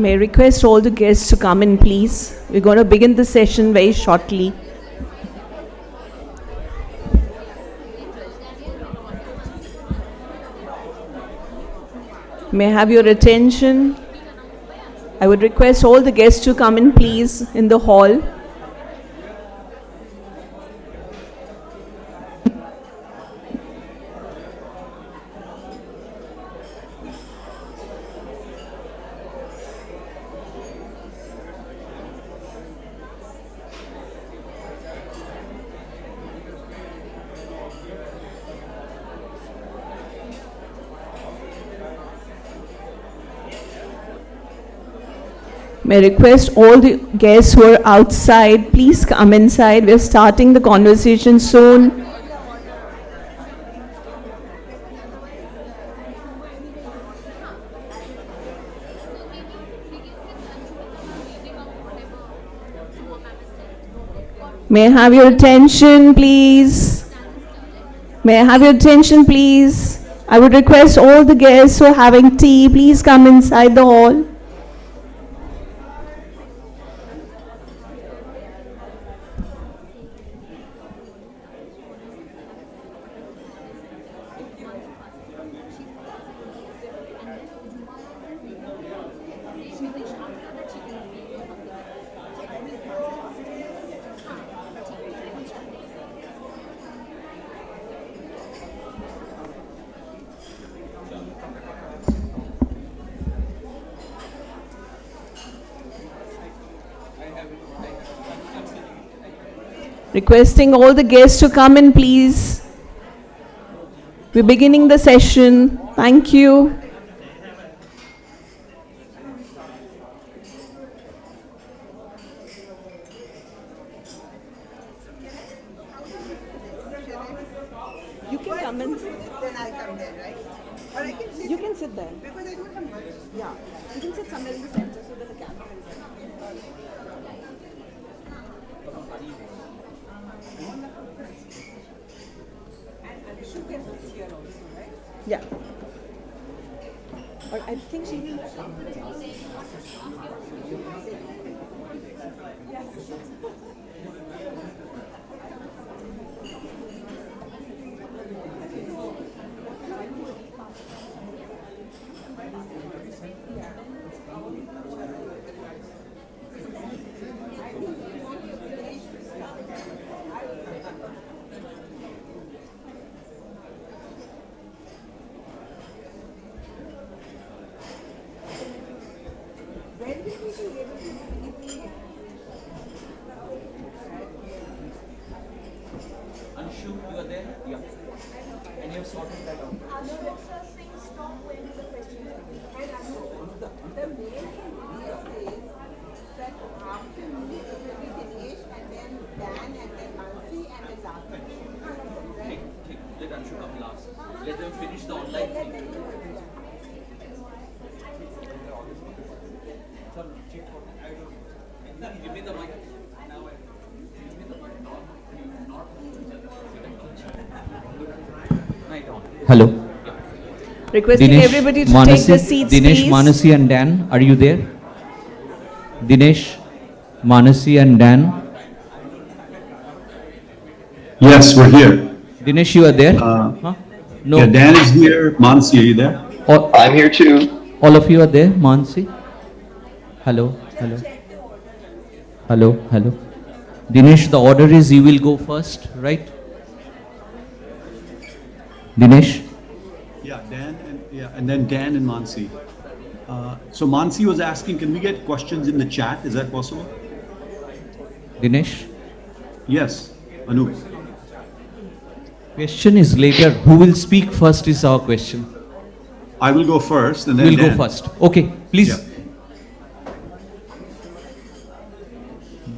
May I request all the guests to come in, please. We're going to begin the session very shortly. May I have your attention? I would request all the guests to come in, please, in the hall. May I request all the guests who are outside, please come inside. We're starting the conversation soon. May I have your attention, please? May I have your attention, please? I would request all the guests who are having tea, please come inside the hall. Requesting all the guests to come in, please. We're beginning the session. Thank you. You can come in. Then I'll come there, right? Or I can sit. You can sit there. Because I don't have much. Yeah. You can sit somewhere in the center so that the camera is there. Yeah. Or I think she will come. Let them finish the online thing. Give me the mic. Hello. Requesting everybody to take the seats, Dinesh, please. Manasi and Dan, are you there? Dinesh, Manasi and Dan. Yes, we're here. Dinesh, you are there? Huh? No. Yeah, Dan is here. Mansi, are you there? I'm here too. All of you are there, Mansi? Hello, hello. Hello, hello. Dinesh, the order is you will go first, right? Dinesh? Yeah, and then Dan and Mansi. So Mansi was asking, can we get questions in the chat? Is that possible? Dinesh? Yes, Anup. Question is later. Who will speak first is our question. I will go first and then We'll Dan. go first. Okay, please. Yeah.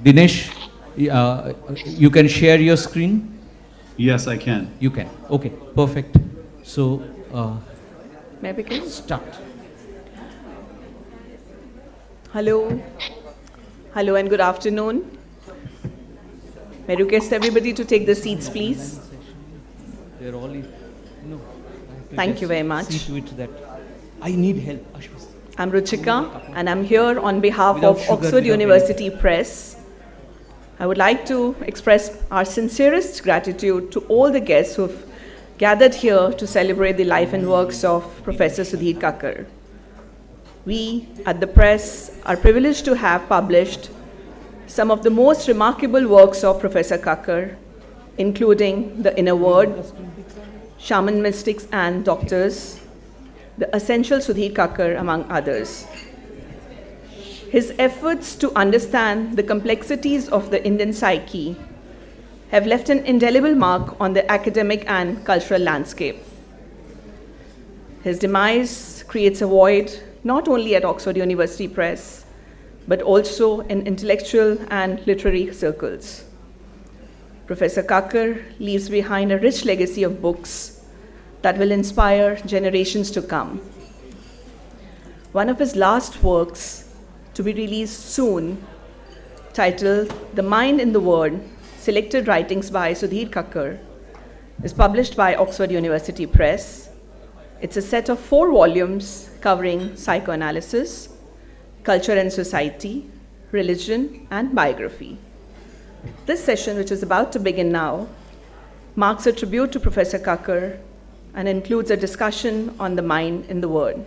Dinesh, you can share your screen? Yes, I can. You can. Okay, perfect. So, May I begin? Start. Hello. Hello and good afternoon. May I request everybody to take the seats, please. They're all in. No. Thank you very much. See to it that I need help. I'm Ruchika, and I'm here on behalf Without of sugar, Oxford without University Press. I would like to express our sincerest gratitude to all the guests who've gathered here to celebrate the life and works of Professor Sudhir Kakar. We at the press are privileged to have published some of the most remarkable works of Professor Kakar, including The Inner Word, Shaman Mystics and Doctors, The Essential Sudhir Kakar, among others. His efforts to understand the complexities of the Indian psyche have left an indelible mark on the academic and cultural landscape. His demise creates a void not only at Oxford University Press, but also in intellectual and literary circles. Professor Kakar leaves behind a rich legacy of books that will inspire generations to come. One of his last works, to be released soon, titled The Mind in the Word, Selected Writings by Sudhir Kakar, is published by Oxford University Press. It's a set of 4 volumes covering psychoanalysis, culture and society, religion, and biography. This session, which is about to begin now, marks a tribute to Professor Kakar and includes a discussion on the mind in the word.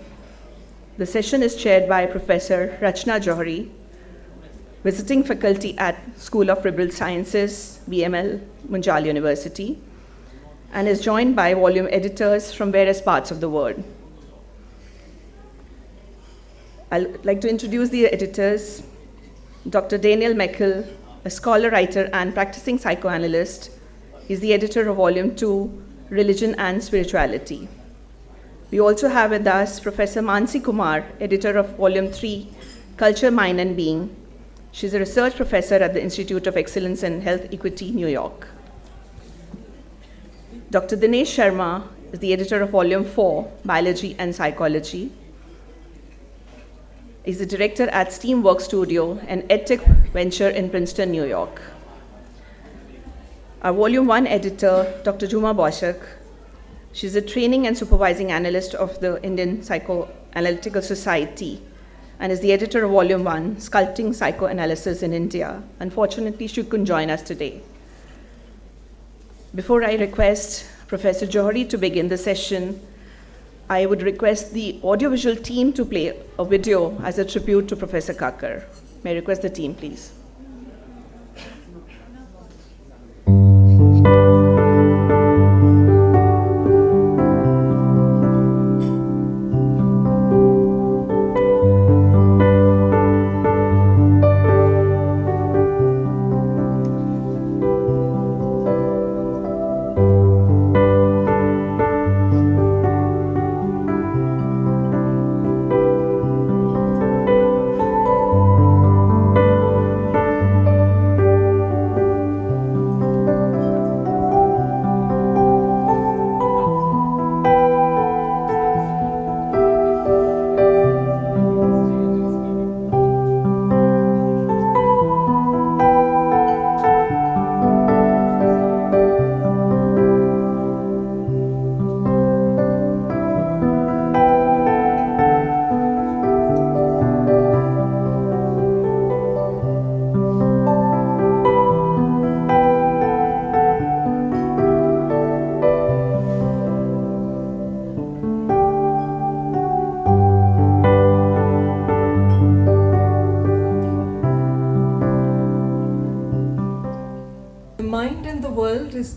The session is chaired by Professor Rachna Johari, visiting faculty at School of Liberal Sciences, BML Munjal University, and is joined by volume editors from various parts of the world. I'd like to introduce the editors. Dr. Daniel Meckel, a scholar, writer, and practicing psychoanalyst, is the editor of Volume 2, Religion and Spirituality. We also have with us Professor Mansi Kumar, editor of Volume 3, Culture, Mind and Being. She's a research professor at the Institute of Excellence in Health Equity, New York. Dr. Dinesh Sharma is the editor of Volume 4, Biology and Psychology. He's the director at Steamwork Studio, an edtech venture in Princeton, New York. Our Volume 1 editor, Dr. Juma Boshak. She's a training and supervising analyst of the Indian Psychoanalytical Society and is the editor of Volume 1, Sculpting Psychoanalysis in India. Unfortunately, she couldn't join us today. Before I request Professor Johari to begin the session, I would request the audiovisual team to play a video as a tribute to Professor Kakar. May I request the team, please?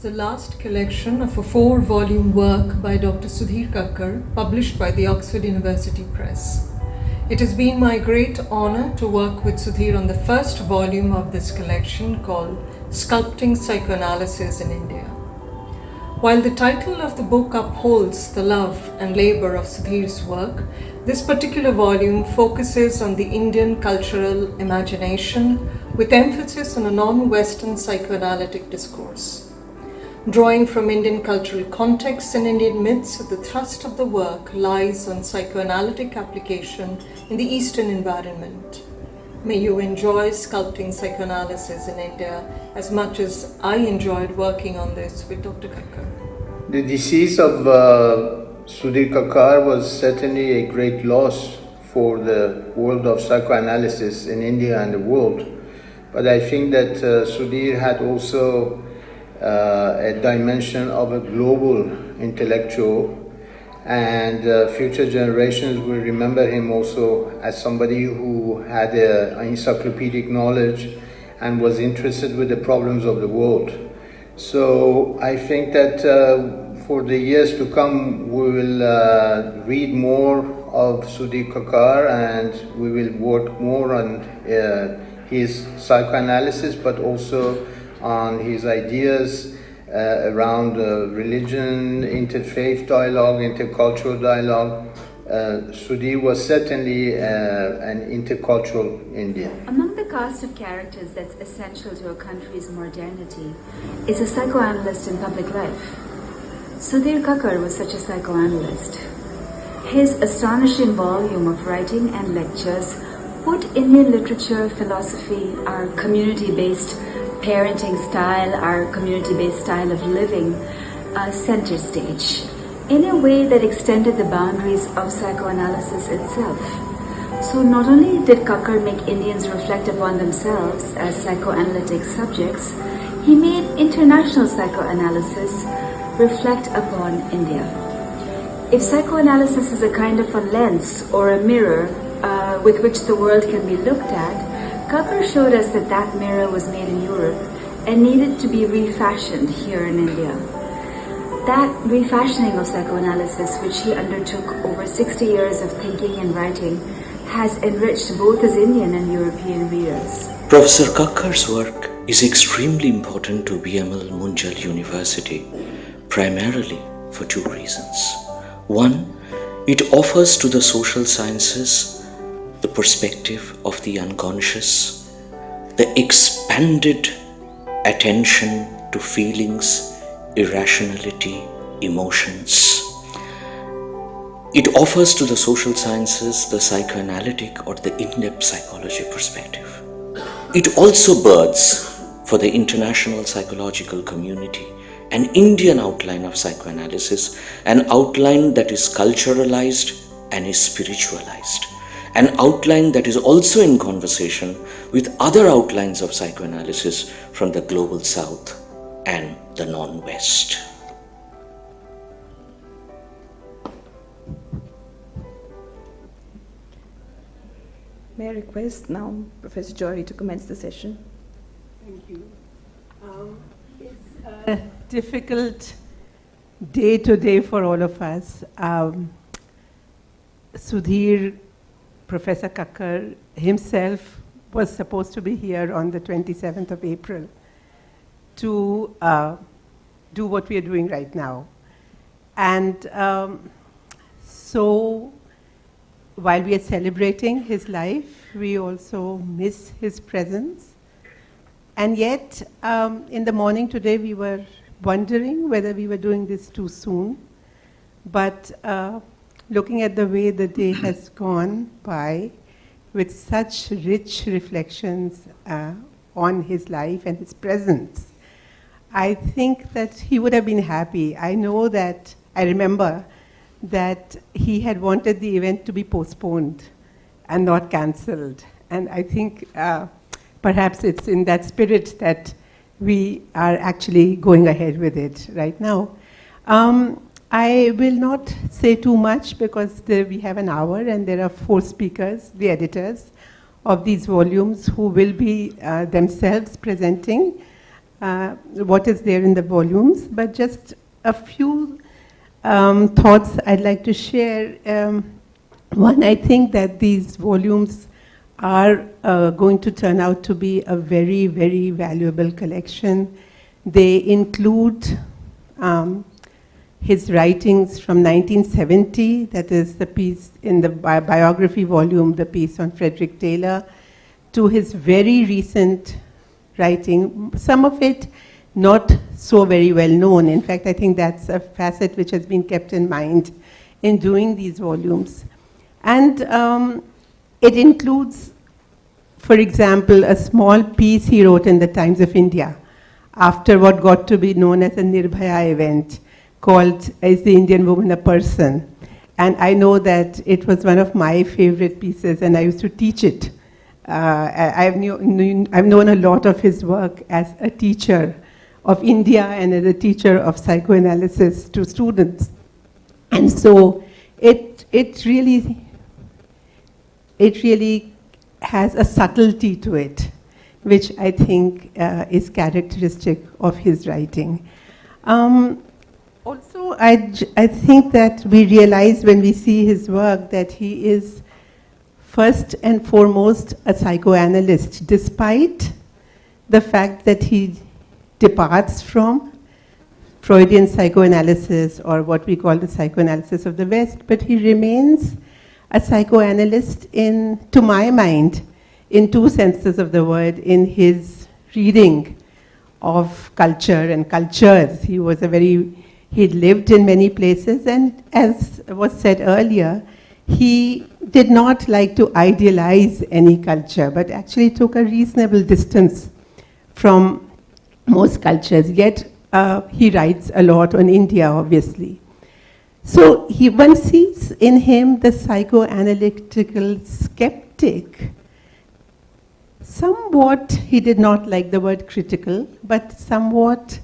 The last collection of a 4-volume work by Dr. Sudhir Kakar, published by the Oxford University Press. It has been my great honor to work with Sudhir on the first volume of this collection called Sculpting Psychoanalysis in India. While the title of the book upholds the love and labor of Sudhir's work, this particular volume focuses on the Indian cultural imagination with emphasis on a non-Western psychoanalytic discourse. Drawing from Indian cultural contexts and Indian myths, the thrust of the work lies on psychoanalytic application in the Eastern environment. May you enjoy sculpting psychoanalysis in India as much as I enjoyed working on this with Dr. Kakar. The decease of Sudhir Kakar was certainly a great loss for the world of psychoanalysis in India and the world. But I think that Sudhir had also a dimension of a global intellectual, and future generations will remember him also as somebody who had an encyclopedic knowledge and was interested with the problems of the world. So I think that for the years to come, we will read more of Sudhir Kakar, and we will work more on his psychoanalysis, but also on his ideas around religion, interfaith dialogue, intercultural dialogue. Sudhir was certainly an intercultural Indian. Among the cast of characters that's essential to a country's modernity is a psychoanalyst in public life. Sudhir Kakar was such a psychoanalyst. His astonishing volume of writing and lectures put Indian literature, philosophy, our community-based parenting style, our community-based style of living, center stage, in a way that extended the boundaries of psychoanalysis itself. So not only did Kakar make Indians reflect upon themselves as psychoanalytic subjects, he made international psychoanalysis reflect upon India. If psychoanalysis is a kind of a lens or a mirror with which the world can be looked at, Kakar showed us that that mirror was made in Europe and needed to be refashioned here in India. That refashioning of psychoanalysis, which he undertook over 60 years of thinking and writing, has enriched both his Indian and European readers. Professor Kakar's work is extremely important to BML Munjal University, primarily for two reasons. One, it offers to the social sciences the perspective of the unconscious, the expanded attention to feelings, irrationality, emotions. It offers to the social sciences the psychoanalytic or the in-depth psychology perspective. It also births for the international psychological community an Indian outline of psychoanalysis, an outline that is culturalized and is spiritualized, an outline that is also in conversation with other outlines of psychoanalysis from the global south and the non-west. May I request now Professor Jory to commence the session? Thank you. It's a difficult day today for all of us. Sudhir, Professor Kakar himself was supposed to be here on the 27th of April to do what we are doing right now. And so while we are celebrating his life, we also miss his presence. And yet, in the morning today, we were wondering whether we were doing this too soon. But looking at the way the day has gone by with such rich reflections on his life and his presence, I think that he would have been happy. I remember that he had wanted the event to be postponed and not cancelled. And I think perhaps it's in that spirit that we are actually going ahead with it right now. I will not say too much because we have an hour and there are 4 speakers, the editors of these volumes, who will be themselves presenting what is there in the volumes. But just a few thoughts I'd like to share. One, I think that these volumes are going to turn out to be a very, very valuable collection. They include his writings from 1970, that is the piece in the biography volume, the piece on Frederick Taylor, to his very recent writing, some of it not so very well known. In fact, I think that's a facet which has been kept in mind in doing these volumes. And it includes, for example, a small piece he wrote in the Times of India after what got to be known as a Nirbhaya event, called Is the Indian Woman a Person? And I know that it was one of my favorite pieces, and I used to teach it. I've known a lot of his work as a teacher of India and as a teacher of psychoanalysis to students. And so it really has a subtlety to it, which I think is characteristic of his writing. Also, I think that we realize when we see his work that he is first and foremost a psychoanalyst, despite the fact that he departs from Freudian psychoanalysis or what we call the psychoanalysis of the West, but he remains a psychoanalyst to my mind, in two senses of the word, in his reading of culture and cultures. He lived in many places, and as was said earlier, he did not like to idealize any culture, but actually took a reasonable distance from most cultures. Yet he writes a lot on India, obviously. So one sees in him the psychoanalytical skeptic. Somewhat, he did not like the word critical, but somewhat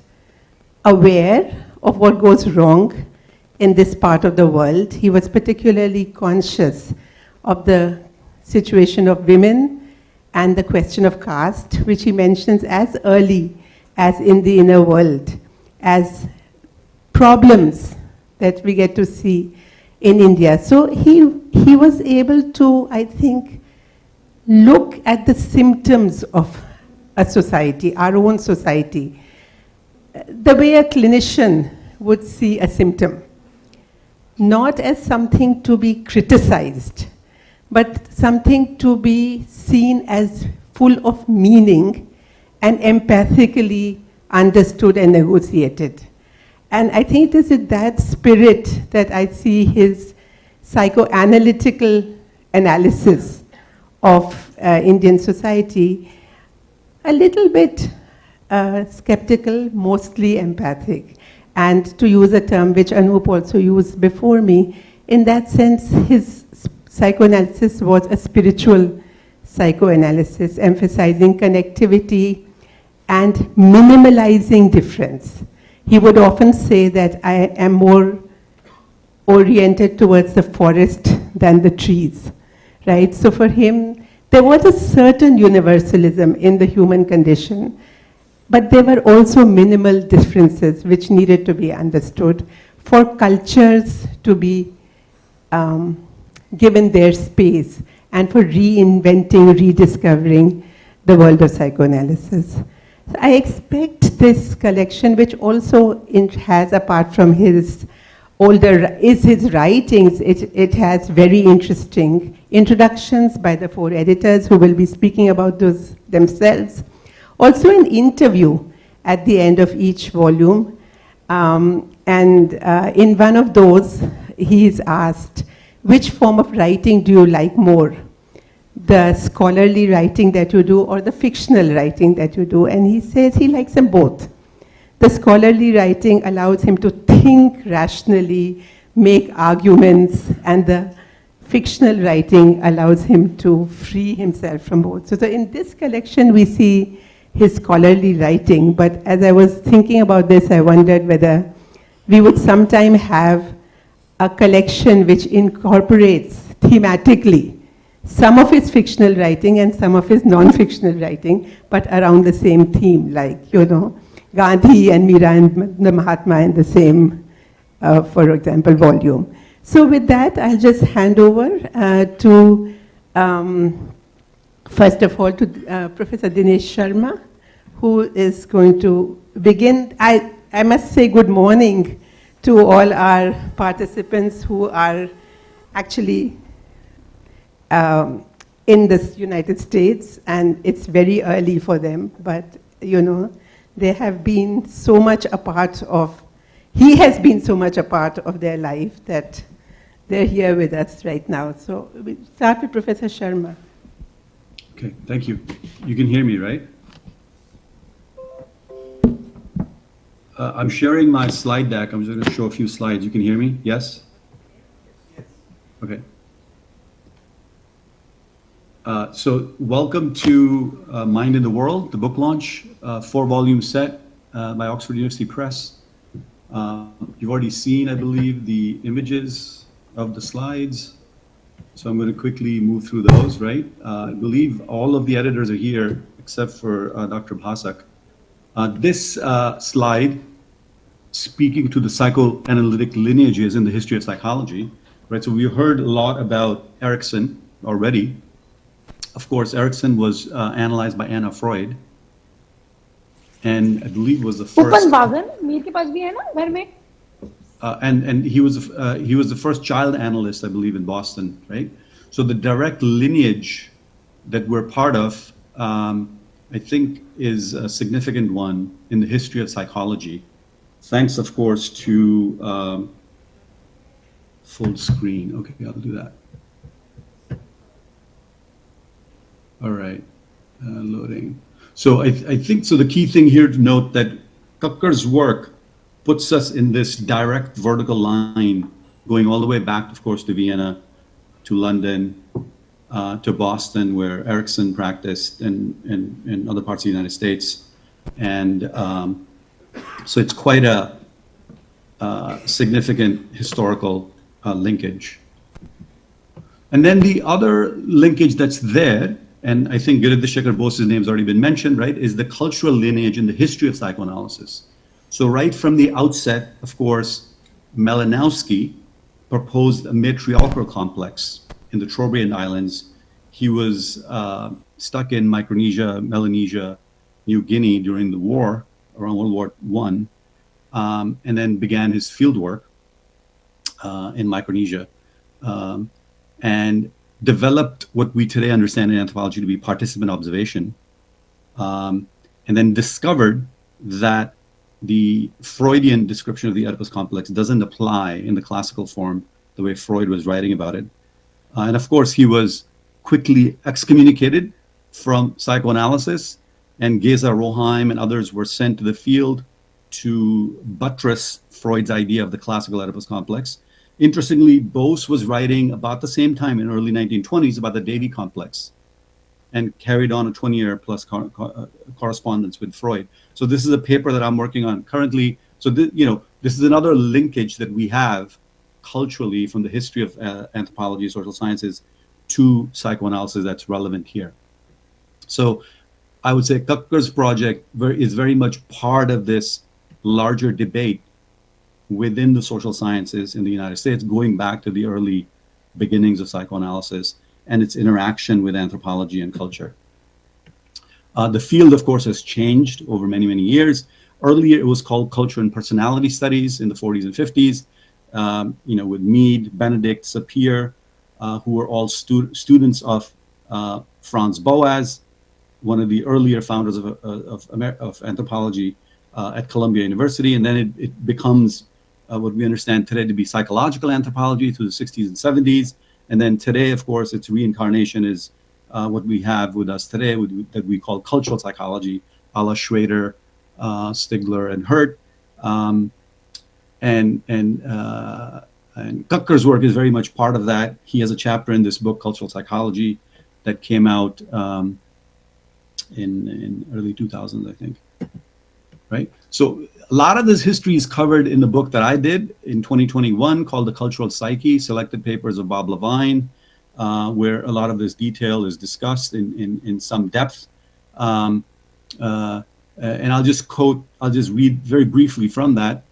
aware of what goes wrong in this part of the world. He was particularly conscious of the situation of women and the question of caste, which he mentions as early as in the inner world, as problems that we get to see in India. So he was able to, I think, look at the symptoms of a society, our own society, the way a clinician would see a symptom, not as something to be criticized, but something to be seen as full of meaning and empathically understood and negotiated. And I think it is in that spirit that I see his psychoanalytical analysis of Indian society, a little bit skeptical, mostly empathic. And to use a term which Anup also used before me, in that sense, his psychoanalysis was a spiritual psychoanalysis, emphasizing connectivity and minimalizing difference. He would often say that I am more oriented towards the forest than the trees, right? So for him, there was a certain universalism in the human condition, but there were also minimal differences which needed to be understood for cultures to be given their space and for reinventing, rediscovering the world of psychoanalysis. So I expect this collection, which also has, apart from his his writings, it has very interesting introductions by the 4 editors who will be speaking about those themselves. Also an interview at the end of each volume. In one of those, he is asked, which form of writing do you like more? The scholarly writing that you do or the fictional writing that you do? And he says he likes them both. The scholarly writing allows him to think rationally, make arguments, and the fictional writing allows him to free himself from both. So in this collection, we see his scholarly writing, but as I was thinking about this, I wondered whether we would sometime have a collection which incorporates thematically some of his fictional writing and some of his non-fictional writing, but around the same theme, like, Gandhi and Mira and the Mahatma in the same, for example, volume. So with that, I'll just hand over to, first of all, to Professor Dinesh Sharma, who is going to begin. I must say good morning to all our participants who are actually in the United States, and it's very early for them, but they have been so much a part of, he has been so much a part of their life that they're here with us right now. So we start with Professor Sharma. Okay, thank you. You can hear me, right? I'm sharing my slide deck. I'm just going to show a few slides. You can hear me? Yes? Okay. So welcome to Mind in the World, the book launch, 4-volume set by Oxford University Press. You've already seen, I believe, the images of the slides. So I'm going to quickly move through those, right? I believe all of the editors are here except for Dr. Bhasak. This slide, speaking to the psychoanalytic lineages in the history of psychology, right? So we heard a lot about Erikson already. Of course, Erikson was analyzed by Anna Freud, and I believe was the first. And he was the first child analyst, I believe, in Boston, right? So the direct lineage that we're part of, I think, is a significant one in the history of psychology. Thanks, of course, to full screen. Okay, I'll do that. All right, loading. So I think, so the key thing here to note that Kakkar's work puts us in this direct vertical line, going all the way back, of course, to Vienna, to London, to Boston, where Erikson practiced, and other parts of the United States. And so it's quite a significant historical linkage. And then the other linkage that's there, and I think Giridhar Shekhar Bose's name has already been mentioned, right, is the cultural lineage in the history of psychoanalysis. So right from the outset, of course, Malinowski proposed a matriarchal complex in the Trobriand Islands. He was stuck in Micronesia, Melanesia, New Guinea during the war, around World War I, and then began his field work in Micronesia, and developed what we today understand in anthropology to be participant observation, and then discovered that the Freudian description of the Oedipus complex doesn't apply in the classical form the way Freud was writing about it. And of course, he was quickly excommunicated from psychoanalysis, and Geza Roheim and others were sent to the field to buttress Freud's idea of the classical Oedipus complex. Interestingly, Bose was writing about the same time in early 1920s about the Davy complex, and carried on a 20-year plus correspondence with Freud. So this is a paper that I'm working on currently. So this is another linkage that we have culturally from the history of anthropology, social sciences, to psychoanalysis that's relevant here. So I would say Kakkar's project is very much part of this larger debate within the social sciences in the United States, going back to the early beginnings of psychoanalysis and its interaction with anthropology and culture. The field, of course, has changed over many, many years. Earlier, it was called Culture and Personality Studies in the 40s and 50s, with Mead, Benedict, Sapir, who were all students of Franz Boas, one of the earlier founders of anthropology at Columbia University. And then it becomes what we understand today to be psychological anthropology through the 60s and 70s. And then today, of course, its reincarnation is what we have with us today, that we call cultural psychology, a la Schrader, Stigler, and Hurt. And Kakkar's work is very much part of that. He has a chapter in this book, Cultural Psychology, that came out in early 2000s, I think. Right? So a lot of this history is covered in the book that I did in 2021 called The Cultural Psyche, Selected Papers of Bob Levine, where a lot of this detail is discussed in some depth. And I'll just read very briefly from that,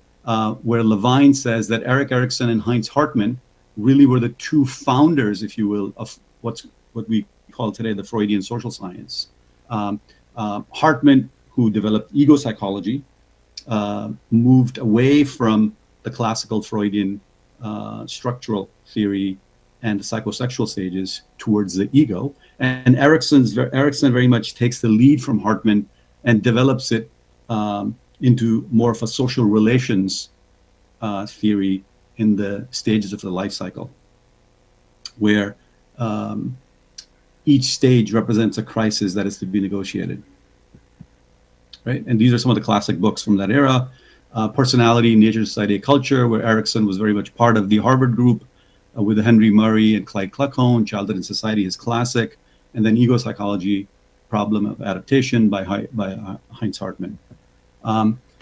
where Levine says that Erik Erikson and Heinz Hartmann really were the two founders, if you will, of what we call today the Freudian social science. Hartmann, who developed ego psychology, moved away from the classical Freudian structural theory and the psychosexual stages towards the ego. And Erikson very much takes the lead from Hartmann and develops it into more of a social relations theory in the stages of the life cycle, where each stage represents a crisis that is to be negotiated. Right? And these are some of the classic books from that era. Personality, Nature, Society, Culture, where Erikson was very much part of the Harvard group, with Henry Murray and Clyde Kluckhohn, Childhood and Society, his classic, and then Ego Psychology, Problem of Adaptation by Heinz Hartmann.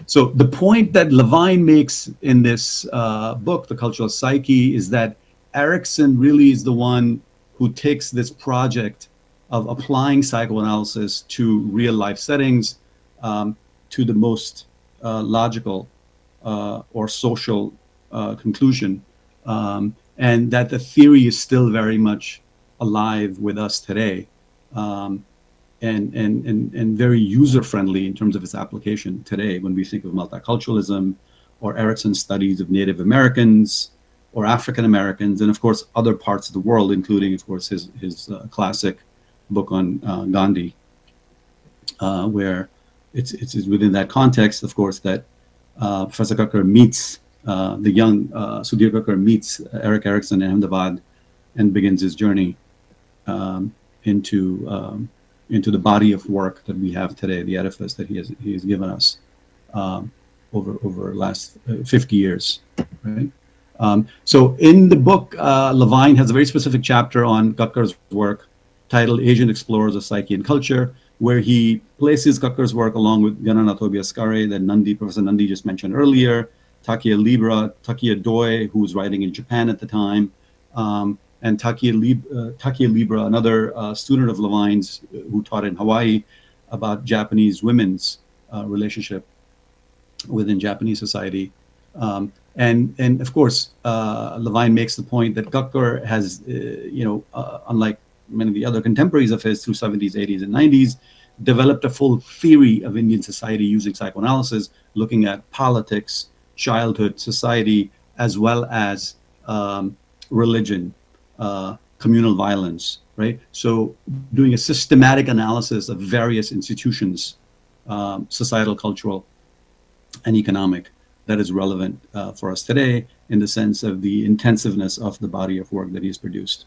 So the point that Levine makes in this book, The Cultural Psyche, is that Erikson really is the one who takes this project of applying psychoanalysis to real life settings to the most logical or social conclusion, and that the theory is still very much alive with us today, and very user-friendly in terms of its application today when we think of multiculturalism or Erikson's studies of Native Americans or African Americans, and of course other parts of the world, including of course his classic book on Gandhi, where it's within that context, of course, that Professor Kakar meets the young Sudhir Kakar meets Erik Erikson in Ahmedabad and begins his journey into the body of work that we have today, the edifice that he has given us over the last 50 years, right? So in the book, Levine has a very specific chapter on Kakar's work titled Asian Explorers of Psyche and Culture, where he places Kakar's work along with Ganana Tobiaskare that Professor Nandi just mentioned earlier, Takia Doi, who was writing in Japan at the time, and Takia Libra, another student of Levine's who taught in Hawaii about Japanese women's relationship within Japanese society. And of course, Levine makes the point that Kakar has, unlike many of the other contemporaries of his through 70s, 80s, and 90s, developed a full theory of Indian society using psychoanalysis, looking at politics, childhood, society, as well as religion, communal violence, right? So doing a systematic analysis of various institutions, societal, cultural, and economic, that is relevant for us today in the sense of the intensiveness of the body of work that he's produced.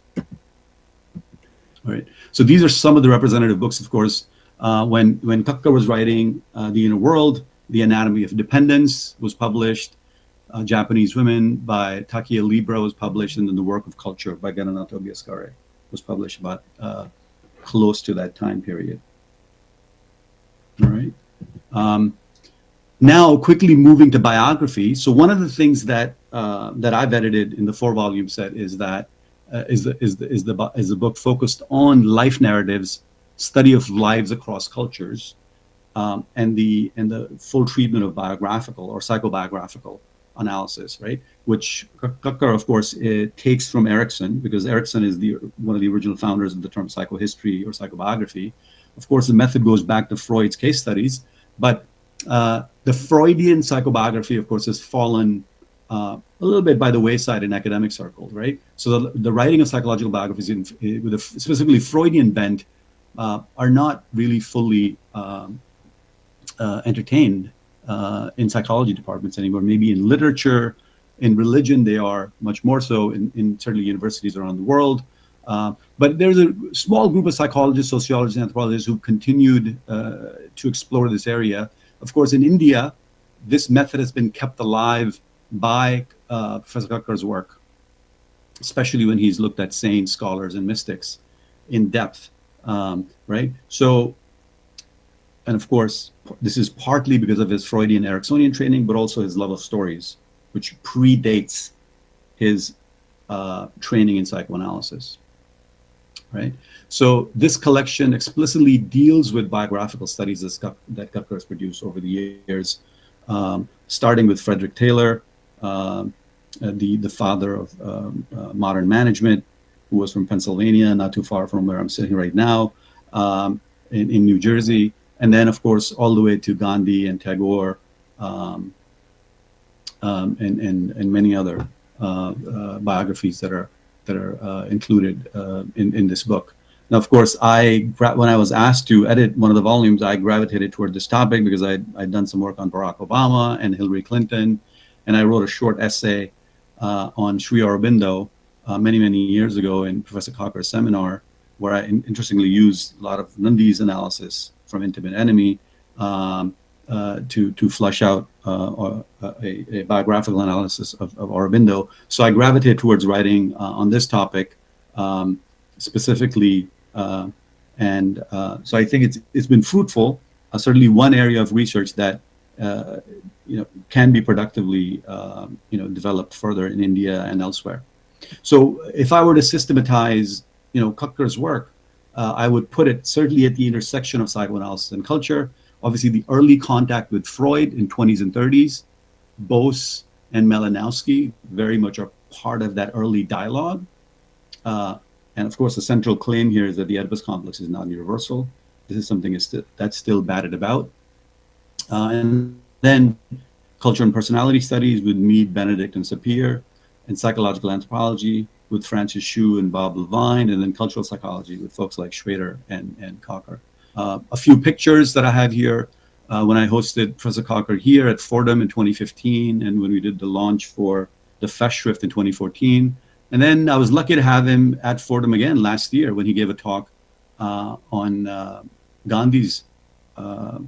All right. So these are some of the representative books, of course. When Kakar was writing The Inner World, The Anatomy of Dependence was published. Japanese Women by Takia Libra was published, and then The Work of Culture by Ganana Tobiaskare was published about close to that time period. All right. Now, quickly moving to biography. So one of the things that I've edited in the 4-volume set is that is the book focused on life narratives, study of lives across cultures, and the full treatment of biographical or psychobiographical analysis, right? Which Kakar, of course, takes from Erikson, because Erikson is one of the original founders of the term psychohistory or psychobiography. Of course, the method goes back to Freud's case studies, but the Freudian psychobiography, of course, has fallen a little bit by the wayside in academic circles, right? So the writing of psychological biographies with a specifically Freudian bent are not really fully entertained in psychology departments anymore. Maybe in literature, in religion, they are much more so in certainly universities around the world. But there's a small group of psychologists, sociologists, and anthropologists who continued to explore this area. Of course, in India, this method has been kept alive by Professor Kakar's work, especially when he's looked at saints, scholars, and mystics in depth, right? So, and of course, this is partly because of his Freudian Ericksonian training, but also his love of stories, which predates his training in psychoanalysis, right? So this collection explicitly deals with biographical studies that Kakar has produced over the years, starting with Frederick Taylor, the father of modern management, who was from Pennsylvania, not too far from where I'm sitting right now, in New Jersey, and then of course all the way to Gandhi and Tagore, and many other biographies that are included in this book. Now, of course, when I was asked to edit one of the volumes, I gravitated toward this topic because I'd done some work on Barack Obama and Hillary Clinton, and I wrote a short essay on Sri Aurobindo many years ago in Professor Kakar's seminar, where I interestingly used a lot of Nandi's analysis from Intimate Enemy, to flush out a biographical analysis of Aurobindo. So I gravitated towards writing on this topic specifically, and so I think it's been fruitful. Certainly, one area of research that can be productively developed further in India and elsewhere. So if I were to systematize Kakkar's work, I would put it certainly at the intersection of psychoanalysis and culture. Obviously, the early contact with Freud in 20s and 30s, Bose and Malinowski very much are part of that early dialogue. And of course, the central claim here is that the Oedipus complex is non-universal. This is something that's still batted about. And then culture and personality studies with Mead, Benedict, and Sapir, and psychological anthropology with Francis Hsu and Bob Levine, and then cultural psychology with folks like Schrader and Kakar. A few pictures that I have here when I hosted Professor Kakar here at Fordham in 2015, and when we did the launch for the Festschrift in 2014. And then I was lucky to have him at Fordham again last year when he gave a talk on Gandhi's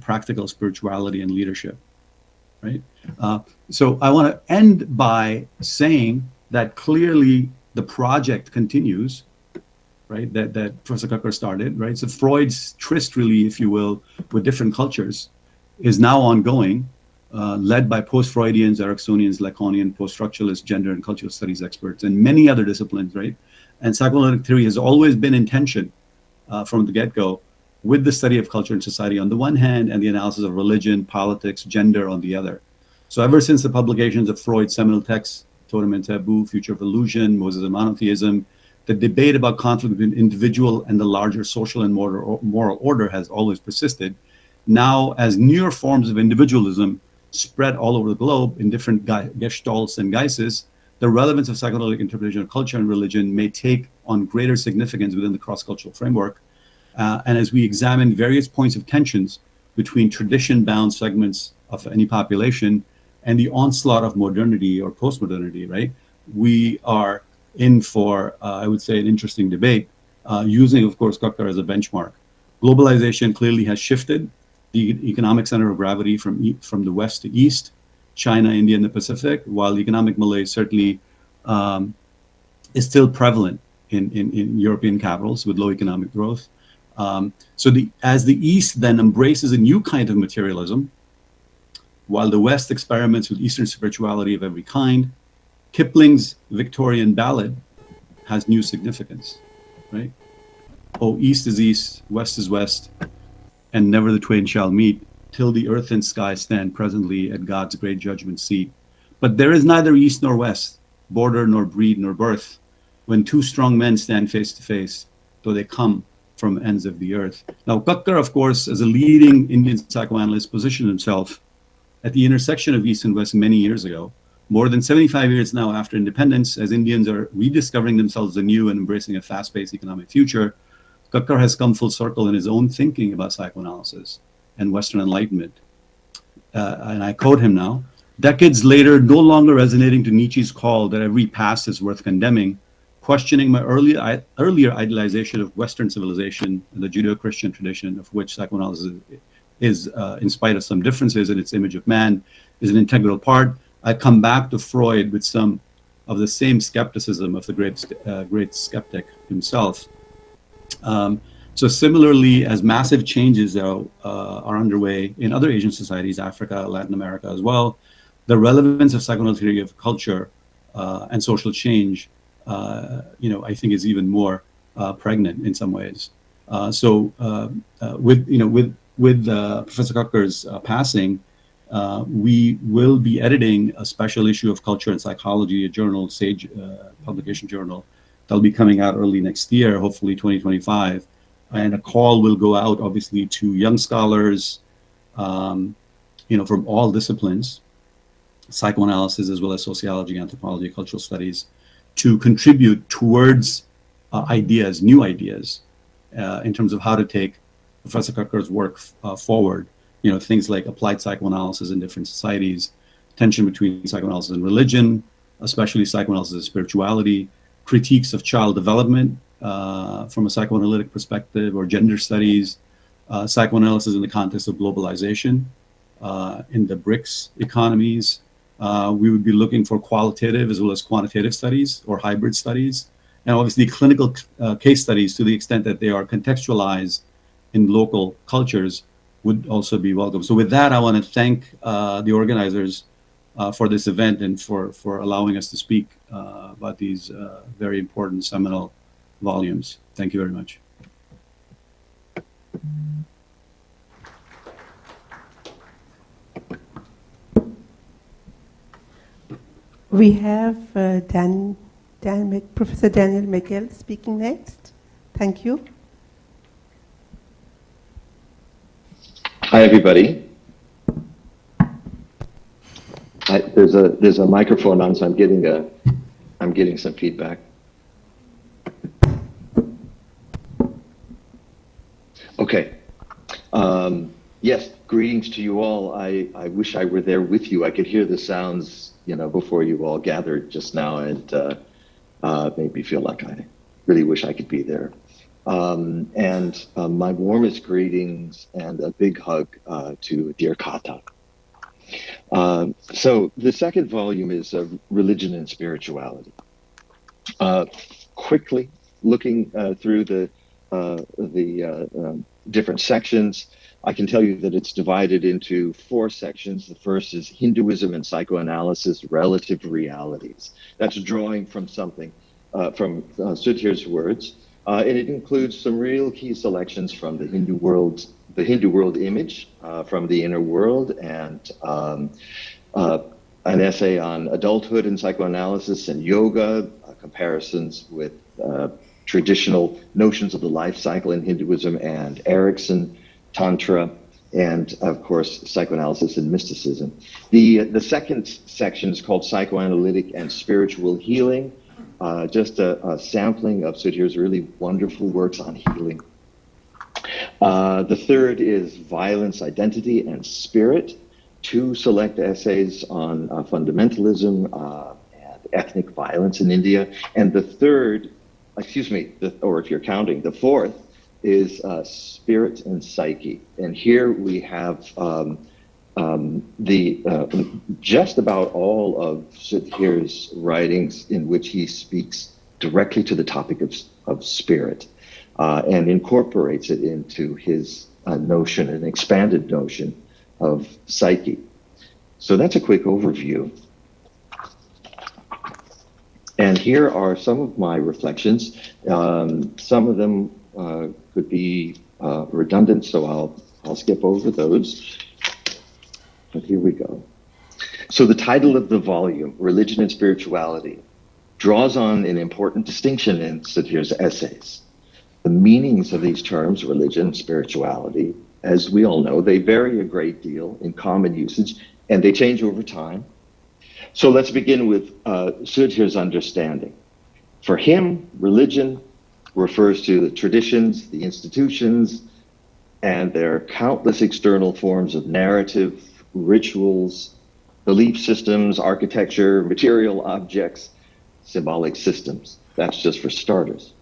practical spirituality and leadership, right? So I want to end by saying that clearly the project continues, right? That Professor Kakar started, right? So Freud's tryst, really, if you will, with different cultures is now ongoing, led by post-Freudians, Ericksonians, Lacanian, post-structuralists, gender and cultural studies experts, and many other disciplines, right? And psychoanalytic theory has always been in tension from the get-go with the study of culture and society on the one hand, and the analysis of religion, politics, gender on the other. So ever since the publications of Freud's seminal texts, Totem and Taboo, Future of Illusion, Moses and Monotheism, the debate about conflict between individual and the larger social and moral order has always persisted. Now, as newer forms of individualism spread all over the globe in different gestalts and guises, the relevance of psychoanalytic interpretation of culture and religion may take on greater significance within the cross-cultural framework. And as we examine various points of tensions between tradition-bound segments of any population and the onslaught of modernity or post-modernity, right, we are in for, I would say, an interesting debate, using, of course, Kakar as a benchmark. Globalization clearly has shifted the economic center of gravity from the west to east, China, India, and the Pacific, while economic malaise certainly is still prevalent in European capitals with low economic growth. So as the East then embraces a new kind of materialism, while the West experiments with Eastern spirituality of every kind, Kipling's Victorian ballad has new significance, right? Oh, East is East, West is West, and never the twain shall meet, till the earth and sky stand presently at God's great judgment seat. But there is neither East nor West, border nor breed nor birth, when two strong men stand face to face, though they come from ends of the earth. Now, Kakar, of course, as a leading Indian psychoanalyst, positioned himself at the intersection of East and West many years ago. More than 75 years now after independence, as Indians are rediscovering themselves anew and embracing a fast-paced economic future, Kakar has come full circle in his own thinking about psychoanalysis and Western Enlightenment. And I quote him now, "Decades later, no longer resonating to Nietzsche's call that every past is worth condemning, questioning my earlier idealization of Western civilization and the Judeo-Christian tradition of which psychoanalysis is, in spite of some differences in its image of man, is an integral part, I come back to Freud with some of the same skepticism of the great skeptic himself." So similarly, as massive changes are underway in other Asian societies, Africa, Latin America as well, the relevance of psychoanalytic theory of culture and social change, I think is even more pregnant in some ways. With Professor Kakkar's passing, we will be editing a special issue of Culture and Psychology, a journal, Sage publication journal, that'll be coming out early next year, hopefully 2025. And a call will go out, obviously, to young scholars, from all disciplines, psychoanalysis as well as sociology, anthropology, cultural studies, to contribute towards new ideas, in terms of how to take Professor Kakkar's work forward. Things like applied psychoanalysis in different societies, tension between psychoanalysis and religion, especially psychoanalysis and spirituality, critiques of child development from a psychoanalytic perspective, or gender studies, psychoanalysis in the context of globalization, in the BRICS economies. We would be looking for qualitative as well as quantitative studies or hybrid studies, and obviously clinical case studies to the extent that they are contextualized in local cultures would also be welcome. So with that, I want to thank the organizers for this event and for allowing us to speak about these very important seminal volumes. Thank you very much. We have Professor Daniel Miguel speaking next. Thank you. Hi, everybody. There's a microphone on, so I'm getting some feedback. Okay. Yes, greetings to you all. I wish I were there with you. I could hear the sounds, before you all gathered just now, and made me feel like I really wish I could be there. And my warmest greetings and a big hug to dear Kata. So the second volume is Religion and Spirituality. Quickly looking through the different sections, I can tell you that it's divided into 4 sections. The first is Hinduism and Psychoanalysis, Relative Realities. That's drawing from something, from Sudhir's words. And it includes some real key selections from the Hindu world image, from the inner world, and an essay on adulthood and psychoanalysis and yoga, comparisons with traditional notions of the life cycle in Hinduism and Erickson, Tantra, and of course, psychoanalysis and mysticism. The second section is called Psychoanalytic and Spiritual Healing, just a sampling of Sudhir's really wonderful works on healing. The third is Violence, Identity, and Spirit, 2 select essays on fundamentalism and ethnic violence in India. And the third, or if you're counting, the fourth is Spirit and Psyche. And here we have just about all of Sudhir's writings in which he speaks directly to the topic of spirit and incorporates it into his notion, an expanded notion of psyche. So that's a quick overview. And here are some of my reflections. Some of them could be redundant, so I'll skip over those. But here we go. So the title of the volume, Religion and Spirituality, draws on an important distinction in Sudhir's essays. The meanings of these terms, religion and spirituality, as we all know, they vary a great deal in common usage, and they change over time. So let's begin with Sudhir's understanding. For him, religion refers to the traditions, the institutions, and their countless external forms of narrative, rituals, belief systems, architecture, material objects, symbolic systems. That's just for starters.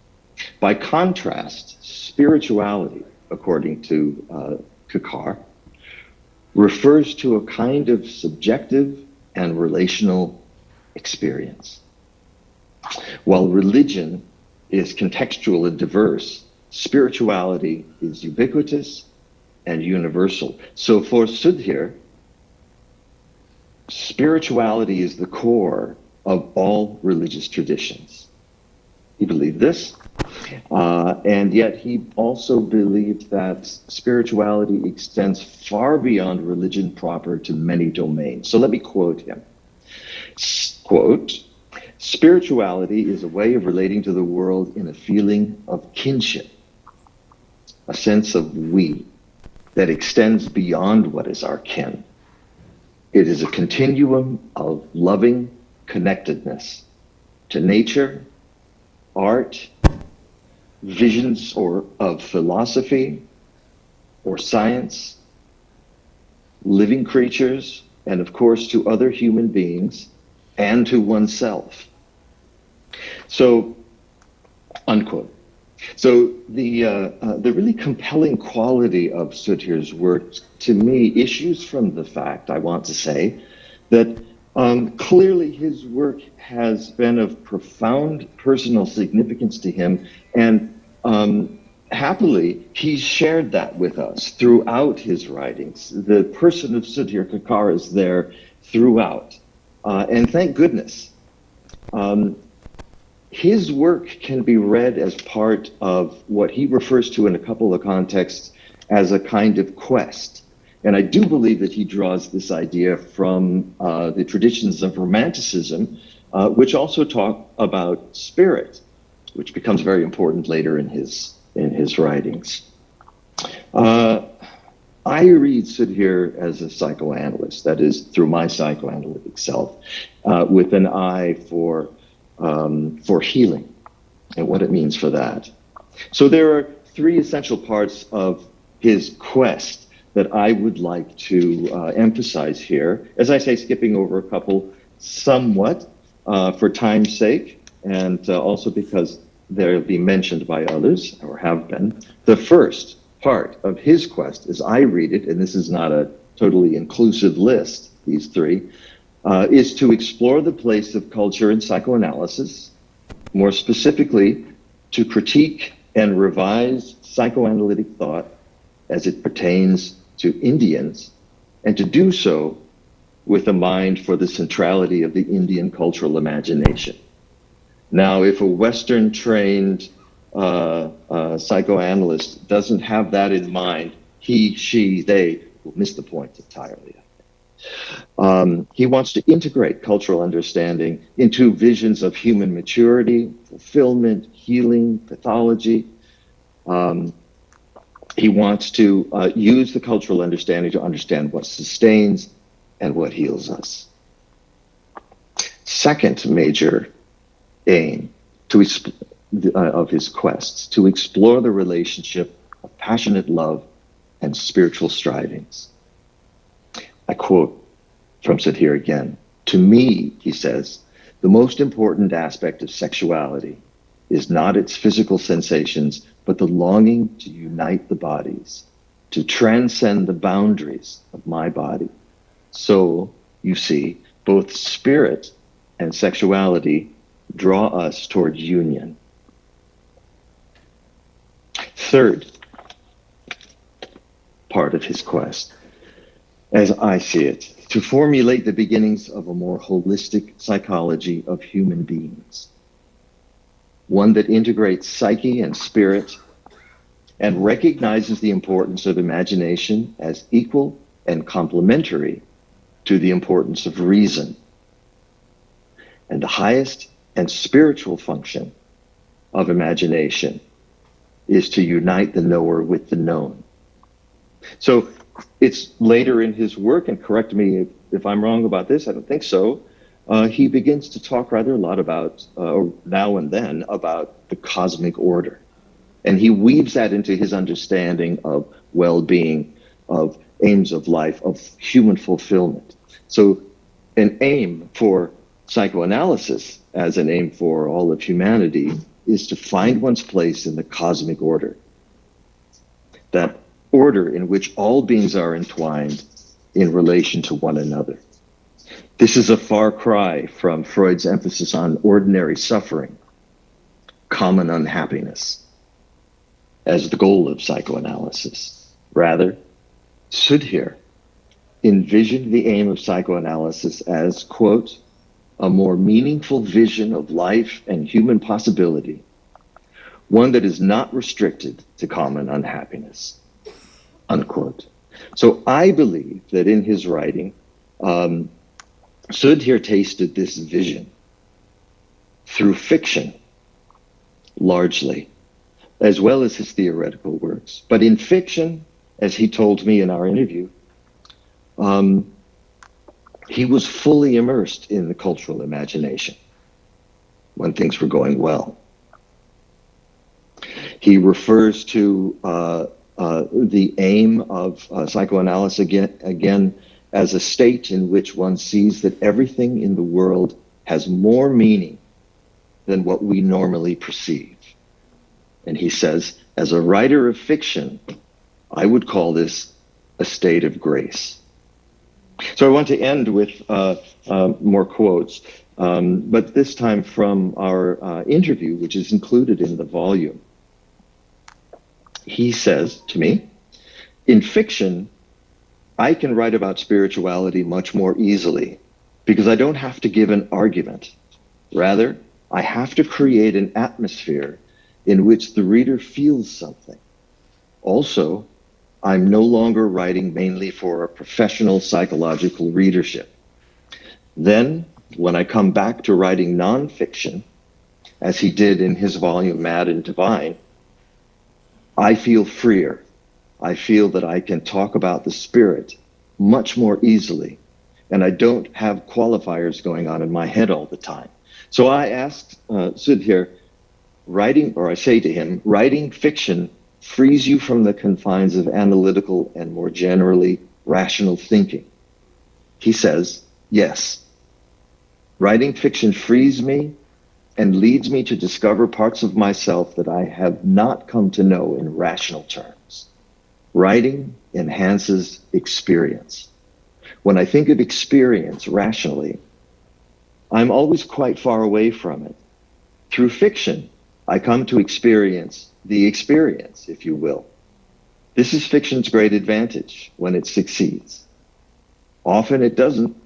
By contrast, spirituality, according to Kakar, refers to a kind of subjective and relational experience. While religion is contextual and diverse, spirituality is ubiquitous and universal. So for Sudhir, spirituality is the core of all religious traditions. He believed this, and yet he also believed that spirituality extends far beyond religion proper to many domains. So let me quote him. Quote, spirituality is a way of relating to the world in a feeling of kinship, a sense of we that extends beyond what is our kin. It is a continuum of loving connectedness to nature, art, visions of philosophy or science, living creatures, and of course to other human beings and to oneself. So, unquote. So the really compelling quality of Sudhir's work, to me, issues from the fact, I want to say, that clearly his work has been of profound personal significance to him, and happily, he's shared that with us throughout his writings. The person of Sudhir Kakar is there throughout, and thank goodness. His work can be read as part of what he refers to in a couple of contexts as a kind of quest. And I do believe that he draws this idea from the traditions of Romanticism, which also talk about spirit, which becomes very important later in his writings. I read Sudhir as a psychoanalyst, that is, through my psychoanalytic self, with an eye for healing and what it means for that. So there are three essential parts of his quest that I would like to emphasize here. As I say, skipping over a couple somewhat for time's sake, and also because they'll be mentioned by others, or have been. The first part of his quest, as I read it, and this is not a totally inclusive list, these three, is to explore the place of culture in psychoanalysis, more specifically, to critique and revise psychoanalytic thought as it pertains to Indians, and to do so with a mind for the centrality of the Indian cultural imagination. Now, if a Western-trained psychoanalyst doesn't have that in mind, he, she, they will miss the point entirely. He wants to integrate cultural understanding into visions of human maturity, fulfillment, healing, pathology. He wants to use the cultural understanding to understand what sustains and what heals us. Second major aim of his quests, to explore the relationship of passionate love and spiritual strivings. I quote from Sudhir again. To me, he says, the most important aspect of sexuality is not its physical sensations, but the longing to unite the bodies, to transcend the boundaries of my body. So, you see, both spirit and sexuality draw us toward union. Third part of his quest, as I see it, to formulate the beginnings of a more holistic psychology of human beings, one that integrates psyche and spirit and recognizes the importance of imagination as equal and complementary to the importance of reason. And the highest and spiritual function of imagination is to unite the knower with the known. So it's later in his work, and correct me if I'm wrong about this, I don't think so, he begins to talk rather a lot about, now and then, about the cosmic order. And he weaves that into his understanding of well-being, of aims of life, of human fulfillment. So an aim for psychoanalysis, as an aim for all of humanity, is to find one's place in the cosmic order. That order in which all beings are entwined in relation to one another. This is a far cry from Freud's emphasis on ordinary suffering, common unhappiness, as the goal of psychoanalysis. Rather, Sudhir envisioned the aim of psychoanalysis as, quote, a more meaningful vision of life and human possibility, one that is not restricted to common unhappiness, unquote. So I believe that in his writing, Sudhir tasted this vision through fiction, largely, as well as his theoretical works. But in fiction, as he told me in our interview, he was fully immersed in the cultural imagination when things were going well. He refers to the aim of psychoanalysis again as a state in which one sees that everything in the world has more meaning than what we normally perceive. And he says, as a writer of fiction, I would call this a state of grace. So I want to end with more quotes, but this time from our interview, which is included in the volume. He says to me, in fiction, I can write about spirituality much more easily because I don't have to give an argument. Rather, I have to create an atmosphere in which the reader feels something. Also, I'm no longer writing mainly for a professional psychological readership. Then, when I come back to writing nonfiction, as he did in his volume Mad and Divine, I feel freer. I feel that I can talk about the spirit much more easily, and I don't have qualifiers going on in my head all the time. So I asked Sudhir, I say to him, writing fiction frees you from the confines of analytical and more generally rational thinking. He says, yes. Writing fiction frees me and leads me to discover parts of myself that I have not come to know in rational terms. Writing enhances experience. When I think of experience rationally, I'm always quite far away from it. Through fiction, I come to experience the experience, if you will. This is fiction's great advantage when it succeeds. Often it doesn't,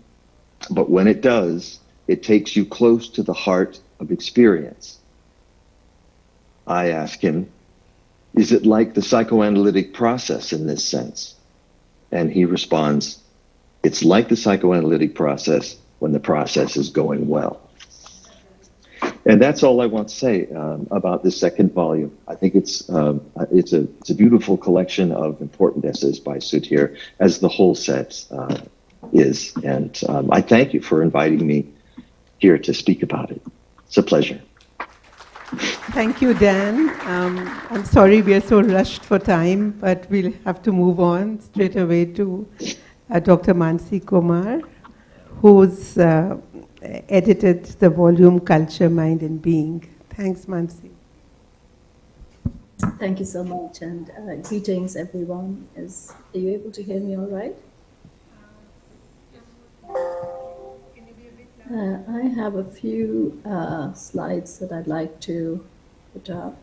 but when it does, it takes you close to the heart of experience. I ask him, is it like the psychoanalytic process in this sense? And he responds, it's like the psychoanalytic process when the process is going well. And that's all I want to say about this second volume. I think it's a beautiful collection of important essays by Sudhir, as the whole set is. And I thank you for inviting me here to speak about it. It's a pleasure. Thank you, Dan. I'm sorry we are so rushed for time, but we'll have to move on straight away to Dr. Mansi Kumar, who's edited the volume Culture, Mind and Being. Thanks, Mansi. Thank you so much, and greetings, everyone. Are you able to hear me all right? I have a few slides that I'd like to put up.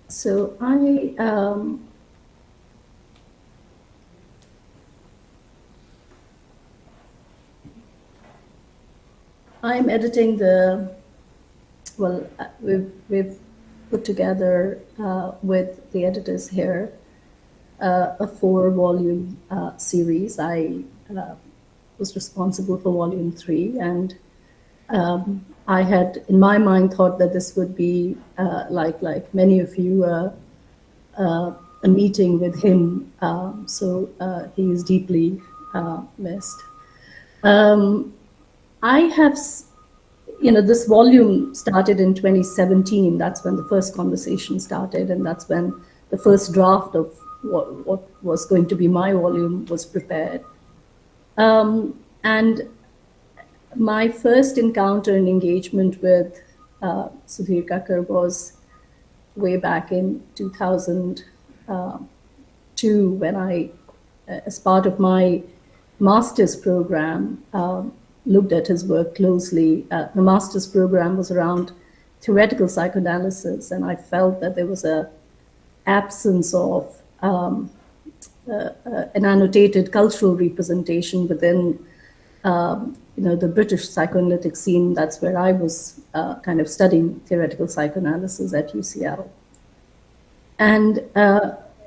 So I'm editing we've put together with the editors here a 4-volume series. I was responsible for volume 3, and I had, in my mind, thought that this would be, like many of you, a meeting with him. So he is deeply missed. I have, this volume started in 2017. That's when the first conversation started, and that's when the first draft of what was going to be my volume was prepared. And my first encounter and engagement with Sudhir Kakar was way back in 2002, when I, as part of my master's program, looked at his work closely. The master's program was around theoretical psychoanalysis, and I felt that there was an absence of an annotated cultural representation within the British psychoanalytic scene. That's where I was kind of studying theoretical psychoanalysis at UCL. And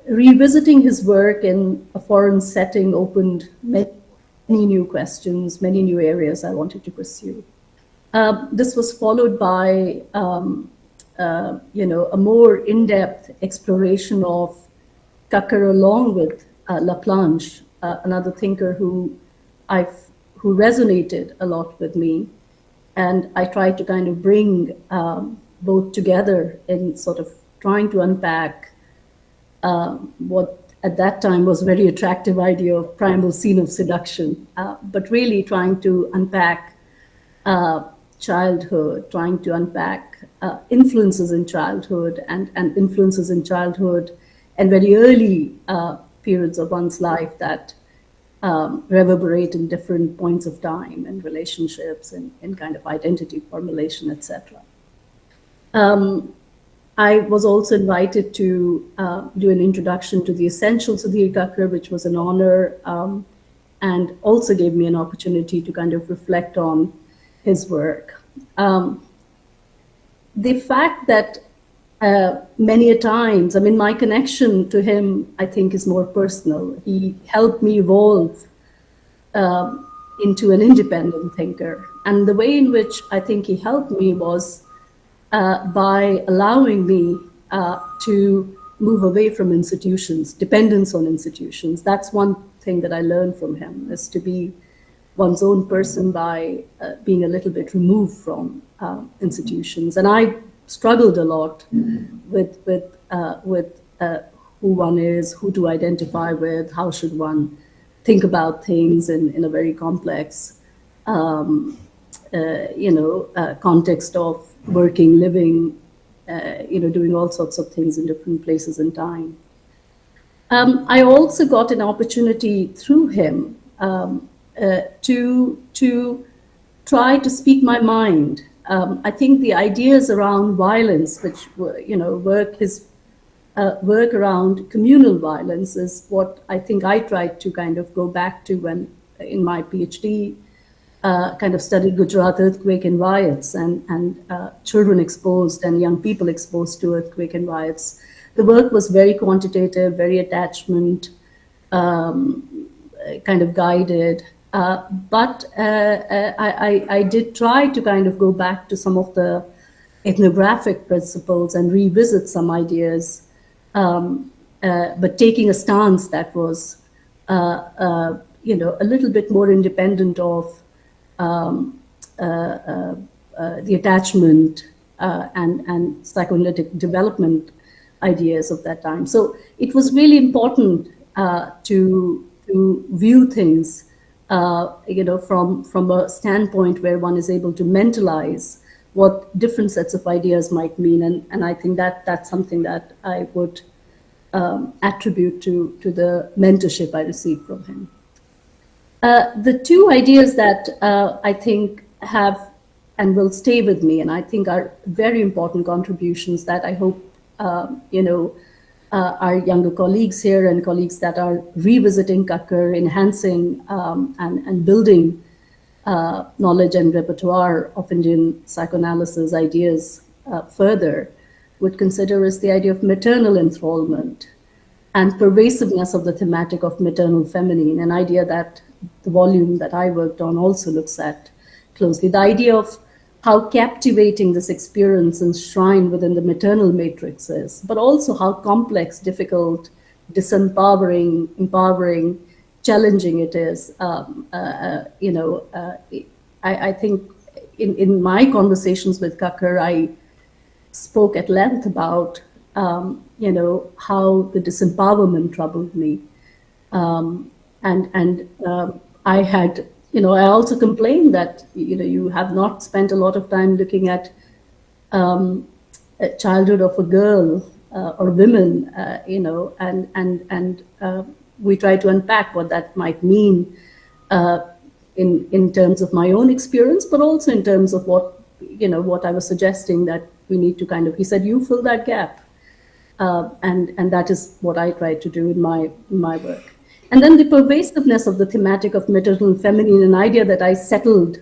revisiting his work in a foreign setting opened many new questions, many new areas I wanted to pursue. This was followed by a more in-depth exploration of Kakar along with Laplanche, another thinker who resonated a lot with me. And I tried to kind of bring both together in sort of trying to unpack what at that time was a very attractive idea of primal scene of seduction, but really trying to unpack childhood, trying to unpack influences in childhood and influences in childhood and very early periods of one's life that reverberate in different points of time and relationships and kind of identity formulation, etc. I was also invited to do an introduction to the essential Sudhir Kakar, which was an honor, and also gave me an opportunity to kind of reflect on his work. The fact that many a times, I mean, my connection to him, I think, is more personal. He helped me evolve into an independent thinker. And the way in which I think he helped me was by allowing me to move away from institutions, dependence on institutions. That's one thing that I learned from him, is to be one's own person by being a little bit removed from institutions. And I struggled a lot with who one is, who to identify with, how should one think about things in a very complex context of working, living, doing all sorts of things in different places and time. I also got an opportunity through him to try to speak my mind. I think the ideas around violence, which work around communal violence, is what I think I tried to kind of go back to when in my PhD kind of studied Gujarat earthquake and riots and children exposed and young people exposed to earthquake and riots. The work was very quantitative, very attachment kind of guided. But I did try to kind of go back to some of the ethnographic principles and revisit some ideas, but taking a stance that was, a little bit more independent of the attachment and psychoanalytic development ideas of that time. So it was really important to view things from a standpoint where one is able to mentalize what different sets of ideas might mean. And I think that's something that I would attribute to the mentorship I received from him. The two ideas that I think have and will stay with me, and I think are very important contributions that I hope, our younger colleagues here and colleagues that are revisiting Kakar, enhancing and building knowledge and repertoire of Indian psychoanalysis ideas further would consider is the idea of maternal enthrallment and pervasiveness of the thematic of maternal feminine, an idea that the volume that I worked on also looks at closely. The idea of how captivating this experience enshrined within the maternal matrix is, but also how complex, difficult, disempowering, empowering, challenging it is. I think in my conversations with Kakar, I spoke at length about, how the disempowerment troubled me. I had, I also complained that, you have not spent a lot of time looking at childhood of a girl or women, and we try to unpack what that might mean in terms of my own experience, but also in terms of what I was suggesting that we need to kind of, he said, you fill that gap. And that is what I try to do in my work. And then the pervasiveness of the thematic of maternal feminine, an idea that I settled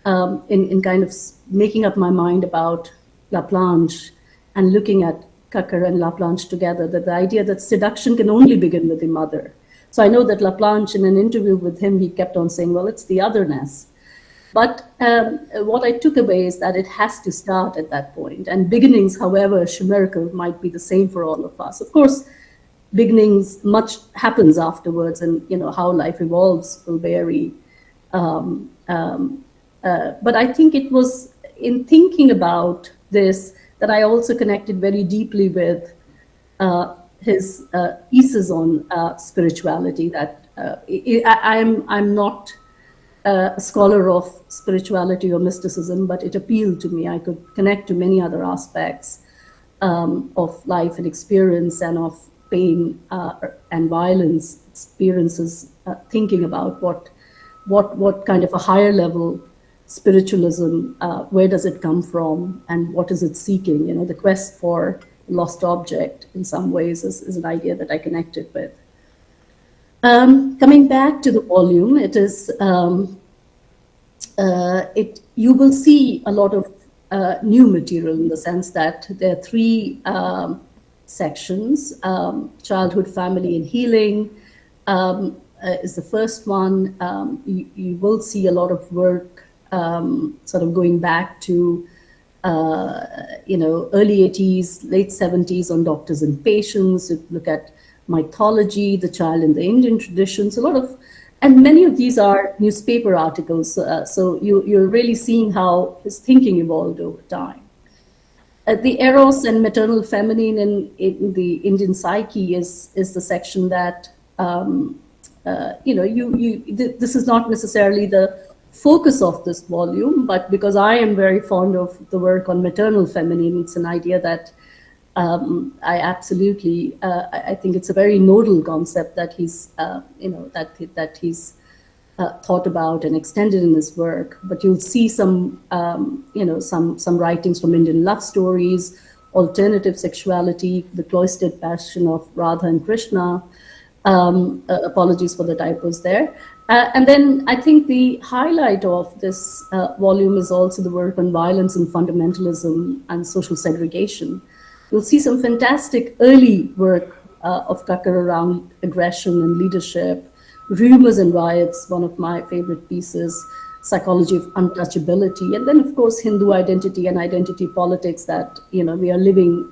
in kind of making up my mind about Laplanche and looking at Kakar and Laplanche together, that the idea that seduction can only begin with the mother. So I know that Laplanche, in an interview with him, he kept on saying, well, it's the otherness. But what I took away is that it has to start at that point. And beginnings, however chimerical, might be the same for all of us. Of course, beginnings, much happens afterwards, and how life evolves will vary. But I think it was in thinking about this that I also connected very deeply with his thesis on spirituality. That I'm not a scholar of spirituality or mysticism, but it appealed to me. I could connect to many other aspects of life and experience, and of pain and violence experiences, thinking about what kind of a higher level spiritualism, where does it come from, and what is it seeking? You know, the quest for lost object in some ways is an idea that I connected with. Coming back to the volume, it is you will see a lot of new material, in the sense that there are three sections. Childhood, family, and healing is the first one. You will see a lot of work sort of going back to early 80s, late 70s on doctors and patients. You look at mythology, the child in the Indian traditions, a lot of, and many of these are newspaper articles. So you're really seeing how his thinking evolved over time. The eros and maternal feminine in the Indian psyche is the section that this is not necessarily the focus of this volume, but because I am very fond of the work on maternal feminine, it's an idea that I absolutely, I think it's a very nodal concept that he's, that he's thought about and extended in his work. But you'll see some, some writings from Indian love stories, alternative sexuality, the cloistered passion of Radha and Krishna. Apologies for the typos there. And then I think the highlight of this volume is also the work on violence and fundamentalism and social segregation. You'll see some fantastic early work of Kakar around aggression and leadership, Rumors and Riots, one of my favorite pieces, Psychology of Untouchability, and then of course Hindu identity and identity politics that, we are living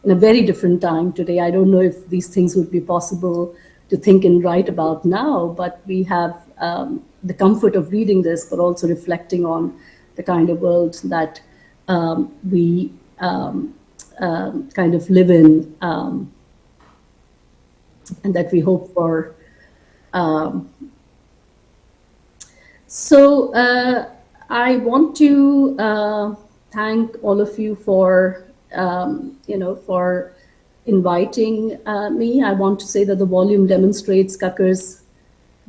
in a very different time today. I don't know if these things would be possible to think and write about now, but we have the comfort of reading this, but also reflecting on the kind of world that we kind of live in, and that we hope for. So I want to thank all of you for, for inviting me. I want to say that the volume demonstrates Kakar's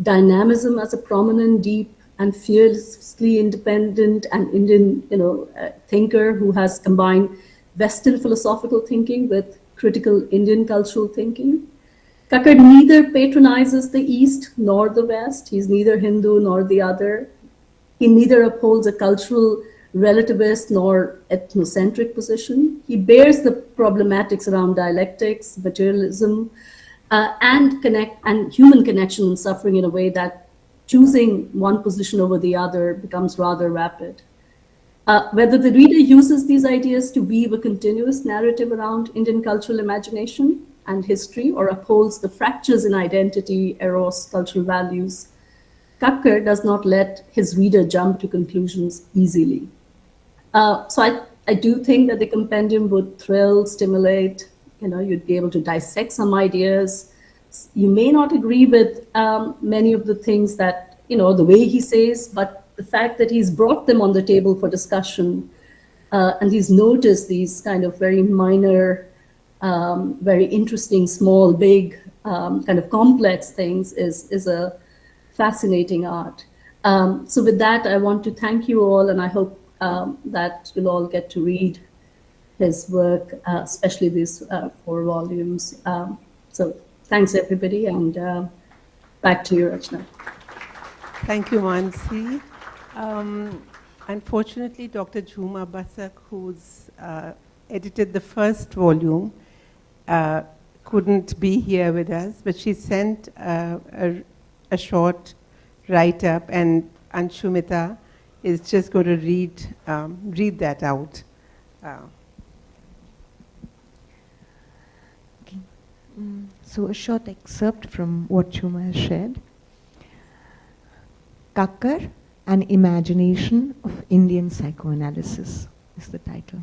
dynamism as a prominent, deep, and fearlessly independent and Indian, thinker who has combined Western philosophical thinking with critical Indian cultural thinking. Kakar neither patronizes the East nor the West. He's neither Hindu nor the other. He neither upholds a cultural relativist nor ethnocentric position. He bears the problematics around dialectics, materialism, and human connection and suffering in a way that choosing one position over the other becomes rather rapid. Whether the reader uses these ideas to weave a continuous narrative around Indian cultural imagination and history, or upholds the fractures in identity, eros, cultural values, Kakar does not let his reader jump to conclusions easily. So I do think that the compendium would thrill, stimulate, you'd be able to dissect some ideas. You may not agree with many of the things that, the way he says, but the fact that he's brought them on the table for discussion, and he's noticed these kind of very minor, very interesting, small, big, kind of complex things is a fascinating art. So with that, I want to thank you all, and I hope that you'll all get to read his work, especially these 4 volumes. So thanks, everybody, and back to you, Rachna. Thank you, Mansi. Unfortunately, Dr. Jhuma Basak, who's edited the first volume, couldn't be here with us, but she sent a short write-up, and Anshumita is just going to read that out. Okay. So a short excerpt from what Jhuma has shared. Kakar, An Imagination of Indian Psychoanalysis is the title.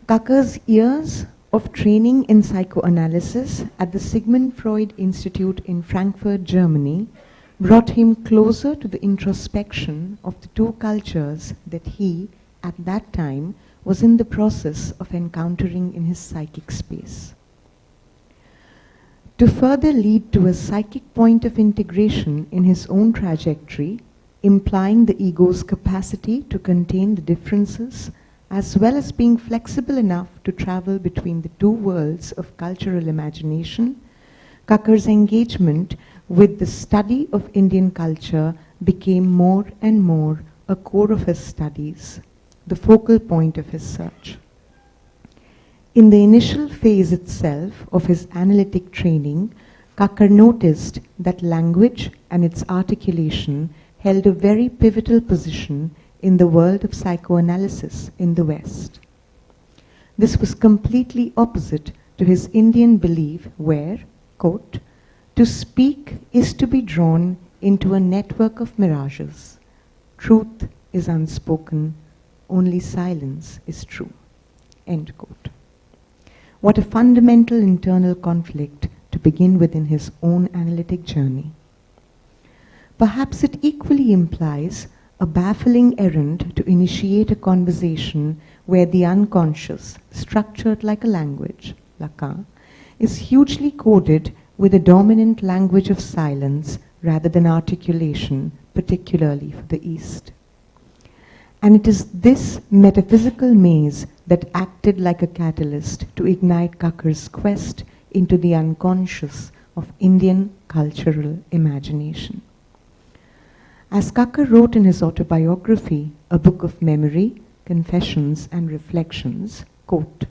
Kakar's years of training in psychoanalysis at the Sigmund Freud Institute in Frankfurt, Germany, brought him closer to the introspection of the two cultures that he, at that time, was in the process of encountering in his psychic space. To further lead to a psychic point of integration in his own trajectory, implying the ego's capacity to contain the differences, as well as being flexible enough to travel between the two worlds of cultural imagination, Kakar's engagement with the study of Indian culture became more and more a core of his studies, the focal point of his search. In the initial phase itself of his analytic training, Kakar noticed that language and its articulation held a very pivotal position in the world of psychoanalysis in the West. This was completely opposite to his Indian belief where, quote, to speak is to be drawn into a network of mirages. Truth is unspoken, only silence is true, end quote. What a fundamental internal conflict to begin within his own analytic journey. Perhaps it equally implies a baffling errand to initiate a conversation where the unconscious, structured like a language, Lacan, is hugely coded with a dominant language of silence rather than articulation, particularly for the East. And it is this metaphysical maze that acted like a catalyst to ignite Kakar's quest into the unconscious of Indian cultural imagination. As Kakar wrote in his autobiography, A Book of Memory, Confessions and Reflections, quote,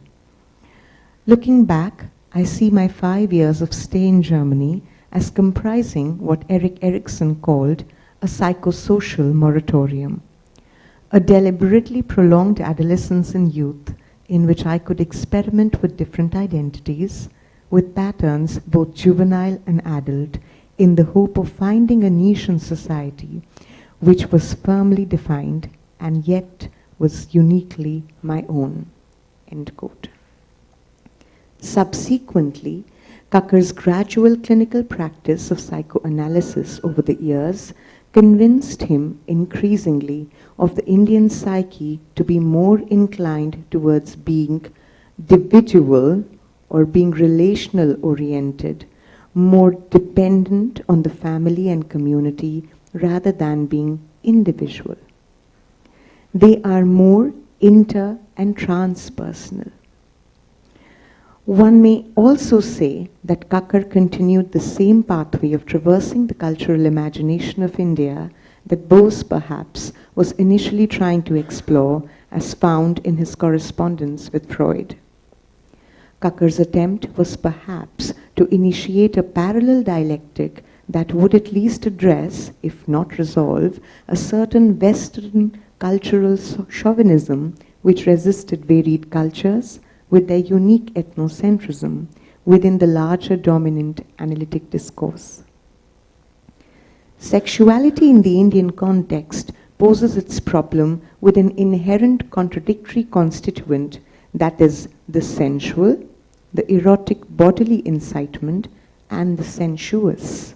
looking back, I see my 5 years of stay in Germany as comprising what Erik Erikson called a psychosocial moratorium, a deliberately prolonged adolescence and youth in which I could experiment with different identities, with patterns both juvenile and adult, in the hope of finding a niche in society which was firmly defined and yet was uniquely my own, end quote. Subsequently, Kakar's gradual clinical practice of psychoanalysis over the years convinced him increasingly of the Indian psyche to be more inclined towards being individual or being relational oriented, more dependent on the family and community rather than being individual. They are more inter- and transpersonal. One may also say that Kakar continued the same pathway of traversing the cultural imagination of India that Bose perhaps was initially trying to explore as found in his correspondence with Freud. Kakar's attempt was perhaps to initiate a parallel dialectic that would at least address, if not resolve, a certain Western cultural chauvinism which resisted varied cultures with their unique ethnocentrism within the larger dominant analytic discourse. Sexuality in the Indian context poses its problem with an inherent contradictory constituent, that is, the sensual, the erotic bodily incitement, and the sensuous,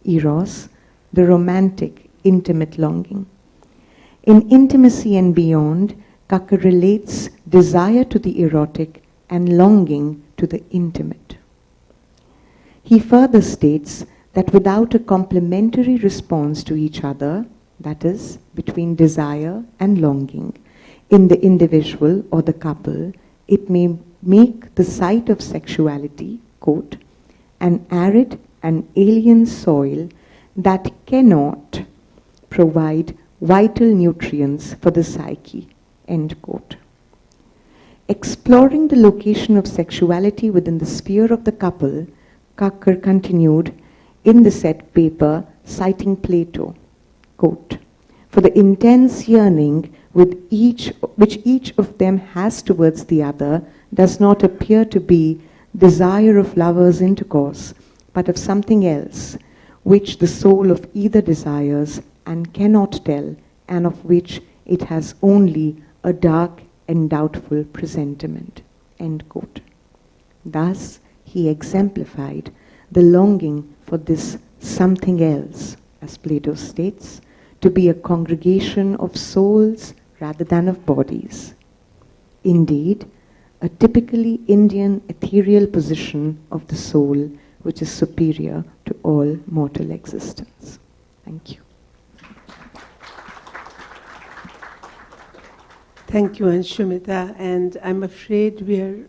eros, the romantic, intimate longing. In Intimacy and Beyond, Kakar relates desire to the erotic and longing to the intimate. He further states that without a complementary response to each other, that is, between desire and longing, in the individual or the couple, it may make the site of sexuality, quote, an arid and alien soil that cannot provide vital nutrients for the psyche, end quote. Exploring the location of sexuality within the sphere of the couple, Kakar continued in the said paper, citing Plato, quote, for the intense yearning which each of them has towards the other does not appear to be desire of lovers' intercourse, but of something else, which the soul of either desires and cannot tell, and of which it has only a dark and doubtful presentiment, end quote. Thus, he exemplified the longing for this something else, as Plato states, to be a congregation of souls rather than of bodies. Indeed, a typically Indian ethereal position of the soul which is superior to all mortal existence. Thank you. Thank you, Anshumita. And I'm afraid we are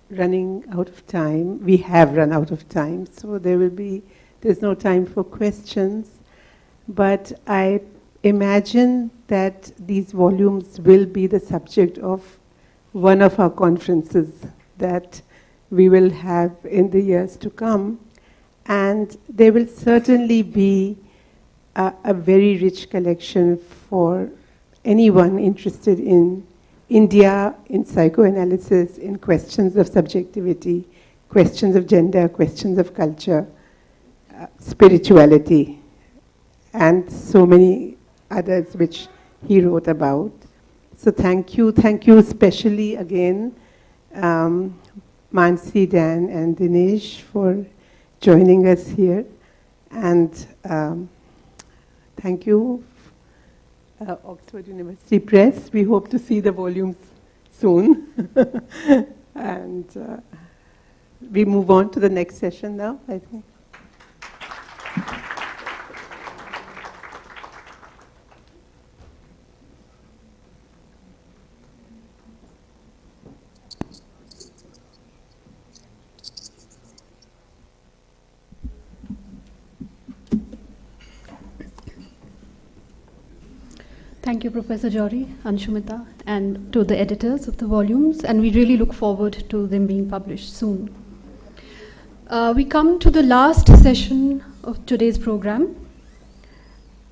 running out of time. We have run out of time, so there's no time for questions. But I imagine that these volumes will be the subject of one of our conferences that we will have in the years to come. And there will certainly be a very rich collection for anyone interested in India, in psychoanalysis, in questions of subjectivity, questions of gender, questions of culture, spirituality, and so many others which he wrote about. So thank you especially again, Mansi, Dan, and Dinesh for joining us here. And thank you, Oxford University Press. We hope to see the volumes soon. And we move on to the next session now, I think. Thank you, Professor Jory, Anshumita, and to the editors of the volumes, and we really look forward to them being published soon. We come to the last session of today's program,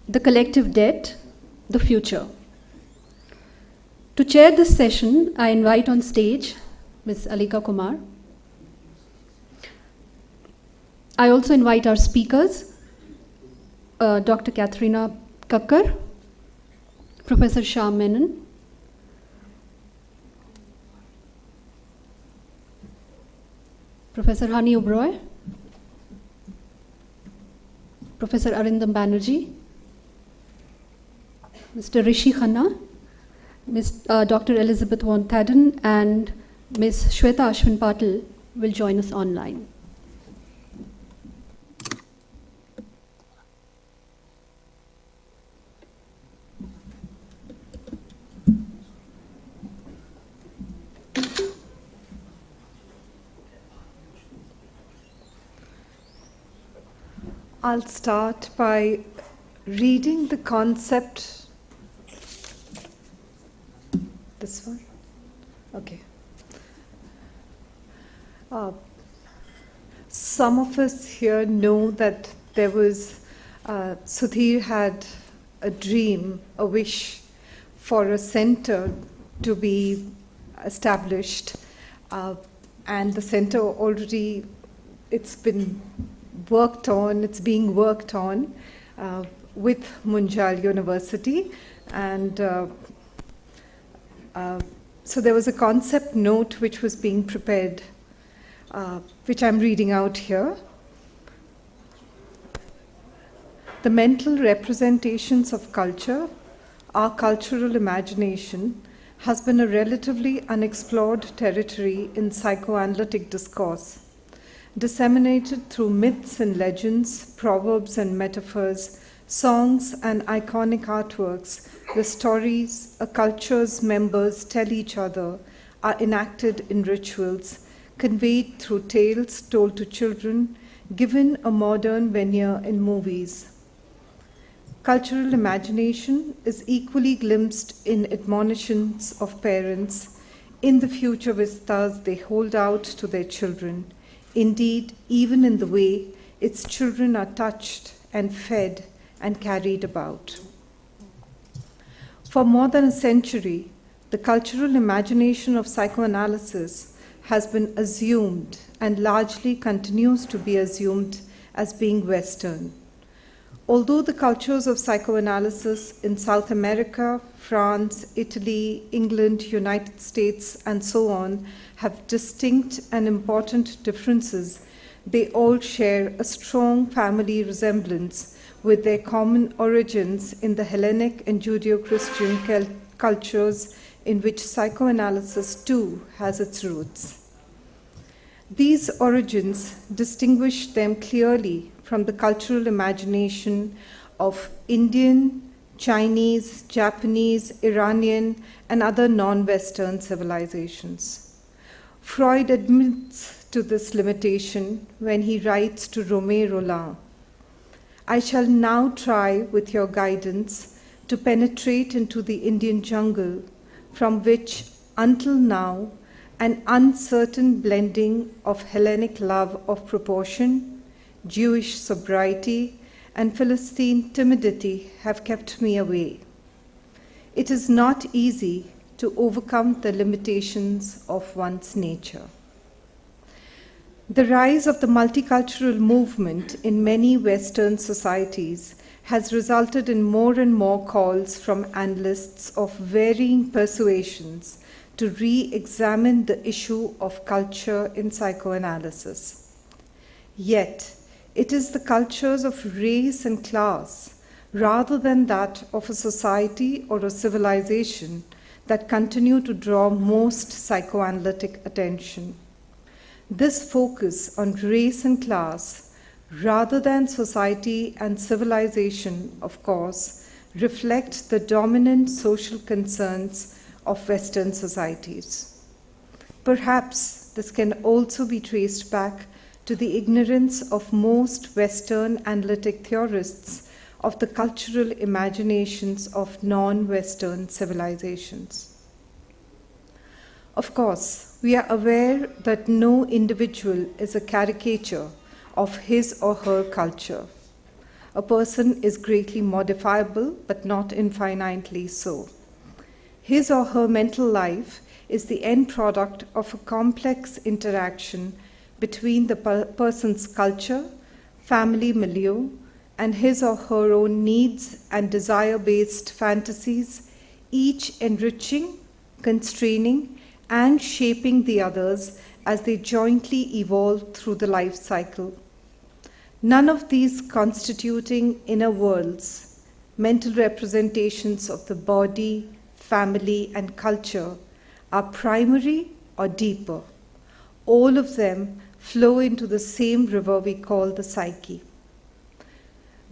The Collective Debt, the Future. To chair this session, I invite on stage Ms. Alika Kumar. I also invite our speakers, Dr. Katharina Kakar, Professor Shah Menon, Professor Hani Oberoi, Professor Arindam Banerjee, Mr. Rishi Khanna, Dr. Elizabeth Von Thaden, and Ms. Shweta Ashwin Patil will join us online. I'll start by reading the concept. This one? Okay. Some of us here know that there was, Sudhir had a dream, a wish for a center to be established. And the center already, it's been worked on, it's being worked on with Munjal University. And so there was a concept note which was being prepared, which I'm reading out here. The mental representations of culture, our cultural imagination, has been a relatively unexplored territory in psychoanalytic discourse. Disseminated through myths and legends, proverbs and metaphors, songs and iconic artworks, the stories a culture's members tell each other are enacted in rituals, conveyed through tales told to children, given a modern veneer in movies. Cultural imagination is equally glimpsed in admonitions of parents, in the future vistas they hold out to their children. Indeed, even in the way its children are touched and fed and carried about. For more than a century, the cultural imagination of psychoanalysis has been assumed and largely continues to be assumed as being Western. Although the cultures of psychoanalysis in South America, France, Italy, England, United States, and so on have distinct and important differences, they all share a strong family resemblance with their common origins in the Hellenic and Judeo-Christian cultures in which psychoanalysis too has its roots. These origins distinguish them clearly from the cultural imagination of Indian, Chinese, Japanese, Iranian, and other non-Western civilizations. Freud admits to this limitation when he writes to Romé Roland, "I shall now try, with your guidance, to penetrate into the Indian jungle, from which, until now, an uncertain blending of Hellenic love of proportion, Jewish sobriety, and Philistine timidity have kept me away. It is not easy to overcome the limitations of one's nature." The rise of the multicultural movement in many Western societies has resulted in more and more calls from analysts of varying persuasions to re-examine the issue of culture in psychoanalysis. Yet, it is the cultures of race and class, rather than that of a society or a civilization, that continue to draw most psychoanalytic attention. This focus on race and class, rather than society and civilization, of course, reflect the dominant social concerns of Western societies. Perhaps this can also be traced back to the ignorance of most Western analytic theorists of the cultural imaginations of non-Western civilizations. Of course, we are aware that no individual is a caricature of his or her culture. A person is greatly modifiable, but not infinitely so. His or her mental life is the end product of a complex interaction between the person's culture, family milieu, and his or her own needs and desire-based fantasies, each enriching, constraining, and shaping the others as they jointly evolve through the life cycle. None of these constituting inner worlds, mental representations of the body, family, and culture, are primary or deeper. All of them flow into the same river we call the psyche.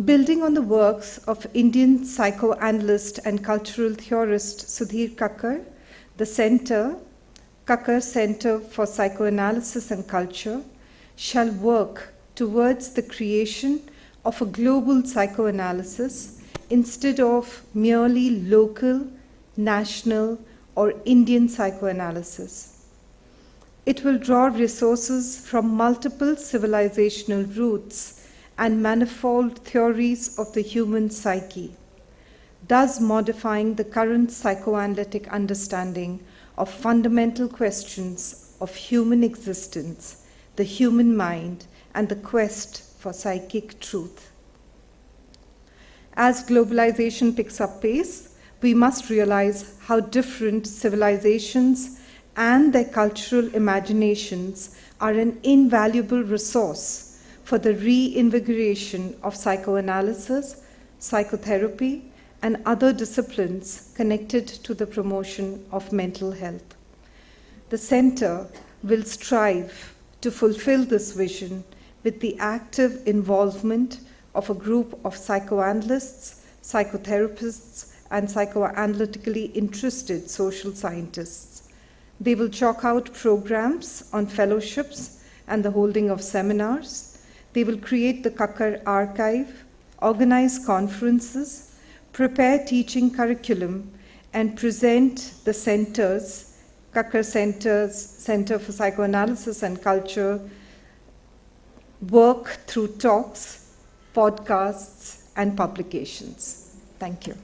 Building on the works of Indian psychoanalyst and cultural theorist Sudhir Kakar, the Kakar Center for Psychoanalysis and Culture, shall work towards the creation of a global psychoanalysis instead of merely local, national, or Indian psychoanalysis. It will draw resources from multiple civilizational roots and manifold theories of the human psyche, thus modifying the current psychoanalytic understanding of fundamental questions of human existence, the human mind, and the quest for psychic truth. As globalization picks up pace, we must realize how different civilizations and their cultural imaginations are an invaluable resource for the reinvigoration of psychoanalysis, psychotherapy, and other disciplines connected to the promotion of mental health. The Center will strive to fulfill this vision with the active involvement of a group of psychoanalysts, psychotherapists, and psychoanalytically interested social scientists. They will chalk out programs on fellowships and the holding of seminars. They will create the Kakar archive, organize conferences, prepare teaching curriculum, and present the centers, Kakar Center's Center for Psychoanalysis and Culture, work through talks, podcasts, and publications. Thank you.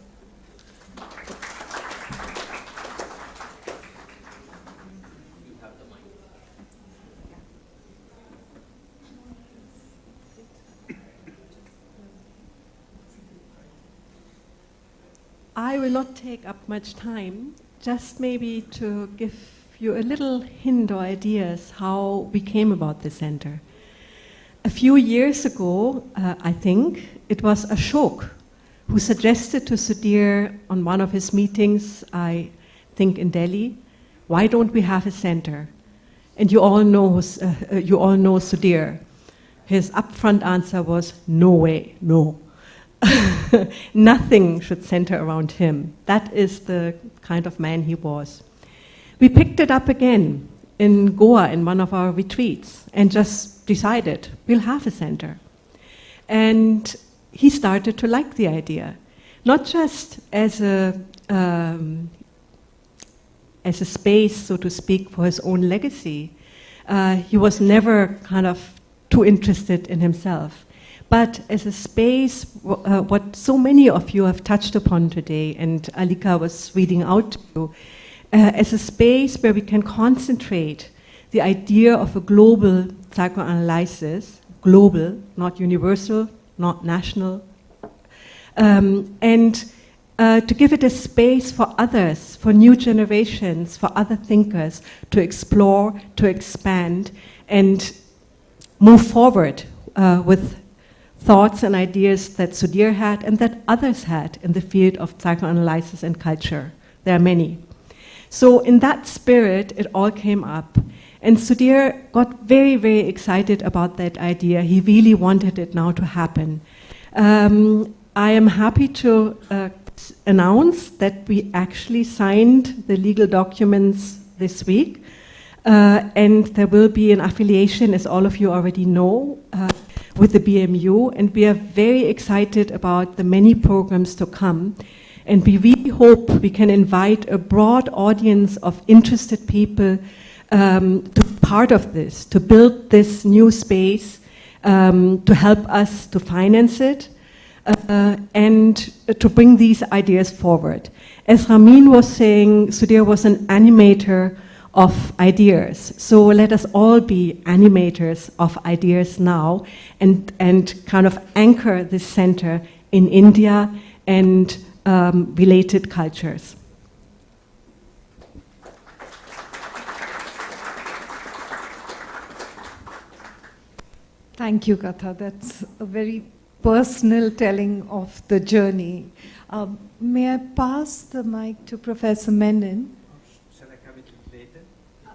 I will not take up much time, just maybe to give you a little hint or ideas how we came about the center. A few years ago, I think, it was Ashok who suggested to Sudhir on one of his meetings, I think in Delhi, why don't we have a center? And you all know Sudhir. His upfront answer was, no way, no. Nothing should center around him. That is the kind of man he was. We picked it up again in Goa in one of our retreats and just decided we'll have a center. And he started to like the idea, not just as a space, so to speak, for his own legacy. He was never kind of too interested in himself, but as a space, what so many of you have touched upon today, and Alika was reading out to you, as a space where we can concentrate the idea of a global psychoanalysis, global, not universal, not national, and to give it a space for others, for new generations, for other thinkers to explore, to expand, and move forward with thoughts and ideas that Sudhir had and that others had in the field of psychoanalysis and culture. There are many. So in that spirit, it all came up. And Sudhir got very, very excited about that idea. He really wanted it now to happen. I am happy to announce that we actually signed the legal documents this week. And there will be an affiliation, as all of you already know, with the BMU. And we are very excited about the many programs to come. And we really hope we can invite a broad audience of interested people to be part of this, to build this new space, to help us to finance it, and to bring these ideas forward. As Ramin was saying, Sudhir was an animator of ideas. So let us all be animators of ideas now and kind of anchor this center in India and related cultures. Thank you, Katha. That's a very personal telling of the journey. May I pass the mic to Professor Menon? Shall I come in later?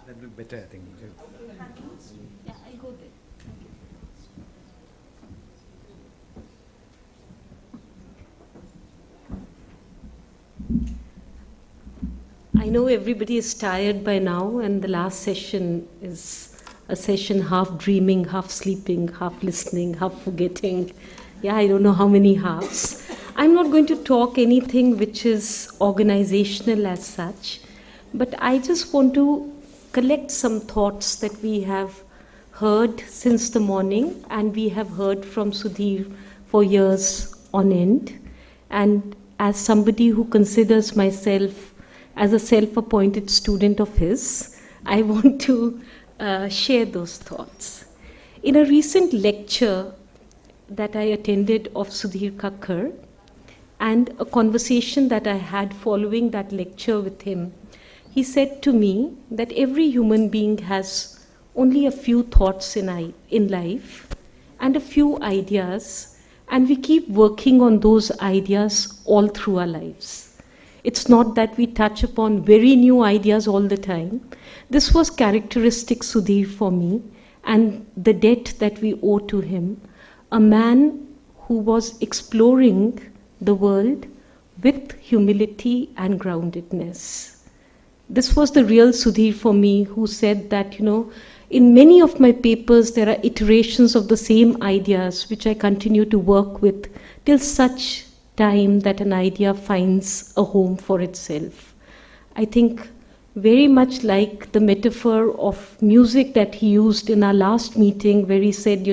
That look better, I think. Yeah, I'll go there. I know everybody is tired by now, and the last session is a session half dreaming, half sleeping, half listening, half forgetting. Yeah, I don't know how many halves. I'm not going to talk anything which is organizational as such, but I just want to collect some thoughts that we have heard since the morning, and we have heard from Sudhir for years on end. And as somebody who considers myself as a self-appointed student of his, I want to share those thoughts. In a recent lecture that I attended of Sudhir Kakar, and a conversation that I had following that lecture with him, he said to me that every human being has only a few thoughts in life and a few ideas, and we keep working on those ideas all through our lives. It's not that we touch upon very new ideas all the time. This was characteristic Sudhir for me, and the debt that we owe to him, a man who was exploring the world with humility and groundedness. This was the real Sudhir for me, who said that, in many of my papers there are iterations of the same ideas which I continue to work with till such time that an idea finds a home for itself. I think very much like the metaphor of music that he used in our last meeting, where he said,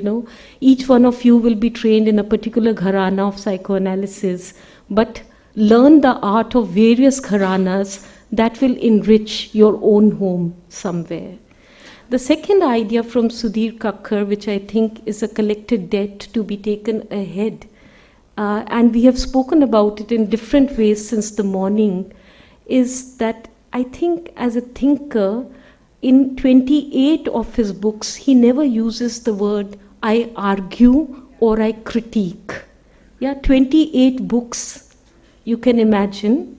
each one of you will be trained in a particular gharana of psychoanalysis, but learn the art of various gharanas that will enrich your own home somewhere. The second idea from Sudhir Kakar, which I think is a collected debt to be taken ahead, and we have spoken about it in different ways since the morning, is that I think as a thinker, in 28 of his books, he never uses the word I argue or I critique. Yeah, 28 books, you can imagine.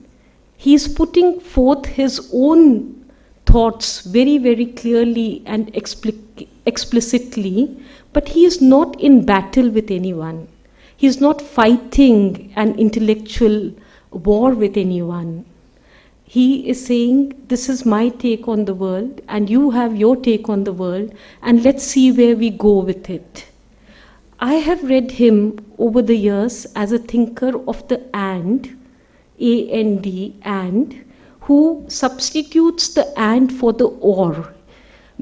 He's putting forth his own thoughts very, very clearly and explicitly, but he is not in battle with anyone. He is not fighting an intellectual war with anyone. He is saying, this is my take on the world, and you have your take on the world, and let's see where we go with it. I have read him over the years as a thinker of the and, A-N-D, and, who substitutes the and for the or.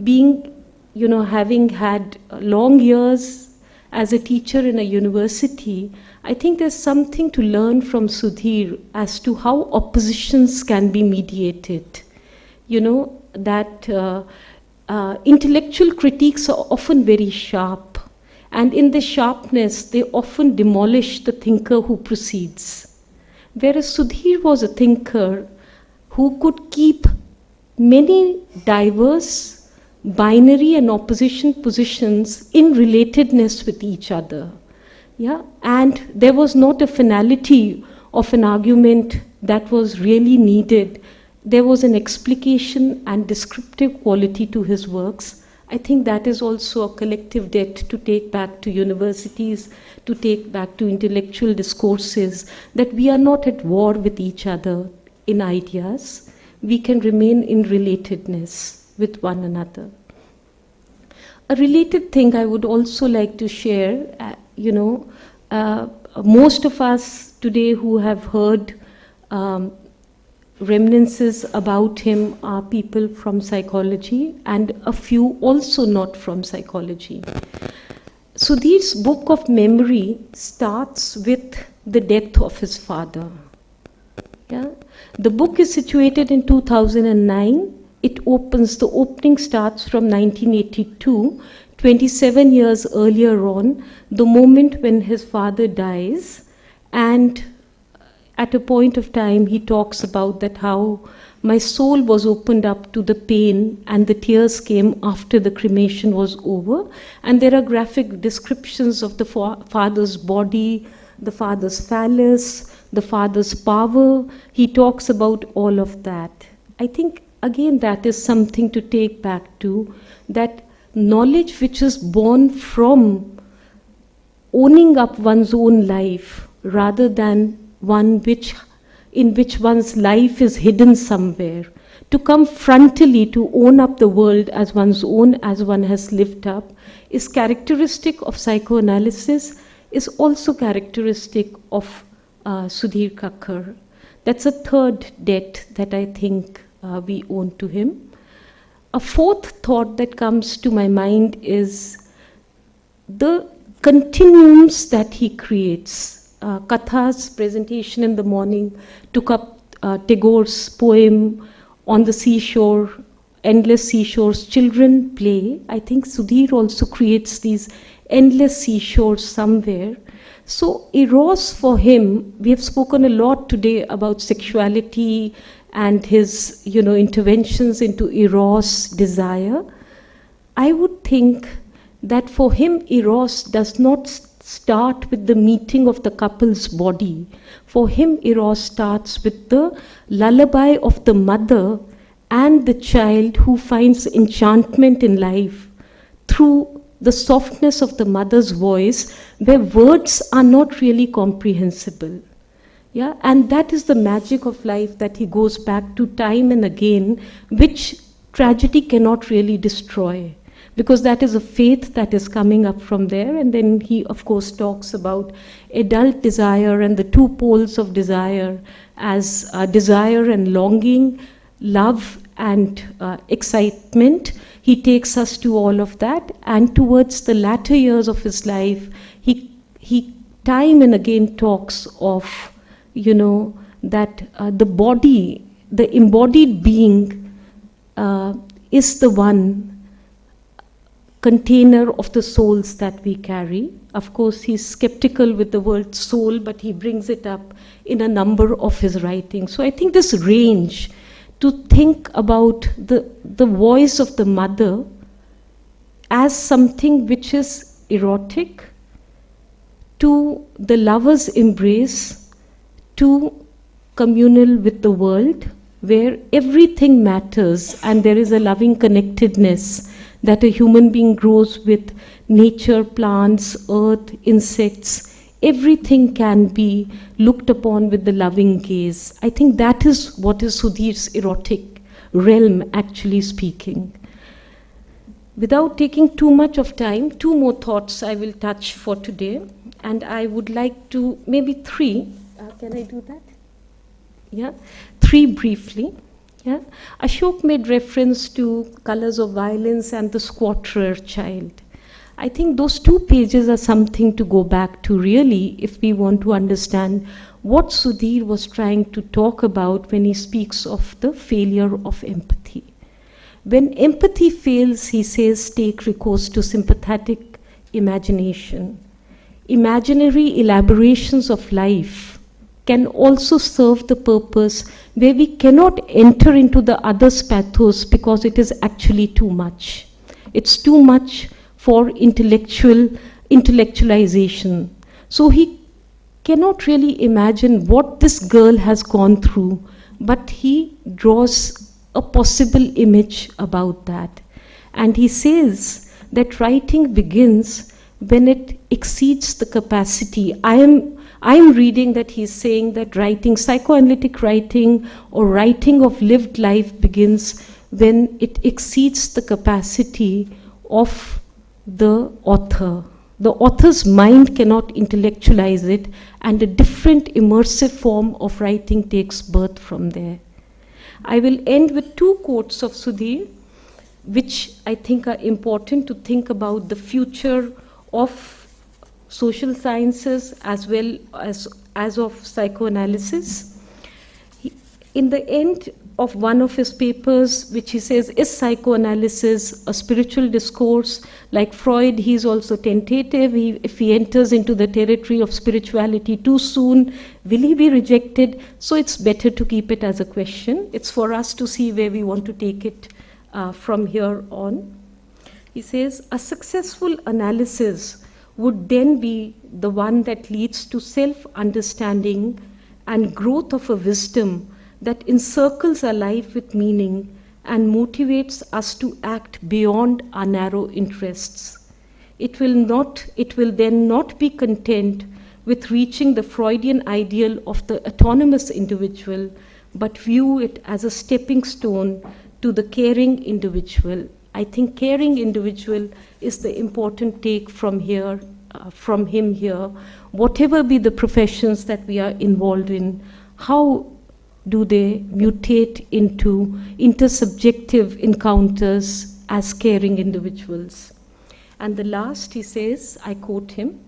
Being, having had long years as a teacher in a university, I think there's something to learn from Sudhir as to how oppositions can be mediated. That intellectual critiques are often very sharp, and in the sharpness, they often demolish the thinker who proceeds. Whereas Sudhir was a thinker who could keep many diverse binary and opposition positions in relatedness with each other. Yeah? And there was not a finality of an argument that was really needed. There was an explication and descriptive quality to his works. I think that is also a collective debt to take back to universities, to take back to intellectual discourses, that we are not at war with each other in ideas. We can remain in relatedness with one another. A related thing I would also like to share, most of us today who have heard reminiscences about him are people from psychology, and a few also not from psychology. Sudhir's book of memory starts with the death of his father. Yeah? The book is situated in 2009. The opening starts from 1982, 27 years earlier on, the moment when his father dies. And at a point of time, he talks about that how my soul was opened up to the pain and the tears came after the cremation was over. And there are graphic descriptions of the father's body, the father's phallus, the father's power. He talks about all of that. I think again, that is something to take back to, that knowledge which is born from owning up one's own life rather than one in which one's life is hidden somewhere. To come frontally to own up the world as one's own, as one has lived up, is characteristic of psychoanalysis, is also characteristic of Sudhir Kakar. That's a third debt that I think we own to him. A fourth thought that comes to my mind is the continuums that he creates. Katha's presentation in the morning took up Tagore's poem On the Seashore, Endless Seashores, Children Play. I think Sudhir also creates these endless seashores somewhere. So Eros for him, we have spoken a lot today about sexuality and his, interventions into Eros, desire. I would think that for him, Eros does not start with the meeting of the couple's body. For him, Eros starts with the lullaby of the mother and the child who finds enchantment in life through the softness of the mother's voice, where words are not really comprehensible. Yeah, and that is the magic of life that he goes back to time and again, which tragedy cannot really destroy, because that is a faith that is coming up from there. And then he, of course, talks about adult desire and the two poles of desire as desire and longing, love and excitement. He takes us to all of that, and towards the latter years of his life, he time and again talks of that the body, the embodied being is the one container of the souls that we carry. Of course, he's skeptical with the word soul, but he brings it up in a number of his writings. So I think this range to think about the voice of the mother as something which is erotic, to the lover's embrace, to communal with the world, where everything matters and there is a loving connectedness that a human being grows with nature, plants, earth, insects. Everything can be looked upon with the loving gaze. I think that is what is Sudhir's erotic realm, actually speaking. Without taking too much of time, 2 more thoughts I will touch for today. And I would like to, maybe 3. Can I do that? Yeah, 3 briefly. Yeah, Ashok made reference to Colors of Violence and the Squatterer Child. I think those 2 pages are something to go back to really if we want to understand what Sudhir was trying to talk about when he speaks of the failure of empathy. When empathy fails, he says, take recourse to sympathetic imagination. Imaginary elaborations of life can also serve the purpose where we cannot enter into the other's pathos because it is actually too much. It's too much for intellectualization. So he cannot really imagine what this girl has gone through, but he draws a possible image about that. And he says that writing begins when it exceeds the capacity. I am reading that he's saying that writing, psychoanalytic writing or writing of lived life begins when it exceeds the capacity of the author. The author's mind cannot intellectualize it, and a different immersive form of writing takes birth from there. I will end with 2 quotes of Sudhir, which I think are important to think about the future of social sciences as well as of psychoanalysis. In the end of one of his papers, which he says, is psychoanalysis a spiritual discourse? Like Freud, he's also tentative. If he enters into the territory of spirituality too soon, will he be rejected? So it's better to keep it as a question. It's for us to see where we want to take it from here on. He says, a successful analysis would then be the one that leads to self-understanding and growth of a wisdom that encircles our life with meaning and motivates us to act beyond our narrow interests. It will then not be content with reaching the Freudian ideal of the autonomous individual, but view it as a stepping stone to the caring individual. I think caring individual is the important take from here, from him here. Whatever be the professions that we are involved in, how do they mutate into intersubjective encounters as caring individuals? And the last, he says, I quote him,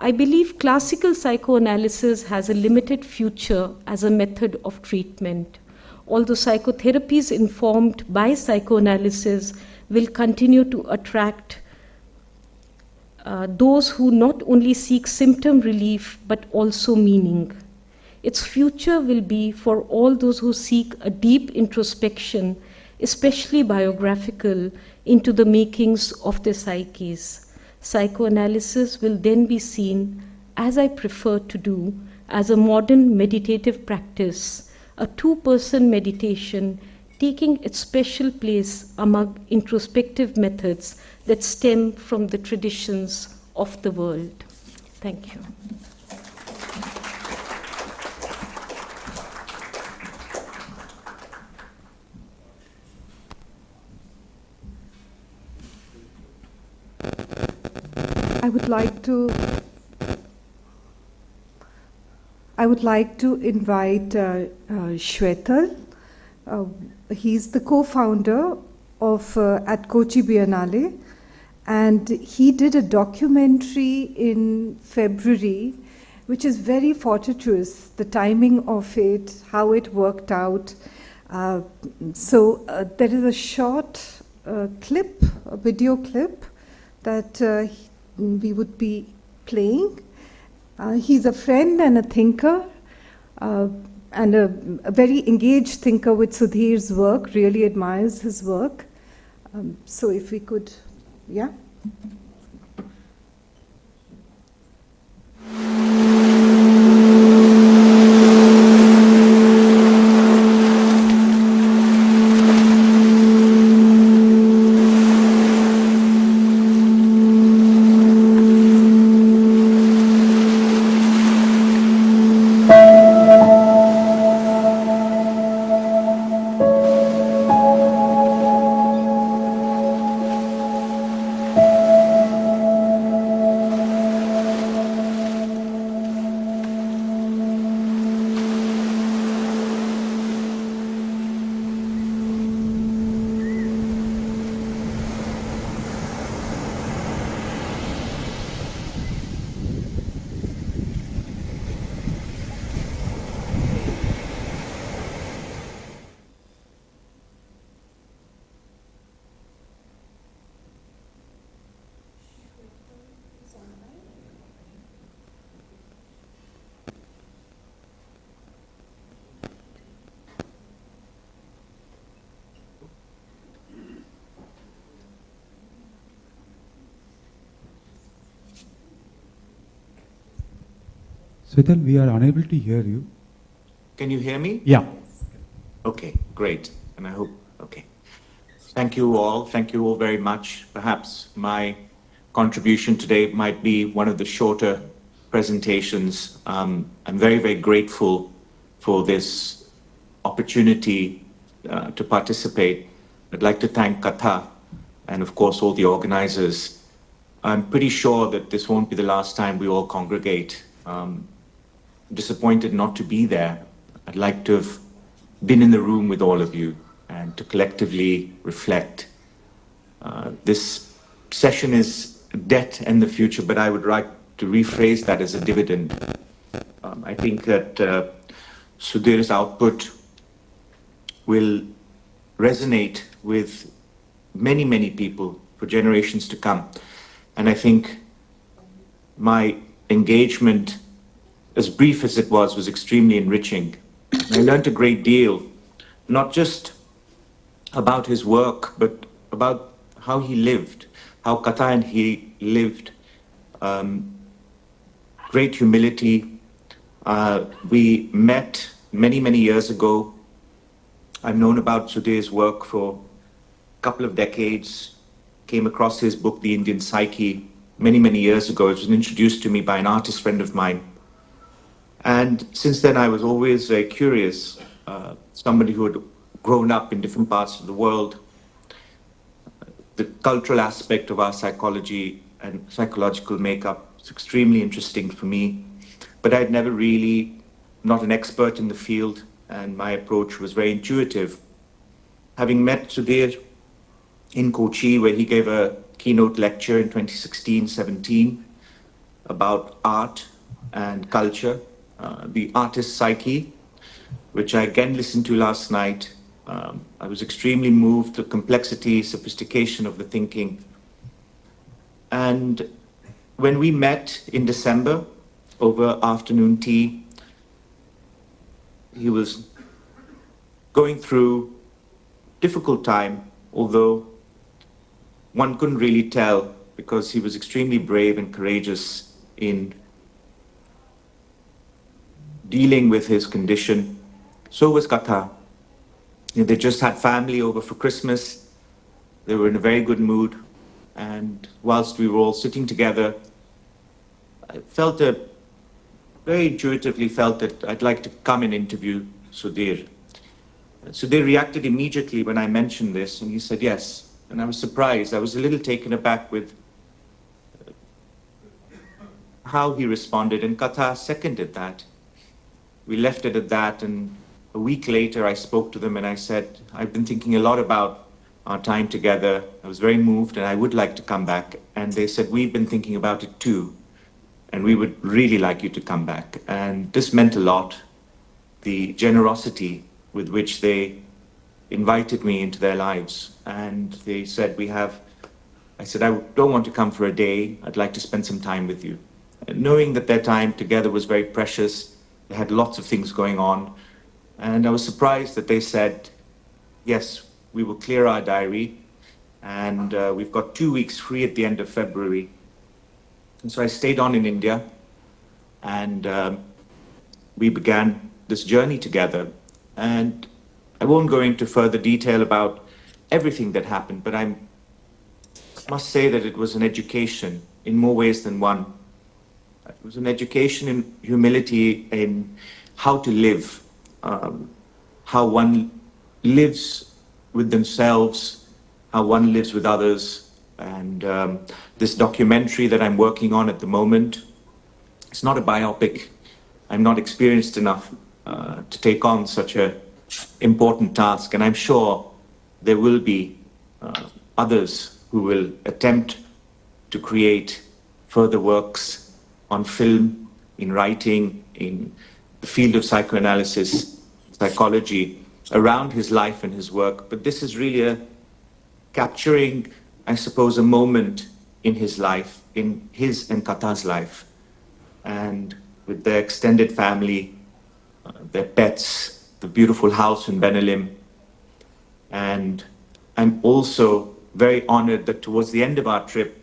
I believe classical psychoanalysis has a limited future as a method of treatment. Although psychotherapy is informed by psychoanalysis, will continue to attract those who not only seek symptom relief but also meaning. Its future will be for all those who seek a deep introspection, especially biographical, into the makings of their psyches. Psychoanalysis will then be seen, as I prefer to do, as a modern meditative practice, a 2-person meditation taking its special place among introspective methods that stem from the traditions of the world. Thank you. I would like to invite Shwetal. He's the co-founder of at Kochi Biennale, and he did a documentary in February, which is very fortuitous, the timing of it, how it worked out. So there is a short clip, a video clip, that we would be playing. He's a friend and a thinker, and a very engaged thinker with Sudhir's work, really admires his work. So if we could, yeah. Swetal, we are unable to hear you. Can you hear me? Yeah. Okay, great. And I hope, okay. Thank you all. Thank you all very much. Perhaps my contribution today might be one of the shorter presentations. I'm very, very grateful for this opportunity to participate. I'd like to thank Katha and of course all the organizers. I'm pretty sure that this won't be the last time we all congregate. Disappointed not to be there. I'd like to have been in the room with all of you and to collectively reflect. This session is debt and the future, but I would like to rephrase that as a dividend. I think that Sudhir's output will resonate with many, many people for generations to come. And I think my engagement, as brief as it was extremely enriching. I learned a great deal, not just about his work, but about how he lived, how Katha and he lived. Great humility. We met many, many years ago. I've known about Sudhir's work for a couple of decades, came across his book, The Indian Psyche, many, many years ago. It was introduced to me by an artist friend of mine. And since then, I was always curious, somebody who had grown up in different parts of the world. The cultural aspect of our psychology and psychological makeup is extremely interesting for me. But I'd never really, not an expert in the field, and my approach was very intuitive. Having met Sudhir in Kochi, where he gave a keynote lecture in 2016-17 about art and culture, the artist's psyche, which I again listened to last night. I was extremely moved, the complexity, sophistication of the thinking. And when we met in December over afternoon tea, he was going through a difficult time, although one couldn't really tell because he was extremely brave and courageous in dealing with his condition. So was Katha. They just had family over for Christmas. They were in a very good mood. And whilst we were all sitting together, I very intuitively felt that I'd like to come and interview Sudhir. Sudhir reacted immediately when I mentioned this, and he said yes. And I was surprised. I was a little taken aback with how he responded, and Katha seconded that. We left it at that, and a week later I spoke to them and I said, I've been thinking a lot about our time together. I was very moved and I would like to come back. And they said, we've been thinking about it too, and we would really like you to come back. And this meant a lot, the generosity with which they invited me into their lives. And they said, we have I said, I don't want to come for a day. I'd like to spend some time with you. And knowing that their time together was very precious, they had lots of things going on. And I was surprised that they said, yes, we will clear our diary. And we've got 2 weeks free at the end of February. And so I stayed on in India, and we began this journey together. And I won't go into further detail about everything that happened, but I must say that it was an education in more ways than one. It was an education in humility, in how to live, how one lives with themselves, how one lives with others. And this documentary that I'm working on at the moment, it's not a biopic. I'm not experienced enough to take on such an important task. And I'm sure there will be others who will attempt to create further works on film, in writing, in the field of psychoanalysis, psychology, around his life and his work. But this is really a capturing, I suppose, a moment in his life, in his and Katha's life, and with their extended family, their pets, the beautiful house in Benelim. And I'm also very honored that towards the end of our trip,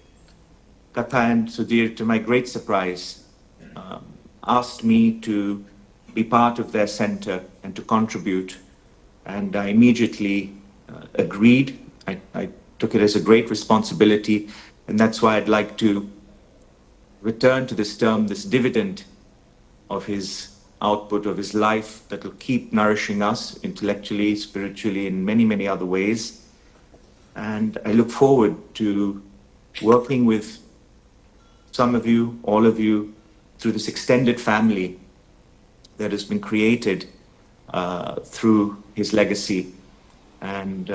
Katha and Sudhir, to my great surprise, asked me to be part of their center and to contribute. And I immediately agreed. I took it as a great responsibility, and that's why I'd like to return to this term, this dividend of his output, of his life, that will keep nourishing us intellectually, spiritually, in many, many other ways. And I look forward to working with some of you, all of you, through this extended family that has been created through his legacy. And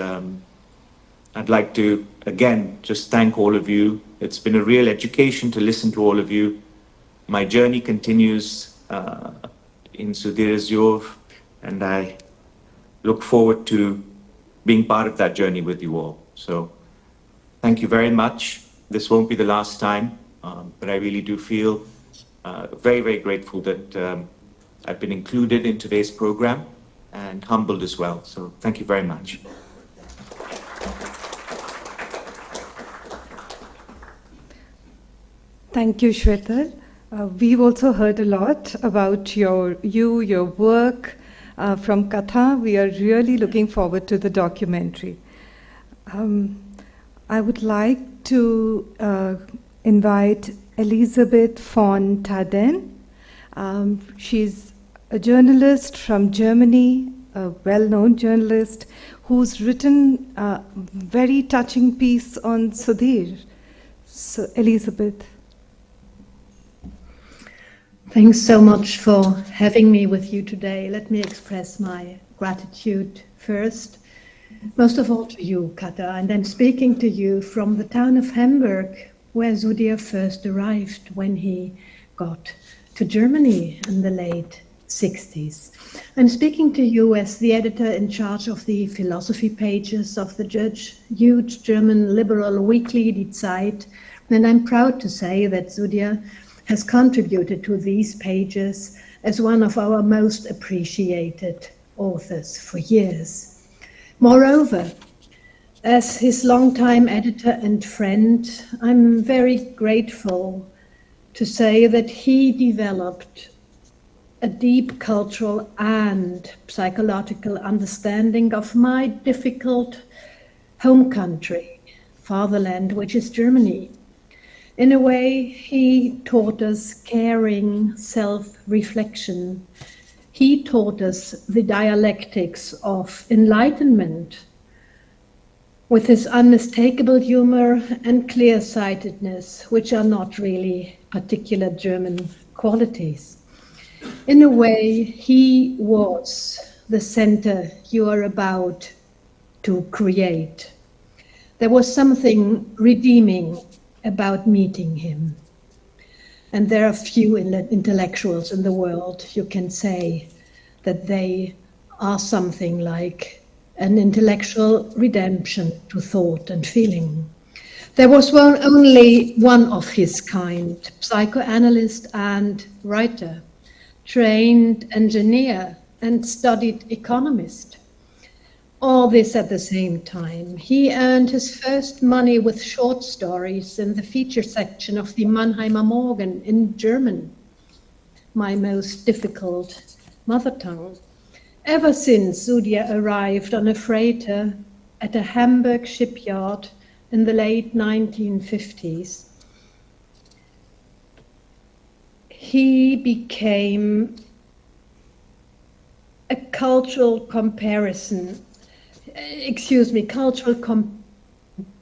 I'd like to, again, just thank all of you. It's been a real education to listen to all of you. My journey continues in Sudhir's Yov, and I look forward to being part of that journey with you all. So thank you very much. This won't be the last time, but I really do feel very, very grateful that I've been included in today's program and humbled as well. So thank you very much. Thank you, Shwetal. We've also heard a lot about your work from Katha. We are really looking forward to the documentary. I would like to invite Elisabeth von Taden. She's a journalist from Germany, a well-known journalist who's written a very touching piece on Sudhir. So, Elisabeth. Thanks so much for having me with you today. Let me express my gratitude first, most of all to you, Katha, and then speaking to you from the town of Hamburg, where Sudhir first arrived when he got to Germany in the late 60s. I'm speaking to you as the editor in charge of the philosophy pages of the huge German liberal weekly Die Zeit, and I'm proud to say that Sudhir has contributed to these pages as one of our most appreciated authors for years. Moreover, as his longtime editor and friend, I'm very grateful to say that he developed a deep cultural and psychological understanding of my difficult home country, fatherland, which is Germany. In a way, he taught us caring self-reflection. He taught us the dialectics of enlightenment with his unmistakable humor and clear-sightedness, which are not really particular German qualities. In a way, he was the center you are about to create. There was something redeeming about meeting him. And there are few intellectuals in the world who can say that they are something like an intellectual redemption to thought and feeling. There was only one of his kind, psychoanalyst and writer, trained engineer and studied economist. All this at the same time. He earned his first money with short stories in the feature section of the Mannheimer Morgen in German, my most difficult mother tongue. Ever since Sudhir arrived on a freighter at a Hamburg shipyard in the late 1950s, he became a cultural comparison.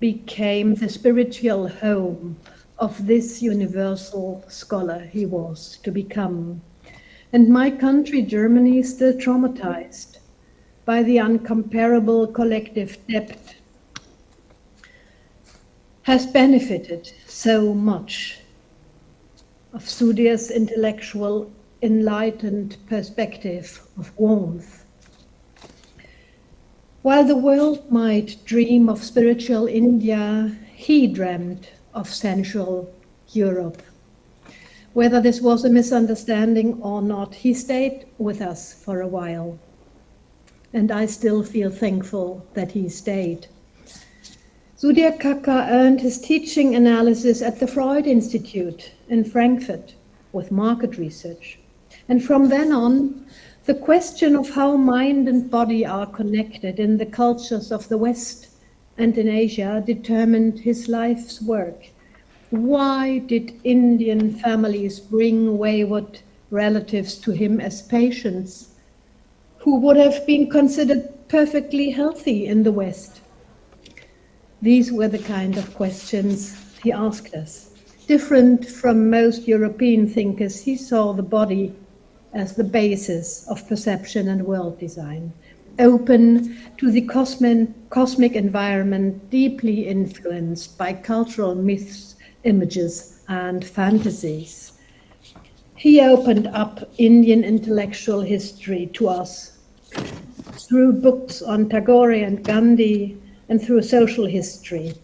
Became the spiritual home of this universal scholar he was to become. And my country, Germany, is still traumatized by the uncomparable collective debt, has benefited so much of Sudhir's intellectual, enlightened perspective of warmth. While the world might dream of spiritual India, he dreamt of Central Europe. Whether this was a misunderstanding or not, he stayed with us for a while. And I still feel thankful that he stayed. Sudhir Kakar earned his teaching analysis at the Freud Institute in Frankfurt with market research. And from then on, the question of how mind and body are connected in the cultures of the West and in Asia determined his life's work. Why did Indian families bring wayward relatives to him as patients who would have been considered perfectly healthy in the West? These were the kind of questions he asked us. Different from most European thinkers, he saw the body as the basis of perception and world design, open to the cosmic environment, deeply influenced by cultural myths, images, and fantasies. He opened up Indian intellectual history to us through books on Tagore and Gandhi and through social history,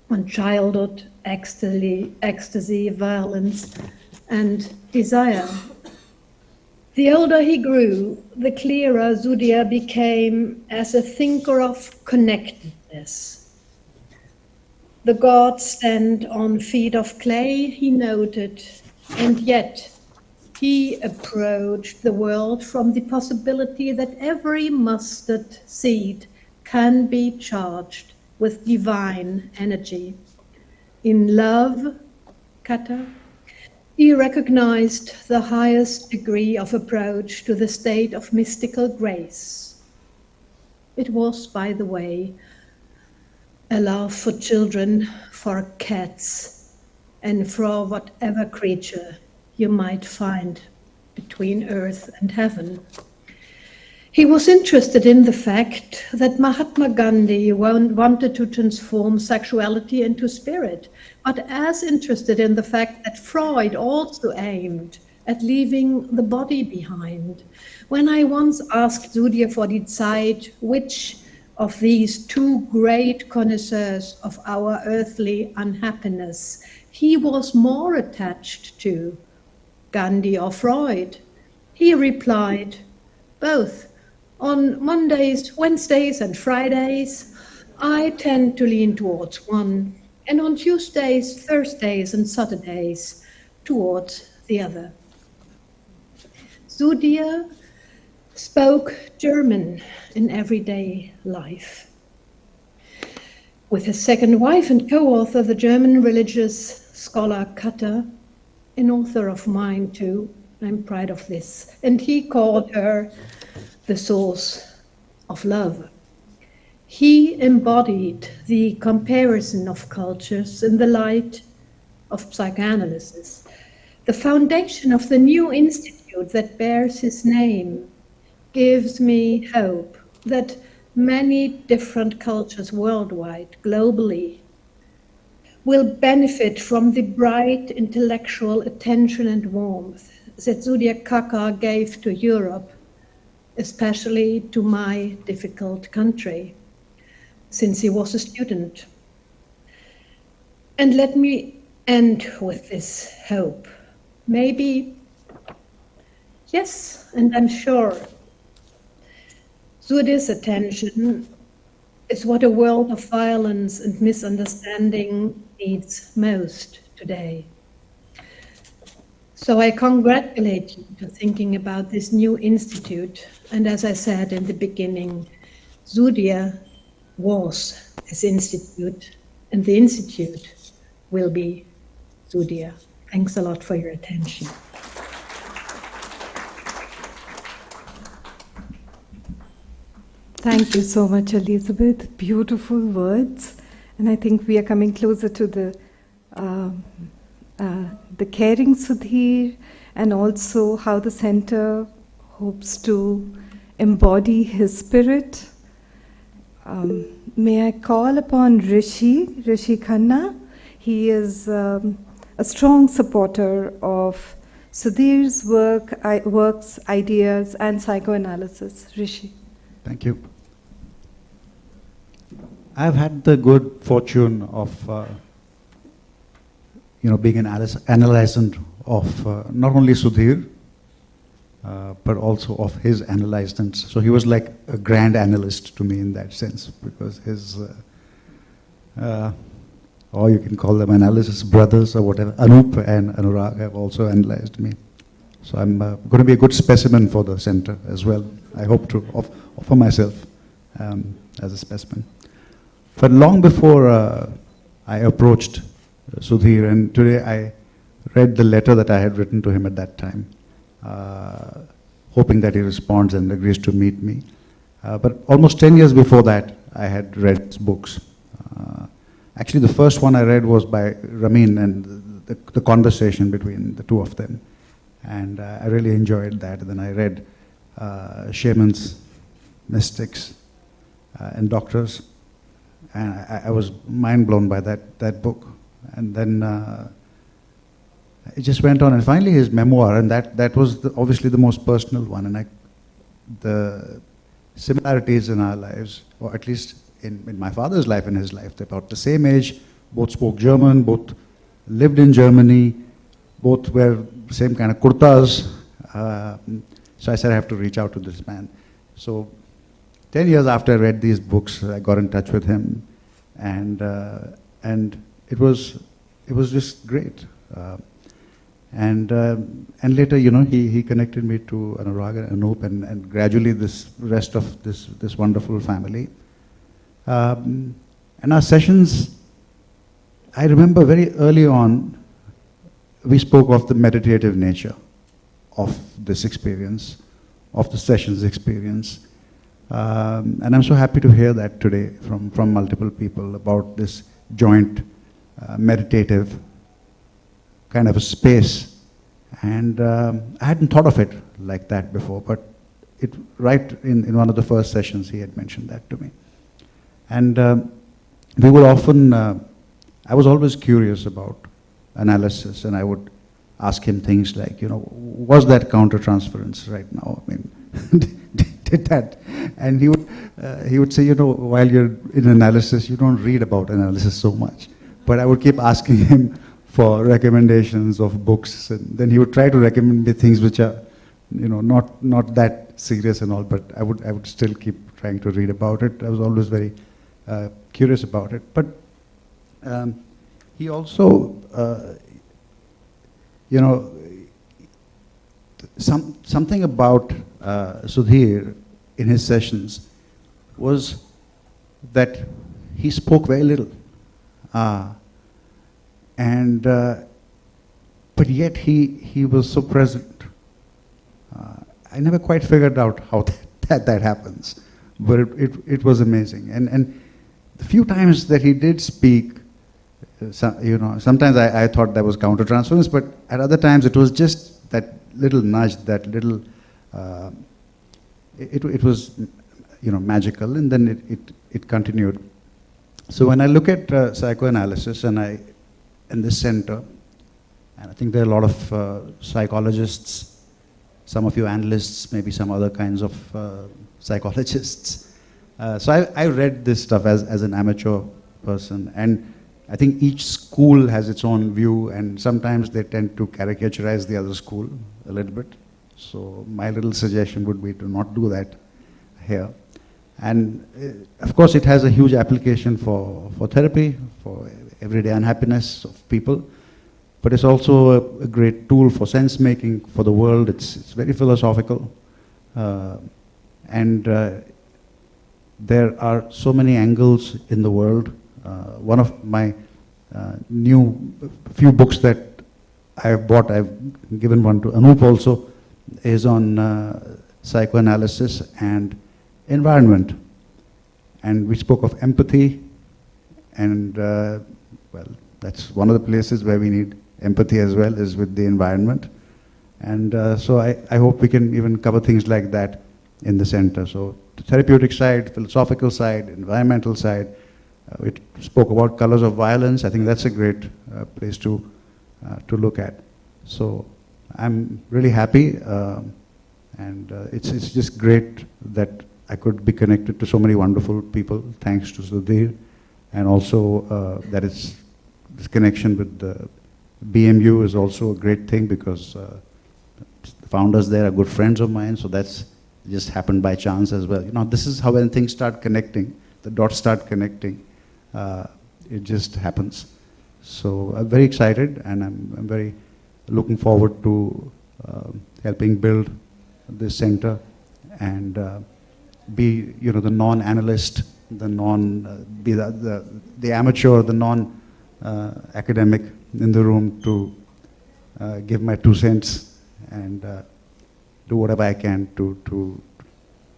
on childhood, ecstasy, violence, and desire. The older he grew, the clearer Sudhir became as a thinker of connectedness. The gods stand on feet of clay, he noted, and yet he approached the world from the possibility that every mustard seed can be charged with divine energy. In love, Kata, he recognized the highest degree of approach to the state of mystical grace. It was, by the way, a love for children, for cats, and for whatever creature you might find between earth and heaven. He was interested in the fact that Mahatma Gandhi wanted to transform sexuality into spirit, but as interested in the fact that Freud also aimed at leaving the body behind. When I once asked Sudhir for the Zeit which of these two great connoisseurs of our earthly unhappiness he was more attached to, Gandhi or Freud, he replied, both. On Mondays, Wednesdays, and Fridays, I tend to lean towards one, and on Tuesdays, Thursdays, and Saturdays, towards the other. Sudhir spoke German in everyday life. With his second wife and co-author, the German religious scholar Kata, an author of mine too, I'm proud of this, and he called her the source of love. He embodied the comparison of cultures in the light of psychoanalysis, the foundation of the new institute that bears his name gives me hope that many different cultures worldwide, globally, will benefit from the bright intellectual attention and warmth that Sudhir Kakar gave to Europe, especially to my difficult country, since he was a student. And let me end with this hope. Maybe, yes, and I'm sure Sudhir's attention is what a world of violence and misunderstanding needs most today. So I congratulate you for thinking about this new institute. And as I said in the beginning, Sudhir was this institute, and the institute will be Sudhir. Thanks a lot for your attention. Thank you so much, Elizabeth. Beautiful words. And I think we are coming closer to the caring Sudhir, and also how the center hopes to embody his spirit. May I call upon Rishi Khanna. He is a strong supporter of Sudhir's works, ideas, and psychoanalysis. Rishi. Thank you. I've had the good fortune of being an analyst of not only Sudhir, but also of his analysts. So he was like a grand analyst to me in that sense, because his, or you can call them analysis brothers or whatever, Anup and Anurag have also analyzed me. So I'm going to be a good specimen for the center as well. I hope to offer myself as a specimen. But long before I approached Sudhir, and today I read the letter that I had written to him at that time, hoping that he responds and agrees to meet me. But almost 10 years before that, I had read his books. Actually, the first one I read was by Ramin, and the conversation between the two of them. And I really enjoyed that. And then I read Shamans, Mystics, and Doctors. And I was mind blown by that book. And then it just went on. And finally his memoir, and that was obviously the most personal one. And the similarities in our lives, or at least in my father's life and his life, they're about the same age, both spoke German, both lived in Germany, both wear same kind of kurtas. So I said I have to reach out to this man. So 10 years after I read these books, I got in touch with him, and it was just great. And later, he connected me to Anurag and Anup, and gradually this rest of this wonderful family. And our sessions, I remember very early on, we spoke of the meditative nature of this experience, of the sessions experience. And I'm so happy to hear that today from multiple people about this joint meditative kind of a space. And I hadn't thought of it like that before, but right in one of the first sessions he had mentioned that to me. And we would often, I was always curious about analysis, and I would ask him things like, was that countertransference right now? I mean, did that? And he would say, while you're in analysis, you don't read about analysis so much. But I would keep asking him for recommendations of books, and then he would try to recommend me things which are, not that serious and all, but I would still keep trying to read about it. I was always very curious about it. But he also, something about Sudhir in his sessions was that he spoke very little. But yet he was so present. I never quite figured out how that happens, but it was amazing. And the few times that he did speak, sometimes I thought that was countertransference, but at other times it was just that little nudge, that little, it was, magical, and then it continued. So when I look at psychoanalysis and this center, and I think there are a lot of psychologists, some of you analysts, maybe some other kinds of psychologists. So I read this stuff as an amateur person, and I think each school has its own view, and sometimes they tend to caricaturize the other school a little bit. So my little suggestion would be to not do that here. And of course it has a huge application for therapy, for everyday unhappiness of people, but it's also a great tool for sense making for the world. It's very philosophical, and there are so many angles in the world. One of my few books that I have bought, I've given one to Anup also, is on psychoanalysis and environment. And we spoke of empathy, and well, that's one of the places where we need empathy as well, is with the environment. And so I hope we can even cover things like that in the center. So the therapeutic side, philosophical side, environmental side. We spoke about colors of violence. I think that's a great place to look at. So I'm really happy, and it's just great that I could be connected to so many wonderful people, thanks to Sudhir, and also that this connection with the BMU is also a great thing, because the founders there are good friends of mine, so that's just happened by chance as well. You know, this is how when things start connecting, the dots start connecting, it just happens. So I'm very excited, and I'm very looking forward to helping build this center and be, you know, the non-analyst, the be the amateur, the non-academic in the room to give my 2 cents and do whatever I can to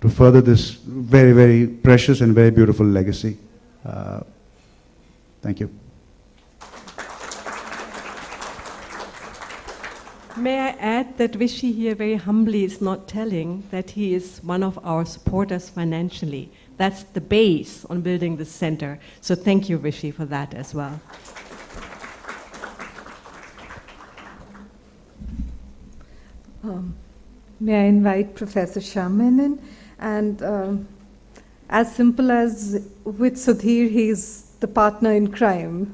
further this very, very precious and very beautiful legacy. Thank you. May I add that Vishy here very humbly is not telling that he is one of our supporters financially. That's the base on building this center. So thank you, Vishy, for that as well. May I invite Professor Sharman in? And as simple as with Sudhir, he's the partner in crime.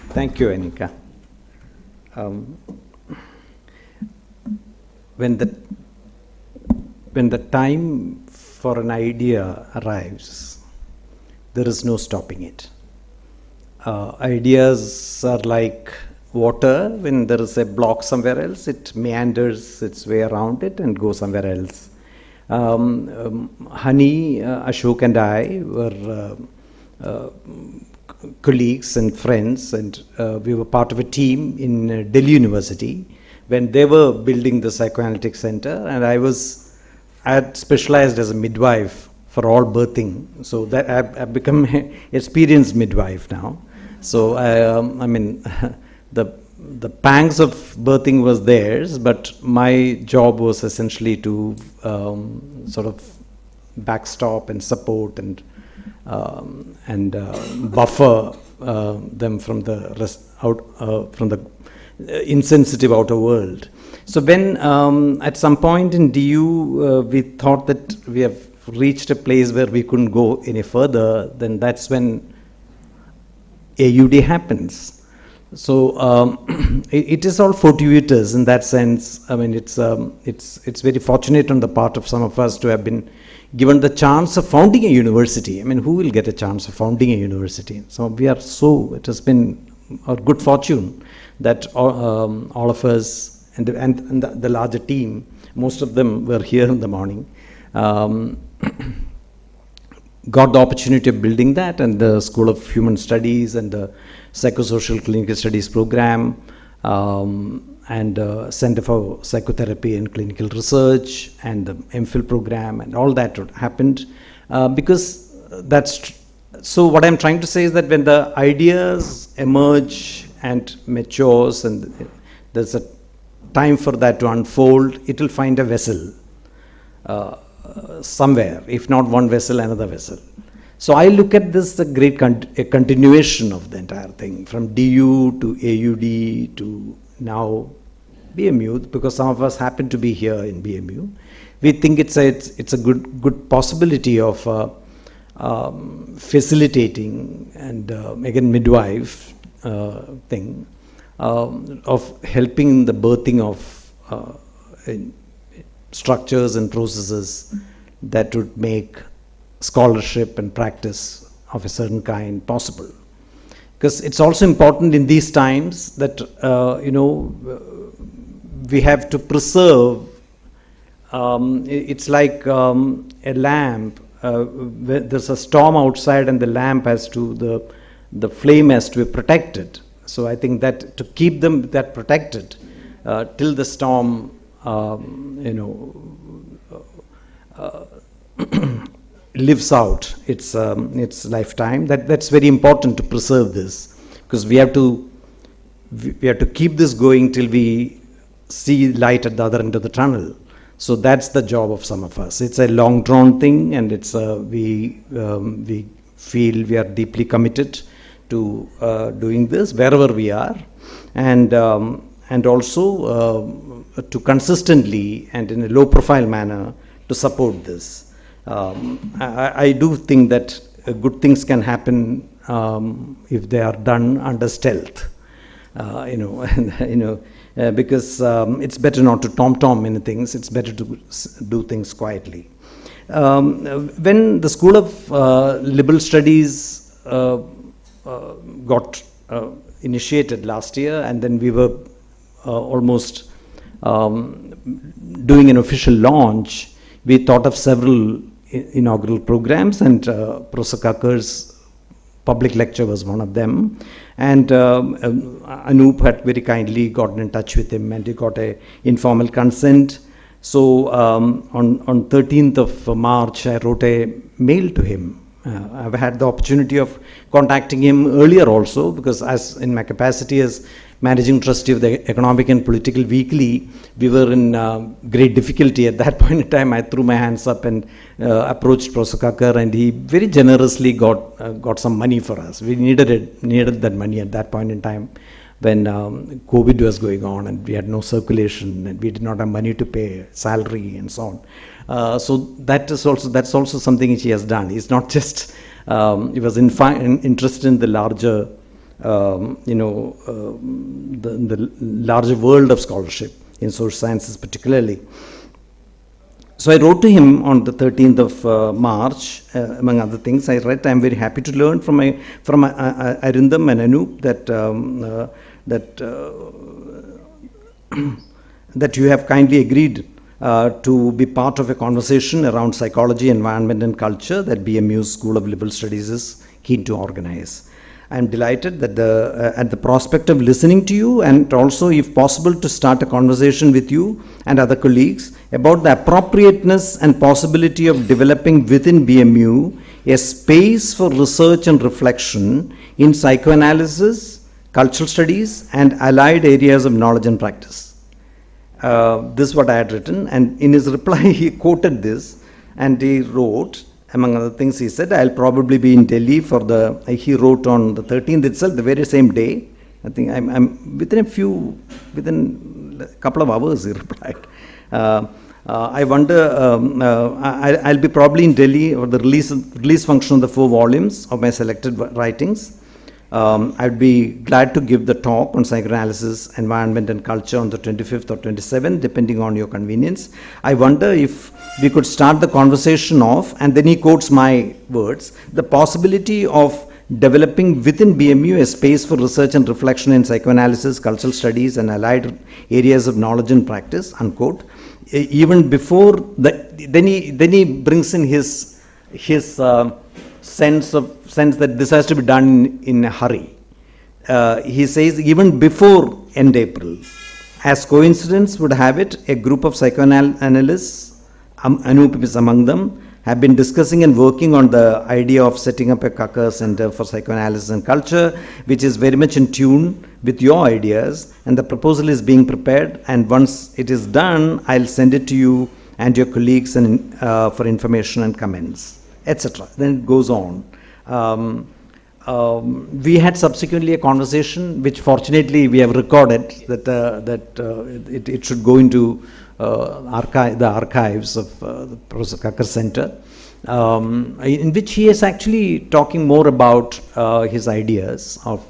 Thank you, Anika. When the time for an idea arrives, there is no stopping it. Ideas are like water. When there is a block somewhere else, it meanders its way around it and goes somewhere else. Hani, Ashok and I were colleagues and friends, and we were part of a team in Delhi University when they were building the Psychoanalytic Center, and I had specialized as a midwife for all birthing, so that I've become an experienced midwife now. So I mean, the pangs of birthing was theirs, but my job was essentially to sort of backstop and support and buffer them from the insensitive outer world. So when at some point in DU we thought that we have reached a place where we couldn't go any further, then that's when AUD happens. So it is all fortuitous in that sense. I mean, it's very fortunate on the part of some of us to have been given the chance of founding a university. I mean, who will get a chance of founding a university? So it has been our good fortune that all of us and the larger team, most of them were here in the morning, got the opportunity of building that, and the School of Human Studies and the Psychosocial Clinical Studies program, and Center for Psychotherapy and Clinical Research, and the MPhil program, and all that happened because so what I'm trying to say is that when the ideas emerge and matures, and there's a time for that to unfold, it will find a vessel somewhere, if not one vessel, another vessel. So I look at this a great a continuation of the entire thing, from DU to AUD to now BMU, because some of us happen to be here in BMU. We think it's a good possibility of facilitating and again midwife thing of helping the birthing of structures and processes that would make scholarship and practice of a certain kind possible. Because it's also important in these times that we have to preserve. It's like a lamp. There's a storm outside, and the lamp has to the flame has to be protected. So I think that to keep them that protected till the storm, lives out its lifetime. That's very important to preserve this, because we have to keep this going till we see light at the other end of the tunnel. So that's the job of some of us. It's a long drawn thing, and it's we feel we are deeply committed to doing this wherever we are, and also to consistently and in a low profile manner to support this. I do think that good things can happen if they are done under stealth, because it's better not to tom many things. It's better to do things quietly. When the School of Liberal Studies got initiated last year, and then we were almost doing an official launch, we thought of several inaugural programs, and Professor Kakar's public lecture was one of them. And Anup had very kindly gotten in touch with him, and he got an informal consent. So on 13th of March, I wrote a mail to him. I've had the opportunity of contacting him earlier also, because as in my capacity as managing trustee of the Economic and Political Weekly, we were in great difficulty at that point in time. I threw my hands up and approached Professor Kakar, and he very generously got some money for us. We needed that money at that point in time when COVID was going on, and we had no circulation, and we did not have money to pay salary and so on. So that's also something which he has done. He's not just he was interested in the larger the larger world of scholarship in social sciences particularly. So I wrote to him on the 13th of March, among other things. I wrote, I'm very happy to learn from Arindam and Anup that you have kindly agreed to be part of a conversation around psychology, environment and culture that BMU's School of Liberal Studies is keen to organize. I am delighted that at the prospect of listening to you, and also if possible to start a conversation with you and other colleagues about the appropriateness and possibility of developing within BMU a space for research and reflection in psychoanalysis, cultural studies and allied areas of knowledge and practice. This is what I had written, and in his reply he quoted this, and he wrote, among other things, he said, I'll probably be in Delhi he wrote on the 13th itself, the very same day. I think I'm within a couple of hours, he replied. I wonder, I'll be probably in Delhi for the release function of the 4 volumes of my selected writings. I'd be glad to give the talk on psychoanalysis, environment and culture on the 25th or 27th, depending on your convenience. I wonder if we could start the conversation off, and then he quotes my words, the possibility of developing within BMU a space for research and reflection in psychoanalysis, cultural studies and allied areas of knowledge and practice, unquote. Even before that, then he brings in his sense that this has to be done in a hurry. He says even before end April, as coincidence would have it, a group of psychoanalysts, Anup is among them, have been discussing and working on the idea of setting up a Kakar Center for Psychoanalysis and Culture, which is very much in tune with your ideas, and the proposal is being prepared, and once it is done, I'll send it to you and your colleagues and for information and comments, etc. Then it goes on. We had subsequently a conversation, which fortunately we have recorded, that it should go into the archives of the Professor Kakar Center. in which he is actually talking more about his ideas of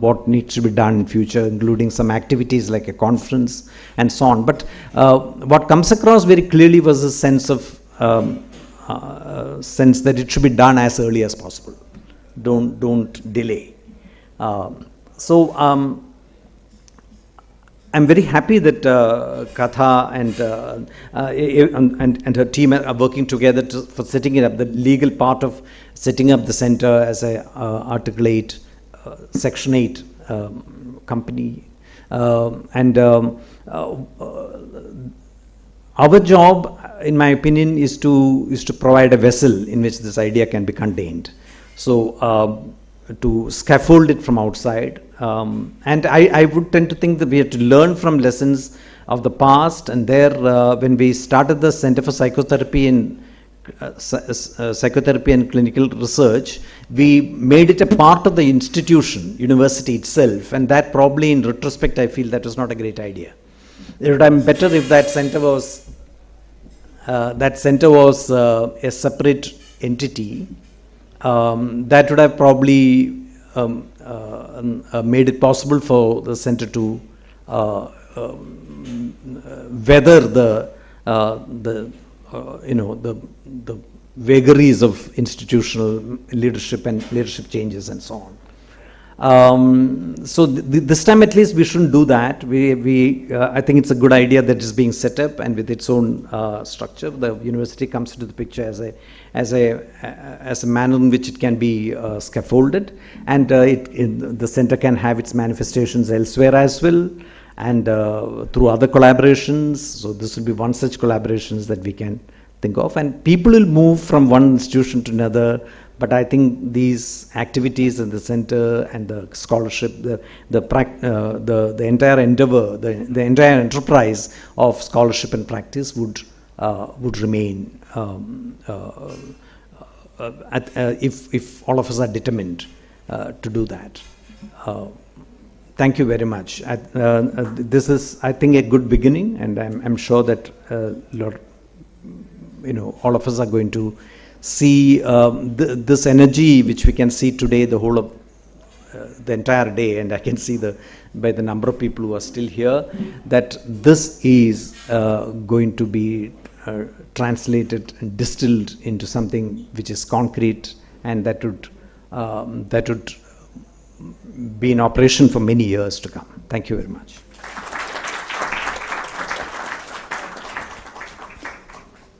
what needs to be done in future, including some activities like a conference and so on. But what comes across very clearly was a sense of sense that it should be done as early as possible. Don't delay. I'm very happy that Katha and her team are working together for setting it up, the legal part of setting up the center as a Article 8, Section 8 company. Our job, in my opinion, is to provide a vessel in which this idea can be contained. So to scaffold it from outside. And I would tend to think that we have to learn from lessons of the past, and there when we started the Center for Psychotherapy and Clinical Research, we made it a part of the institution, university itself, and that probably in retrospect I feel that was not a great idea. It would have been better if that center was a separate entity. That would have probably made it possible for the center to weather the vagaries of institutional leadership and leadership changes and so on. So this time at least we shouldn't do that. I think it's a good idea that is being set up, and with its own structure, the university comes into the picture as a manner in which it can be scaffolded, and the center can have its manifestations elsewhere as well, and through other collaborations. So this will be one such collaborations that we can think of, and people will move from one institution to another. But I think these activities in the center and the scholarship, the entire endeavor, the entire enterprise of scholarship and practice would remain if all of us are determined to do that. Thank you very much. This is, I think, a good beginning, and I'm sure that all of us are going to see this energy which we can see today, the whole of the entire day, and I can see by the number of people who are still here, that this is going to be translated and distilled into something which is concrete, and that would be in operation for many years to come. Thank you very much.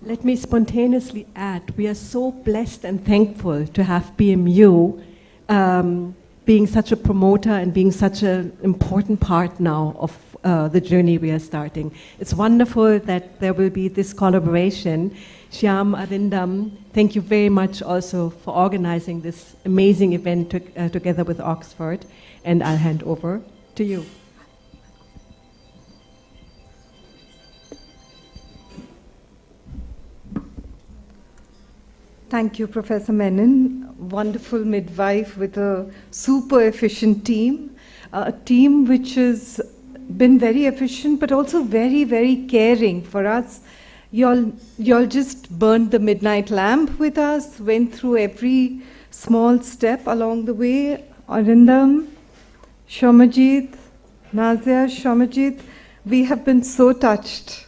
Let me spontaneously add, we are so blessed and thankful to have BMU being such a promoter and being such an important part now of the journey we are starting. It's wonderful that there will be this collaboration. Shyam, Arindam, thank you very much also for organizing this amazing event together with Oxford, and I'll hand over to you. Thank you, Professor Menon. Wonderful midwife with a super efficient team, a team which has been very efficient but also very, very caring for us. Y'all just burned the midnight lamp with us, went through every small step along the way. Arindam, Shomajit, Nazia, Shomajit, we have been so touched.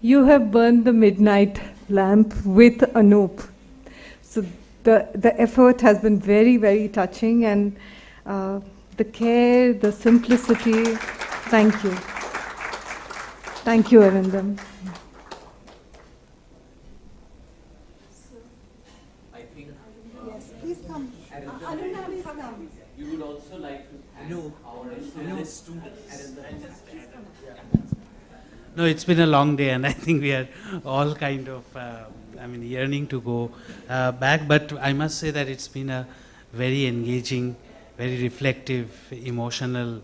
You have burned the midnight lamp with Anup. So the effort has been very, very touching, and the care, the simplicity, thank you. Thank you, Arindam. I think, yes, please come. Arindam, please come. You would also like to thank our analyst students. No, it's been a long day, and I think we are all kind of yearning to go back, but I must say that it's been a very engaging, very reflective, emotional,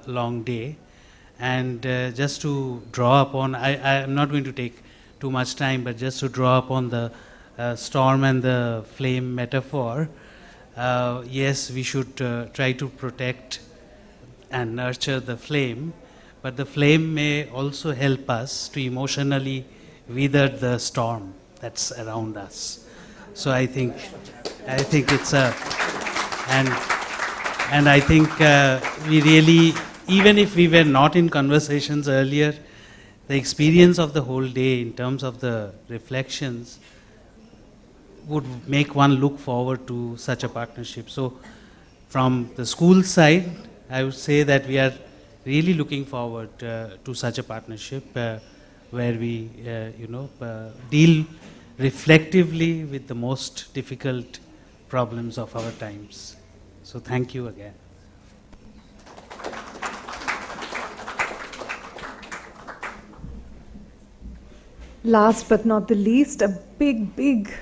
long day. And just to draw upon, I am not going to take too much time, but just to draw upon the storm and the flame metaphor, yes, we should try to protect and nurture the flame, but the flame may also help us to emotionally weather the storm that's around us. So I think it's a, and I think we really, even if we were not in conversations earlier, the experience of the whole day in terms of the reflections would make one look forward to such a partnership. So from the school side, I would say that we are really looking forward to such a partnership where we, deal reflectively with the most difficult problems of our times. So thank you again. Last but not the least, a big,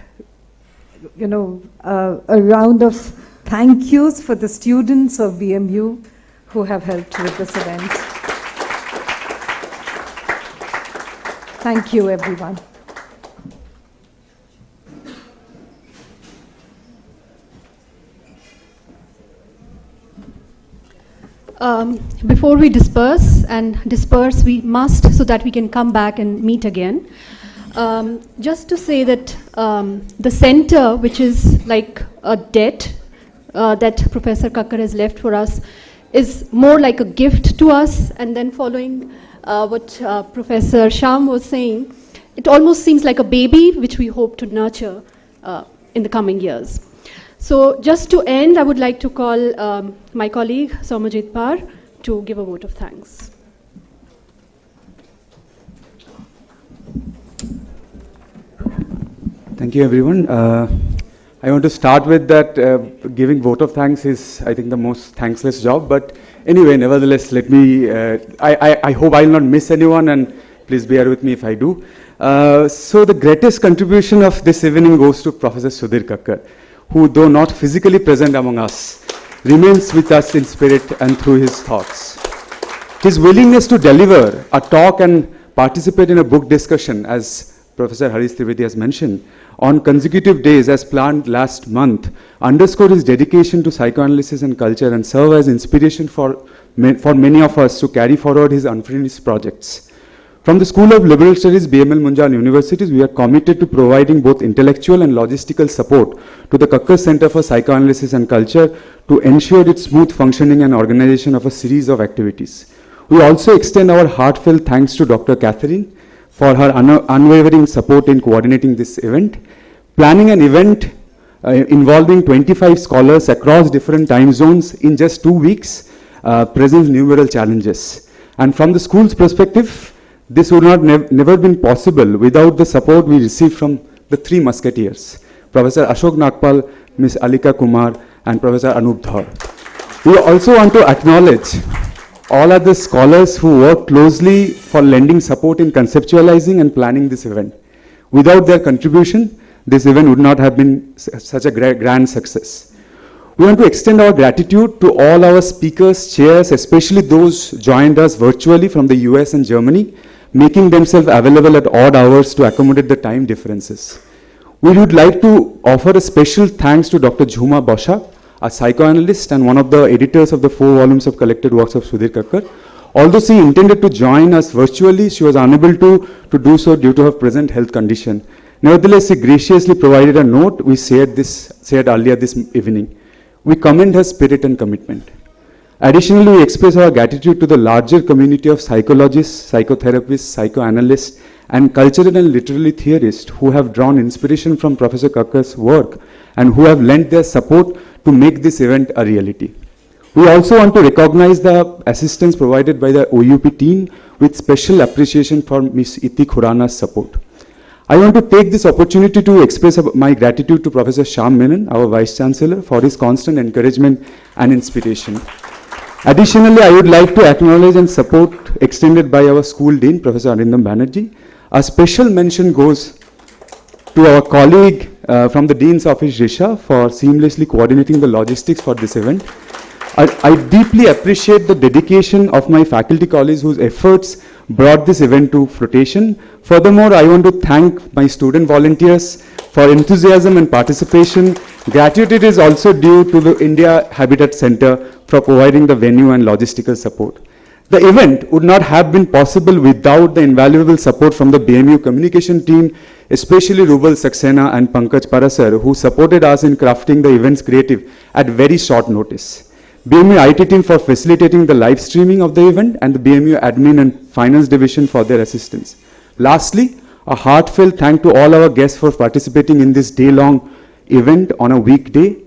a round of thank yous for the students of BMU who have helped with this event. Thank you, everyone. Before we disperse, we must so that we can come back and meet again. Just to say that the center, which is like a debt that Professor Kakar has left for us, is more like a gift to us. And then following what Professor Sham was saying, it almost seems like a baby which we hope to nurture in the coming years. So just to end, I would like to call my colleague Somajit Par to give a vote of thanks. Thank you, everyone. I want to start with that giving vote of thanks is, I think, the most thankless job. But anyway, nevertheless, let me, I hope I will not miss anyone, and please bear with me if I do. So the greatest contribution of this evening goes to Professor Sudhir Kakar, who, though not physically present among us, remains with us in spirit and through his thoughts. His willingness to deliver a talk and participate in a book discussion, as Professor Harish Trivedi has mentioned, on consecutive days as planned last month, underscored his dedication to psychoanalysis and culture and serve as inspiration for many of us to carry forward his unfinished projects. From the School of Liberal Studies, BML Munjal University, we are committed to providing both intellectual and logistical support to the Kakar Center for Psychoanalysis and Culture to ensure its smooth functioning and organization of a series of activities. We also extend our heartfelt thanks to Dr. Catherine for her unwavering support in coordinating this event. Planning an event involving 25 scholars across different time zones in just 2 weeks presents numerous challenges. And from the school's perspective, this would not never been possible without the support we received from the three musketeers, Professor Ashok Nagpal, Ms. Alika Kumar, and Professor Anup Dhar. We also want to acknowledge all other scholars who work closely for lending support in conceptualizing and planning this event. Without their contribution, this event would not have been such a grand success. We want to extend our gratitude to all our speakers, chairs, especially those joined us virtually from the US and Germany, making themselves available at odd hours to accommodate the time differences. We would like to offer a special thanks to Dr. Jhuma Bosha, a psychoanalyst and one of the editors of the 4 volumes of collected works of Sudhir Kakar. Although she intended to join us virtually, she was unable to do so due to her present health condition. Nevertheless, she graciously provided a note we shared earlier this evening. We commend her spirit and commitment. Additionally, we express our gratitude to the larger community of psychologists, psychotherapists, psychoanalysts, and cultural and literary theorists who have drawn inspiration from Professor Kakar's work and who have lent their support to make this event a reality. We also want to recognize the assistance provided by the OUP team with special appreciation for Ms. Iti Khurana's support. I want to take this opportunity to express my gratitude to Professor Shyam Menon, our Vice Chancellor, for his constant encouragement and inspiration. Additionally, I would like to acknowledge and support extended by our school dean, Professor Arindam Banerjee. A special mention goes to our colleague from the Dean's Office, Risha, for seamlessly coordinating the logistics for this event. I deeply appreciate the dedication of my faculty colleagues whose efforts brought this event to fruition. Furthermore, I want to thank my student volunteers for enthusiasm and participation. Gratitude is also due to the India Habitat Center for providing the venue and logistical support. The event would not have been possible without the invaluable support from the BMU communication team, especially Rubal Saxena and Pankaj Parasar, who supported us in crafting the event's creative at very short notice. BMU IT team for facilitating the live streaming of the event, and the BMU admin and finance division for their assistance. Lastly, a heartfelt thank to all our guests for participating in this day-long event on a weekday.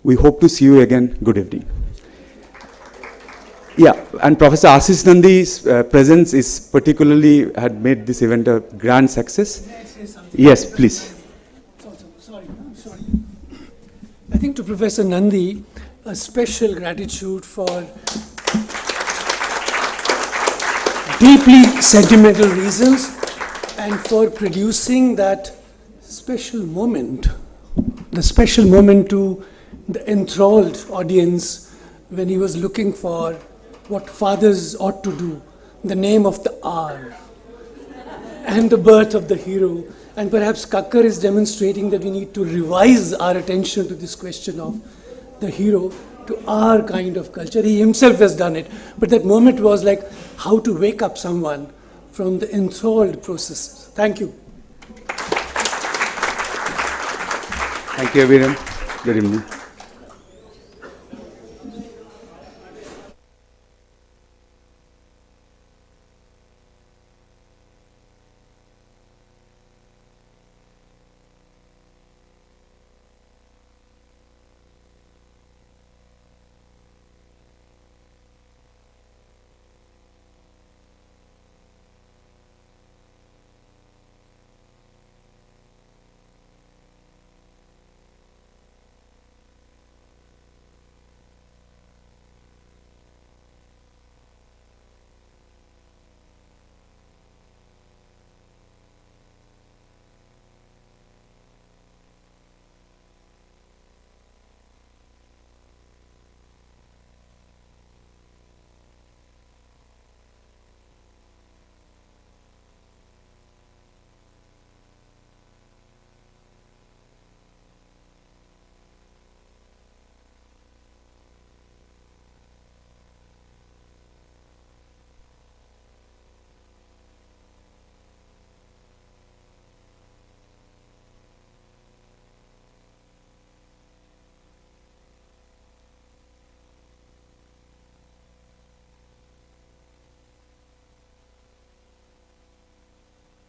We hope to see you again. Good evening. Yeah, and Professor Ashish Nandi's presence is particularly had made this event a grand success. Yes, please. Sorry. I think to Professor Nandi, a special gratitude for deeply sentimental reasons and for producing that special moment, the special moment to the enthralled audience when he was looking for what fathers ought to do, the name of the hour, and the birth of the hero. And perhaps Kakar is demonstrating that we need to revise our attention to this question of the hero to our kind of culture. He himself has done it, but that moment was like how to wake up someone from the enthralled process. Thank you. Thank you, everyone. Good evening.